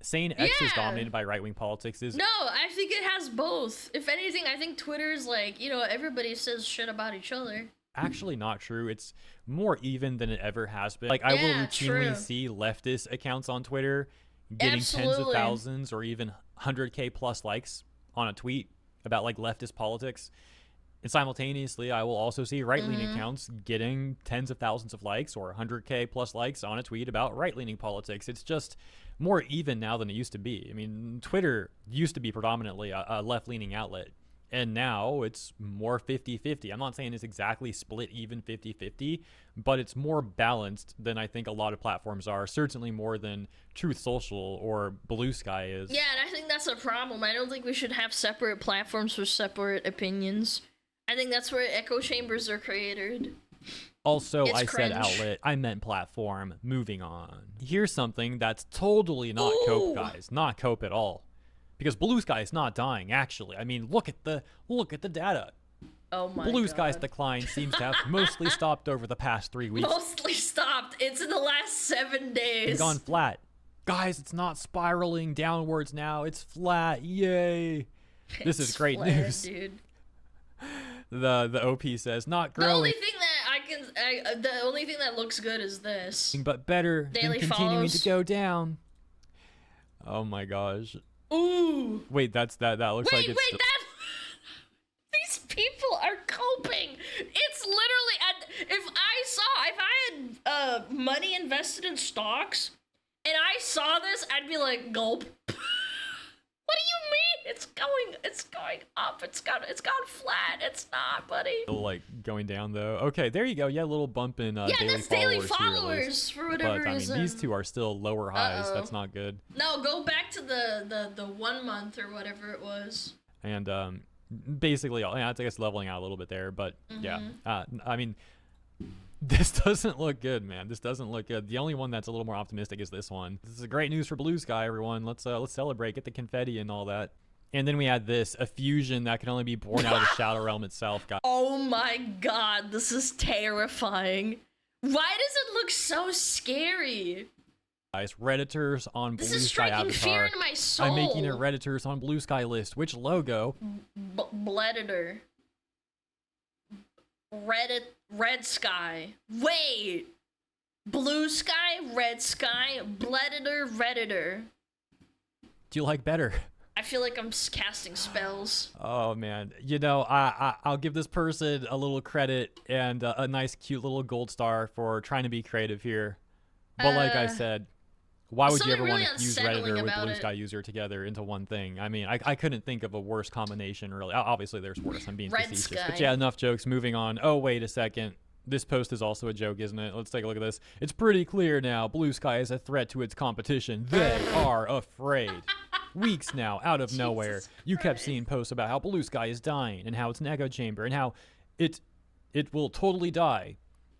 saying X is dominated by right-wing politics is... No, I think it has both. If anything, I think Twitter's like, you know, everybody says shit about each other. Actually not true. It's more even than it ever has been. Like, I will routinely see leftist accounts on Twitter getting tens of thousands or even 100K plus likes on a tweet about like leftist politics. And simultaneously, I will also see right-leaning accounts getting tens of thousands of likes or 100K plus likes on a tweet about right-leaning politics. It's just more even now than it used to be. I mean, Twitter used to be predominantly a left-leaning outlet. And now it's more 50-50. I'm not saying it's exactly split even 50-50, but it's more balanced than I think a lot of platforms are. Certainly more than Truth Social or Blue Sky is. Yeah, and I think that's a problem. I don't think we should have separate platforms for separate opinions. I think that's where echo chambers are created. Also, It's I cringe. said outlet. I meant platform. Moving on. Here's something that's totally not cope, guys. Not cope at all. Because Blue Sky is not dying, actually. I mean, look at the data. Oh my Blue God. Sky's decline seems to have mostly stopped over the past 3 weeks. Mostly stopped. It's in the last 7 days. It's gone flat. Guys, it's not spiraling downwards now. It's flat. Yay. This is great flat, news. dude. The OP says, not The growing. only thing that the only thing that looks good is this. But better Daily than continuing follows. to go down. Oh my gosh. Ooh. Wait, that looks like it's These people are coping. It's literally money invested in stocks, and I saw this, I'd be like, gulp. What do you mean? It's going up. It's gone flat. It's not, buddy. Like going down though. Okay, there you go. Yeah, a little bump in Yeah, daily that's followers daily here, at followers least. for whatever But I mean, reason. these two are still lower highs. Uh-oh. That's not good. No, go back to the 1 month or whatever it was. And basically, yeah, I guess leveling out a little bit there. But yeah, I mean, this doesn't look good, man. This doesn't look good. The only one that's a little more optimistic is this one. This is great news for Blue Sky, everyone. Let's celebrate, get the confetti and all that. And then we had this, a fusion that can only be born out of the Shadow Realm itself, guys. Oh my god, this is terrifying. Why does it look so scary? Redditors on Blue This is Sky striking Avatar. fear into my soul. I'm making a Redditors on Blue Sky list. Which logo? Bleditor. Red sky. Wait. Blue sky, red sky, Bleditor, Redditor. Do you like better? I feel like I'm casting spells. Oh man, you know, I'll give this person a little credit and a nice cute little gold star for trying to be creative here. But like I said, why would you ever want to fuse Redditor with Blue Sky user together into one thing? I mean, I couldn't think of a worse combination, really. Obviously there's worse, I'm being facetious. Sky. But yeah, enough jokes, moving on. Oh, wait a second. This post is also a joke, isn't it? Let's take a look at this. It's pretty clear now, Blue Sky is a threat to its competition. They are afraid. Weeks now, out of nowhere, you kept seeing posts about how Blue Sky is dying and how it's an echo chamber and how it will totally die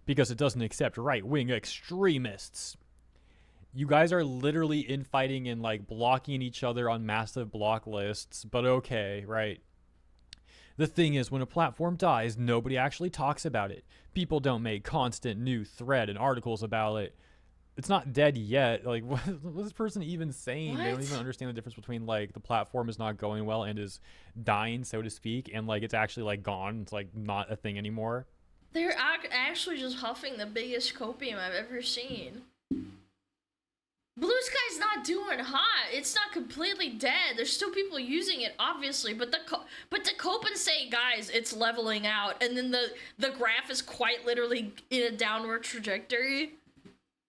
because it doesn't accept right-wing extremists. You guys are literally infighting and like blocking each other on massive block lists, but okay, right? The thing is, when a platform dies, nobody actually talks about it. People don't make constant new thread and articles about it. It's not dead yet. Like, what is this person even saying? They don't even understand the difference between, like, the platform is not going well and is dying, so to speak, and, like, it's actually, like, gone. It's, like, not a thing anymore. They're actually just huffing the biggest copium I've ever seen. Blue Sky's not doing hot. It's not completely dead. There's still people using it, obviously, but to cope and say, guys, it's leveling out, and then the graph is quite literally in a downward trajectory.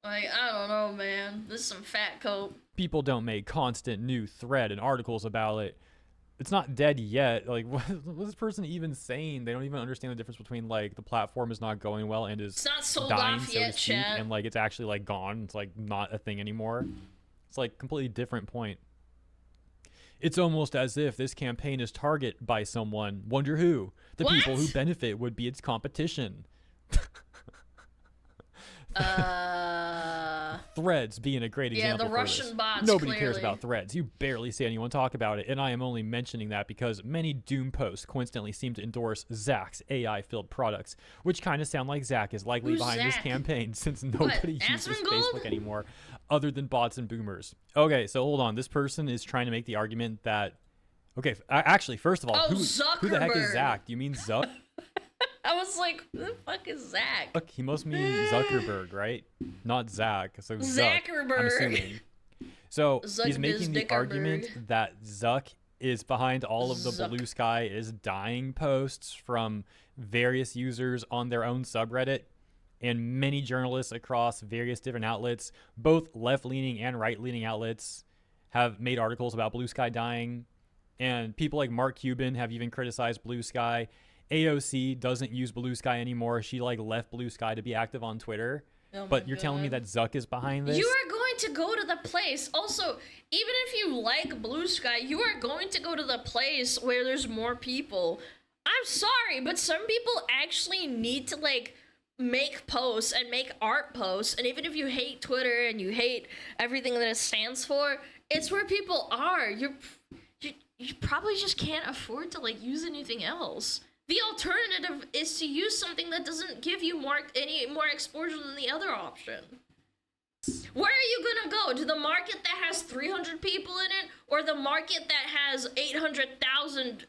Like, I don't know, man. This is some fat cope. People don't make constant new thread and articles about it. It's not dead yet. Like, what is this person even saying? They don't even understand the difference between, like, the platform is not going well and is It's not sold dying, off so yet, to speak, chat. and, like, it's actually, like, gone. It's, like, not a thing anymore. It's, like, completely different point. It's almost as if this campaign is targeted by someone. Wonder who? The people who benefit would be its competition. Threads being a great example. Yeah, the Russian bots. Nobody cares clearly. about Threads. You barely see anyone talk about it, and I am only mentioning that because many Doom posts coincidentally seem to endorse Zach's AI-filled products, which kind of sound like Zach is likely Who's behind this Zach? campaign since nobody uses Asmongold? Facebook anymore, other than bots and boomers. Okay, so hold on. This person is trying to make the argument that. Okay, actually, first of all, Oh, who the heck is Zuckerberg. Zach? Do you mean Zuck? I was like, who the fuck is Zach? Look, he must mean Zuckerberg, right? Not Zach. So Zuck, I'm Zuckerberg. assuming. So he's Zuck making the Biznickerberg. argument that Zuck is behind all of the Zuck. Blue Sky is dying posts from various users on their own subreddit, and many journalists across various different outlets, both left-leaning and right-leaning outlets, have made articles about Blue Sky dying, and people like Mark Cuban have even criticized Blue Sky. AOC doesn't use Blue Sky anymore. She like left Blue Sky to be active on Twitter. Oh But my you're telling me God. that Zuck is behind this? You are going to go to the place. Also, even if you like Blue Sky, you are going to go to the place where there's more people. I'm sorry, but some people actually need to like make posts and make art posts. And even if you hate Twitter and you hate everything that it stands for, it's where people are. You probably just can't afford to like use anything else. The alternative is to use something that doesn't give you any more exposure than the other option. Where are you gonna go? To the market that has 300 people in it, or the market that has 800,000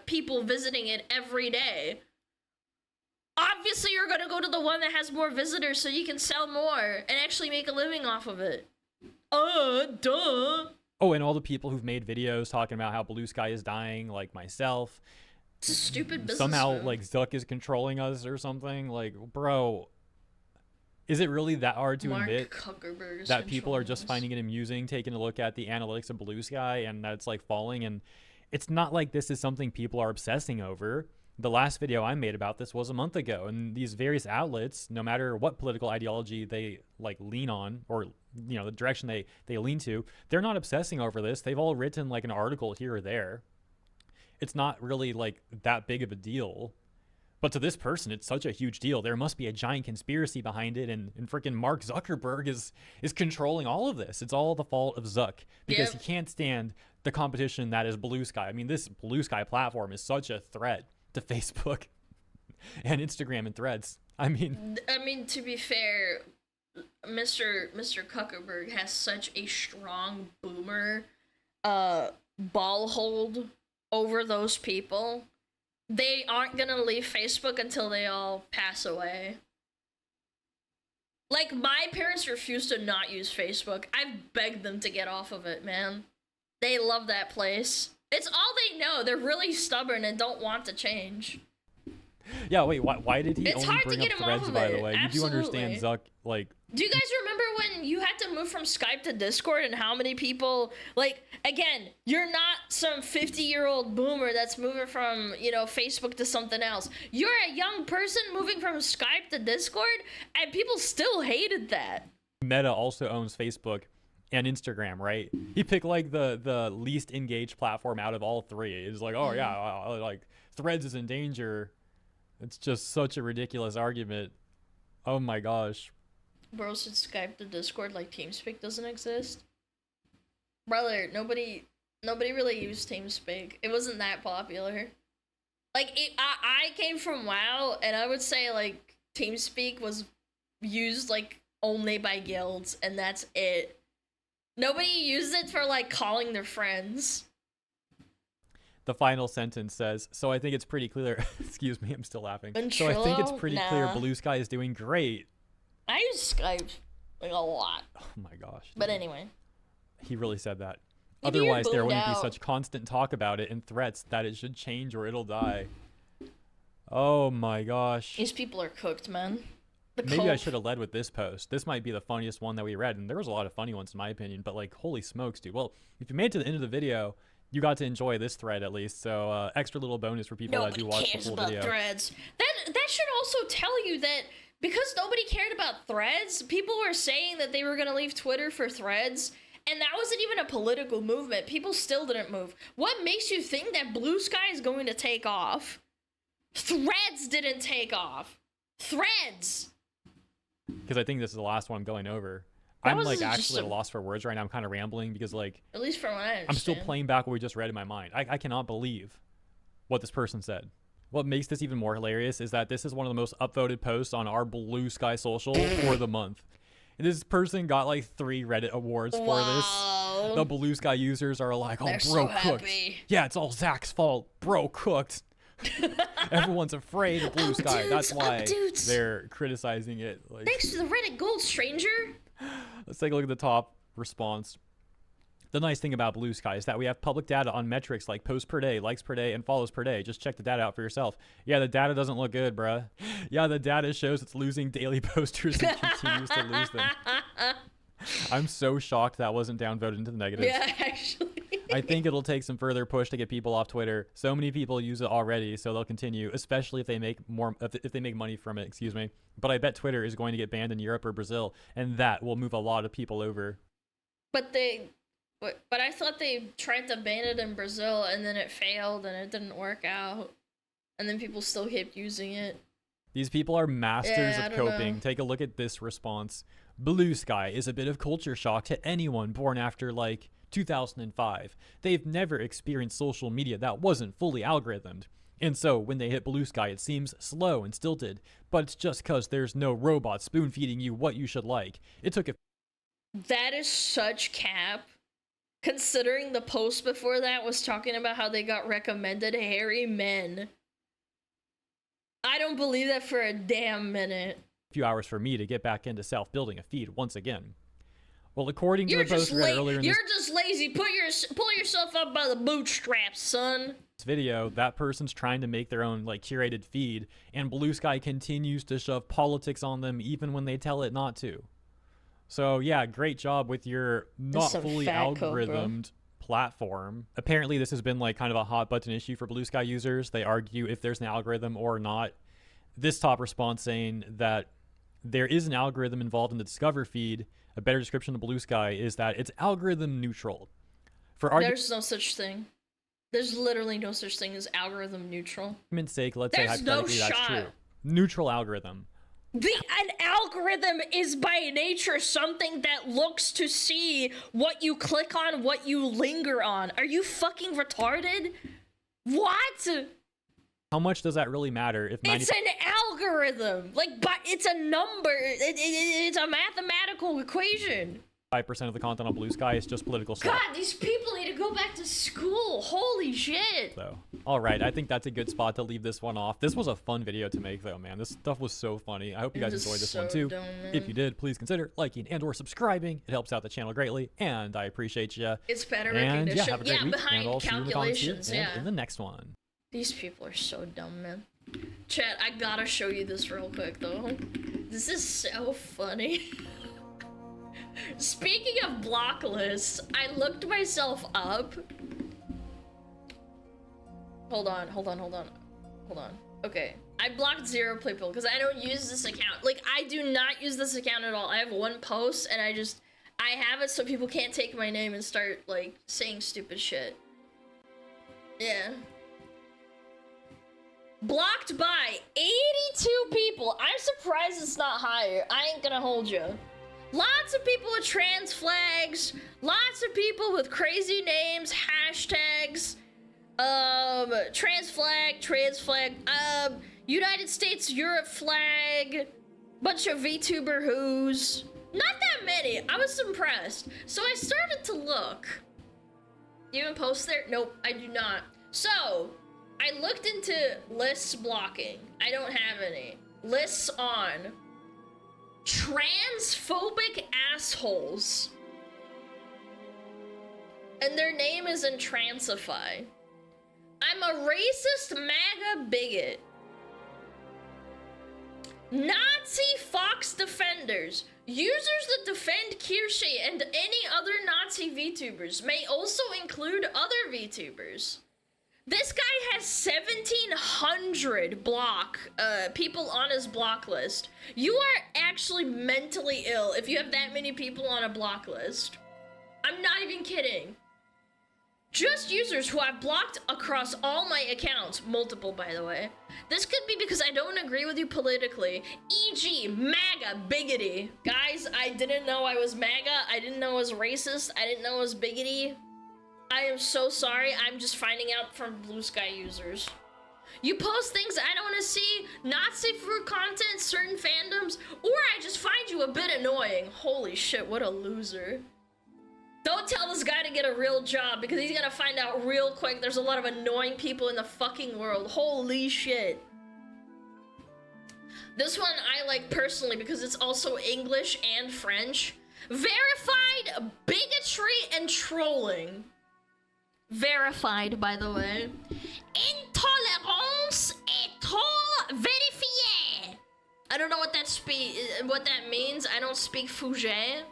people visiting it every day? Obviously, you're gonna go to the one that has more visitors so you can sell more and actually make a living off of it. Duh. Oh, and all the people who've made videos talking about how Blue Sky is dying, like myself. It's a stupid business Somehow, move. like, Zuck is controlling us or something. Like, bro, Is it really that hard to Mark admit Zuckerberg is that people are controlling just us. finding it amusing, taking a look at the analytics of Blue Sky and that it's like falling? And it's not like this is something people are obsessing over. The last video I made about this was a month ago, and these various outlets, no matter what political ideology they like lean on, or you know, the direction they lean to, they're not obsessing over this. They've all written like an article here or there. It's not really like that big of a deal. But to this person, it's such a huge deal. There must be a giant conspiracy behind it, and freaking Mark Zuckerberg is controlling all of this. It's all the fault of Zuck, because he can't stand the competition that is Blue Sky. I mean, this Blue Sky platform is such a threat to Facebook and Instagram and Threads. I mean, to be fair, Mr. Zuckerberg has such a strong boomer ball hold over those people. They aren't gonna leave Facebook until they all pass away. Like, my parents refuse to not use Facebook. I've begged them to get off of it, man. They love that place. It's all they know. They're really stubborn and don't want to change. yeah, wait, why did he It's only hard to bring get up him off Threads, of by the it. way? You do understand Absolutely. Zuck, like... Do you guys remember when you had to move from Skype to Discord and how many people, like, again, you're not some 50-year-old boomer that's moving from, you know, Facebook to something else. You're a young person moving from Skype to Discord, and people still hated that. Meta also owns Facebook and Instagram, right? He picked like the least engaged platform out of all three. It's like, oh yeah, like Threads is in danger. It's just such a ridiculous argument. Oh my gosh. Bro said Skype to Discord like TeamSpeak doesn't exist. Brother, nobody really used TeamSpeak. It wasn't that popular. Like, I came from WoW, and I would say like TeamSpeak was used like only by guilds, and that's it. Nobody used it for like calling their friends. The final sentence says, so I think it's pretty clear. Excuse me, I'm still laughing. So I Ventrilo? think it's pretty clear Nah. Blue Sky is doing great. I use Skype like a lot. Oh my gosh. But anyway. He really said that. Maybe you're Otherwise, there boomed wouldn't be out. such constant talk about it and threats that it should change or it'll die. Oh my gosh. These people are cooked, man. The Maybe I coke. should have led with this post. This might be the funniest one that we read, and there was a lot of funny ones in my opinion, but like, holy smokes, dude. Well, if you made it to the end of the video, you got to enjoy this thread at least, so extra little bonus for people that Nobody do watch the cares full about video. Threads. That should also tell you that because nobody cared about Threads, people were saying that they were going to leave Twitter for Threads, and that wasn't even a political movement. People still didn't move. What makes you think that Blue Sky is going to take off? Threads didn't take off. Threads. Because I think this is the last one I'm going over. That I'm was like just actually at a- a loss for words right now. I'm kind of rambling because like At least from what I understand. I'm still playing back what we just read in my mind. I cannot believe what this person said. What makes this even more hilarious is that this is one of the most upvoted posts on our Blue Sky social for the month. And this person got like 3 Reddit awards for this. The Blue Sky users are like, oh, They're bro so cooked. happy. Yeah, it's all Zach's fault. Bro cooked. Everyone's afraid of Blue Sky. dudes, That's why dudes. they're criticizing it. Like, Thanks to the Reddit Gold, stranger. let's take a look at the top response. The nice thing about Blue Sky is that we have public data on metrics like posts per day, likes per day, and follows per day. Just check the data out for yourself. Yeah, the data doesn't look good, bruh. Yeah, the data shows it's losing daily posters and continues to lose them. I'm so shocked that wasn't downvoted into the negatives. Yeah, actually. I think it'll take some further push to get people off Twitter. So many people use it already, so they'll continue, especially if they make if they make money from it, excuse me. But I bet Twitter is going to get banned in Europe or Brazil, and that will move a lot of people over. But I thought they tried to ban it in Brazil and then it failed and it didn't work out. And then people still kept using it. These people are masters Yeah, I of don't coping. know. Take a look at this response. Blue Sky is a bit of culture shock to anyone born after, like, 2005. They've never experienced social media that wasn't fully algorithmed. And so, when they hit Blue Sky, it seems slow and stilted. But it's just because there's no robot spoon-feeding you what you should like. It took a... That is such cap. Considering the post before that was talking about how they got recommended hairy men. I don't believe that for a damn minute. few hours for me to get back into self-building a feed once again. Well, according to You're the post just read earlier in this... You're just lazy. Pull yourself up by the bootstraps, son. video, that person's trying to make their own like curated feed, and Blue Sky continues to shove politics on them even when they tell it not to. So yeah, great job with your not fully algorithmed platform. Apparently this has been like kind of a hot button issue for Blue Sky users. They argue if there's an algorithm or not. This top response saying that there is an algorithm involved in the Discover feed. A better description of Blue Sky is that it's algorithm neutral. There's no such thing. There's literally no such thing as algorithm neutral. argument's sake, let's say There's hypothetically no that's shot. true. Neutral algorithm. An algorithm is by nature something that looks to see what you click on, what you linger on. Are you fucking retarded? What? How much does that really matter if 90 It's an algorithm. Like, but it's a number. It's a mathematical equation. 5% of the content on Blue Sky is just political stuff? God, these people need to go back to school. Holy shit. So, all right, I think that's a good spot to leave this one off. This was a fun video to make, though, man. This stuff was so funny. I hope you guys enjoyed this one, too. If you did, please consider liking and or subscribing. It helps out the channel greatly, and I appreciate you. It's better and, recognition. Yeah, have a great week, behind and I'll see you in the comments here calculations, and in the next one. These people are so dumb, man. Chat, I gotta show you this real quick, though. This is so funny. Speaking of block lists, I looked myself up. Hold on. Okay, I blocked 0 people because I don't use this account. Like, I do not use this account at all. I have one post and I have it so people can't take my name and start, like, saying stupid shit. Yeah. Blocked by 82 people. I'm surprised it's not higher. I ain't gonna hold you. Lots of people with trans flags. Lots of people with crazy names, hashtags. Trans flag. United States, Europe flag. Bunch of VTuber who's. Not that many. I was impressed. So I started to look. Do you even post there? Nope, I do not. So, I looked into lists blocking. I don't have any. Lists on. Transphobic assholes. And their name is in Transify. I'm a racist MAGA bigot. Nazi Fox defenders. Users that defend Kirsche and any other Nazi VTubers may also include other VTubers. This guy has 1,700 people on his block list. You are actually mentally ill if you have that many people on a block list. I'm not even kidding. Just users who I've blocked across all my accounts, multiple by the way. This could be because I don't agree with you politically, e.g. MAGA biggity. Guys, I didn't know I was MAGA, I didn't know I was racist, I didn't know I was biggity. I am so sorry, I'm just finding out from Blue Sky users. You post things I don't want to see, not safe for content, certain fandoms, or I just find you a bit annoying. Holy shit, what a loser. Don't tell this guy to get a real job because he's gonna find out real quick there's a lot of annoying people in the fucking world. Holy shit. This one I like personally because it's also English and French. Verified bigotry and trolling. Verified, by the way. Intolérance est trop vérifiée. I don't know what that means. I don't speak Fugé.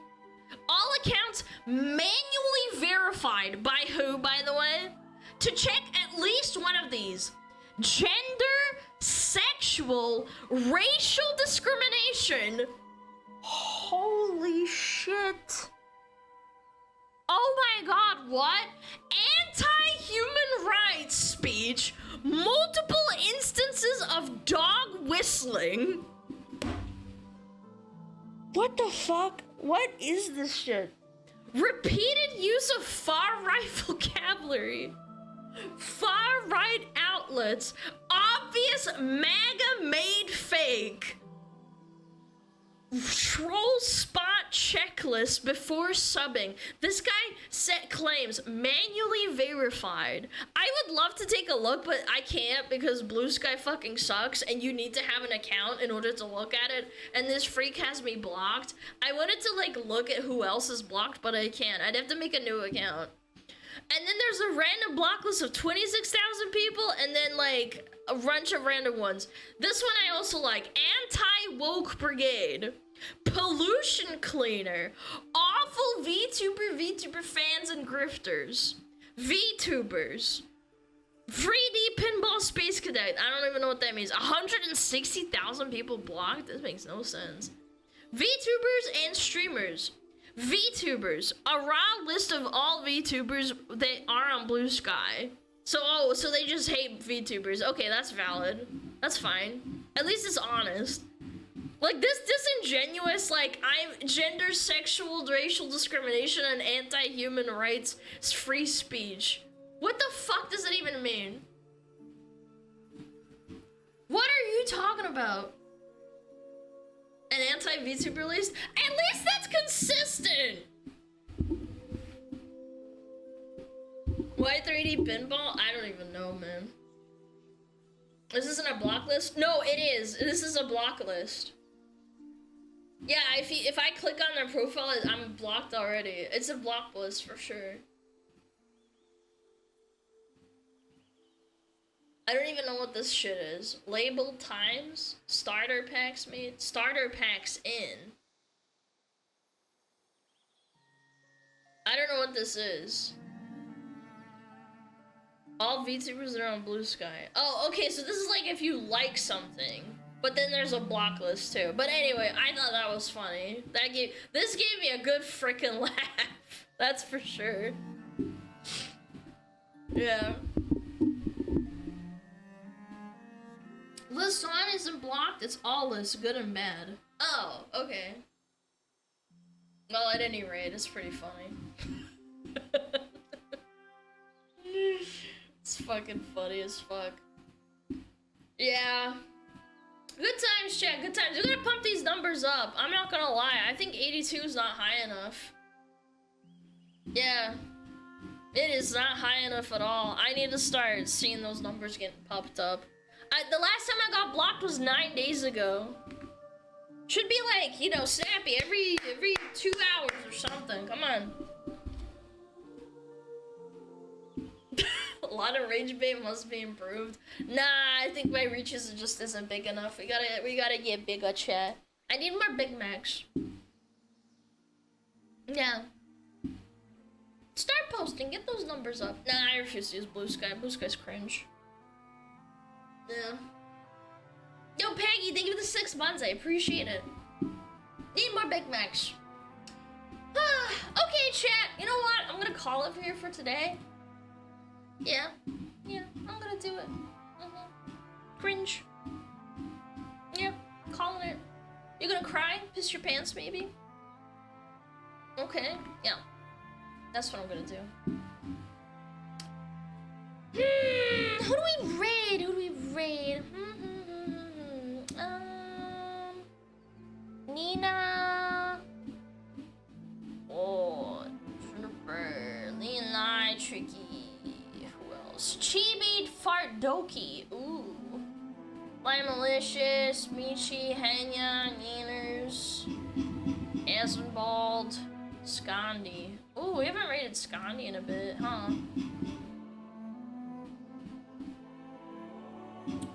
All accounts manually verified by who, by the way? To check at least one of these. Gender, sexual, racial discrimination. Holy shit. Oh my god, what? Anti-human rights speech, multiple instances of dog whistling. What the fuck? What is this shit? Repeated use of far-right vocabulary. Far-right outlets. Obvious MAGA-made fake. Troll spot checklist before subbing. This guy claims manually verified. I would love to take a look, but I can't because Blue Sky fucking sucks and you need to have an account in order to look at it. And this freak has me blocked. I wanted to like look at who else is blocked, but I can't. I'd have to make a new account. And then there's a random block list of 26,000 people, and then like a bunch of random ones. This one I also like. Anti-woke brigade, pollution cleaner, awful VTuber fans and grifters, VTubers, 3D pinball space cadet. I don't even know what that means. 160,000 people blocked. This makes no sense. VTubers and streamers. VTubers, a raw list of all VTubers that are on Blue Sky. So they just hate VTubers. Okay, that's valid. That's fine. At least it's honest. Like this disingenuous, like I'm gender, sexual, racial discrimination, and anti-human rights is free speech. What the fuck does that even mean? What are you talking about? An anti-VTuber list? At least that's consistent! Why 3D pinball? I don't even know, man. This isn't a block list? No, it is. This is a block list. Yeah, if I click on their profile, I'm blocked already. It's a block list for sure. I don't even know what this shit is. Labeled times? Starter packs made? Starter packs in. I don't know what this is. All VTubers are on Blue Sky. Oh, okay, so this is like if you like something. But then there's a block list too. But anyway, I thought that was funny. This gave me a good freaking laugh. That's for sure. Yeah. List one isn't blocked, it's all lists, good and bad. Oh, okay. Well, at any rate, it's pretty funny. It's fucking funny as fuck. Yeah. Good times, chat, good times. We're gonna pump these numbers up. I'm not gonna lie, I think 82 is not high enough. Yeah. It is not high enough at all. I need to start seeing those numbers getting popped up. The last time I got blocked was 9 days ago. Should be like, you know, snappy every 2 hours or something. Come on. A lot of rage bait must be improved. Nah, I think my reaches just isn't big enough. We gotta get bigger, chat. I need more Big Macs. Yeah. Start posting, get those numbers up. Nah, I refuse to use Blue Sky. Blue Sky's cringe. Yeah. Yo, Peggy, thank you for the 6 months. I appreciate it. Need more Big Macs. Okay, chat. You know what? I'm gonna call it here for today. Yeah. Yeah, I'm gonna do it. Cringe. Yeah, calling it. You gonna cry? Piss your pants, maybe? Okay. Yeah. That's what I'm gonna do. Who do we raid? Who do we raid? Nina. Oh, Jennifer. Leonai, Tricky. Who else? Chibi Fartdoki. Ooh. Lion Malicious, Michi, Henya, Nieners, Asmonbald, Skandi. Ooh, we haven't raided Skandi in a bit, huh?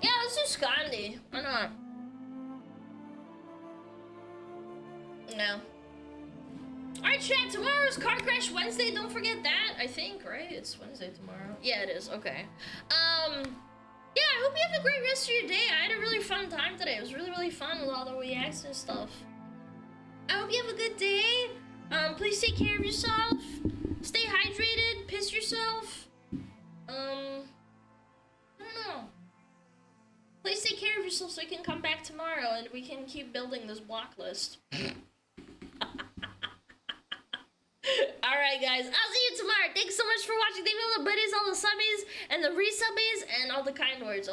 Yeah, let's do Skandi. Why not? No. Alright, chat, tomorrow's Car Crash Wednesday. Don't forget that, I think, right? It's Wednesday tomorrow. Yeah, it is. Okay. Yeah, I hope you have a great rest of your day. I had a really fun time today. It was really, really fun with all the Weacts and stuff. I hope you have a good day. Please take care of yourself. Stay hydrated. Piss yourself. I don't know. Please take care of yourself so you can come back tomorrow and we can keep building this block list. Alright, guys. I'll see you tomorrow. Thanks so much for watching. Thank you for all the buddies, all the subbies, and the resubbies, and all the kind words.